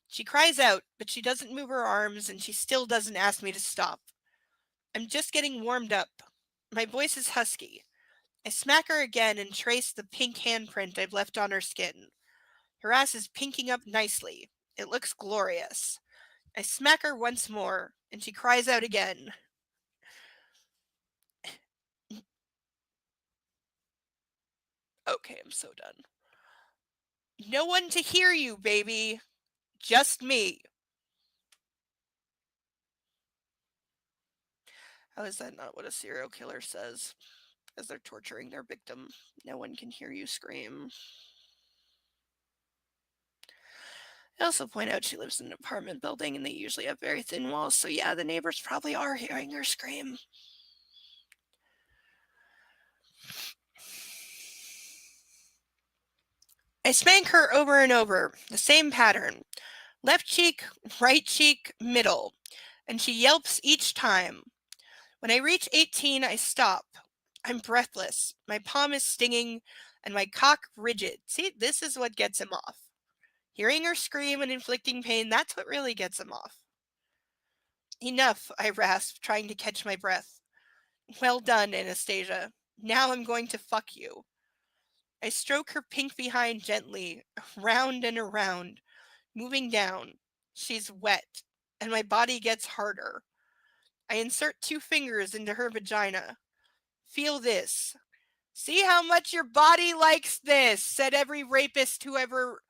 She cries out, but she doesn't move her arms, and she still doesn't ask me to stop. I'm just getting warmed up. My voice is husky. I smack her again and trace the pink handprint I've left on her skin. Her ass is pinking up nicely. It looks glorious. I smack her once more, and she cries out again. Okay, I'm so done. No one to hear you, baby. Just me. How is that not what a serial killer says as they're torturing their victim? No one can hear you scream. I also point out she lives in an apartment building and they usually have very thin walls, so yeah, the neighbors probably are hearing her scream. I spank her over and over, the same pattern. Left cheek, right cheek, middle. And she yelps each time. When I reach 18, I stop. I'm breathless. My palm is stinging and my cock rigid. See, this is what gets him off. Hearing her scream and inflicting pain, that's what really gets him off. Enough, I rasp, trying to catch my breath. Well done, Anastasia. Now I'm going to fuck you. I stroke her pink behind gently, round and around, moving down. She's wet, and my body gets harder. I insert 2 fingers into her vagina. Feel this. See how much your body likes this, said every rapist who ever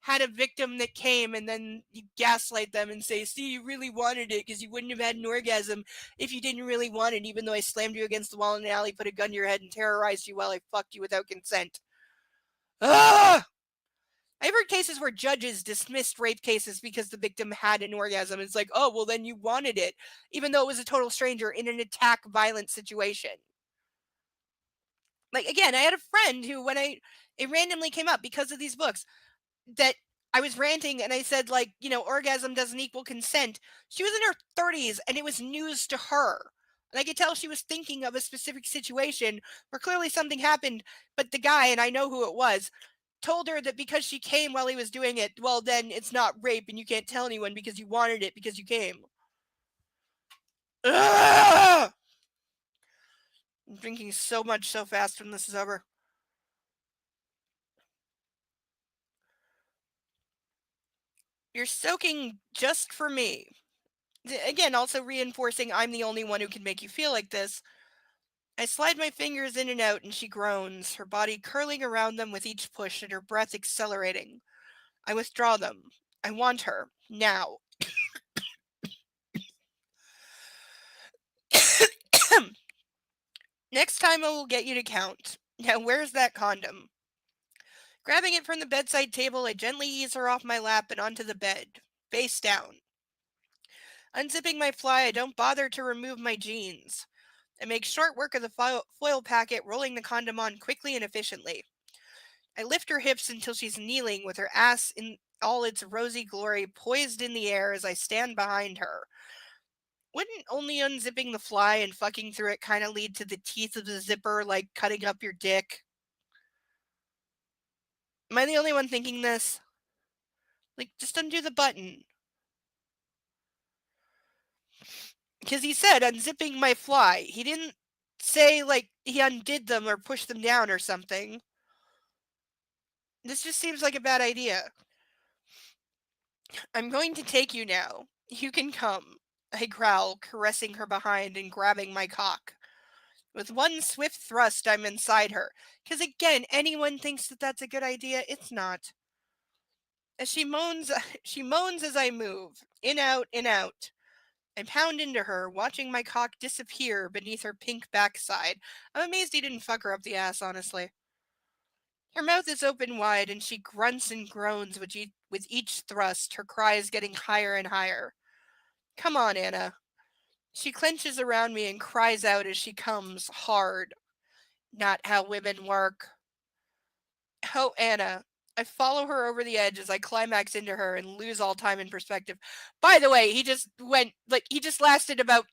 had a victim that came, and then you gaslight them and say, see, you really wanted it because you wouldn't have had an orgasm if you didn't really want it, even though I slammed you against the wall in an alley, put a gun to your head, and terrorized you while I fucked you without consent. Ah! I've heard cases where judges dismissed rape cases because the victim had an orgasm. It's like, oh, well, then you wanted it, even though it was a total stranger in an attack violent situation. Like, again, I had a friend who, when it randomly came up because of these books, that I was ranting and I said, like, orgasm doesn't equal consent. She was in her 30s and it was news to her. And I could tell she was thinking of a specific situation where clearly something happened, but the guy, and I know who it was, told her that because she came while he was doing it, well, then it's not rape and you can't tell anyone because you wanted it because you came. Ugh! I'm drinking so much so fast when this is over. You're soaking just for me. Again, also reinforcing I'm the only one who can make you feel like this. I slide my fingers in and out and she groans, her body curling around them with each push and her breath accelerating. I withdraw them. I want her. Now. Next time I will get you to count. Now where's that condom? Grabbing it from the bedside table, I gently ease her off my lap and onto the bed, face down. Unzipping my fly, I don't bother to remove my jeans. I make short work of the foil packet, rolling the condom on quickly and efficiently. I lift her hips until she's kneeling with her ass in all its rosy glory poised in the air as I stand behind her. Wouldn't only unzipping the fly and fucking through it kind of lead to the teeth of the zipper, like cutting up your dick? Am I the only one thinking this? Like, just undo the button. Because he said unzipping my fly. He didn't say, like, he undid them or pushed them down or something. This just seems like a bad idea. I'm going to take you now. You can come. I growl, caressing her behind and grabbing my cock. With one swift thrust, I'm inside her. Because again, anyone thinks that that's a good idea. It's not. As she moans, she moans as I move. In, out, in, out. I pound into her, watching my cock disappear beneath her pink backside. I'm amazed he didn't fuck her up the ass, honestly. Her mouth is open wide, and she grunts and groans with each thrust, her cries getting higher and higher. Come on, Anna. She clenches around me and cries out as she comes, hard. Not how women work. Oh, Anna. I follow her over the edge as I climax into her and lose all time in perspective. By the way, he just lasted about,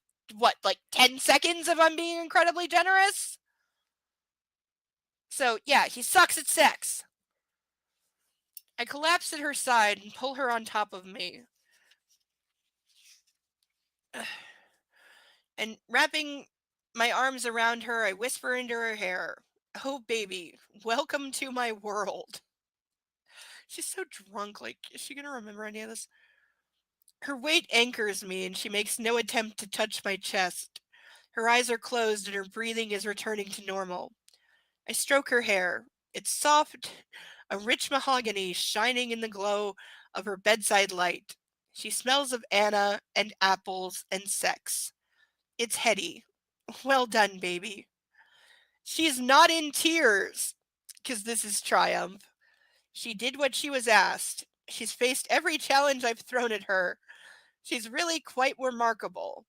10 seconds if I'm being incredibly generous? So, yeah, he sucks at sex. I collapse at her side and pull her on top of me. And wrapping my arms around her, I whisper into her hair, oh, baby, welcome to my world. She's so drunk, like, is she gonna remember any of this? Her weight anchors me, and she makes no attempt to touch my chest. Her eyes are closed, and her breathing is returning to normal. I stroke her hair. It's soft, a rich mahogany shining in the glow of her bedside light. She smells of Anna and apples and sex. It's heady. Well done, baby. She's not in tears, 'cause this is triumph. She did what she was asked. She's faced every challenge I've thrown at her. She's really quite remarkable.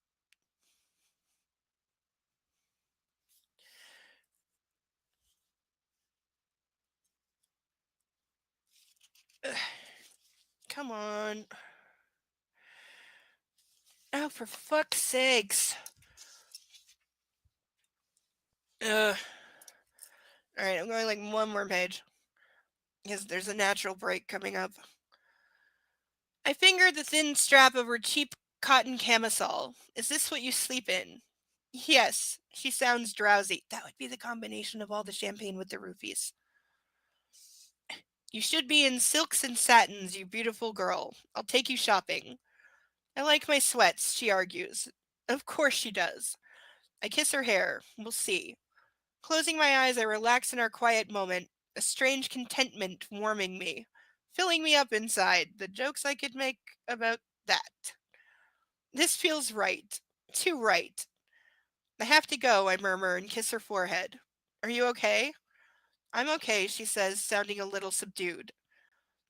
Come on. Oh, for fuck's sakes. Ugh. Alright, I'm going like one more page. Because there's a natural break coming up. I fingered the thin strap of her cheap cotton camisole. Is this what you sleep in? Yes. She sounds drowsy. That would be the combination of all the champagne with the roofies. You should be in silks and satins, you beautiful girl. I'll take you shopping. I like my sweats, she argues. Of course she does. I kiss her hair. We'll see. Closing my eyes, I relax in our quiet moment, a strange contentment warming me, filling me up inside, the jokes I could make about that. This feels right. Too right. I have to go, I murmur and kiss her forehead. Are you okay? I'm okay, she says, sounding a little subdued.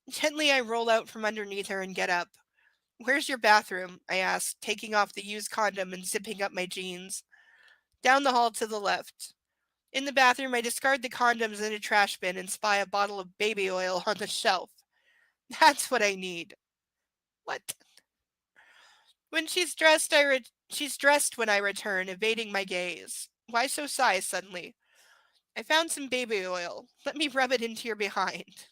Gently, I roll out from underneath her and get up. Where's your bathroom? I ask, taking off the used condom and zipping up my jeans. Down the hall to the left. In the bathroom, I discard the condoms in a trash bin and spy a bottle of baby oil on the shelf. That's what I need. What? When she's dressed when I return, evading my gaze. Why so sigh suddenly? I found some baby oil. Let me rub it into your behind.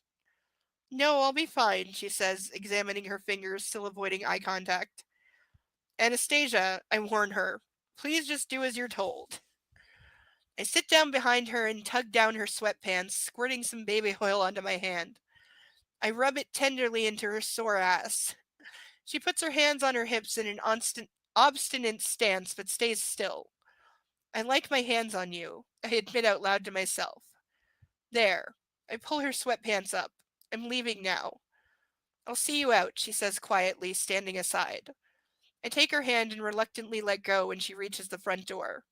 No, I'll be fine, she says, examining her fingers, still avoiding eye contact. Anastasia, I warn her. Please just do as you're told. I sit down behind her and tug down her sweatpants, squirting some baby oil onto my hand. I rub it tenderly into her sore ass. She puts her hands on her hips in an obstinate stance but stays still. I like my hands on you, I admit out loud to myself. There. I pull her sweatpants up. I'm leaving now. I'll see you out, she says quietly, standing aside. I take her hand and reluctantly let go when she reaches the front door.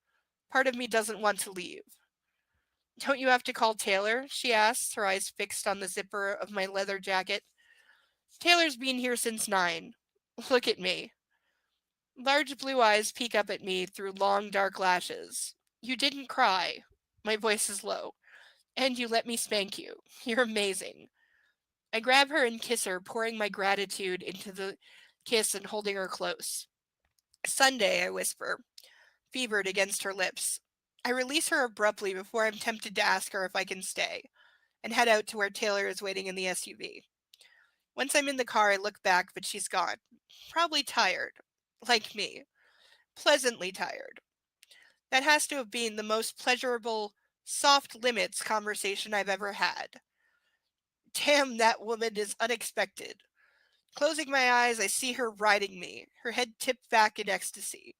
Part of me doesn't want to leave. Don't you have to call Taylor? She asks, her eyes fixed on the zipper of my leather jacket. Taylor's been here since 9. Look at me. Large blue eyes peek up at me through long dark lashes. You didn't cry. My voice is low. And you let me spank you. You're amazing. I grab her and kiss her, pouring my gratitude into the kiss and holding her close. Sunday, I whisper, fevered against her lips. I release her abruptly before I'm tempted to ask her if I can stay, and head out to where Taylor is waiting in the SUV. Once I'm in the car, I look back, but she's gone. Probably tired. Like me. Pleasantly tired. That has to have been the most pleasurable, soft limits conversation I've ever had. Damn, that woman is unexpected. Closing my eyes, I see her riding me, her head tipped back in ecstasy.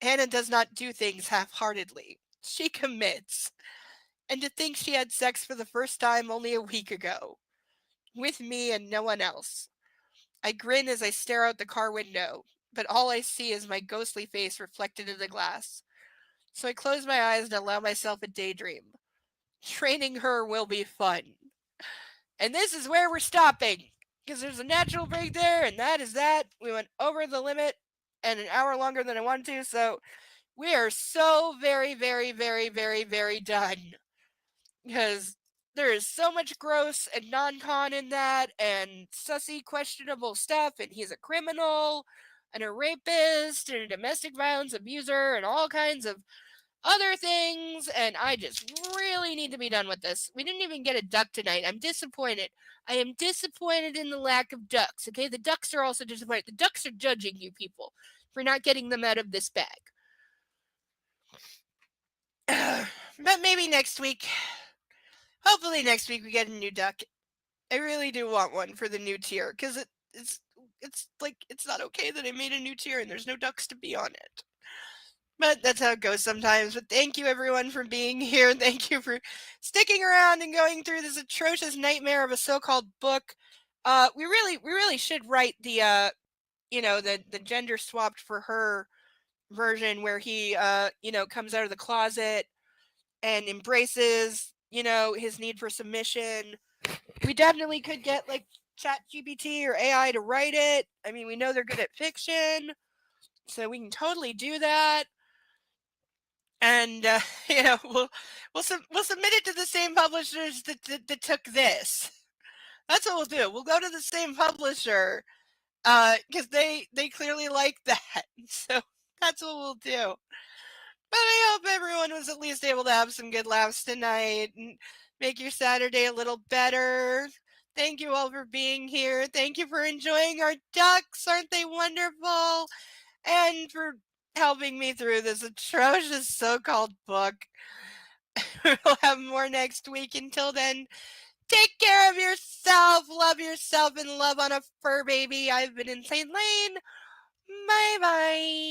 Hannah does not do things half-heartedly. She commits. And to think she had sex for the first time only a week ago. With me and no one else. I grin as I stare out the car window, but all I see is my ghostly face reflected in the glass. So I close my eyes and allow myself a daydream. Training her will be fun. And this is where we're stopping. Because there's a natural break there, and that is that. We went over the limit and an hour longer than I wanted to, so we are so very, very, very, very, very done. Because there is so much gross and non-con in that, and sussy, questionable stuff, and he's a criminal, and a rapist, and a domestic violence abuser, and all kinds of other things, and I just really need to be done with this. We didn't even get a duck tonight. I'm disappointed. I am disappointed in the lack of ducks, okay? The ducks are also disappointed. The ducks are judging you people for not getting them out of this bag. But maybe next week. Hopefully next week we get a new duck. I really do want one for the new tier, because it's like, it's not okay that I made a new tier and there's no ducks to be on it. But that's how it goes sometimes. But thank you everyone for being here. Thank you for sticking around and going through this atrocious nightmare of a so-called book. We really should write the the gender swapped for her version where he comes out of the closet and embraces his need for submission. We definitely could get like ChatGPT or AI to write it. I mean, we know they're good at fiction, so we can totally do that. And we'll submit it to the same publishers that took this. That's what we'll do. We'll go to the same publisher because they clearly like that. So that's what we'll do. But I hope everyone was at least able to have some good laughs tonight and make your Saturday a little better. Thank you all for being here. Thank you for enjoying our ducks. Aren't they wonderful? And for helping me through this atrocious so-called book. We'll have more next week. Until then, take care of yourself, love yourself, and love on a fur baby. I've been Insane Lane. Bye-bye.